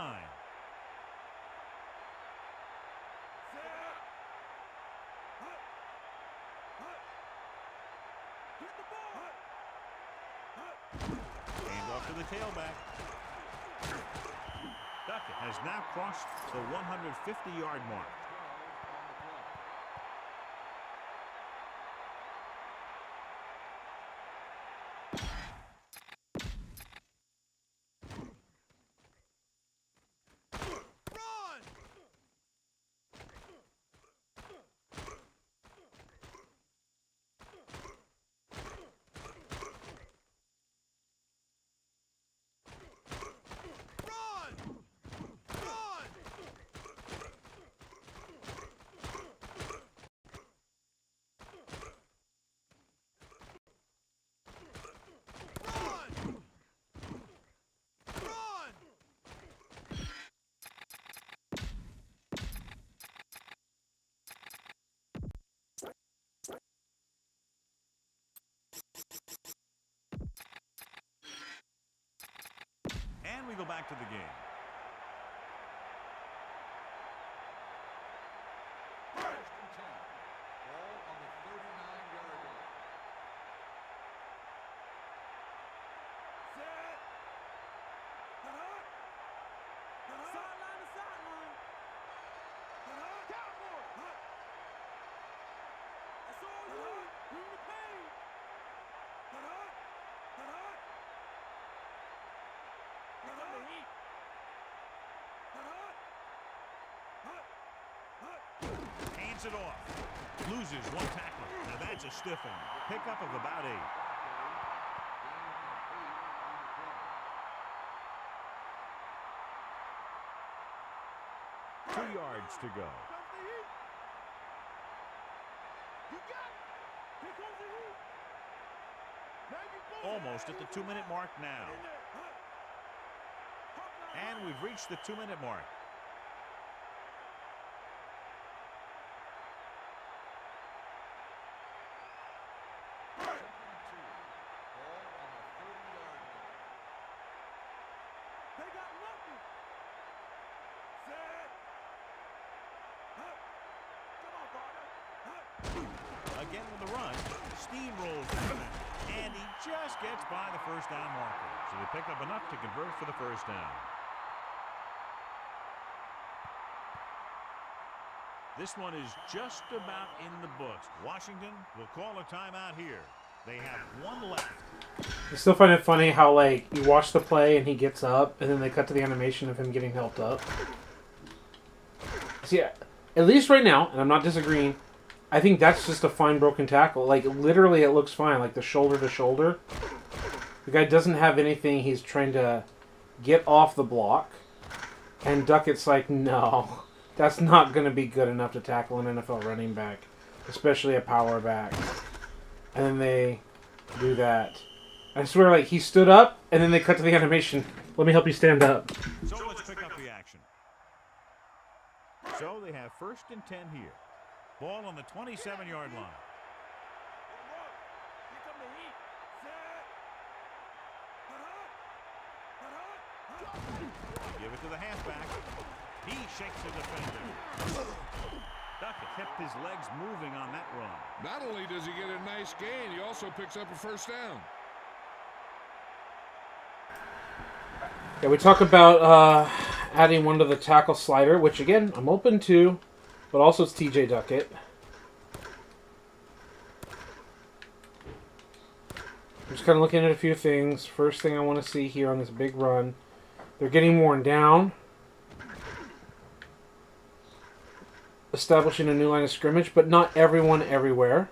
To the tailback. Duckett has now crossed the 150-yard mark. Run! And we go back to the game. First and 10. Ball on the 39-yard line. Set. Sideline to sideline. Cowboy. That's all you. Bring the pain. Hands it off. Loses one tackler. Now that's a stiff one. Pickup of about 8. Gain of 8 on the play. 2 yards to go. Comes the heat. You got it. Here comes the heat. Now you both. Almost at the 2-minute mark now. And we've reached the 2-minute mark. Second and 2. Ball on the 30-yard line. Again with the run. Steamrolls the defender. And he just gets by the first down marker. So they pick up enough to convert for the first down. This one is just about in the books. Washington will call a timeout here. They have one left. I still find it funny how, like, you watch the play and he gets up, and then they cut to the animation of him getting helped up. See, at least right now, and I'm not disagreeing, I think that's just a fine broken tackle. Like, literally it looks fine, like the shoulder to shoulder. The guy doesn't have anything. He's trying to get off the block. And Duckett's like, no, that's not going to be good enough to tackle an NFL running back, especially a power back. And then they do that. I swear, like, he stood up, and then they cut to the animation. Let me help you stand up. So let's pick up the action. So they have 1st and 10 here. Ball on the 27-yard line. Here come the heat. Set. They give it to the halfback. He shakes the defender. Duckett kept his legs moving on that run. Not only does he get a nice gain, he also picks up a first down. Yeah, we talk about adding one to the tackle slider, which, again, I'm open to, but also it's TJ Duckett. I'm just kind of looking at a few things. First thing I want to see here on this big run, they're getting worn down. Establishing a new line of scrimmage, but not everyone everywhere.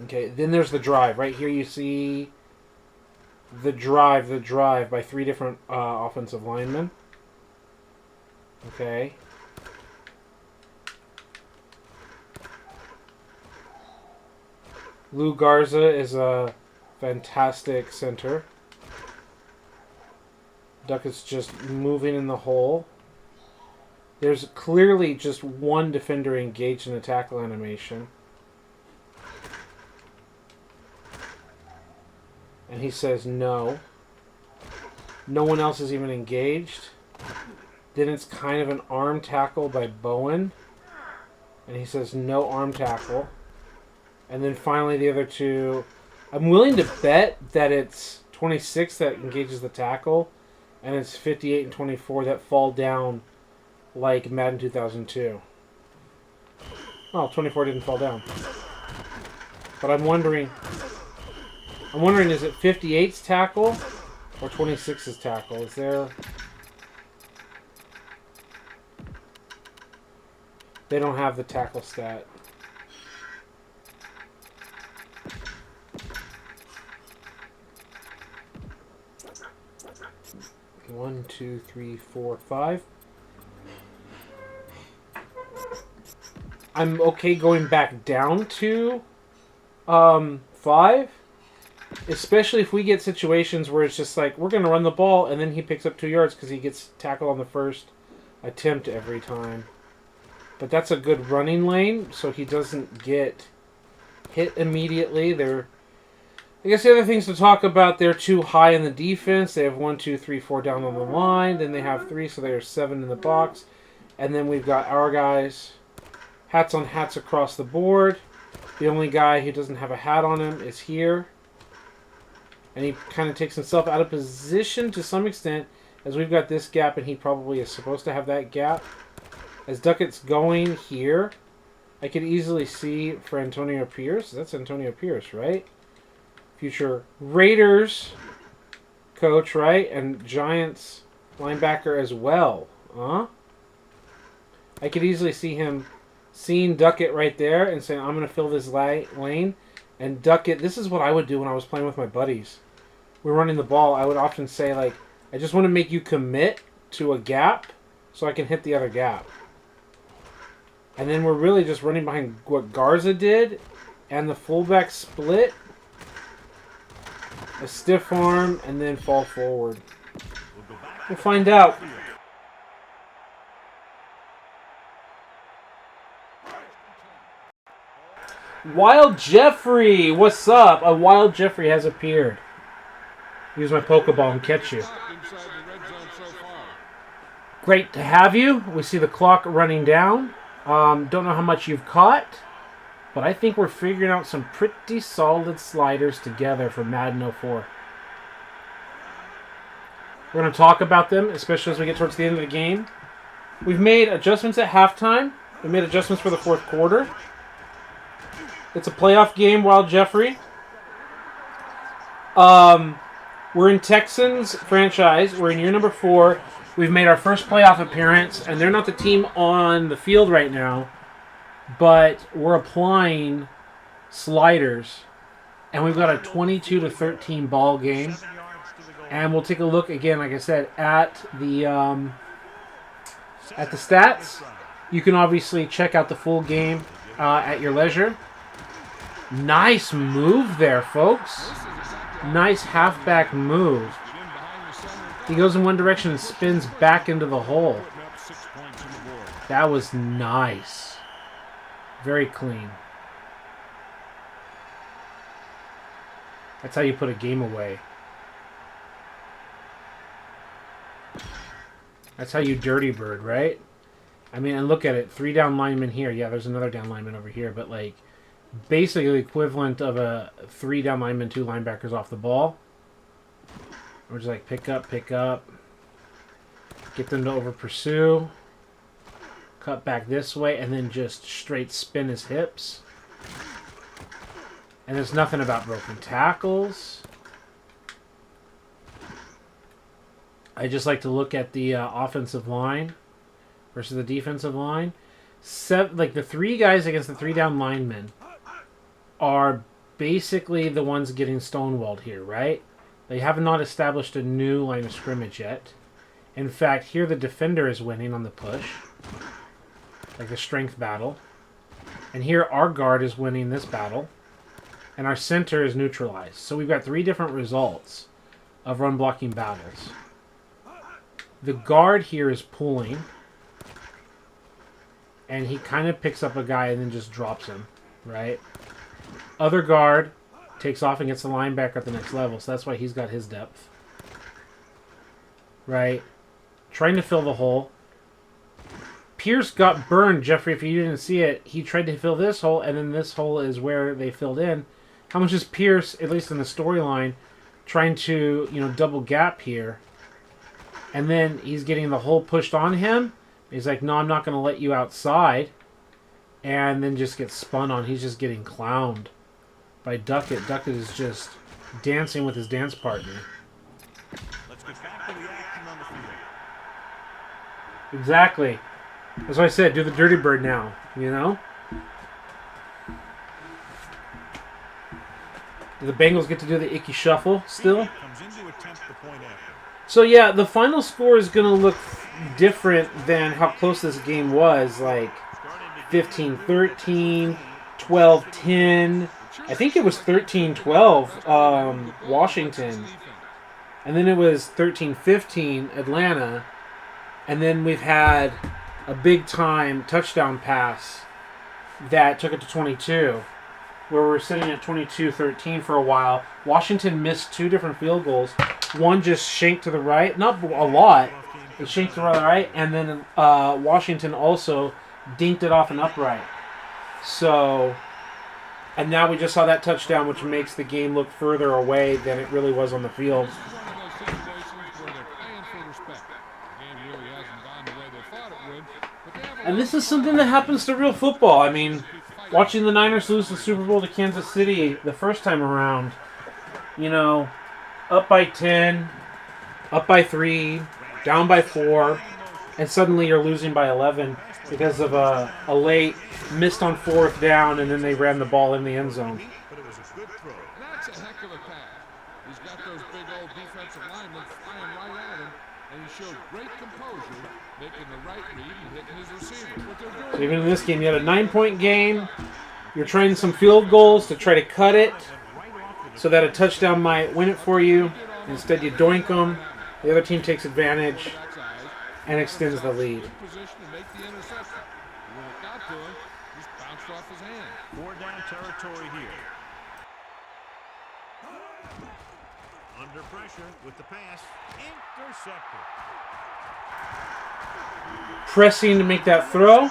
Okay, then there's the drive. Right here you see the drive by 3 different offensive linemen. Okay. Lou Garza is a fantastic center. Duckett's just moving in the hole. There's clearly just one defender engaged in the tackle animation. And he says no. No one else is even engaged. Then it's kind of an arm tackle by Bowen. And he says no arm tackle. And then finally the other two. I'm willing to bet that it's 26 that engages the tackle. And it's 58 and 24 that fall down like Madden 2002. Oh, 24 didn't fall down. But I'm wondering, is it 58's tackle or 26's tackle? Is there... They don't have the tackle stat. One, two, three, four, five. I'm okay going back down to 5. Especially if we get situations where it's just like, we're going to run the ball, and then he picks up 2 yards because he gets tackled on the first attempt every time. But that's a good running lane, so he doesn't get hit immediately. I guess the other things to talk about, they're too high in the defense. They have 1, 2, 3, 4 down on the line. Then they have 3, so they are 7 in the box. And then we've got our guys, hats on hats across the board. The only guy who doesn't have a hat on him is here. And he kind of takes himself out of position to some extent, as we've got this gap, and he probably is supposed to have that gap. As Duckett's going here, I could easily see for Antonio Pierce. That's Antonio Pierce, right? Future Raiders coach, right? And Giants linebacker as well. Huh? I could easily see him seeing Duckett right there and saying, I'm going to fill this lane. And Duckett, this is what I would do when I was playing with my buddies. We're running the ball. I would often say, like, I just want to make you commit to a gap so I can hit the other gap. And then we're really just running behind what Garza did and the fullback split. A stiff arm and then fall forward. We'll find out. Wild Jeffrey, what's up? A Wild Jeffrey has appeared. Use my Pokeball and catch you. Inside the red zone so far. Great to have you. We see the clock running down. Don't know how much you've caught, but I think we're figuring out some pretty solid sliders together for Madden 04. We're going to talk about them, especially as we get towards the end of the game. We've made adjustments at halftime. We made adjustments for the fourth quarter. It's a playoff game, Wild Jeffrey. We're in Texans franchise. We're in year number 4. We've made our first playoff appearance, and they're not the team on the field right now, but we're applying sliders, and we've got a 22-13 ball game. And we'll take a look again, like I said, at the stats. You can obviously check out the full game at your leisure. Nice move there, folks. Nice halfback move. He goes in one direction and spins back into the hole. That was nice. Very clean. That's how you put a game away. That's how you dirty bird, right? I mean, and look at it. 3 down linemen here. Yeah, there's another down lineman over here. But, like, basically the equivalent of a 3 down lineman, 2 linebackers off the ball. We're just like, pick up. Get them to over-pursue. Cut back this way. And then just straight spin his hips. And there's nothing about broken tackles. I just like to look at the offensive line versus the defensive line. Like the 3 guys against the 3 down linemen are basically the ones getting stonewalled here, right? They have not established a new line of scrimmage yet. In fact, here the defender is winning on the push, like the strength battle. And here our guard is winning this battle, and our center is neutralized. So we've got 3 different results of run blocking battles. The guard here is pulling, and he kind of picks up a guy and then just drops him, right? Other guard takes off and gets the linebacker at the next level, so that's why he's got his depth, right? Trying to fill the hole. Pierce got burned, Jeffrey, if you didn't see it. He tried to fill this hole, and then this hole is where they filled in. How much is Pierce, at least in the storyline, trying to, double gap here? And then he's getting the hole pushed on him. He's like, no, I'm not going to let you outside. And then just gets spun on. He's just getting clowned by Duckett. Duckett is just dancing with his dance partner. Let's get back to the action on the field. Exactly. That's what I said. Do the dirty bird now, Do the Bengals get to do the icky shuffle still? Comes in to attempt the point after. So, yeah, the final score is going to look different than how close this game was. Like 15-13, 12-10. I think it was 13-12 Washington. And then it was 13-15 Atlanta. And then we've had a big-time touchdown pass that took it to 22. Where we're sitting at 22-13 for a while. Washington missed 2 different field goals. One just shanked to the right. Not a lot. It shanked to the right. And then Washington also dinked it off an upright. So, and now we just saw that touchdown, which makes the game look further away than it really was on the field. And this is something that happens to real football. I mean, watching the Niners lose the Super Bowl to Kansas City the first time around, up by 10, up by 3, down by 4, and suddenly you're losing by 11 because of a late missed on 4th down, and then they ran the ball in the end zone. But it was a good throw. That's a heck of a pass. He's got those big old defensive linemen flying right at him, and he showed great composure, making the right read and hitting his receiver. So even in this game, you had a 9-point game. You're trying some field goals to try to cut it so that a touchdown might win it for you. Instead, you doink them. The other team takes advantage and extends the lead. Four down territory here. Under pressure with the pass. Intercepted. Pressing to make that throw.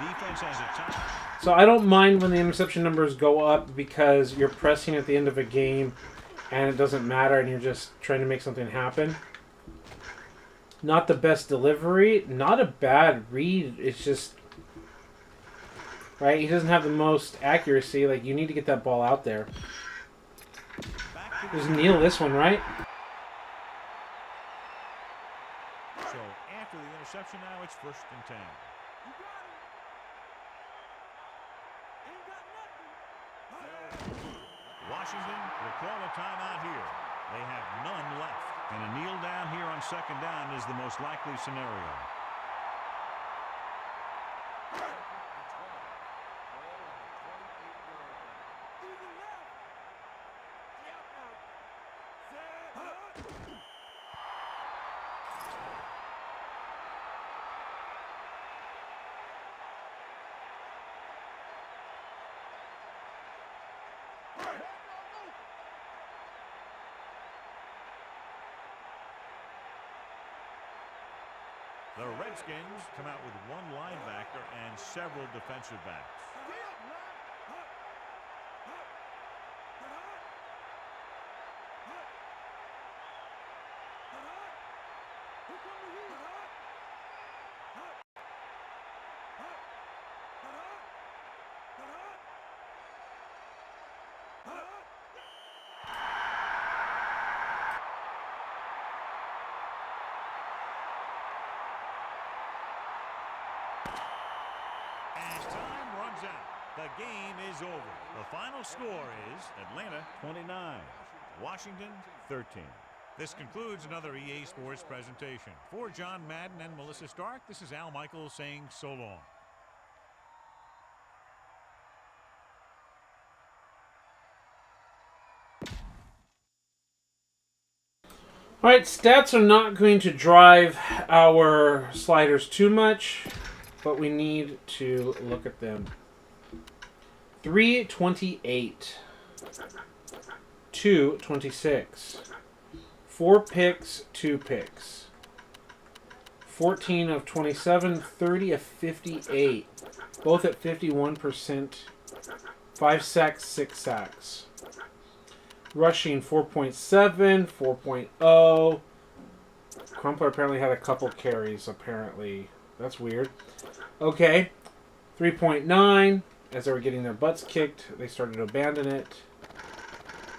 defense has a time. So I don't mind when the interception numbers go up because you're pressing at the end of a game and it doesn't matter and you're just trying to make something happen. Not the best delivery, not a bad read. It's just, right? He doesn't have the most accuracy. Like, you need to get that ball out there. Just kneel this one, right? So after the interception now, it's 1st and 10. You got it. Ain't got nothing. Washington will call a timeout here. They have none left. And a kneel down here on 2nd down is the most likely scenario. The Redskins come out with 1 linebacker and several defensive backs. And time runs out. The game is over. The final score is Atlanta 29, Washington 13. This concludes another EA Sports presentation. For John Madden and Melissa Stark, this is Al Michaels saying so long. All right, stats are not going to drive our sliders too much, but we need to look at them. 328, 226, 4 picks, 2 picks, 14 of 27, 30 of 58, both at 51%, 5 sacks, 6 sacks. Rushing 4.7, 4.0. Crumpler apparently had a couple carries, apparently. That's weird. Okay. 3.9. As they were getting their butts kicked, they started to abandon it.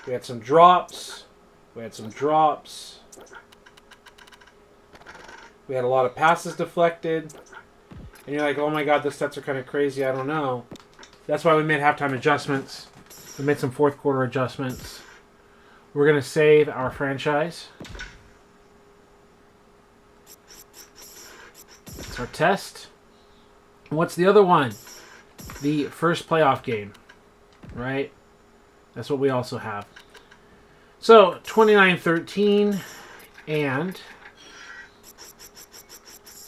We had some drops. We had a lot of passes deflected. And you're like, oh my god, the stats are kind of crazy. I don't know. That's why we made halftime adjustments. We made some fourth quarter adjustments. We're going to save our franchise. It's our test. And what's the other one? The first playoff game. Right? That's what we also have. So, 29-13. And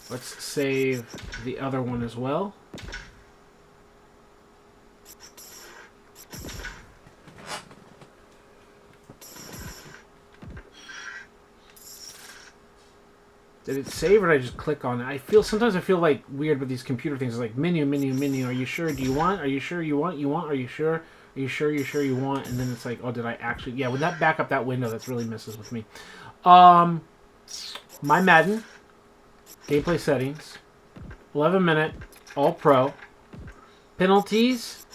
let's save the other one as well. Did it save or did I just click on it? Sometimes I feel like weird with these computer things. It's like menu. Are you sure? Do you want? Are you sure you want? Are you sure? Are you sure you want? And then it's like, oh, did I actually? Yeah, when that back up that window, that's really messes with me. My Madden gameplay settings, 11-minute, all pro. Penalties,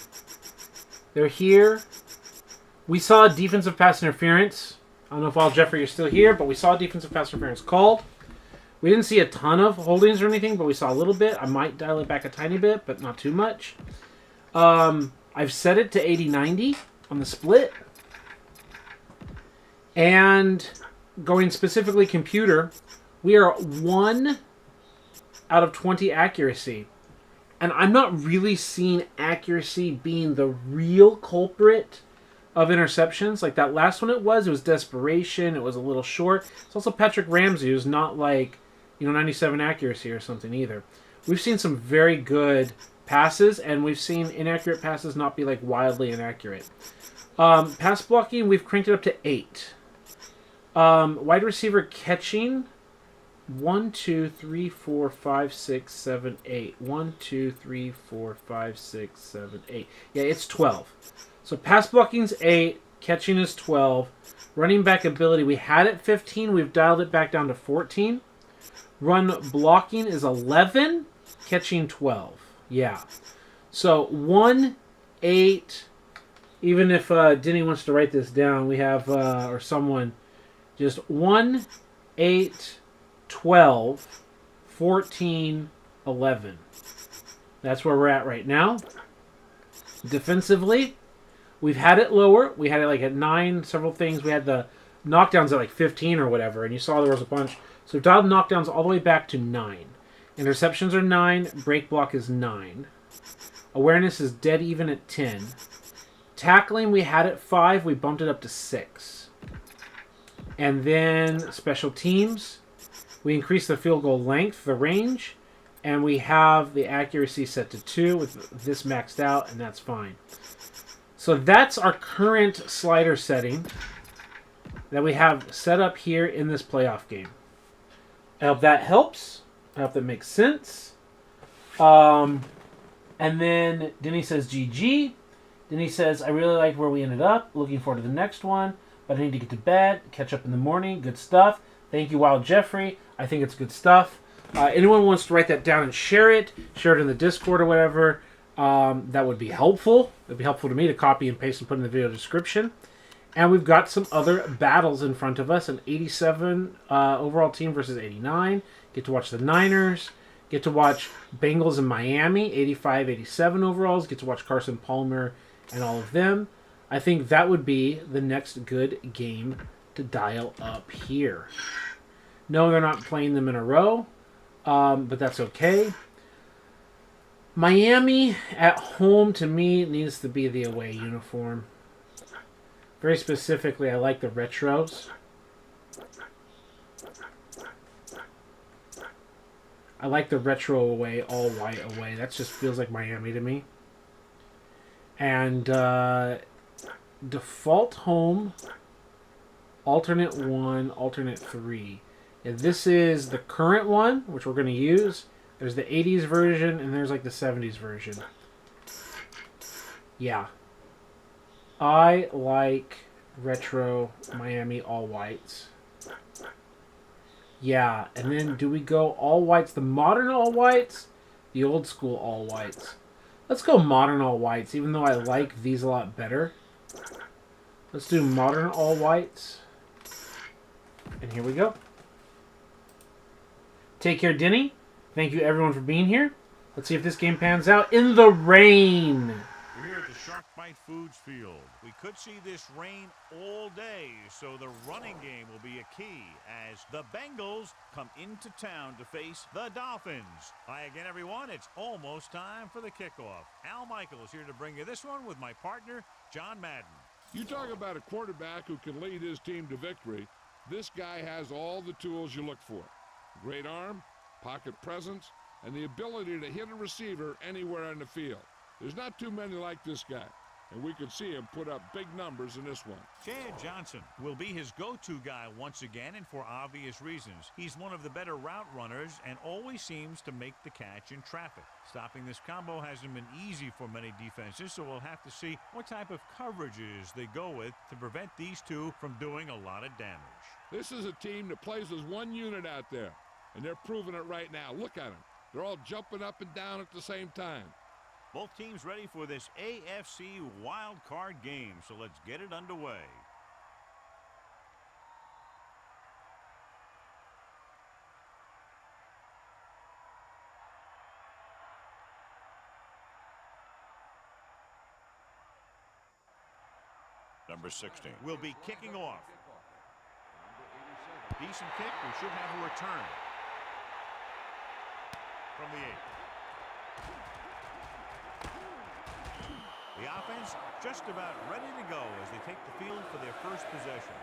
they're here. We saw defensive pass interference. I don't know if Al Jeffrey you're still here, but we saw defensive pass interference called. We didn't see a ton of holdings or anything, but we saw a little bit. I might dial it back a tiny bit, but not too much. I've set it to 80-90 on the split. And going specifically computer, we are 1 out of 20 accuracy. And I'm not really seeing accuracy being the real culprit of interceptions. Like that last one it was desperation. It was a little short. It's also Patrick Ramsey, who's not like, 97 accuracy or something either. We've seen some very good passes, and we've seen inaccurate passes not be like wildly inaccurate. Pass blocking, we've cranked it up to 8. Wide receiver catching, 1, 2, 3, 4, 5, 6, 7, 8. 1, 2, 3, 4, 5, 6, 7, 8. Yeah, it's 12. So pass blocking's 8, catching is 12. Running back ability, we had it 15. We've dialed it back down to 14. Run blocking is 11, catching 12. Yeah. So 1, 8. Even if Denny wants to write this down, we have, or someone, just 1, 8, 12, 14, 11. That's where we're at right now. Defensively, we've had it lower. We had it like at 9, several things. We had the knockdowns at like 15 or whatever, and you saw there was a bunch. So we've dialed knockdowns all the way back to 9. Interceptions are 9. Break block is 9. Awareness is dead even at 10. Tackling, we had it 5. We bumped it up to 6. And then special teams, we increased the field goal length, the range, and we have the accuracy set to 2 with this maxed out, and that's fine. So that's our current slider setting that we have set up here in this playoff game. I hope that helps. I hope that makes sense. And then Denny says GG. Denny says, I really like where we ended up. Looking forward to the next one. But I need to get to bed. Catch up in the morning. Good stuff. Thank you, Wild Jeffrey. I think it's good stuff. Anyone wants to write that down and share it in the Discord or whatever, that would be helpful. It would be helpful to me to copy and paste and put in the video description. And we've got some other battles in front of us. An 87 overall team versus 89. Get to watch the Niners. Get to watch Bengals and Miami, 85-87 overalls. Get to watch Carson Palmer and all of them. I think that would be the next good game to dial up here. No, they're not playing them in a row, but that's okay. Miami at home, to me, needs to be the away uniform. Very specifically, I like the retros. I like the retro away, all white away. That just feels like Miami to me. And default home, alternate 1, alternate 3. Yeah, this is the current one, which we're going to use. There's the 80s version, and there's like the 70s version. Yeah. I like retro Miami all whites. Yeah, and then do we go all whites, the modern all whites, the old school all whites? Let's go modern all whites, even though I like these a lot better. Let's do modern all whites. And here we go. Take care, Denny. Thank you, everyone, for being here. Let's see if this game pans out in the rain. We're here at the Shark Bite Foods Field. We could see this rain all day, so the running game will be a key as the Bengals come into town to face the Dolphins. Hi again, everyone. It's almost time for the kickoff. Al Michaels here to bring you this one with my partner, John Madden. You talk about a quarterback who can lead his team to victory. This guy has all the tools you look for. Great arm, pocket presence, and the ability to hit a receiver anywhere on the field. There's not too many like this guy, and we could see him put up big numbers in this one. Chad Johnson will be his go-to guy once again, and for obvious reasons. He's one of the better route runners and always seems to make the catch in traffic. Stopping this combo hasn't been easy for many defenses, so we'll have to see what type of coverages they go with to prevent these two from doing a lot of damage. This is a team that plays as one unit out there, and they're proving it right now. Look at them. They're all jumping up and down at the same time. Both teams ready for this AFC wild card game, so let's get it underway. Number 16 will be kicking off. Decent kick. We should have a return from the 8. The offense just about ready to go as they take the field for their first possession.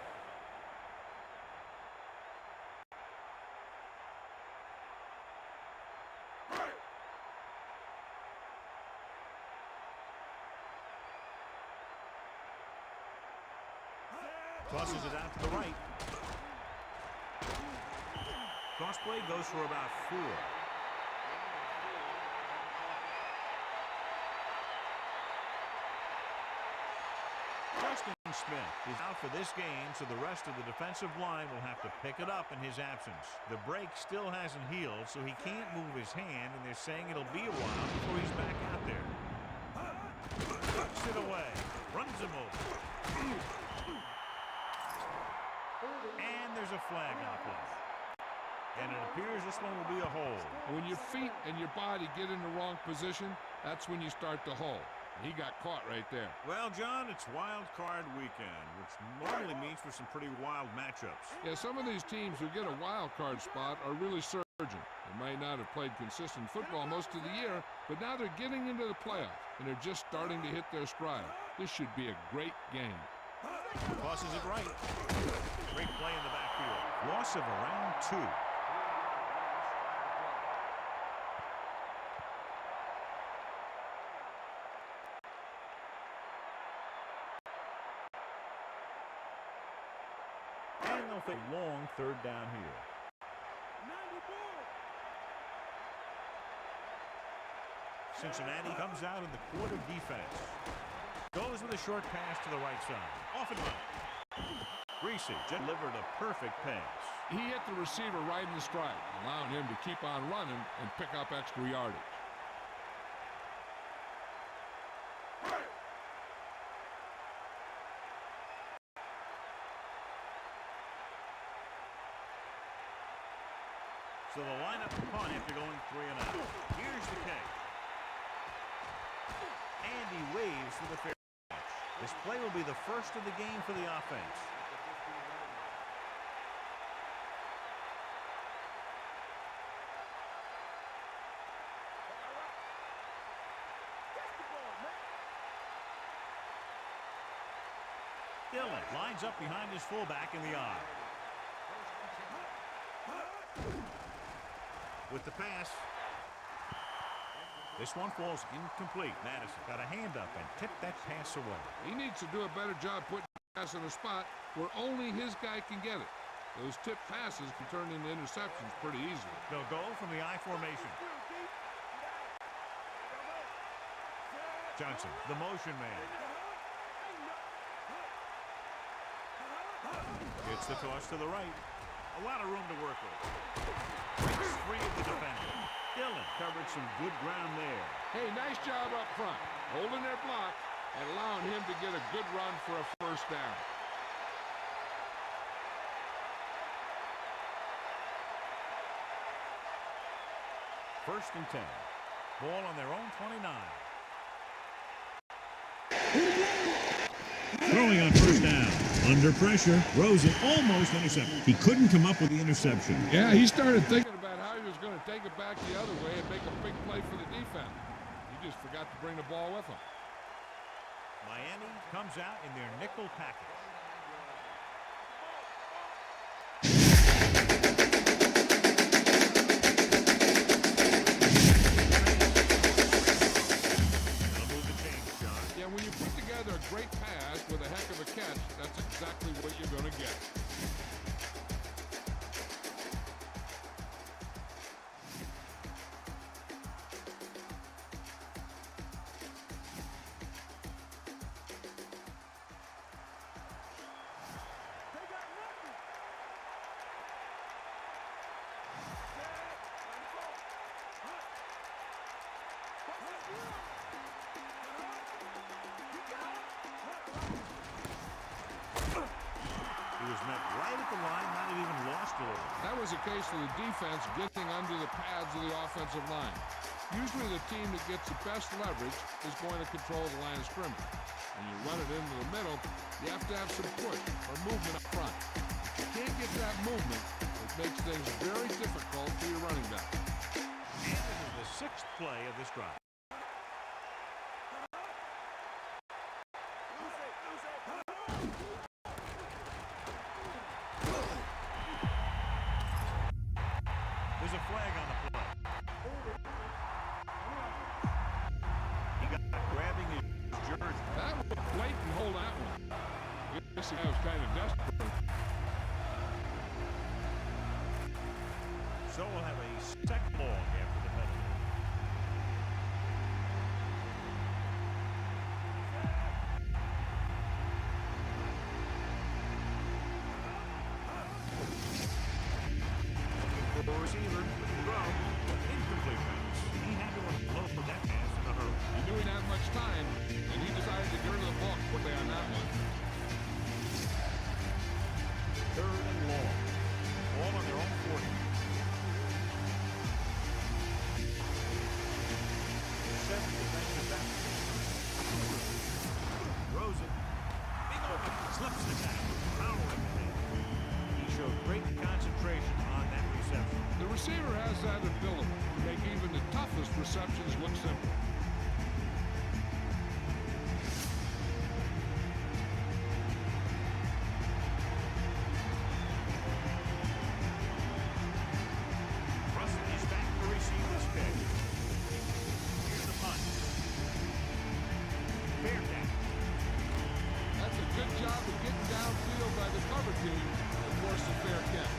Tosses it out to the right. Cross play goes for about 4. Justin Smith is out for this game, so the rest of the defensive line will have to pick it up in his absence. The break still hasn't healed, so he can't move his hand, and they're saying it'll be a while before he's back out there. Puts it away. Runs him over. And there's a flag on the play. And it appears this one will be a hold. When your feet and your body get in the wrong position, that's when you start to hold. He got caught right there. Well, John, it's wild card weekend, which normally means for some pretty wild matchups. Yeah, some of these teams who get a wild card spot are really surging. They might not have played consistent football most of the year, but now they're getting into the playoffs, and they're just starting to hit their stride. This should be a great game. Tosses it right. Great play in the backfield. Loss of around 2. And they'll take long 3rd down here. Cincinnati comes out in the quarter defense. Goes with a short pass to the right side. Off and run. Greasy delivered a perfect pass. He hit the receiver right in the stride, allowing him to keep on running and pick up extra yardage. So the lineup punt after going 3 and out. Here's the kick. And he waves for the fair catch. This play will be the first of the game for the offense. Dillon lines up behind his fullback in the eye. With the pass. This one falls incomplete. Madison got a hand up and tipped that pass away. He needs to do a better job putting the pass in a spot where only his guy can get it. Those tip passes can turn into interceptions pretty easily. They'll go from the I formation. Johnson, the motion man. Gets the toss to the right. A lot of room to work with. Breaks free of the defender. Dillon covered some good ground there. Hey, nice job up front, holding their block and allowing him to get a good run for a first down. First and 10. Ball on their own 29. Throwing on first down. Under pressure. Rosen almost intercepted. He couldn't come up with the interception. Yeah, he started thinking about how he was going to take it back the other way and make a big play for the defense. He just forgot to bring the ball with him. Miami comes out in their nickel package. That'll move the chains, John. Yeah, when you put together a great pass with a heck of a catch, that's exactly what you're going to get. He was met right at the line, might have even lost a little. That was a case of the defense getting under the pads of the offensive line. Usually the team that gets the best leverage is going to control the line of scrimmage. When you run it into the middle, you have to have some push or movement up front. If you can't get that movement, it makes things very difficult for your running back. And this is the 6th play of this drive. There's a flag on the play. He got grabbing his jersey. That was a blatant hold that one. I guess he was kind of desperate. So we'll have a second long after the penalty. The receiver with the throw. Incomplete pass. He had to unload that pass in a hurry. He knew he didn't have much time, and he decided to get rid of the ball quickly on that one. Third and long. All on their own 40. Seven defensive backs. Throws it. Big open. Slips the tackle. Powering ahead. He showed great concentration on that reception. The receiver has that ability to make even the toughest receptions look simple. Russell is back to receive this catch. Here's the punt. Fair catch. That's a good job of getting downfield by the cover team to force a fair catch.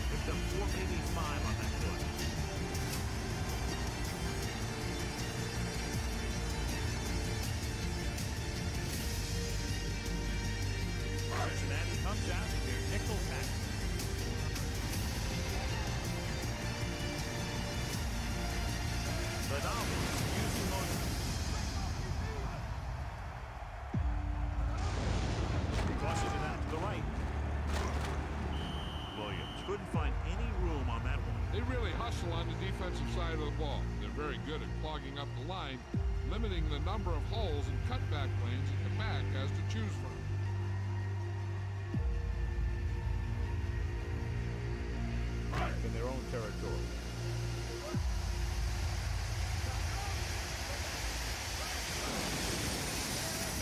Picked up 4, maybe 5 on that play. Cincinnati comes out in their nickel pack. The Dolphins using motion. Tosses it out to the right. Williams couldn't find any room on that one. They really hustle on the defensive side of the ball. They're very good at clogging up the line, limiting the number of holes and cutback lanes that the back has to choose from. In their own territory.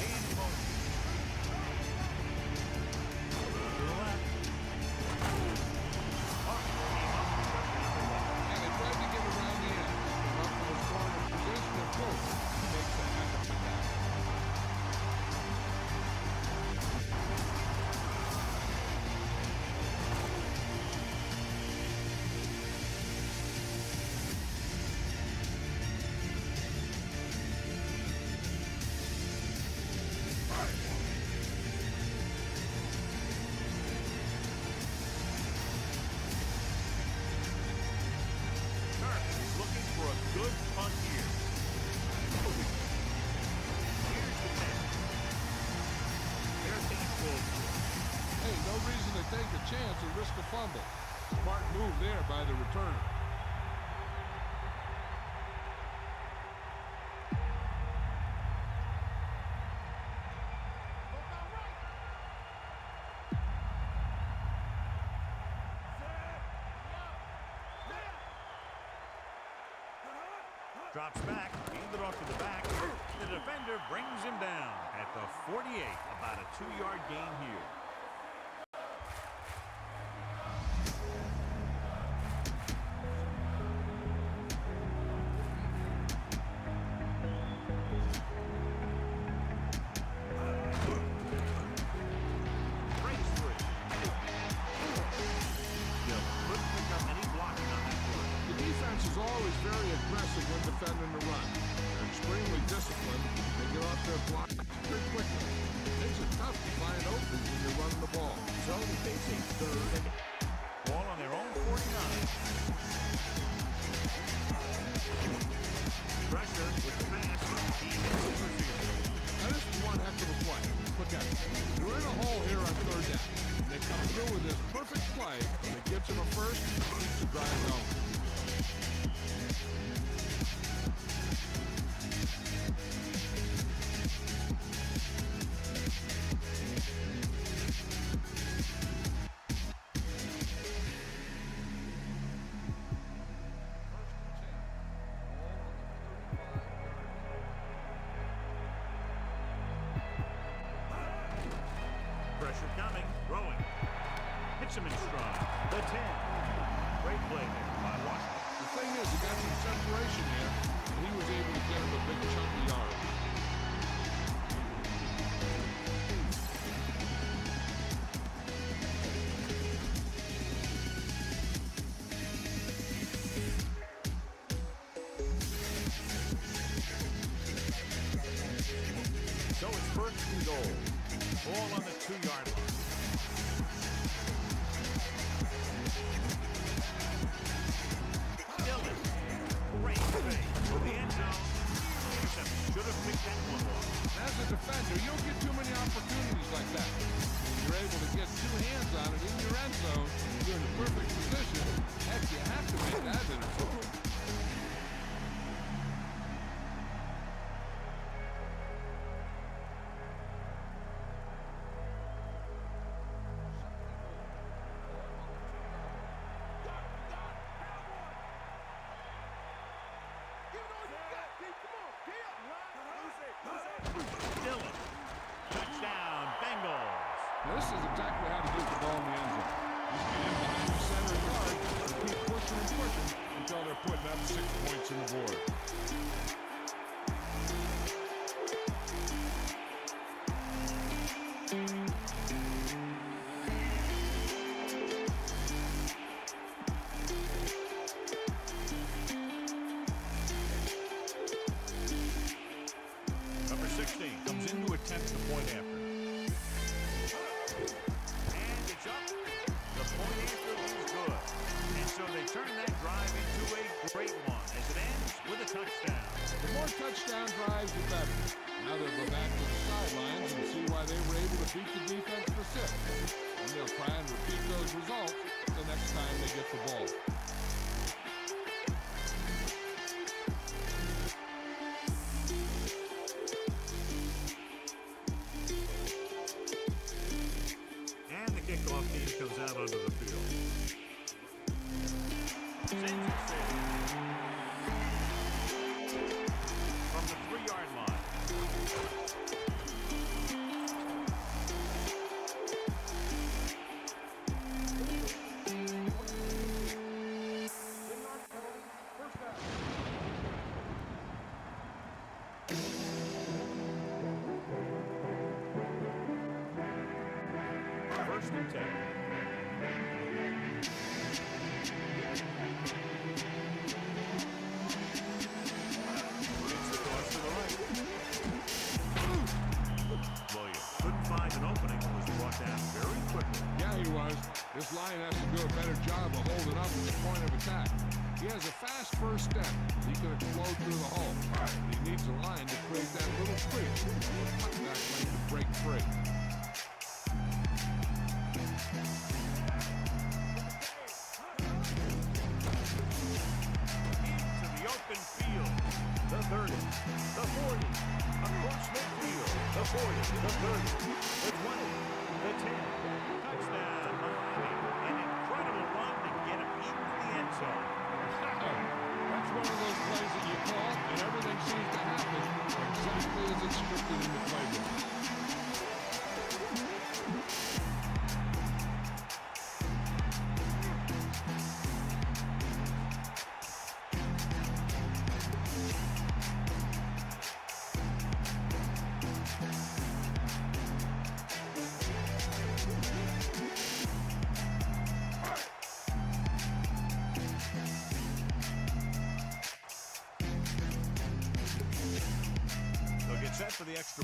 And motion. To the left. And they tried to get around the end. Up to the scoring position of coach. Makes a heck of a tackle. Looking for a good punt here. Here's the catch. They're being pulled. Hey, no reason to take a chance and risk a fumble. Smart move there by the returner. Drops back, hands it off to the back. The defender brings him down at the 48. About a 2-yard gain here. Breaks free. Still couldn't pick up any blocking on that play. The defense is always very aggressive when defending the run. They're extremely disciplined. They get off their block pretty quickly. Makes it tough to find openings when you're running the ball. So they face a third and ball on their own 49. Pressure with the pass. He hits the receiver. Now this is one heck of a play. Look at it. We're in a hole here on third down. They come through with this perfect play that gets them a first and keeps the drive going. Pressure coming, throwing. Hits him in stride. The 10. Great play there by Washington. The thing is, he got some separation there, and he was able to get him a big chunk of yards. So it's first and goal. Ball on the 2-yard line. Dillon. Great fake for the end zone. Interception. Should have picked that one off. As a defender, you don't get too many opportunities like that. When you're able to get two hands on it in your end zone, you're in the perfect position. Heck, you have to make that interception. Dillon. Touchdown, Bengals. Now, this is exactly how to get the ball in the end zone. You get in behind the center yard and keep pushing and pushing until they're putting up 6 points on the board. Number 16 comes in to attempt the point after. And it's up. The point after is good. And so they turn that drive into a great one as it ends with a touchdown. The more touchdown drives, the better. Now they'll go back to the sidelines and see why they were able to beat the defense for 6. And they'll try and repeat those results the next time they get the ball. And the kickoff team comes out onto the field. Sends it safe. From the 3-yard line. First down. First and 10. It's the toss to the right. Williams couldn't find an opening and was brought down very quickly. Yeah, he was. This line has to do a better job of holding up at the point of attack. He has a fast first step. He can explode through the hole. He needs a line to create that little creep for the cutback lane to break free. Into the open field. The 30, the 40, across midfield. The 40, the 30, the 20, the 10. Touchdown, Miami. An incredible run to get him into the end zone. That's one of those plays that you call, and everything seems to happen exactly as it's scripted in the playbook. They'll get set for the extra.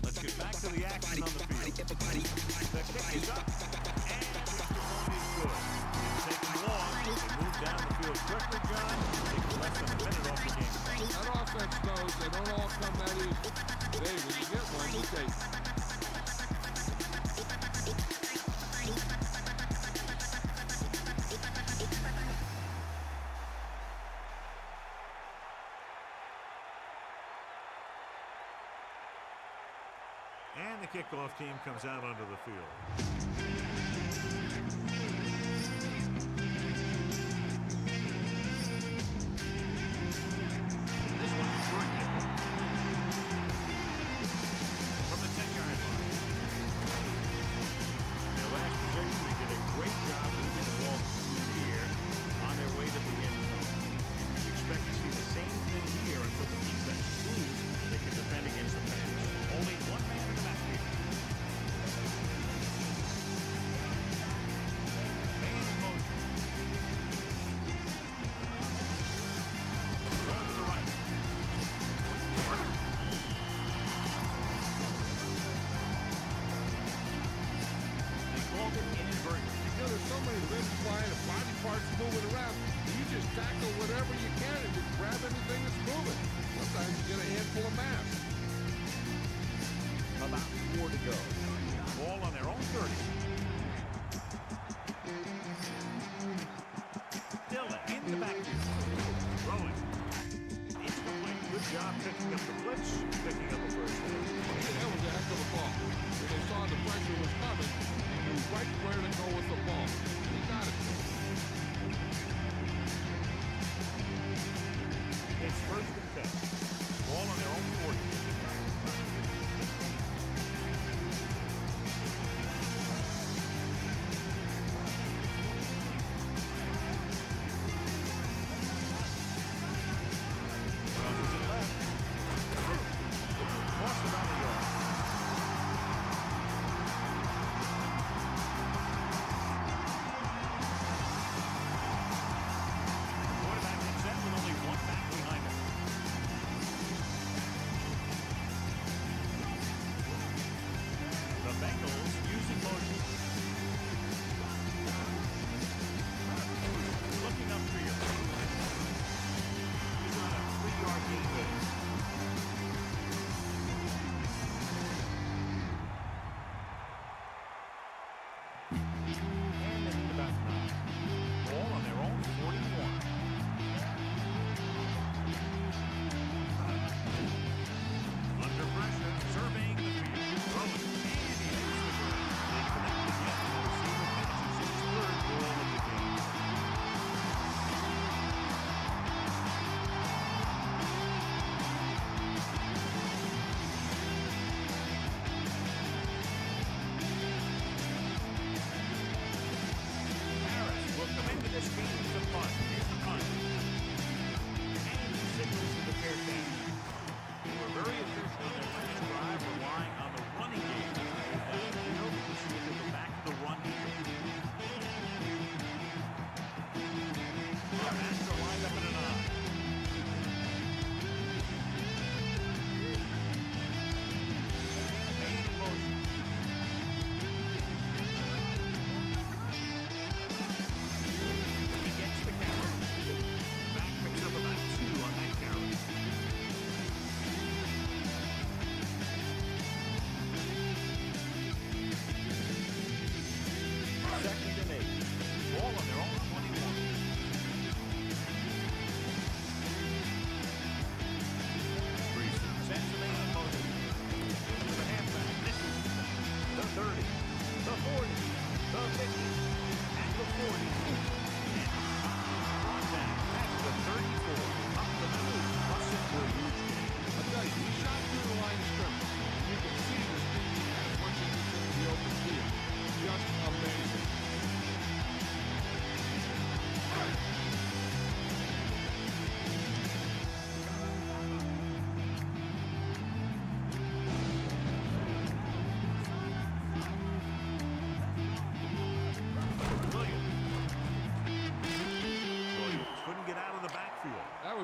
Let's get back to the action on the field. The kick is up, and the one is good. It's taken long. They move down the field quickly, John. Take less than a minute off the game. That offense knows they don't all come that easy. Today, when you get one, you take it. And the kickoff team comes out onto the field. This one's short kick. From the 10-yard line. Their last possession, they did a great job moving the ball through the air on their way to the end zone. We expect to see the same thing here until the defense proves they can defend against the pass. Only one man in the backfield. Man in motion. Throw to the right. They called it inadvertent. You know, there's so many limbs flying and body parts moving around. You just tackle whatever you can and just grab anything that's moving. Sometimes you get a handful of mass. About 4 to go. Ball on their own 30. Dillon in the backfield. Throwing. It's complete. Good job picking up the blitz, picking up a first down. That was a heck of a ball. When they saw the pressure was coming, he knew right where to go with the ball. He got it. It's first and 10. Ball on their own 40.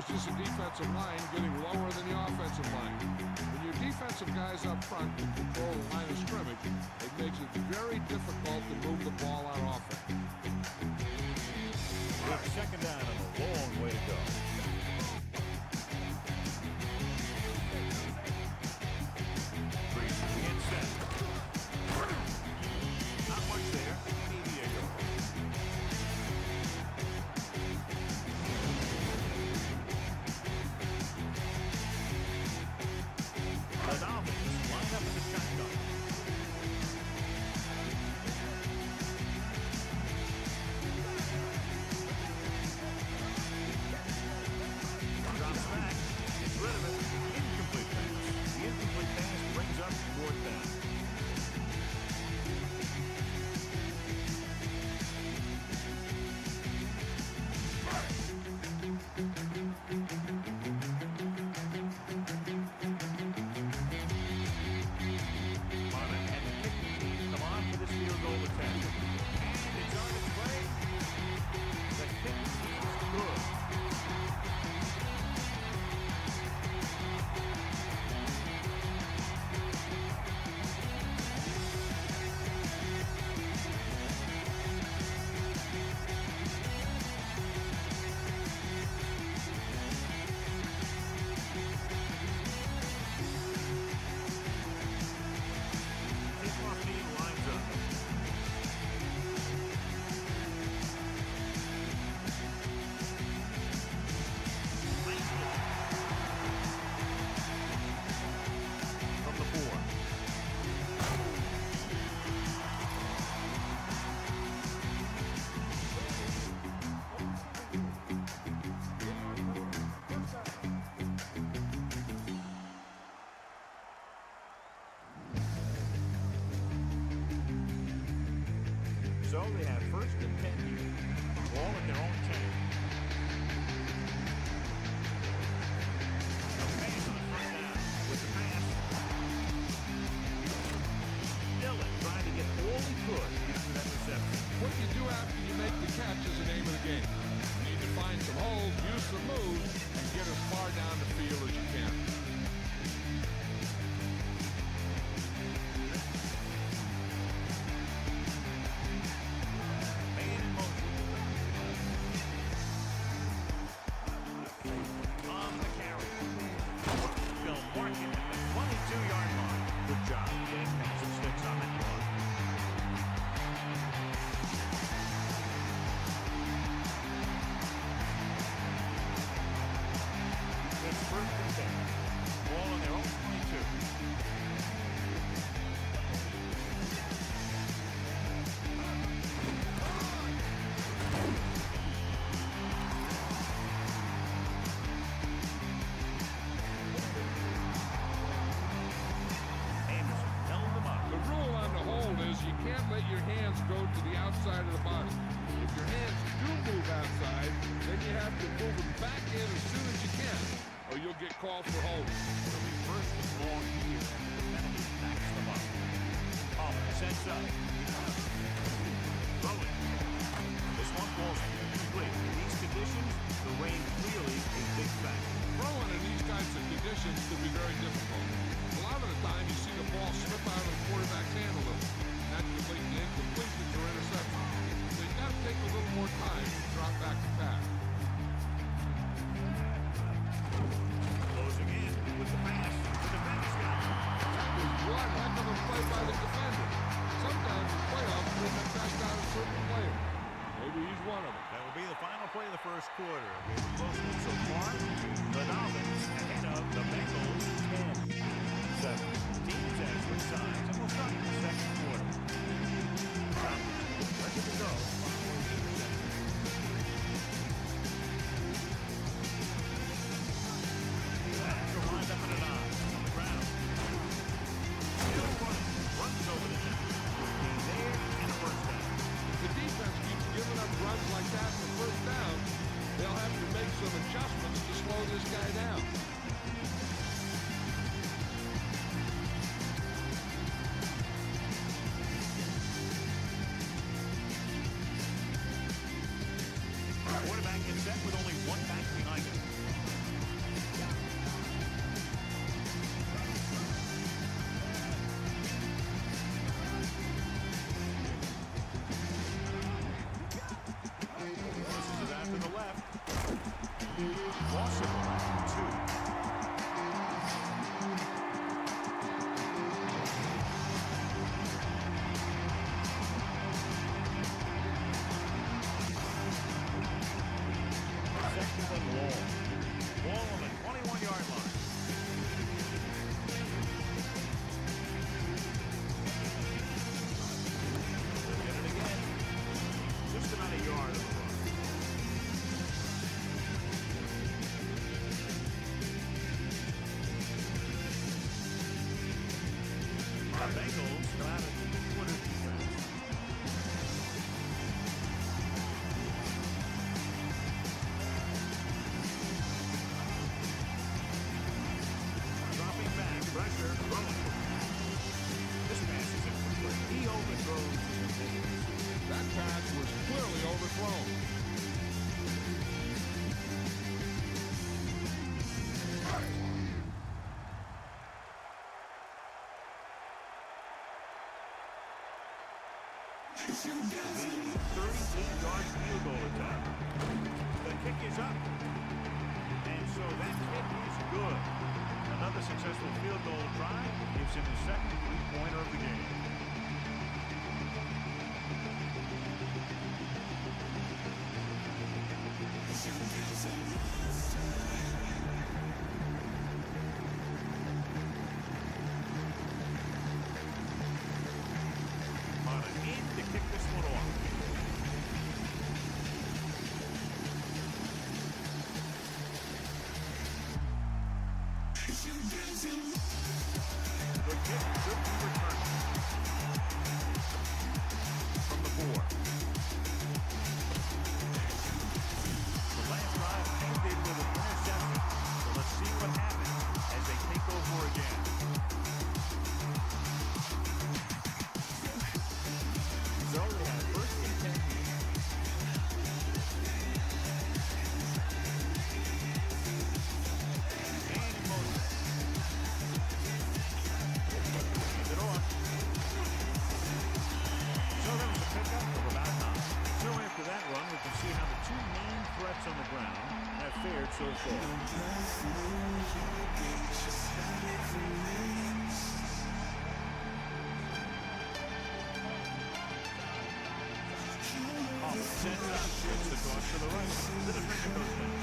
was just a defensive line getting lower than the offensive line. When your defensive guys up front can control the line of scrimmage, it makes it very difficult to move the ball on offense. With second down and a long way to go. Not much there. Maybe a yard. The Dolphins line up in the shotgun. Drops back. Gets rid of it. Incomplete pass. The incomplete pass brings up fourth down. So they have first and 10 here. Ball at their own 10. A pass on the front down with the pass. Dillon trying to get all he could after that reception. What you do after you make the catch is the name of the game. You need to find some holes, use some moves, and get as far down the field as you can. Outside of the body. If your hands do move outside, then you have to move them back in as soon as you can, or you'll get called for holding. It'll be first and long here, and the penalty backs them up. Palmer sets up. Throwing. This one falls incomplete. In these conditions, the rain clearly a big factor. Throwing in these types of conditions can be very difficult. A lot of the time, you see the ball slip out of the quarterback's hand a little. That's complete and incompletions or interception. So you got to take a little more time to drop back the pass. Closing in with the pass. The defender's got it. That was one heck of a play by the defender. Sometimes in playoffs, they have backed out a certain player. Maybe he's one of them. That will be the final play of the first quarter. Game close so far. The Dolphins ahead of the Bengals 10-7. Teams have switched sides, and we'll start in the second quarter. Ready to go. Patrick lines up in a 9 on the ground. Still runs over the net. Gain there and a first down. If the defense keeps giving up runs like that for first down, they'll have to make some adjustments to slow this guy down. Quarterback gets set with only one back behind him. Bengals come out of quarter defense. Dropping back, pressure, throwing. This pass is incomplete. He overthrows. That pass was clearly overthrown. The 38-yard field goal attempt. The kick is up. And so that kick is good. Another successful field goal try gives him the second three-pointer of the game. In to kick this one off. The kick should be returned from the 4. The last drive ended with an interception. So let's see what happens as they take over again. So they have first and 10 here. And in motion. Hands it off. So that was a pickup of about 9. So after that run, we can see how the two main threats on the ground have fared so far. Sends up, shifts the toss to the right. The defender goes down.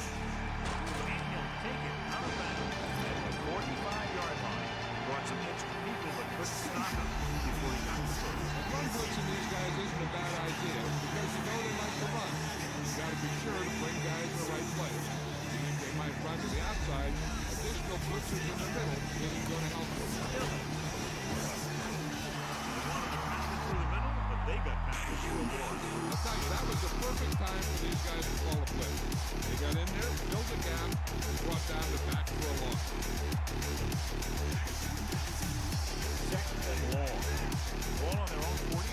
And he'll take it out of bounds at the 45-yard line. Brought some extra people, but couldn't stop him before he got the first. Run blitzing these guys isn't a bad idea because you know they like to run. You got to be sure to bring guys in the right place. You think they might run to the outside, additional blitzers in the middle isn't going to help them. They got back to a war. I'll tell you, that was the perfect time for these guys to call a play. They got in there, filled the gap, and brought down the back for a long. Second and long. Ball on their own 44.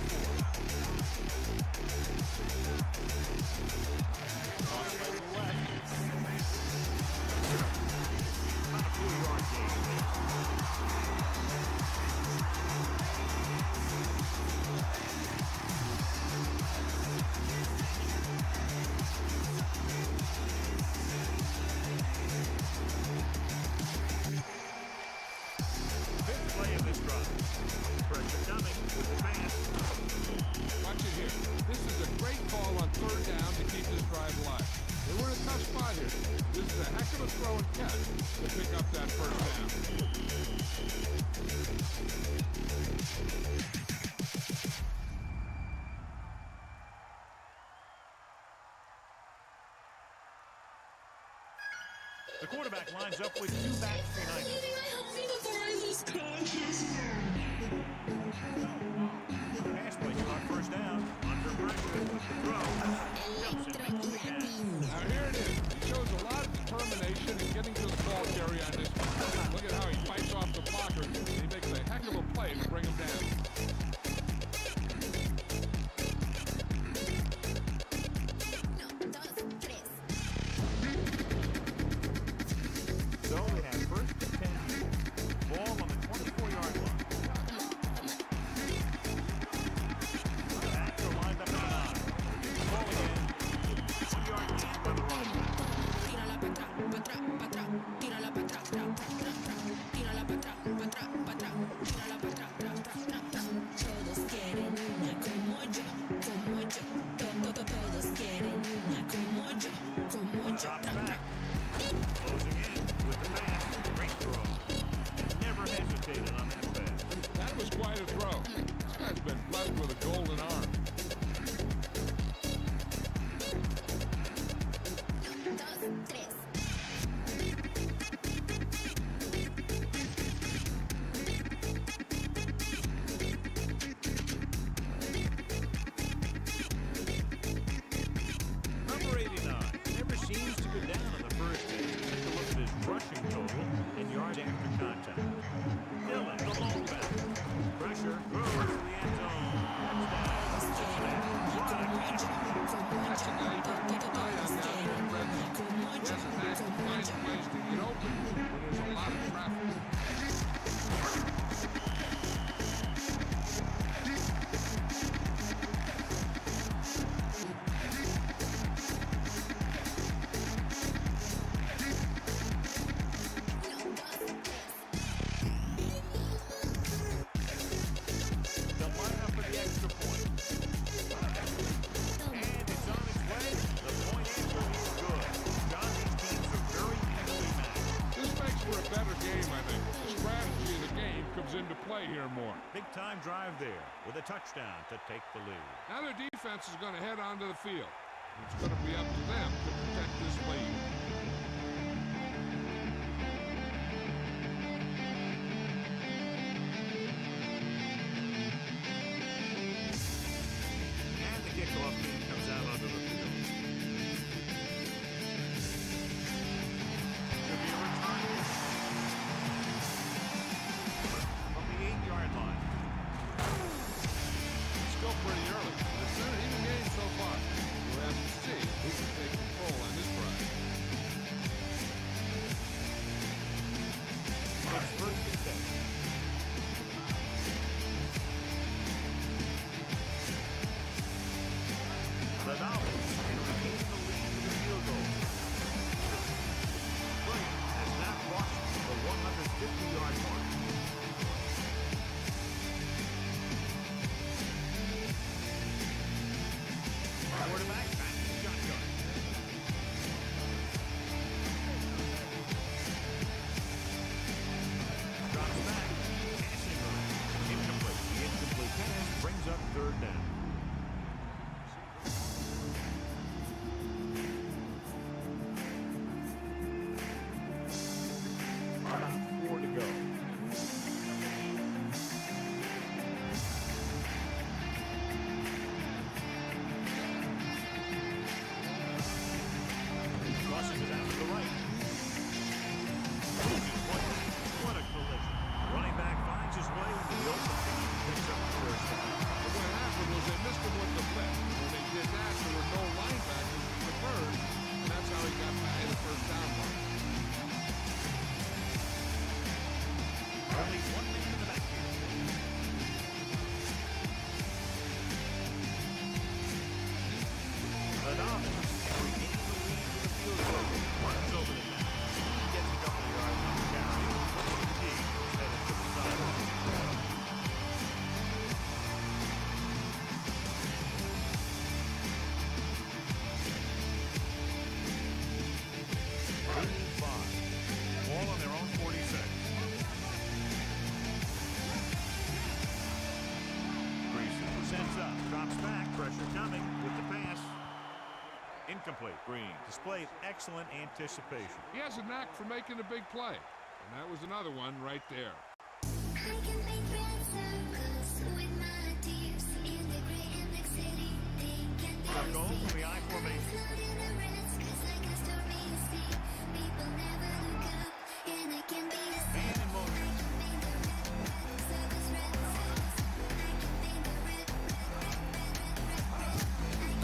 Toss by the left. About a 4-yard gain. Fifth play of this drive. Pressure coming with the pass. Watch it here. This is a great call on third down to keep this drive alive. They were in a tough spot here. This is a heck of a throw and catch to pick up that first down. The quarterback lines up with 2 backs behind him. Pass play on first down. Under pressure with the throw. Jumps into the gas. Now here it is. He shows a lot of determination in getting to the ball carrier on this one. Look at how he fights off the blockers, and he makes a heck of a play to bring him down. So we have first and 10. Ball on the 24-yard line. Backs are lined up in a 9. Ball again. here more. Big-time drive there with a touchdown to take the lead. Now their defense is going to head onto the field. It's going to be up to them to protect this lead. And the kickoff team comes out onto the field. Could be a return from the 8-yard line. Still pretty early. It's an even game so far. We'll have to see who can take control on this drive. It's first and 10. The Dolphins can regain the lead with a field goal. Williams has now crossed the 150-yard mark. Quarterback back in the shotgun. Drops back. Passing run. Incomplete. The incomplete pass brings up third down. About 4 to go. Crossing it out to the right. What a collision. Running back finds his way into the open field. Picks up the first down. But what happened was they missed him with the blitz. When they did that, there were no linebackers to the first, and that's how he got back in the first down mark. Only 1 minute in the back here. The Dolphins can regain the lead with a field goal. Runs over the net. He gets a couple of yards on the carry. He goes headed to the sideline. Ball on their own 46. Green sends up, drops back, pressure coming with the pass. Incomplete. Green displayed excellent anticipation. He has a knack for making a big play, and that was another one right there. Goal from the I formation. Man in motion.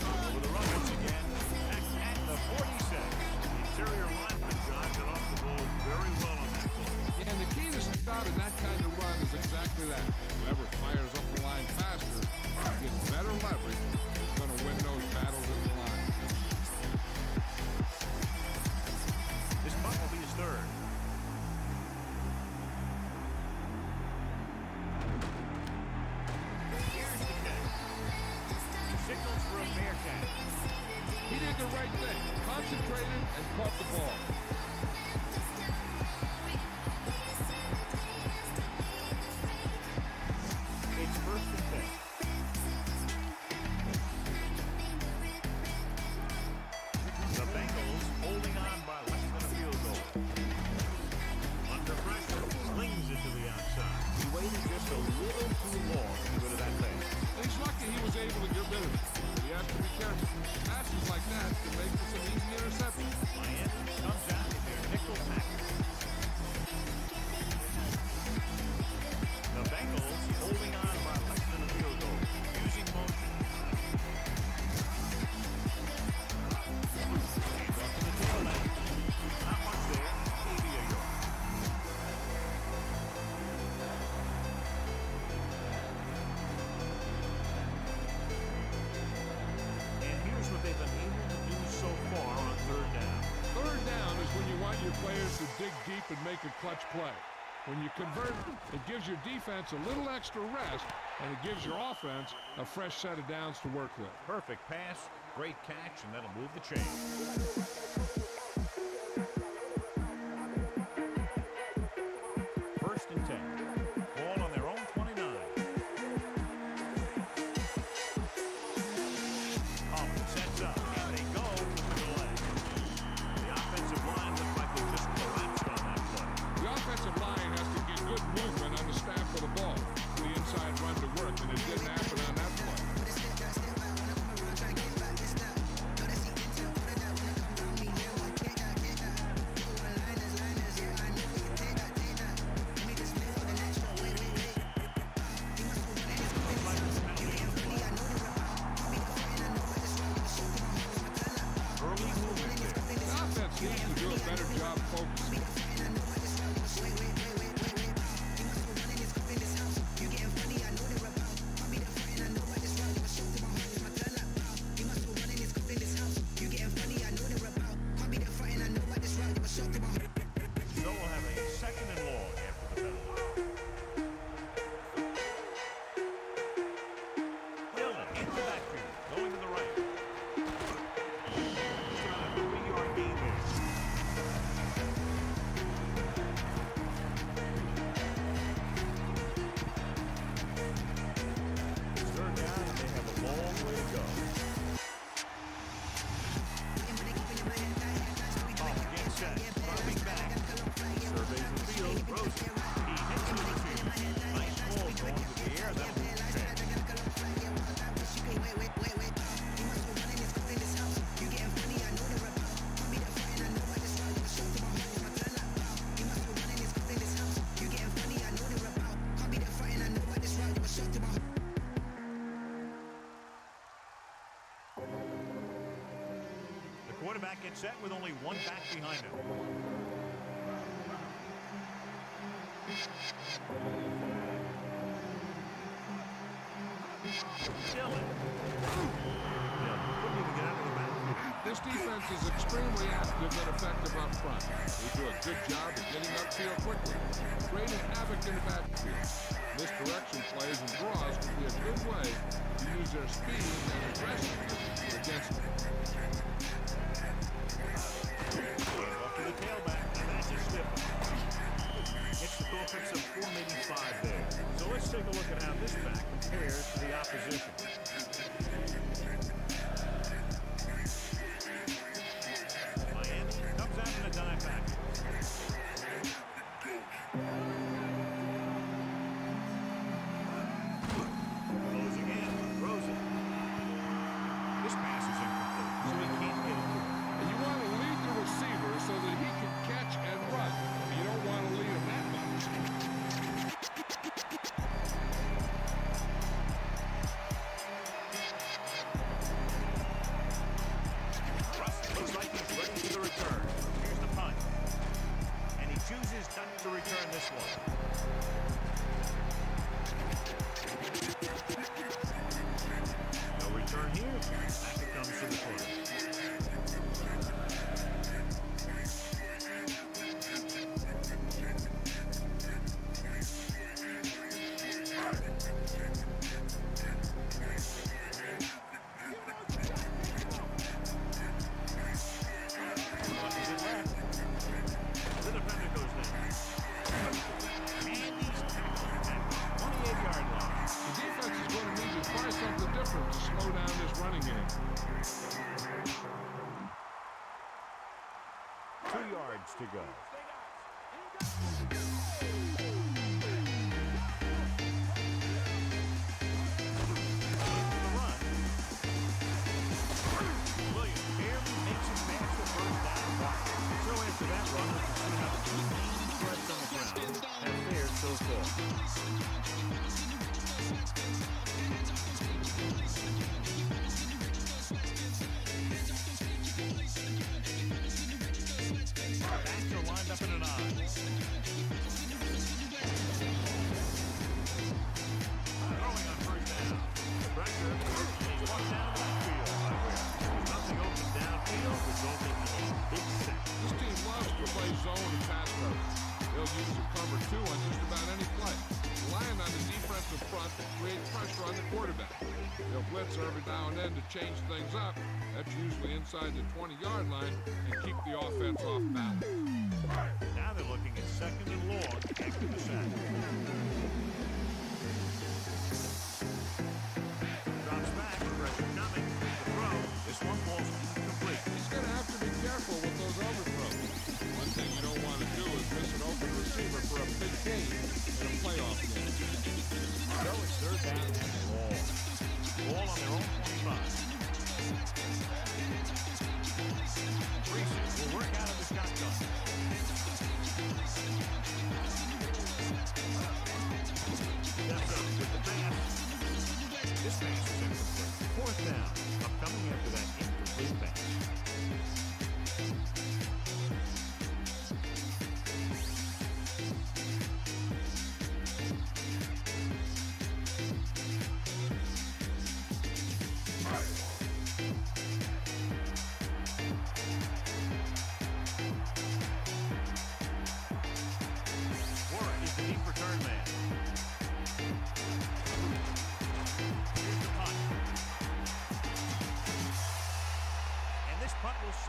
Over the run once again. At the 47. The interior lineman jogged it off the ball very well on that play. Yeah, and the key to start in that kind of run is exactly that. Whoever fires up the line faster gets better leverage, is going to win those battles at the line. This punt will be his third. Here's the catch. Signals for a fair catch. He did the right thing, concentrated and caught the ball. It's first and 10. The Bengals holding on by less than a field goal. Under pressure, slings it to the outside. He waited just a little too long to get rid of that pass. He's lucky he was able to get rid of it. But he has to be careful. Passes like that can make for some easy interceptions. Miami comes out with their nickel package. The Bengals holding on by less than a field goal. Using motion. Hands off to the tail end. Not much there. Maybe a yard. And here's what they've been able to do so far on third down. Third down is when you want your players to dig deep and make a clutch play. When you convert, it gives your defense a little extra rest, and it gives your offense a fresh set of downs to work with. Perfect pass, great catch, and that'll move the chain. First and 10. Ball on their own 20. better job focusing. So we'll have a second and long after the penalty. Dillon into the backfield, going to the right. He's got a 3-yard gain there. Third down, and they have a long way to go. Off again set, dropping back. Surveys the field, Rosen. He hits the receiver. Nice ball going to the air. That'll be a change. The quarterback gets set with only one back behind him. Dillon. Couldn't even get out of the backfield. This defense is extremely active and effective up front. They do a good job of getting upfield quickly, creating havoc in the backfield. Misdirection plays and draws can be a good way to use their speed and aggressiveness against them. Up to the tailback, and that's a stiff one. It's the offensive 4, maybe 5 there. So let's take a look at how this back compares to the opposition. Miami comes out in a dime package. Closing in, Rosen. This pass is incomplete, so he can't get it through. And you want to lead the receiver so that he can catch and run. You don't want to lead him that much. Russ looks like he's ready for the return. Here's the punt. And he chooses not to return this one. No return here. Back it comes to the 20. To slow down this running game. 2 yards to go. Williams barely makes it past the first down mark. So after that run, we're going to have 2 main threats on the ground. And fair so far. Backs are lined up in an eye. Throwing on first down. Pressure. And he walks down the backfield. There's nothing open downfield, resulting in a big sack. This team loves to play zone and pass coverage. They'll use a cover 2 on just about any play, relying on the defensive front to create pressure on the quarterback. They'll blitz every now and then to change things up. That's usually inside the 20-yard line and keep the offense off balance. Now they're looking at second and long after the sack. Drops back, pressure coming. The throw. This one falls incomplete. He's going to have to be careful with those overthrows. One thing you don't want to do is miss an open receiver for a big gain in a playoff game. So it's third down and long. Ball on their own 25. Reeses will work out of the shotgun.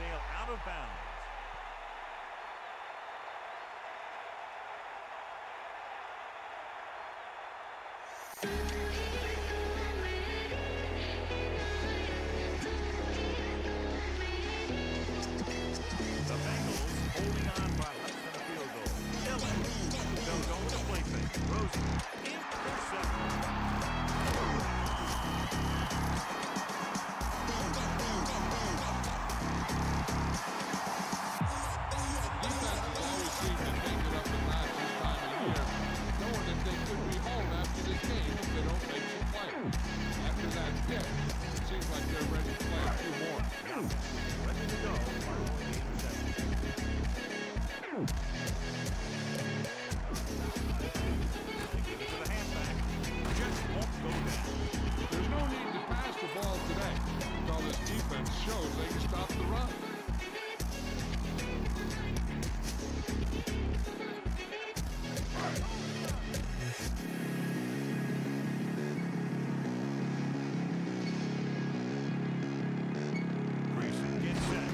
sail out of bounds. The Bengals holding on by less than a field goal. Dillon. They'll go with a play fake. Rosen. Intercepted. Defenses always seem to take it up a notch this time of year, knowing that they could be home after this game if they don't make some plays. After that pick, it seems like they're ready to play a few more. Ready to go. Following the interception. They give it to the halfback. Just won't go down. There's no need to pass the ball today until this defense shows they can stop the run. Grayson gets set.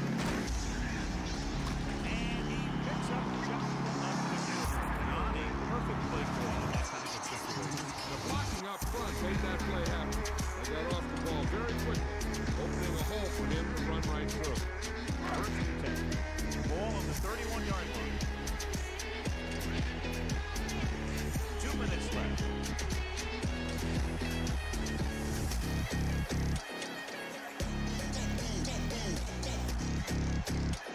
And he picks up just enough to get on a perfect play call in that kind of situation. The blocking up front made that play happen. They got off the ball very quickly, opening a hole for him to run right through. First and 10. Ball on the 31-yard line. 2 minutes left.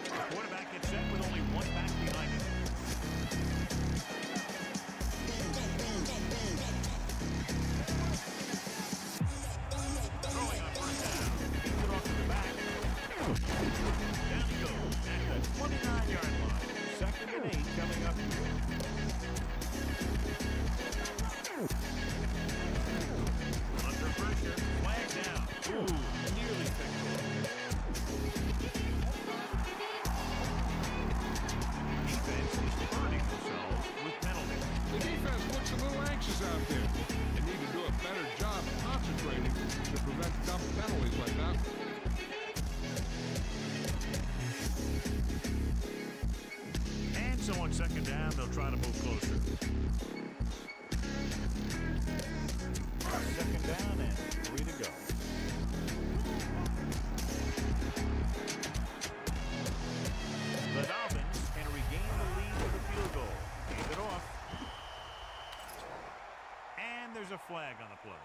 The quarterback gets set with only one back behind him. Throwing on first down. Gets it off to the back. Down he goes at the 29-yard line. 2nd and 8 coming up here. Under pressure. Flag down. Ooh, nearly picked off. Defense is burning themselves with penalties. The defense looks a little anxious out there. They need to do a better job concentrating to prevent dumb penalties like that. And so on 2nd down, they'll try to move closer. 2nd down and 3 to go. The Dolphins can regain the lead with a field goal. Gave it off. And there's a flag on the play.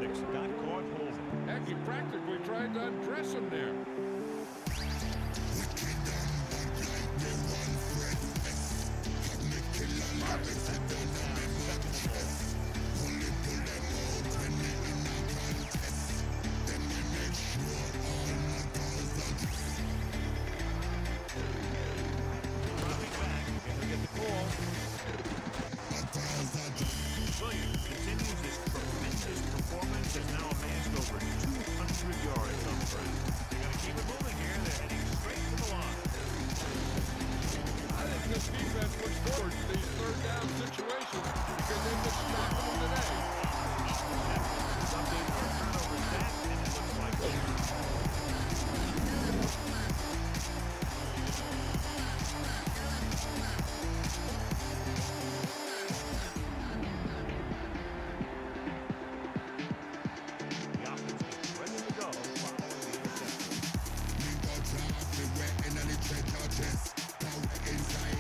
Dixon got caught holding. Heck, he practically tried to undress him there. Dropping back, and we get the call. Williams continues his tremendous performance, has now amassed over 200 yards on the ground. They're going to keep it moving here. They're heading straight to the line. I think this defense looks forward to these third down situations because they've been stopping them today. Something for turnover set, and it looks like the offense is ready to go following the interception.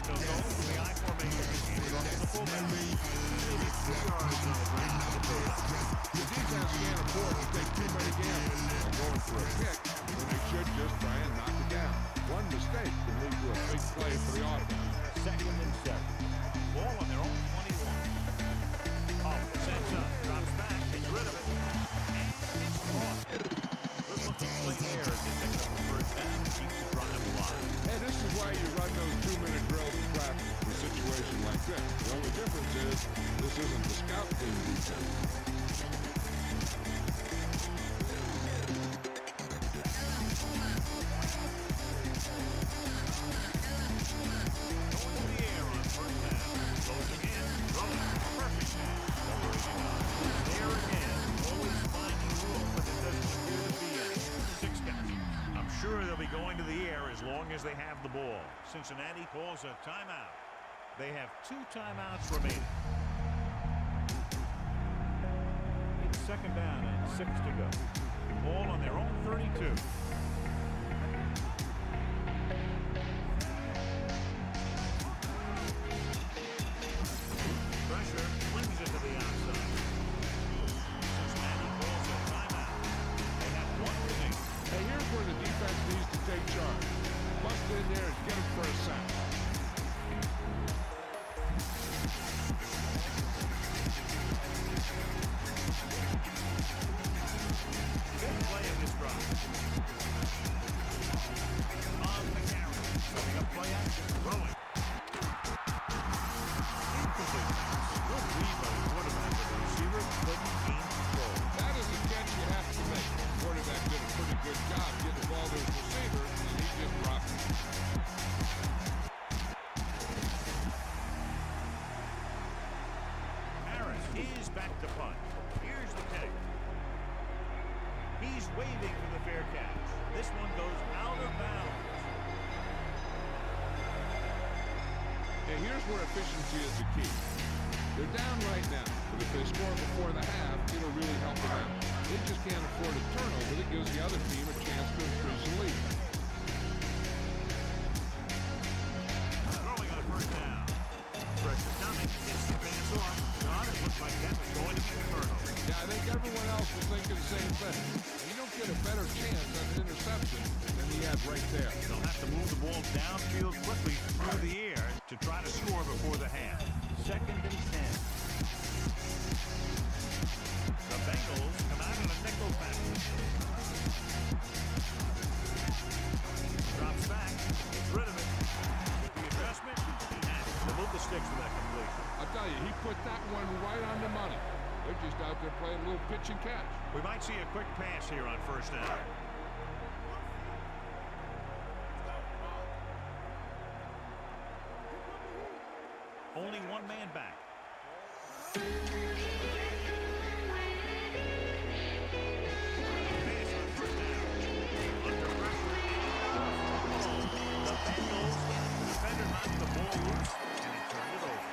So go to the I formation and it off to the fullback. Maybe 2 yards on the ground to the fullback. The defense can't afford to take too many gambles by going for a pick when they should just try and knock it down. One mistake can lead to a big play for the offense. 2nd and 7. Ball on their own 21. Oh, sets up, drops back, gets rid of it. And it's caught. Good looking play there as they pick up the first down and keep the drive alive. Hey, this is why you run those 2-minute drills in practice for a situation like this. The only difference is this isn't the scout team defense. Closing in, throwing, perfect pass, number 89. There again, always there as long as they have the ball. Cincinnati calls a timeout. They have 2 timeouts remaining. It's second down and 6 to go. Ball on their own 32. Pressure flings it to the outside. Cincinnati calls a timeout. They have 1 remaining. Hey, here's where the defense needs to take charge. Bust in there and get him for a sack. Big play of this drive. On the carry. Setting up play action. Throwing. Incomplete pass. No read by the quarterback, but the receiver couldn't gain control. That is a catch you have to make. The quarterback did a pretty good job getting the ball to his receiver, and he just dropped it. Harris is back to punt. Here's the kick. He's waving for the fair catch. This one goes out of bounds. And here's where efficiency is the key. They're down right now, but if they score before the half, it'll really help them out. They just can't afford a turnover that gives the other team a chance to increase the lead. Throwing on first down. Pressure coming. It's the pass off. John, it looks like that was going to be a turnover. Yeah, I think everyone else was thinking the same thing. And you don't get a better chance on an interception than he had right there. They'll have to move the ball downfield quickly through the air to try to score before the half. Second and 10. The Bengals come out in a nickel package. Drops back, gets rid of it. With the adjustment, he has to move the sticks for that completion. I'll tell you, he put that one right on the money. They're just out there playing a little pitch and catch. We might see a quick pass here on first down. Only one man back. Pass on first down. Under pressure. The Bengals, the defender knocked the ball loose, and he turned it over.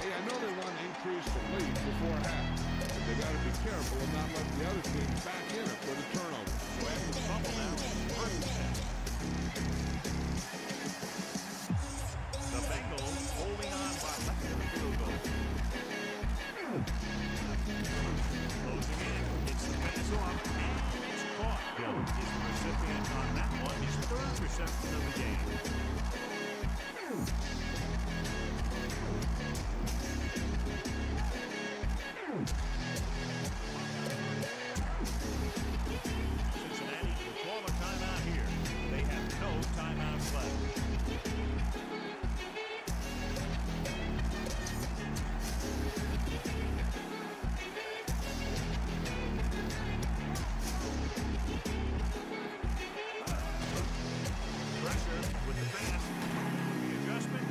Hey, I know they want to increase the lead before half, but they got to be careful and not let the other team back in it for the turnover. So after the fumble now, first and 10. The Bengals holding on by left of the field goal. Closing in, it's the pass off, and it's caught. Hill is the recipient on that one, his 3rd reception of the game. Cincinnati will call a timeout here. They have no timeouts left. Pressure with the pass. The adjustment.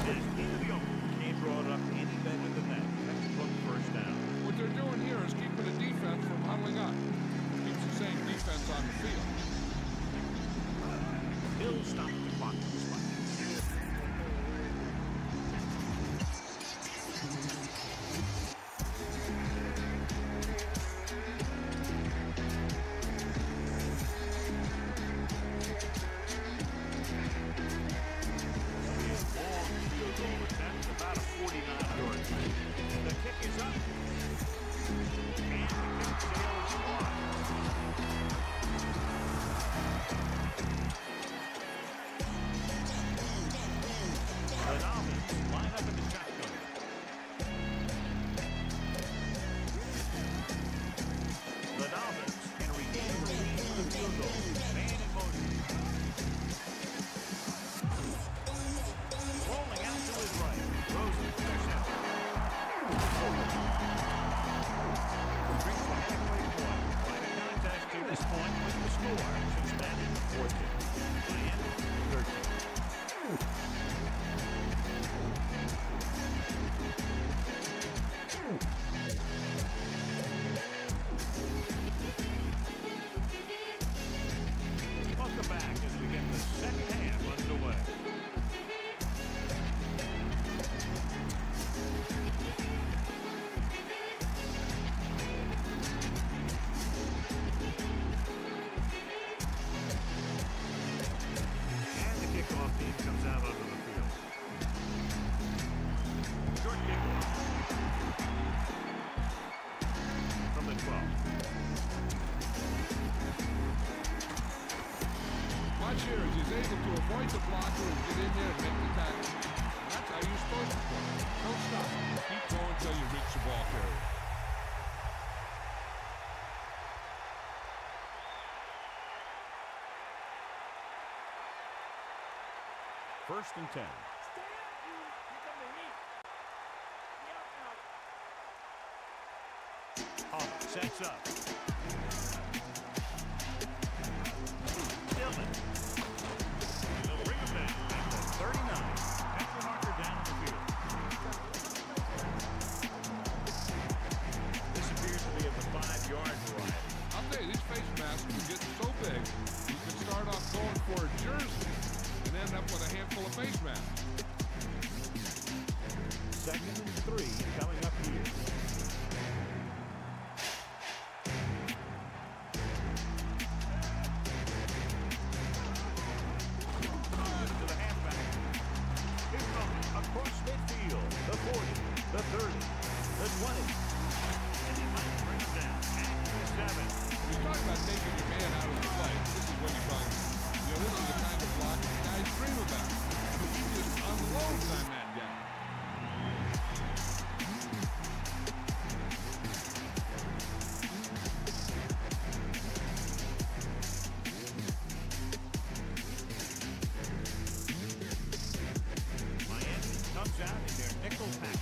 And into the open. Can't draw it up any better than that. Textbook first down. What they're doing here is keeping the defense from huddling up. Keeps the same defense on the field. Hill stopped the clock on the spot. About a 49-yard play. The kick is up. And the kick sails wide. difference here is he's able to avoid the blocker and get in there and make the tackle. And that's how you're supposed to play. Don't stop. Keep going until you reach the ball carrier. First and 10. Stay up, you. Here come the heat. Be out now. Hall sets up. Dillon. They'll bring him down at the 39. After marker down the field. This appears to be of the 5-yard variety. I'll tell you, these face masks are getting so big, you can start off going for a jersey and end up with a handful of face masks. 2nd and 3 coming up here. To the halfback. Here's Tony across midfield. The 40, the 30, the 20. And he might bring him down at the 7. When you talk about taking your man out of the play, this is when you're talking. You know, this is the kind of block that guys dream about. He just unloads on that guy. Miami comes out in their nickel pack.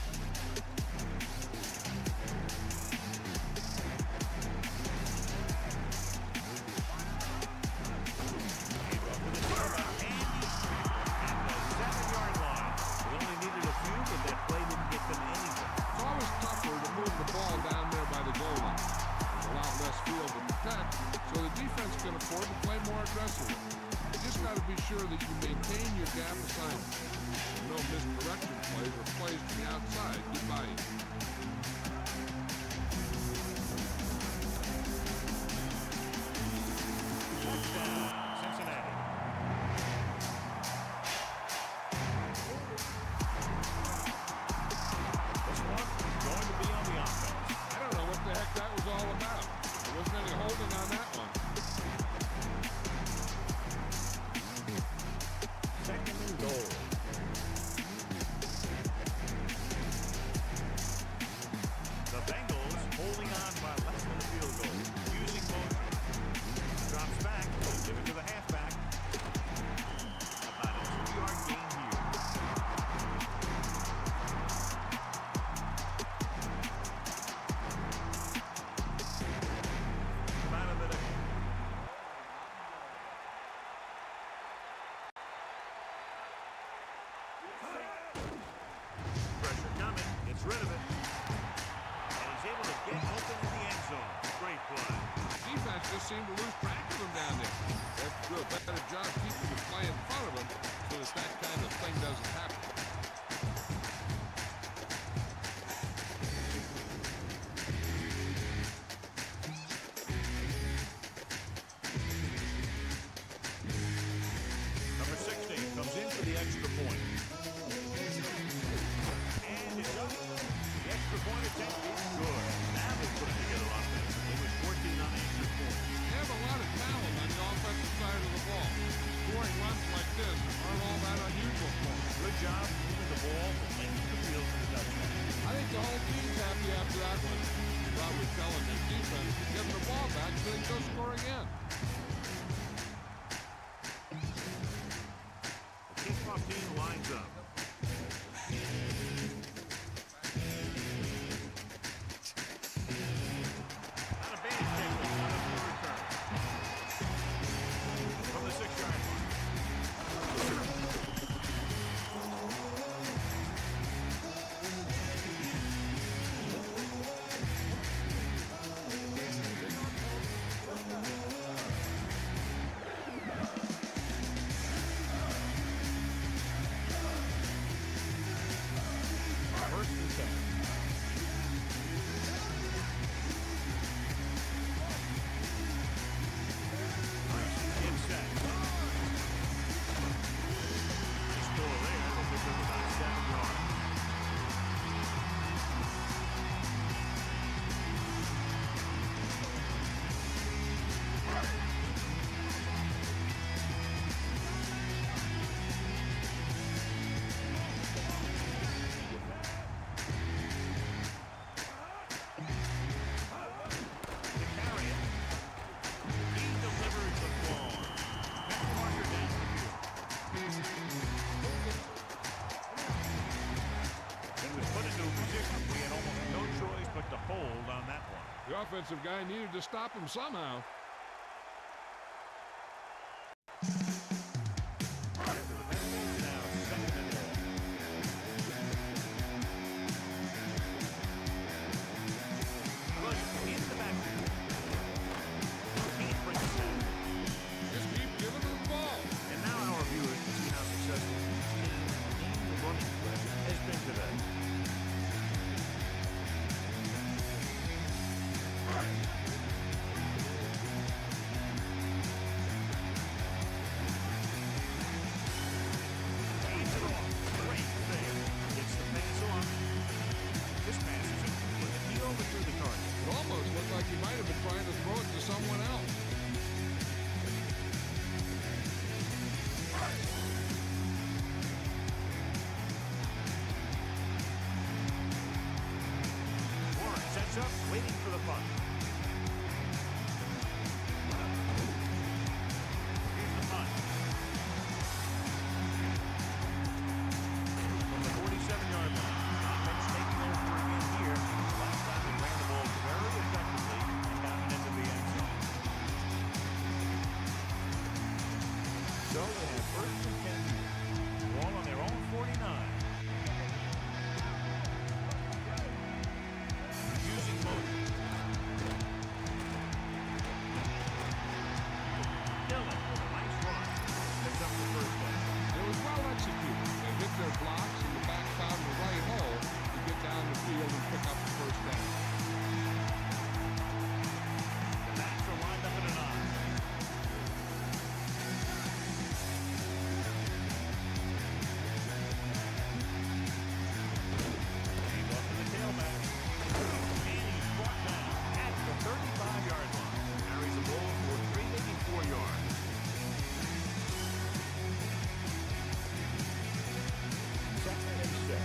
So the defense can afford to play more aggressively. You just got to be sure that you maintain your gap assignment. No misdirection plays or plays from the outside. Goodbye. Touchdown, Cincinnati. This one is going to be on the offense. I don't know what the heck that was all about. There wasn't any holding on that one. 2nd and goal. The Bengals holding on by less than a field goal. Using motion. Drops back. Give it to the halfback. About a 2-yard gain here. About a minute. Pressure coming. Gets rid of it. And he's able to get open in the end zone. Great play. Defense just seemed to lose track of him down there. They have to do a better job keeping the play in front of him so that that kind of thing doesn't happen. Number 16 comes in for the extra point. And it's up. The extra point attempt is good. Now they put it together offensively with 14 unanswered points. They have a lot of talent on the offensive side of the ball. Scoring runs like this aren't all that unusual. offensive guy needed to stop him somehow. Just keep giving him the ball. And now our viewers can see how successful each team's running threat has been today. Hands it off. Great thing. Gets the pass on. This pass is incomplete. He overthrew the target. It almost looked like he might have been trying to throw it to someone else. Warren sets up, waiting for the punt. Here's the punt. From the 47-yard line. Offense taking over again here. Last time they ran the ball very effectively and got it into the end zone. So they have first and 10. Ball on their own 49. Using motion. Dillon with a nice run. Picks up the first down. It was well executed. They hit their blocks and the back found the right hole to get down the field and pick up the first down. The backs are lined up at a 9. He's off to the tailback. And he's brought down at the 35-yard line. Carries the ball for 384 yards. Second and 6.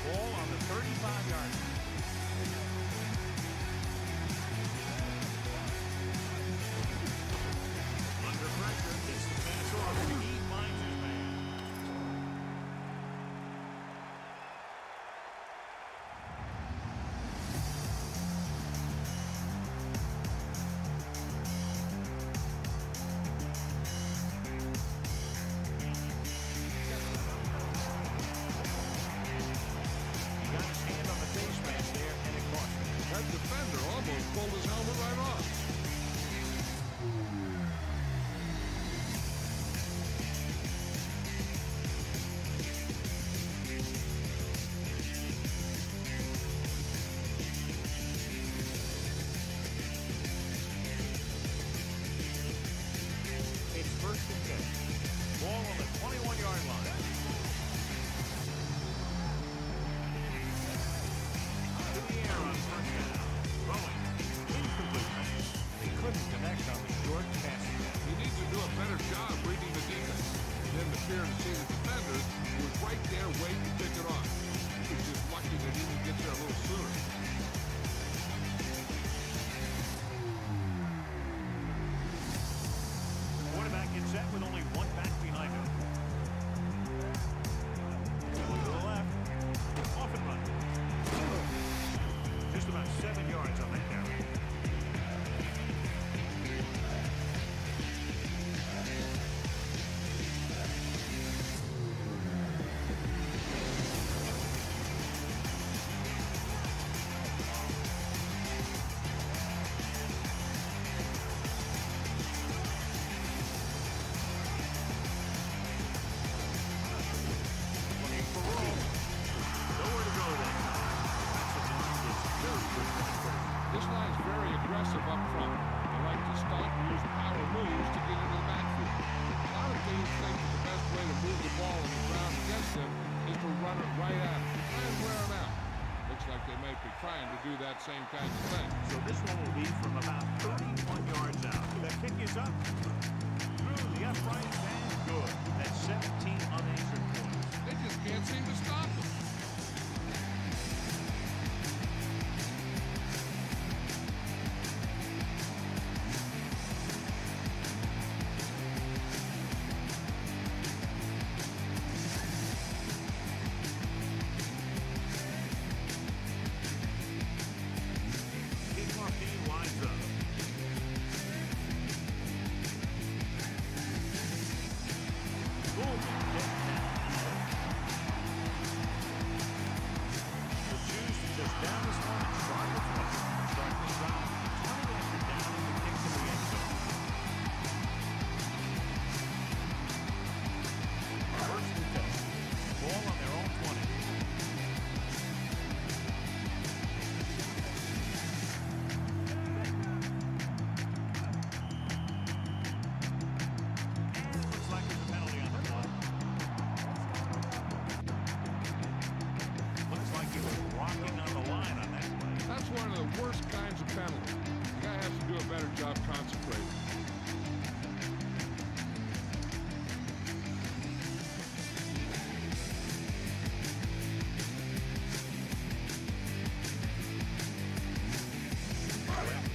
Ball on the 35-yard line. Under pressure, gets the pass off, and he finds his man. He got his hand on the face mask there, and it cost him. That defender almost pulled his helmet right off. It's first and 10. Ball on the 21-yard line. To the air on first down. Throwing. Incomplete. They couldn't connect on the short passing. He needs to do a better job reading the defense. He didn't appear to see the defenders who was right there waiting to pick it off. He was just lucky that he didn't get there a little sooner. Quarterback gets set with only one back behind him. Going to the left. Off and run. Just about 7 yards on that carry. Looking for room. Nowhere to go there. Defensive line is very good penetration. This line's very aggressive up front. They like to stunt and use power moves to get into the backfield. A lot of teams think that the best way to move the ball on the ground against them is to run it right at them. Try and wear them out. Looks like they might be trying to do that same kind of thing. So this one will be from about 31 yards out. The kick is up. Through the upright and good. That's 17 unanswered points. They just can't seem to stop them. Kickoff game better job concentrating.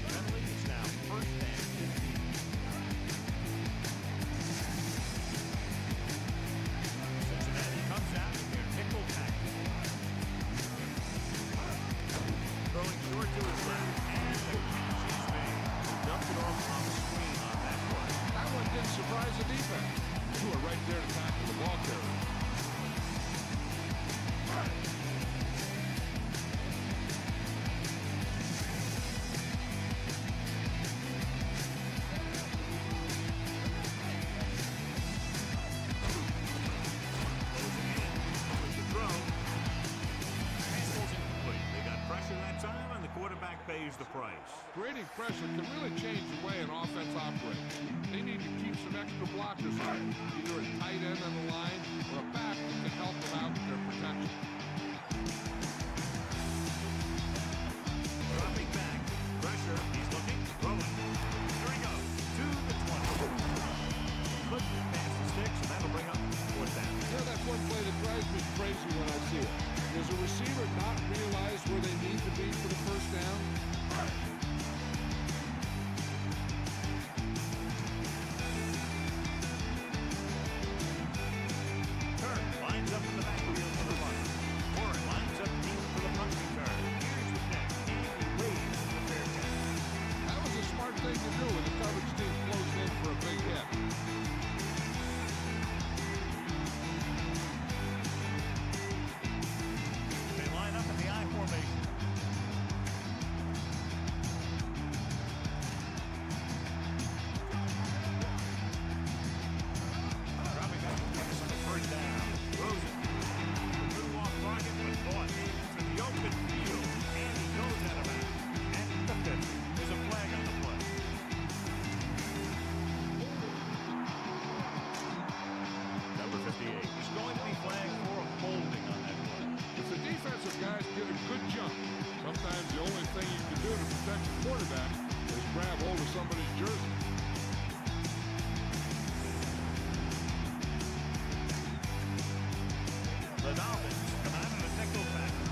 Penalty is now first and 15. Cincinnati comes out with their nickel tackle. Throwing short to his left, and the catch is made. He dumped it off on the screen on that play. That one didn't surprise the defense. You were right there to tackle the ball carrier. Quarterback pays the price. Creating pressure can really change the way an offense operates. They need to keep some extra blockers out, either a tight end on the line or a back that can help them out with their protection. Dropping back. Pressure. He's looking. Throwing. Here he goes. To the 20. Couldn't pass the sticks, and that'll bring up fourth down. Yeah, that's one play that drives me crazy when I see it. Does a receiver not realize where they need to be for the first down? Turn lines up in the backfield for the punt. Warren lines up deep for the punt return. Here's the catch. Andy Reid for the fair catch. That was a smart thing to do when the coverage team closed in for a big hit. Line up in the I formation. Dropping back on the first down. Rosen. Move off target, but bought to the open field. And he goes out of bounds. And the 50. There's a flag on the play. Number 58 is going to be flagged for a holding on that play. If the defensive guys get a good jump, sometimes the only thing you can do to protect the quarterback is grab hold of somebody's jersey. The Dolphins come out in a nickel tackle.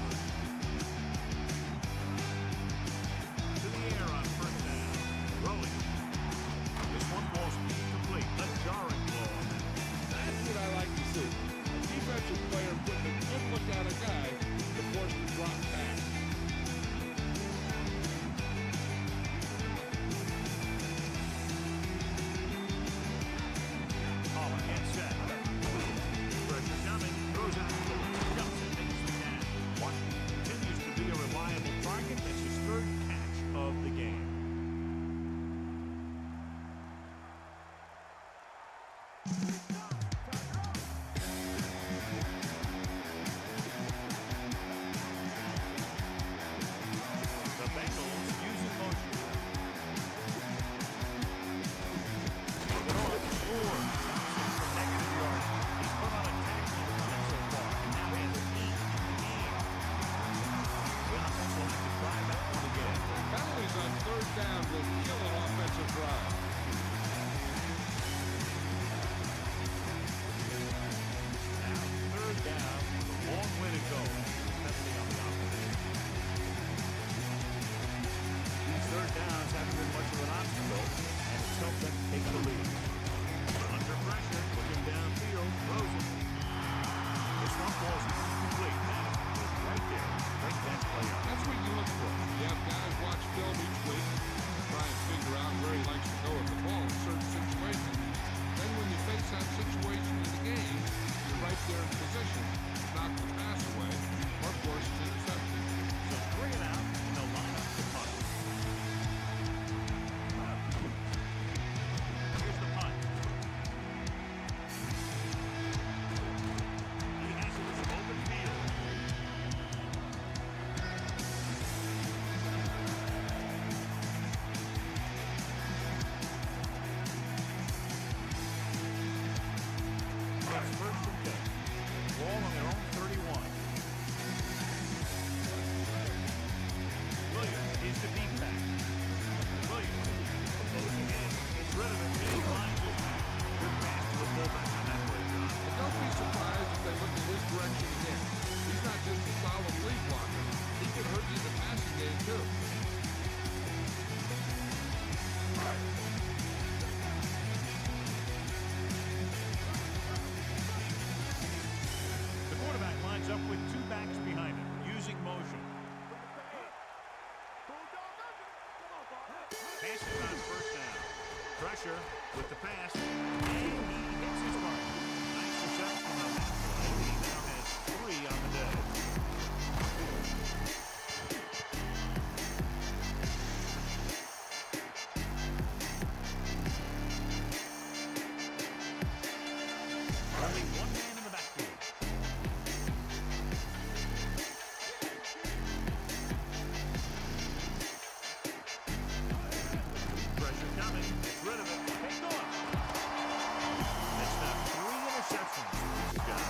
To the air on first down. Rolling. This one falls incomplete. A jarring blow on that. That's what I like to see. A defensive player putting a good look at a guy to force the drop back. Holler and set. Pressure coming. Throws it. passes on first down. Pressure with the pass, and he hits his mark. Nice reception on that play. He now has 3 on the day. Only one man in the backfield. Pressure coming. Gets rid of it. Picked off. That's now 3 interceptions for this guy.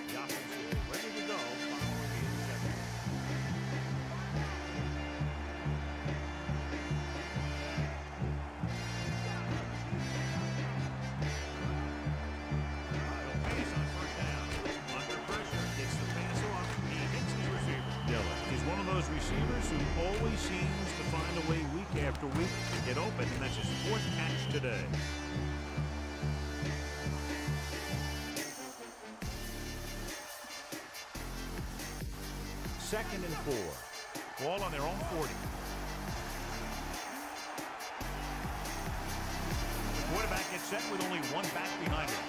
The offense is ready to go following the interception. He'll pass on first down. Under pressure, gets the pass off. He hits his receiver. Dillon is one of those receivers who always seems to find a way week after week to get open, and that's his 4th catch today. Second and 4. Ball on their own 40. The quarterback gets set with only one back behind him.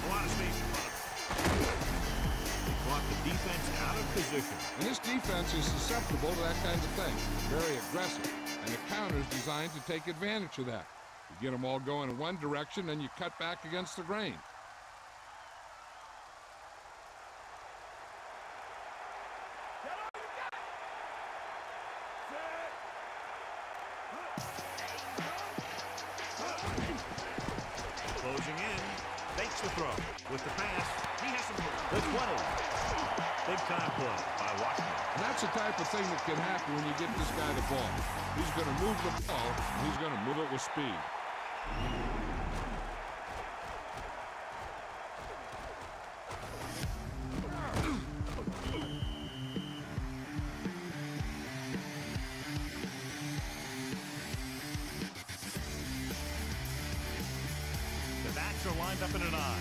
A lot of space in front of him. They caught the defense out of position. And this defense is susceptible to that kind of thing. Very aggressive. And the counter's designed to take advantage of that. You get them all going in one direction, and you cut back against the grain. Closing in. Fakes the throw. With the pass, he has some room. The 20. Big time play by Washington. And that's the type of thing that can happen when you get this guy the ball. He's going to move the ball, and he's going to move it with speed. The backs are lined up in an eye.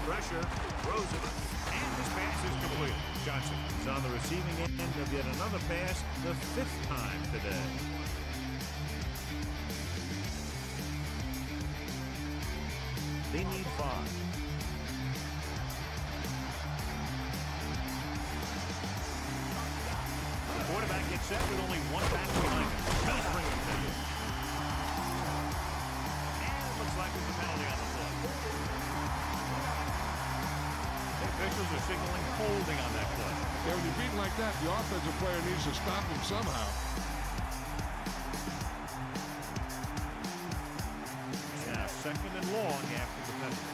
Pressure, throws it, and this pass is complete. Johnson is on the receiving end of yet another pass, the 5th time today. They need 5. The quarterback gets set with only one back behind him. He's bringing it down. And it looks like there's a penalty on the play. The officials are signaling holding on that play. Yeah, when you're beaten like that, the offensive player needs to stop him somehow. Now 2nd and long after the penalty.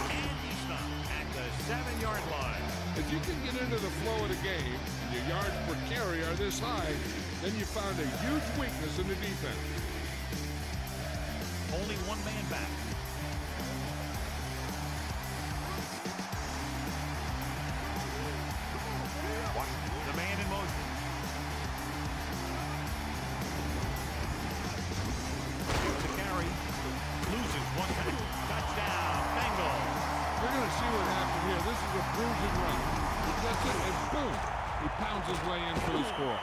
And he stopped at the 7-yard line. If you can get into the flow of the game, and your yards per carry are this high, then you found a huge weakness in the defense. Only one man back. Washington, the man in motion. The carry. Loses one tackle. Touchdown, Bengals. We're going to see what happened here. This is a bruising run. He gets it, and boom, he pounds his way in for the score.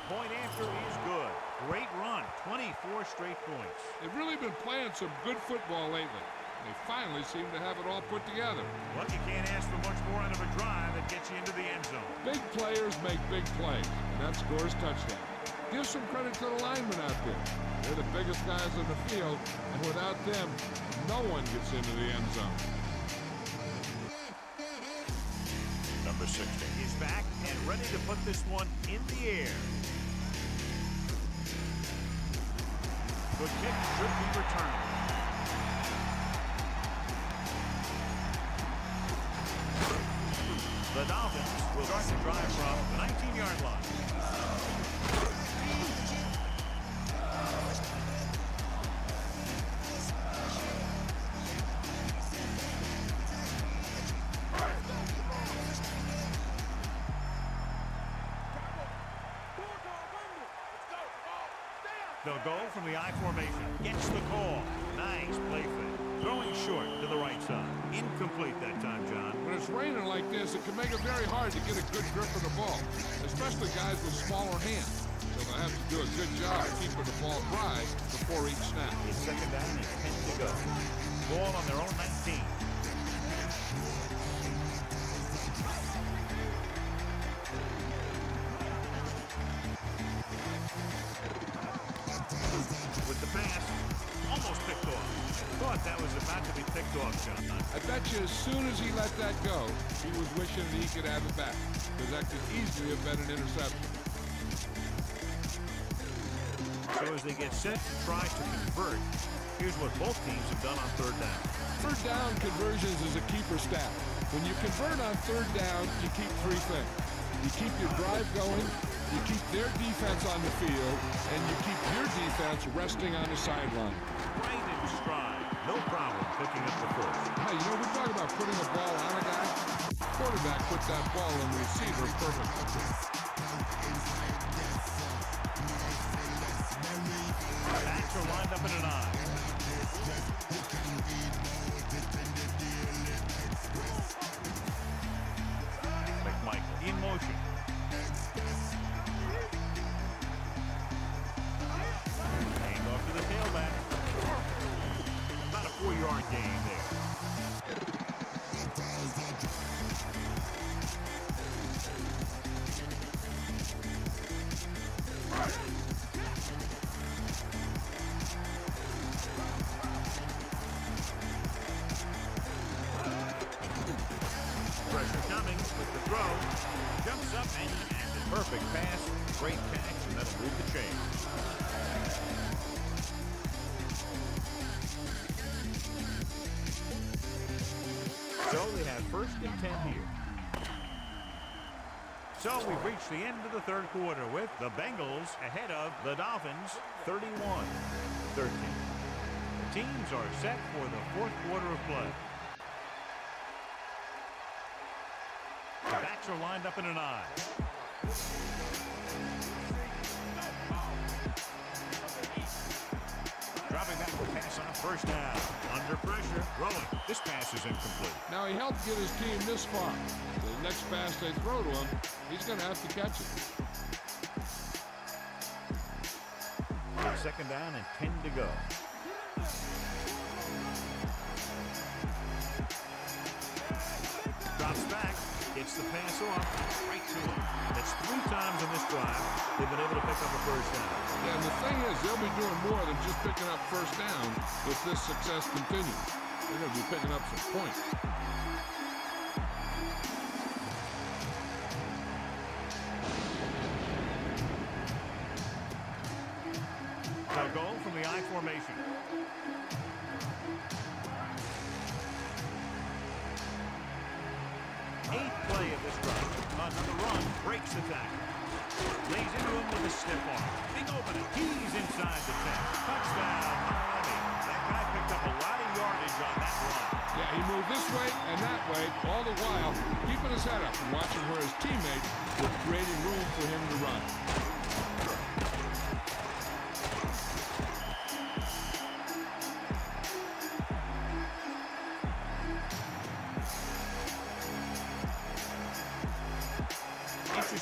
point after is good. Great run, 24 straight points. They've really been playing some good football lately. They finally seem to have it all put together. Well, you can't ask for much more out of a drive that gets you into the end zone. Big players make big plays, and that scores touchdowns. Give some credit to the linemen out there. They're the biggest guys on the field, and without them, no one gets into the end zone. Number 60 is back and ready to put this one in the air. Good kick should be returned. The Dolphins will start the drive from the 19-yard line. They'll go from the I formation. Gets the call. Nice play fake. Throwing short to the right side. Incomplete that time, John. When it's raining like this, it can make it very hard to get a good grip of the ball, especially guys with smaller hands. So they'll have to do a good job of keeping the ball dry before each snap. It's second down and 10 to go. Ball on their own 19. With the pass, almost picked off. Thought that was about to be picked off, John. I bet you as soon as he let that go, he was wishing that he could have it back, because that could easily have been an interception. So as they get set to try to convert, here's what both teams have done on third down. Third down conversions is a keeper stat. When you convert on third down, you keep three things. You keep your drive going, you keep their defense on the field, and you keep your defense resting on the sideline. Right in stride. No problem picking up the first. Hey, you know, we talk about putting a ball on a guy. Quarterback put that ball in the receiver perfectly. Backs are lined up in an eye. McMichael in motion. Hand off to the tailback. About a 4-yard gain there. Pressure coming with the throw. Jumps up and a perfect pass. Great catch, and that'll move the chain. So they have first and 10 here. So we've reached the end of the third quarter with the Bengals ahead of the Dolphins 31-13. The teams are set for the fourth quarter of play. The backs are lined up in an eye. Dropping back to pass on first down. Under pressure. Throwing. This pass is incomplete. Now, he helped get his team this far. The next pass they throw to him, he's going to have to catch it. It's second down and 10 to go. Drops back. Gets the pass off. Right to him. That's 3 times in this drive they've been able to pick up a first down. Yeah, and the thing is, they'll be doing more than just picking up first down if this success continues. They're going to be picking up some points. A goal from the I formation. Eighth play of this drive. On the run, breaks the tackle. Lays into him with a stiff arm. Big opening. He's inside the 10. Touchdown, Miami. That guy picked up a lot of yardage on that run. Yeah, he moved this way and that way, all the while keeping his head up and watching where his teammates were creating room for him to run.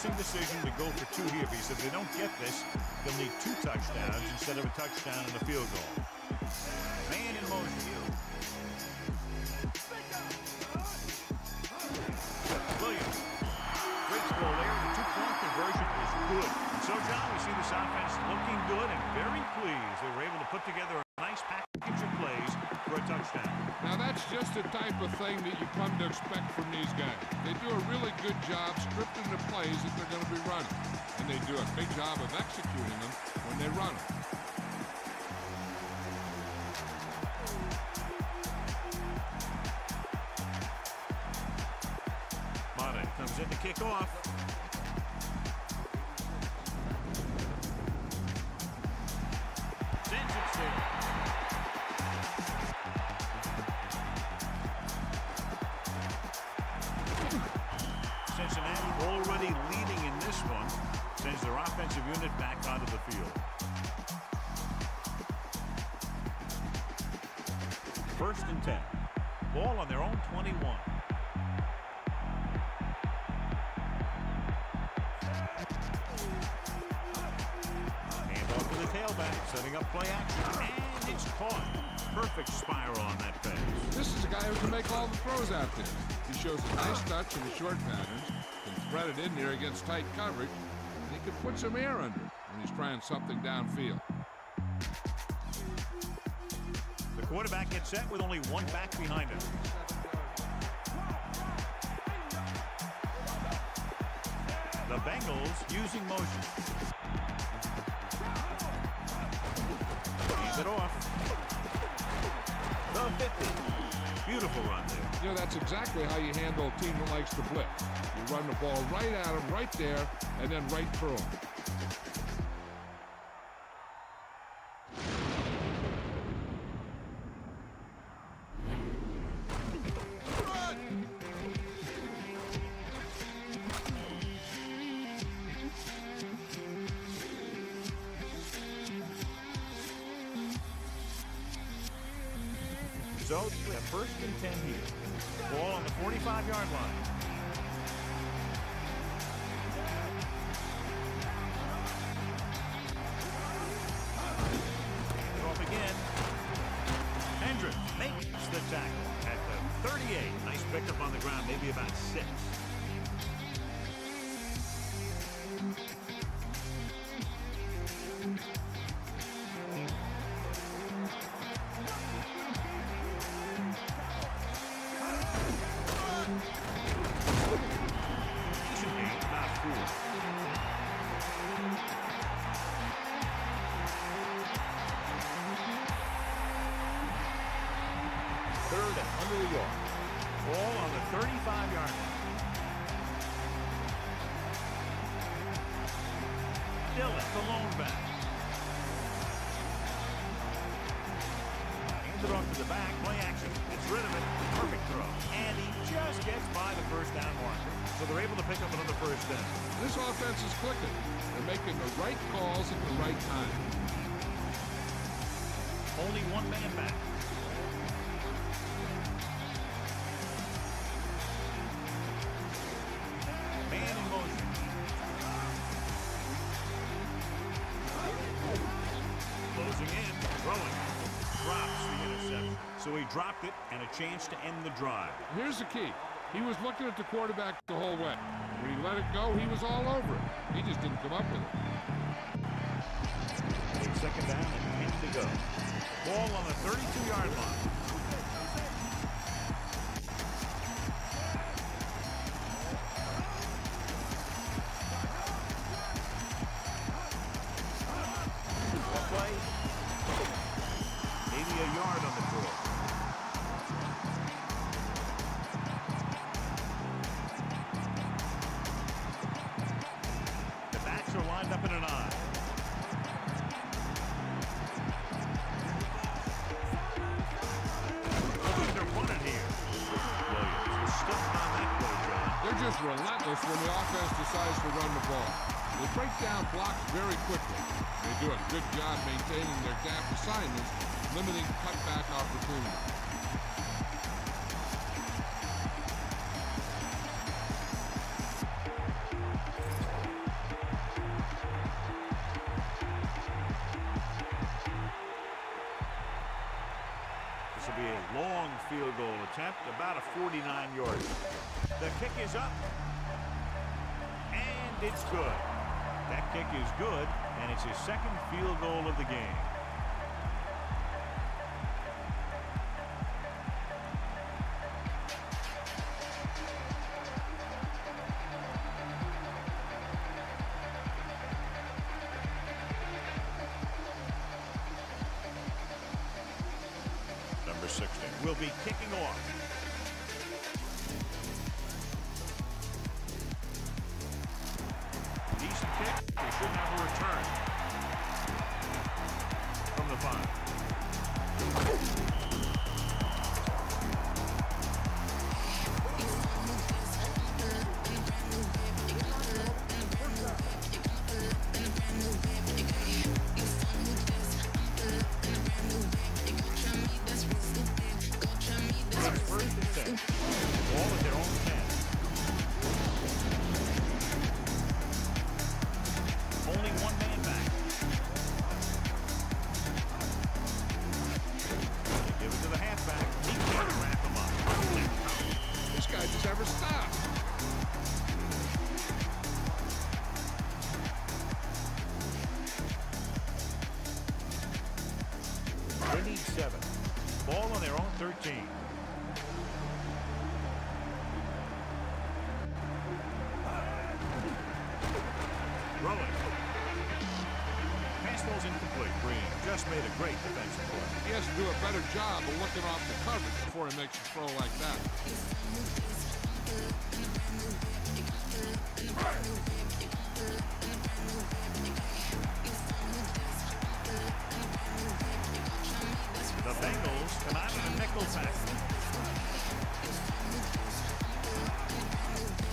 embarrassing decision to go for 2 here because if they don't get this, they'll need 2 touchdowns instead of a touchdown and a field goal. Man in motion. Williams. Great throw there. The 2-point conversion is good. And so, John, we see this offense looking good and very pleased. They were able to put together a nice package of plays for a touchdown. Now that's just the type of thing that you come to expect from these guys. They do a really good job scripting the plays that they're going to be running. And they do a big job of executing them when they run them. Madden comes in to kick off. Sends it there. Cincinnati already leading in this one. Sends their offensive unit back onto the field. First and 10. Ball on their own 21. Tailback setting up play action, and it's caught. Perfect spiral on that pass. This is a guy who can make all the throws out there. He shows a nice touch in the short patterns, can thread it in there against tight coverage, and he can put some air under it when he's trying something downfield. The quarterback gets set with only 1 back behind him. The Bengals using motion. It off. The 50. Beautiful run there. You know, that's exactly how you handle a team that likes to blitz. You run the ball right at them, right there, and then right through them. So, we have first and 10 here. Ball on the 45-yard line. Hand it off again. Hendricks makes the tackle at the 38. Nice pickup on the ground, maybe about 6. Third and under the yard. Ball on the 35-yard line. Dillon, the lone back. Hands it off to the back. Play action. Gets rid of it. Perfect throw. And he just gets by the first down marker. So they're able to pick up another first down. This offense is clicking. They're making the right calls at the right time. Only 1 man back. Man in motion. Closing in, throwing. Drops the interception. So he dropped it and a chance to end the drive. Here's the key. He was looking at the quarterback the whole way. When he let it go, he was all over it. He just didn't come up with it. Second down and 10 to go. Ball on the 32-yard line. Play. Maybe a yard on the draw. The backs are lined up in an eye. They're running here. Williams is stuck on that play, John. They're just relentless when the offense decides to run the ball. They break down blocks very quickly. They do a good job maintaining their gap assignments, limiting cutback opportunities. field goal attempt, about a 49-yard. The kick is up, and it's good. That kick is good, and it's his second field goal of the game. Number 16 will be kicking off. Decent kick. They should have a return from the 5. First and 10. Ball at their own 10. Only one man back. They give it to the halfback. He can't wrap him up. This guy just never stops. They need 7. Ball on their own 13. Rolling. Pass ball's incomplete. Green just made a great defensive play. He has to do a better job of looking off the coverage before he makes a throw like that. The Bengals come out of the nickel tackle.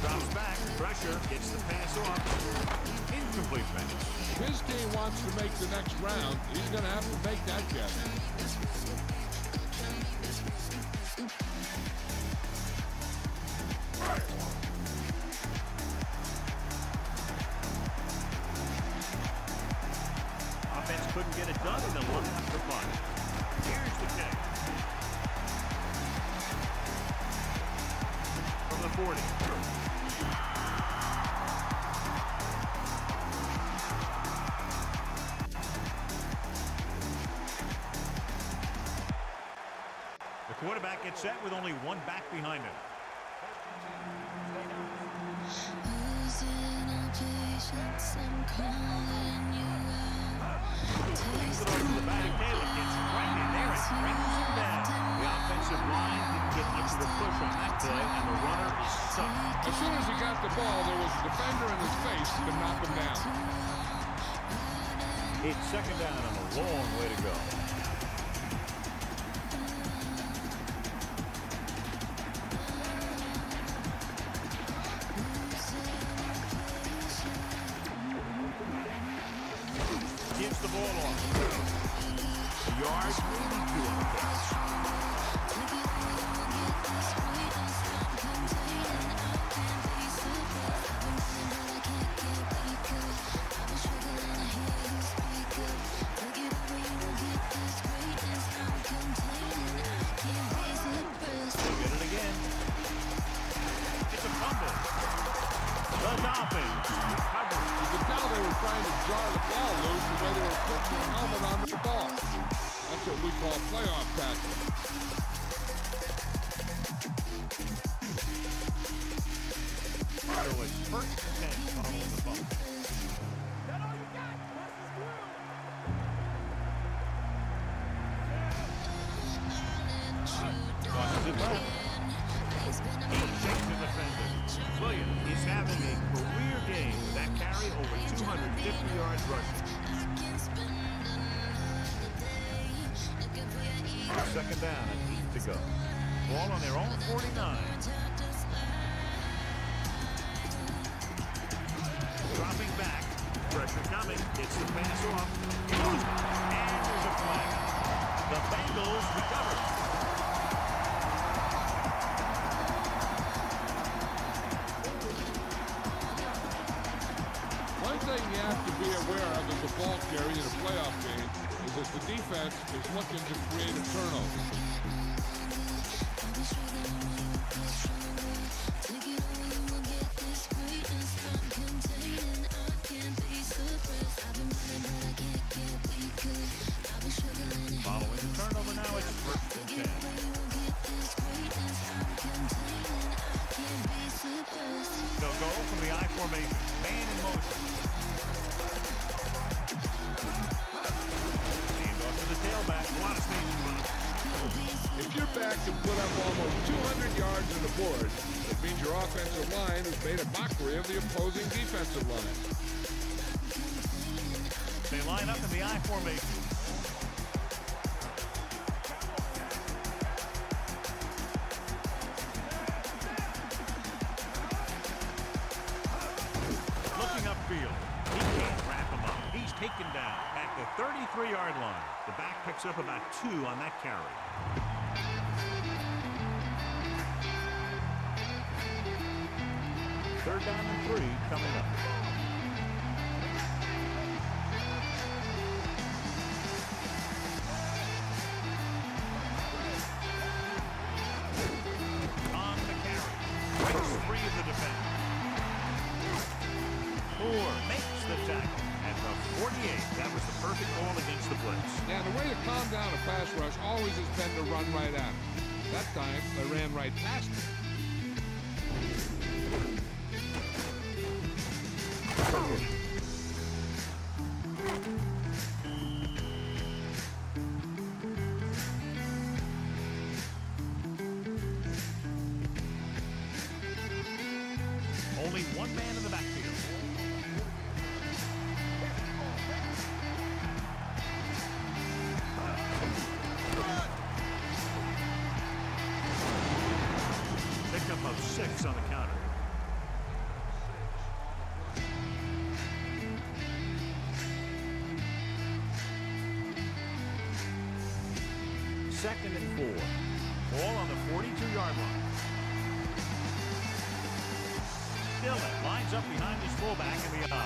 Drops back. Pressure. Gets the pass off. Incomplete pass. If his team wants to make the next round, he's going to have to make that guess. Offense couldn't get it done, and they'll look after punt. Here's the kick. From the 40. The quarterback gets set with only one back behind him. Losing all patience, I'm calling you out. Brings it over to the back. Taylor gets right in there and brings him down. The offensive line didn't get much of a push on that play, and the runner is stuck. As soon as he got the ball, there was a defender in his face to knock him down. It's second down and a long way to go. Gives the ball off. A yard, maybe 2 on the catch. They'll get it again. It's a fumble. The Dolphins recover. You could tell they were trying to jar the ball loose the way they were putting their helmet on the ball. That's what we call playoff tackling. So it's first and 10 following the fumble. That all you got? What's the screw? Tosses it low. He shakes the defender. Williams is having a career game with that carry over 250 yards rushing. Second down and 8 to go. Ball on their own 49. Dropping back. Pressure coming. Gets the pass off. And there's a flag. The Bengals recover. One thing you have to be aware of as a ball carrier in a playoff game is that the defense is looking to create a turnover. formation. Man in motion. Hand off to the tailback. A lot of space in front of him. If your back can put up almost 200 yards on the board, it means your offensive line has made a mockery of the opposing defensive line. They line up in the I formation. Looking upfield. He can't wrap him up. He's taken down at the 33-yard line. The back picks up about 2 on that carry. Third down and 3 coming up. On the carry. Breaks free of the defender. Moore makes the tackle at the 48. That was the perfect ball against the blitz. Yeah, the way to calm down a pass rush always has been to run right at him. That time, they ran right past him. Only one man in the backfield. Pickup of 6 on the counter. Second and 4. Ball on the 42-yard line. Dillon lines up behind his fullback in the I.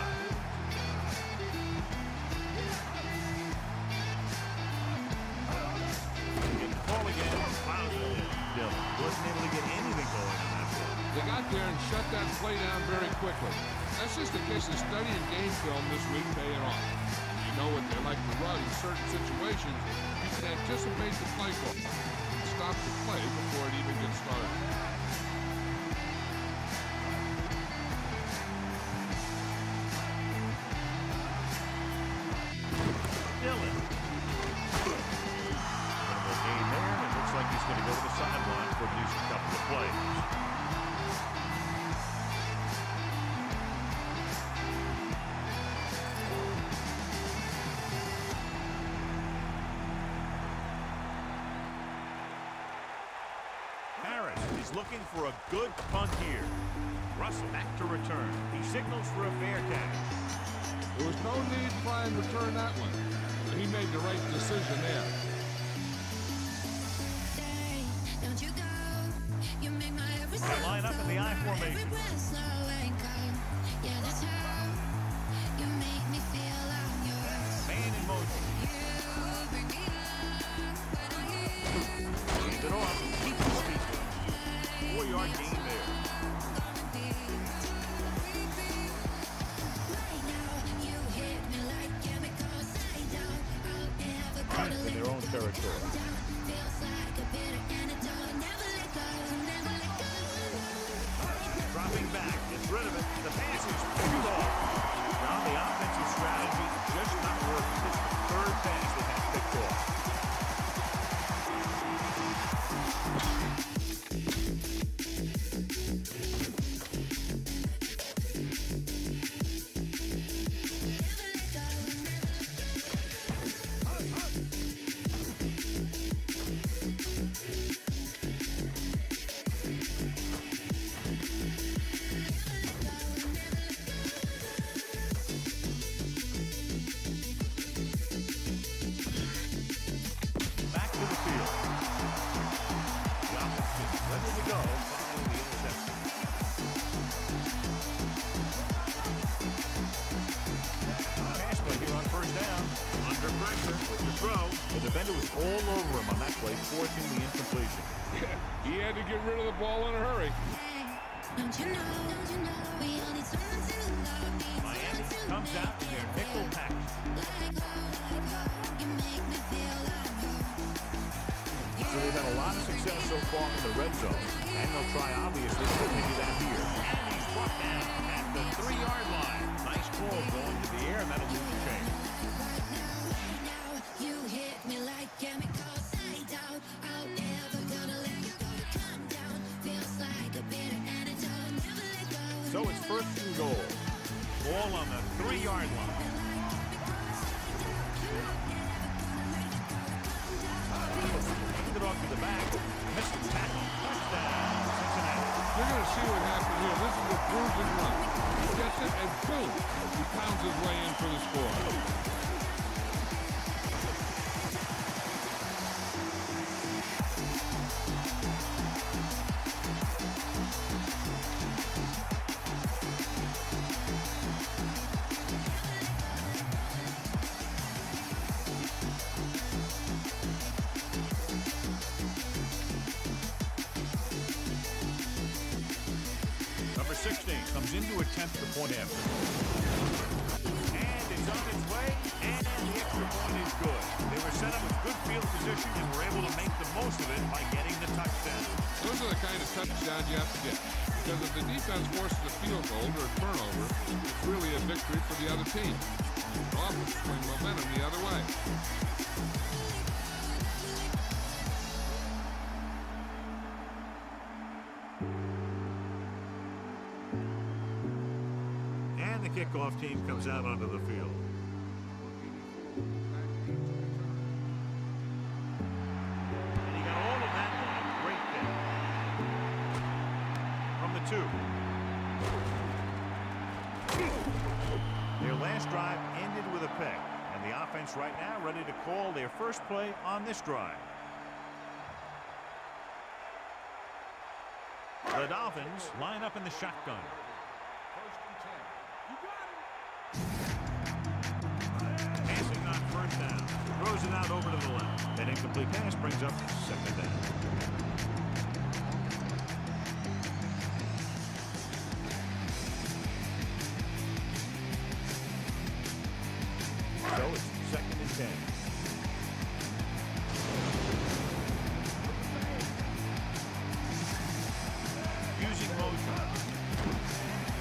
Getting the ball again. Fouls it in. Dillon wasn't able to get anything going on that play. They got there and shut that play down very quickly. That's just a case of studying game film this week paying off. You know what they like to run in certain situations. You can anticipate the play call. Stop the play before it even gets started. Dillon. Minimal gain there, and it looks like he's going to go to the sideline for at least a couple of plays. Harris is looking for a good punt here. Russell back to return. He signals for a fair catch. There was no need to try and return that one. He made the right decision there. They line up in the I formation. Man in motion. Hands it off. Keeps his feet. 4-yard gain there. Right in their own territory. Dropping back, gets rid of it. The pass is too long. Now the offensive strategy just not working. It's the third pass they have picked off. The defender was all over him on that play, forcing the incompletion. He had to get rid of the ball in a hurry. Miami comes out in their nickel package. So they've had a lot of success so far in the red zone, and they'll try, obviously, to continue that here. And he's brought down at the 3-yard line. Nice call going to the air, and that'll move the chain. You hit me like chemicals. I doubt I'll ever gonna let you go. Calm down, feels like a bitter antidote. Never let go. So it's first and goal. Ball on the 3-yard line. Handed it off to the back. Missed the tackle. Touchdown, Cincinnati. You're going to see what happened here. This is a bruising run. He gets it, and boom, he pounds his way in for the score. Number 16 comes in to attempt the point after. And it's on its way, and the extra point is good. They were set up with good field position and were able to make the most of it by getting the touchdown. Those are the kind of touchdowns you have to get. Because if the defense forces a field goal or a turnover, it's really a victory for the other team. The offense swing momentum the other way. And the kickoff team comes out onto the field. And he got all of that on a great kick. From the 2. Their last drive ended with a pick. And the offense right now ready to call their first play on this drive. The Dolphins line up in the shotgun. First and 10. You got it. Passing on first down. Throws it out over to the left. That incomplete pass brings up second down. So it's second and 10. Using motion.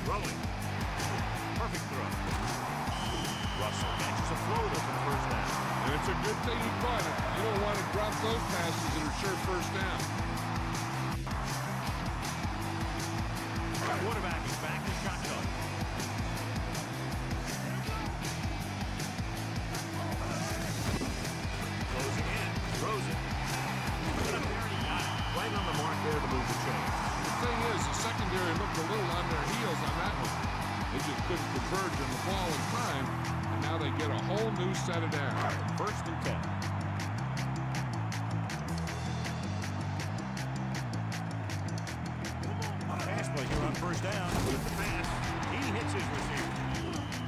Throwing. Perfect throw. Russell catches a floater for the first down. And it's a good thing he caught it. You don't want to drop those passes that are sure first down. The quarterback is back in shotgun. Closing in. Throws it. Right on the mark there to move the chain. The thing is, the secondary looked a little on their heels on that one. They just couldn't converge on the ball in time, and now they get a whole new set of downs. First and 10. Pass play here on first down with the pass. He hits his receiver.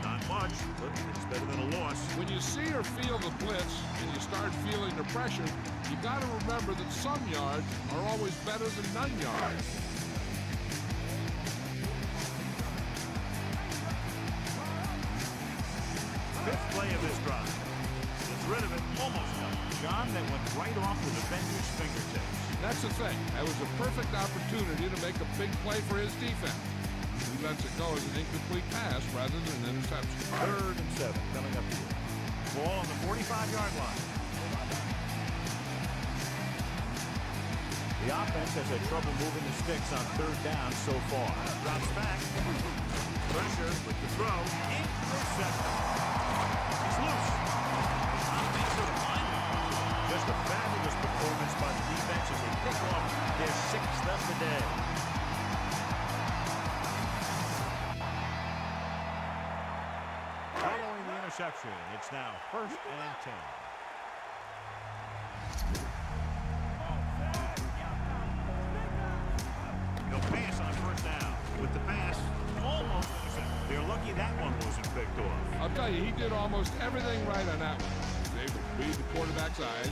Not much, but it's better than a loss. When you see or feel the blitz and you start feeling the pressure, you got to remember that some yards are always better than none yards. Fifth play of this drive. Gets rid of it, almost got it. John, that went right off the defender's fingertips. That's the thing. That was a perfect opportunity to make a big play for his defense. He lets it go as an incomplete pass rather than an interception. Third and 7 coming up here. Ball on the 45-yard line. The offense has had trouble moving the sticks on third down so far. Drops back. Pressure with the throw. Intercepted. He's loose. Offensive lineman. Just a fabulous performance by the defense as they pick off their 6th of the day. Following the interception, it's now first and 10. He'll pass on first down. With the pass, almost intercepted. They're lucky that one wasn't picked off. I'll tell you, he did almost everything right on that one. He was able to read the quarterback's eyes.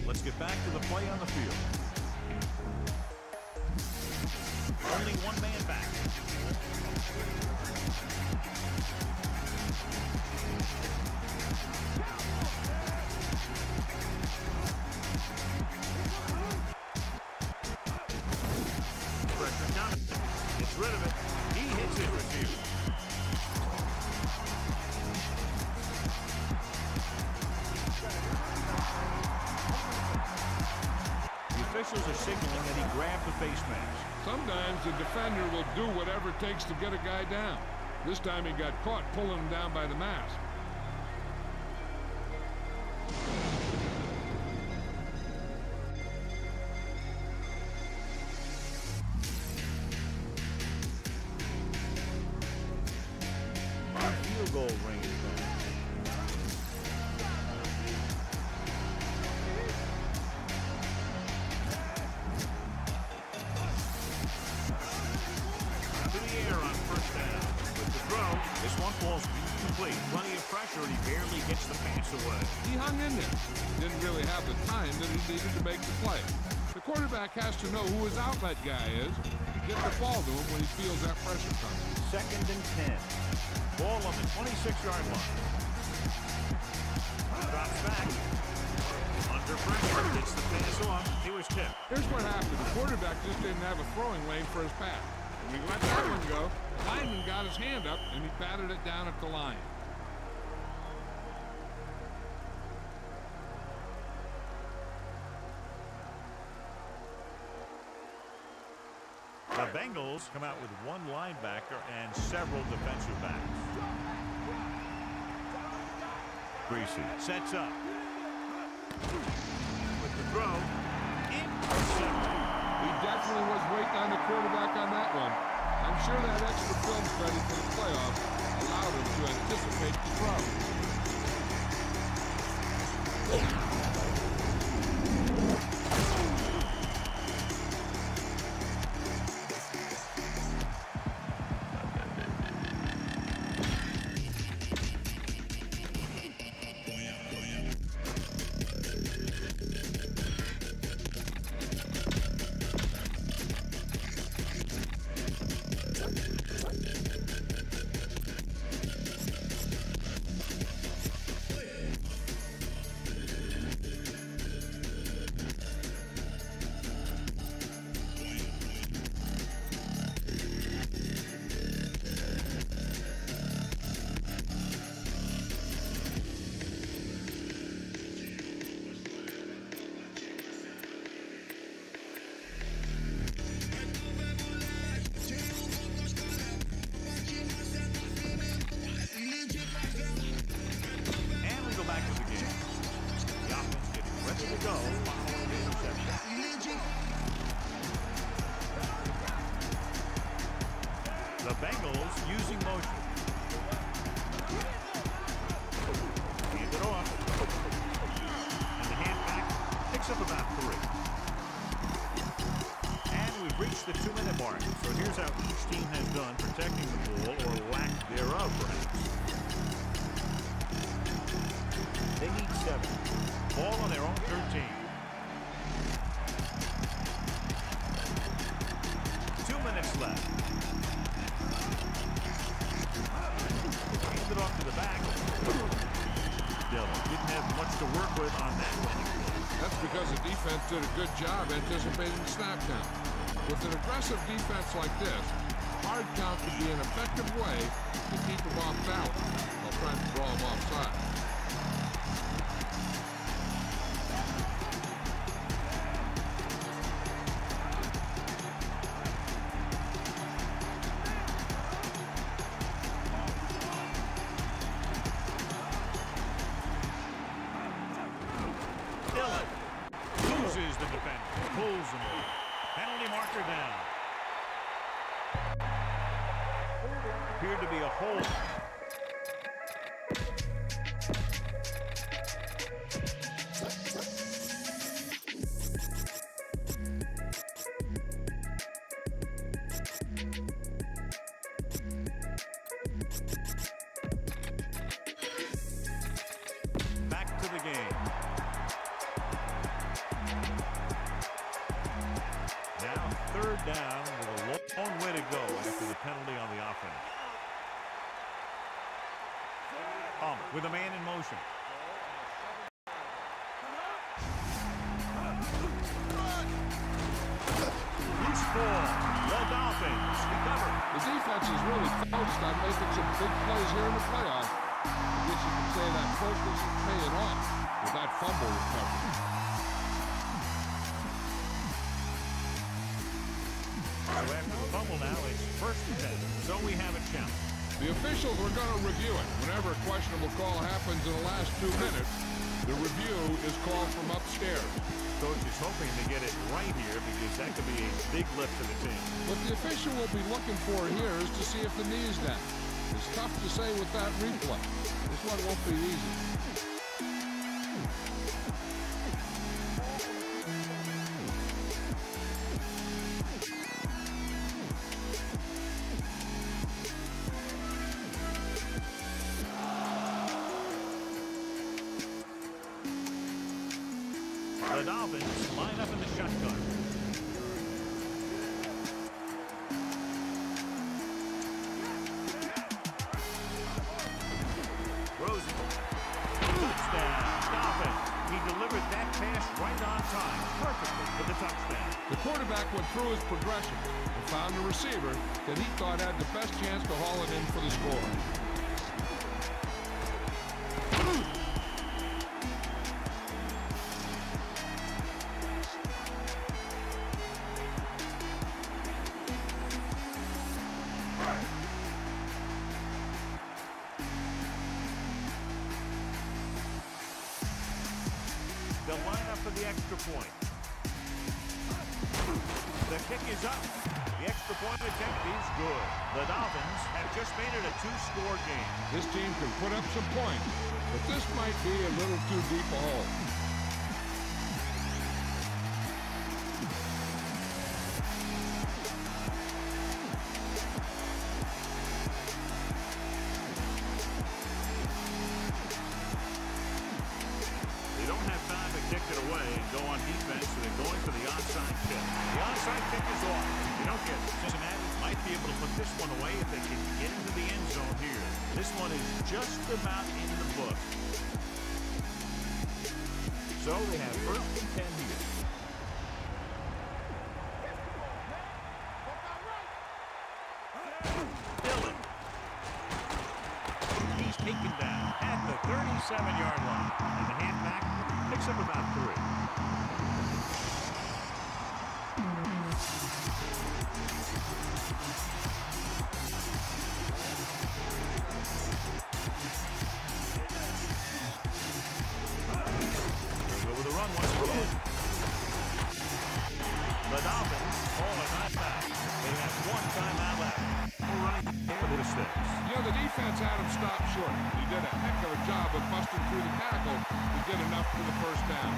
Let's get back to the play on the field. Only one man back. officials are signaling that he grabbed the face mask. Sometimes the defender will do whatever it takes to get a guy down. This time he got caught pulling him down by the mask. Field goal range. To the air on first down. With the throw, this one falls incomplete. Plenty of pressure, and he barely gets the pass away. He hung in there. Didn't really have the time that he needed to make the play. The quarterback has to know who his outlet guy is to get the ball to him when he feels that pressure coming. 2nd and 10. Ball on the 26-yard line. Drops back. Under pressure. Gets the pass off. He was tipped. Here's what happened. The quarterback just didn't have a throwing lane for his pass. When he let that one go, the lineman got his hand up and he batted it down at the line. The Bengals come out with one linebacker and several defensive backs. Greasy sets up. With the throw. Intercepted. He definitely was waiting on the quarterback on that one. I'm sure that extra film study for the playoffs allowed him to anticipate the throw. The Bengals using motion. Hand it off. And the handback picks up about 3. And we've reached the 2-minute mark. So here's how each team has done protecting the ball, or lack thereof, perhaps. They need 7. Ball on their own 13. 2 minutes left. Hand it off to the back. Dillon didn't have much to work with on that one. That's because the defense did a good job anticipating the snap count. With an aggressive defense like this, hard count could be an effective way to keep them off balance while trying to draw them offside. Dillon loses the defender, pulls him. Penalty marker down. Appeared to be a hold. Back to the game. Now 3rd down with a long way to go after the penalty on the offense. With a man in motion. Loose ball. The Dolphins recover. The defense is really focused on making some big plays here in the playoffs. I guess you could say that focus is paying off with that fumble recovery. scramble now. It's 1st and 10. So we have a challenge. The officials are going to review it. Whenever a questionable call happens in the last 2 minutes, the review is called from upstairs. Coach is hoping to get it right here because that could be a big lift for the team. What the official will be looking for here is to see if the knee's down. It's tough to say with that replay. This one won't be easy. The Dolphins line up in the shotgun. Rosen. Touchdown. Dolphins. He delivered that pass right on time. Perfectly for the touchdown. The quarterback went through his progression and found a receiver that he thought had the best chance to haul it in for the score. They'll line up for the extra point. The kick is up. The extra point attempt is good. The Dolphins have just made it a 2-score game. This team can put up some points, but this might be a little too deep a hole. They don't have time to kick it away and go on defense, so they're going for the onside kick. The onside kick is off. If you don't get it, Cincinnati might be able to put this one away if they can get into the end zone here. This one is just about in the book. So they have 1st and 10 here. Dillon. He's taken down at the 37-yard line. And the halfback picks up about 3. They'll go with the run once again. The Dolphins call a timeout. They have 1 timeout left. We're running for the sticks. You know, the defense had him stop short. He did a heck of a job of busting through the tackle to get enough for the first down.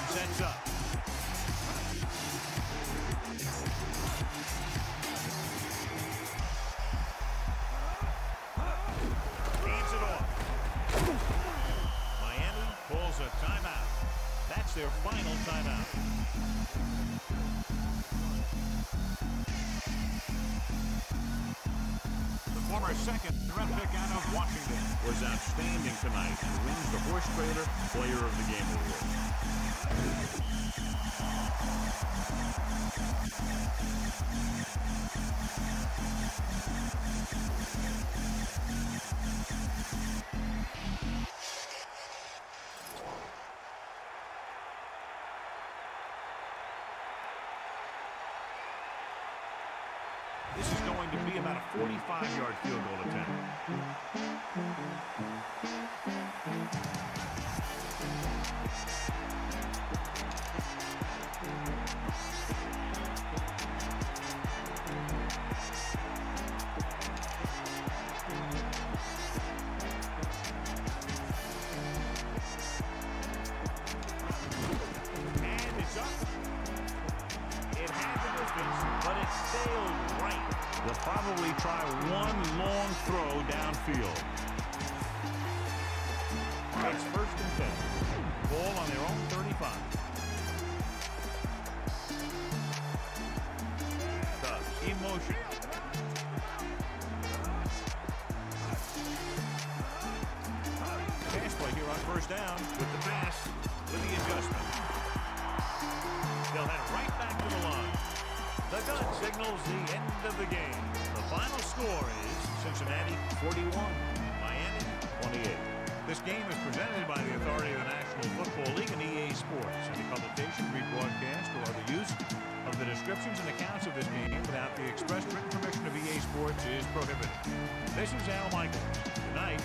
Sets up. Hands it off. Miami pulls a timeout. That's their final timeout. The former second-round pick out of Washington was outstanding tonight and wins the Horse Trailer Player of the Game award. This is going to be about a 45-yard field goal attempt. And it's up. It had the distance, but it sailed right. They'll probably try one long throw downfield. It's 1st and 10. Ball first down with the pass, with the adjustment. They'll head right back to the line. The gun signals the end of the game. The final score is Cincinnati 41, Miami 28. This game is presented by the authority of the National Football League and EA Sports. Any publication, rebroadcast, or other use of the descriptions and accounts of this game without the express written permission of EA Sports is prohibited. This is Al Michaels. Good night.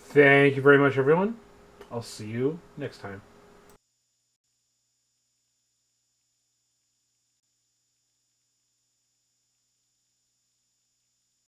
Thank you very much, everyone. I'll see you next time.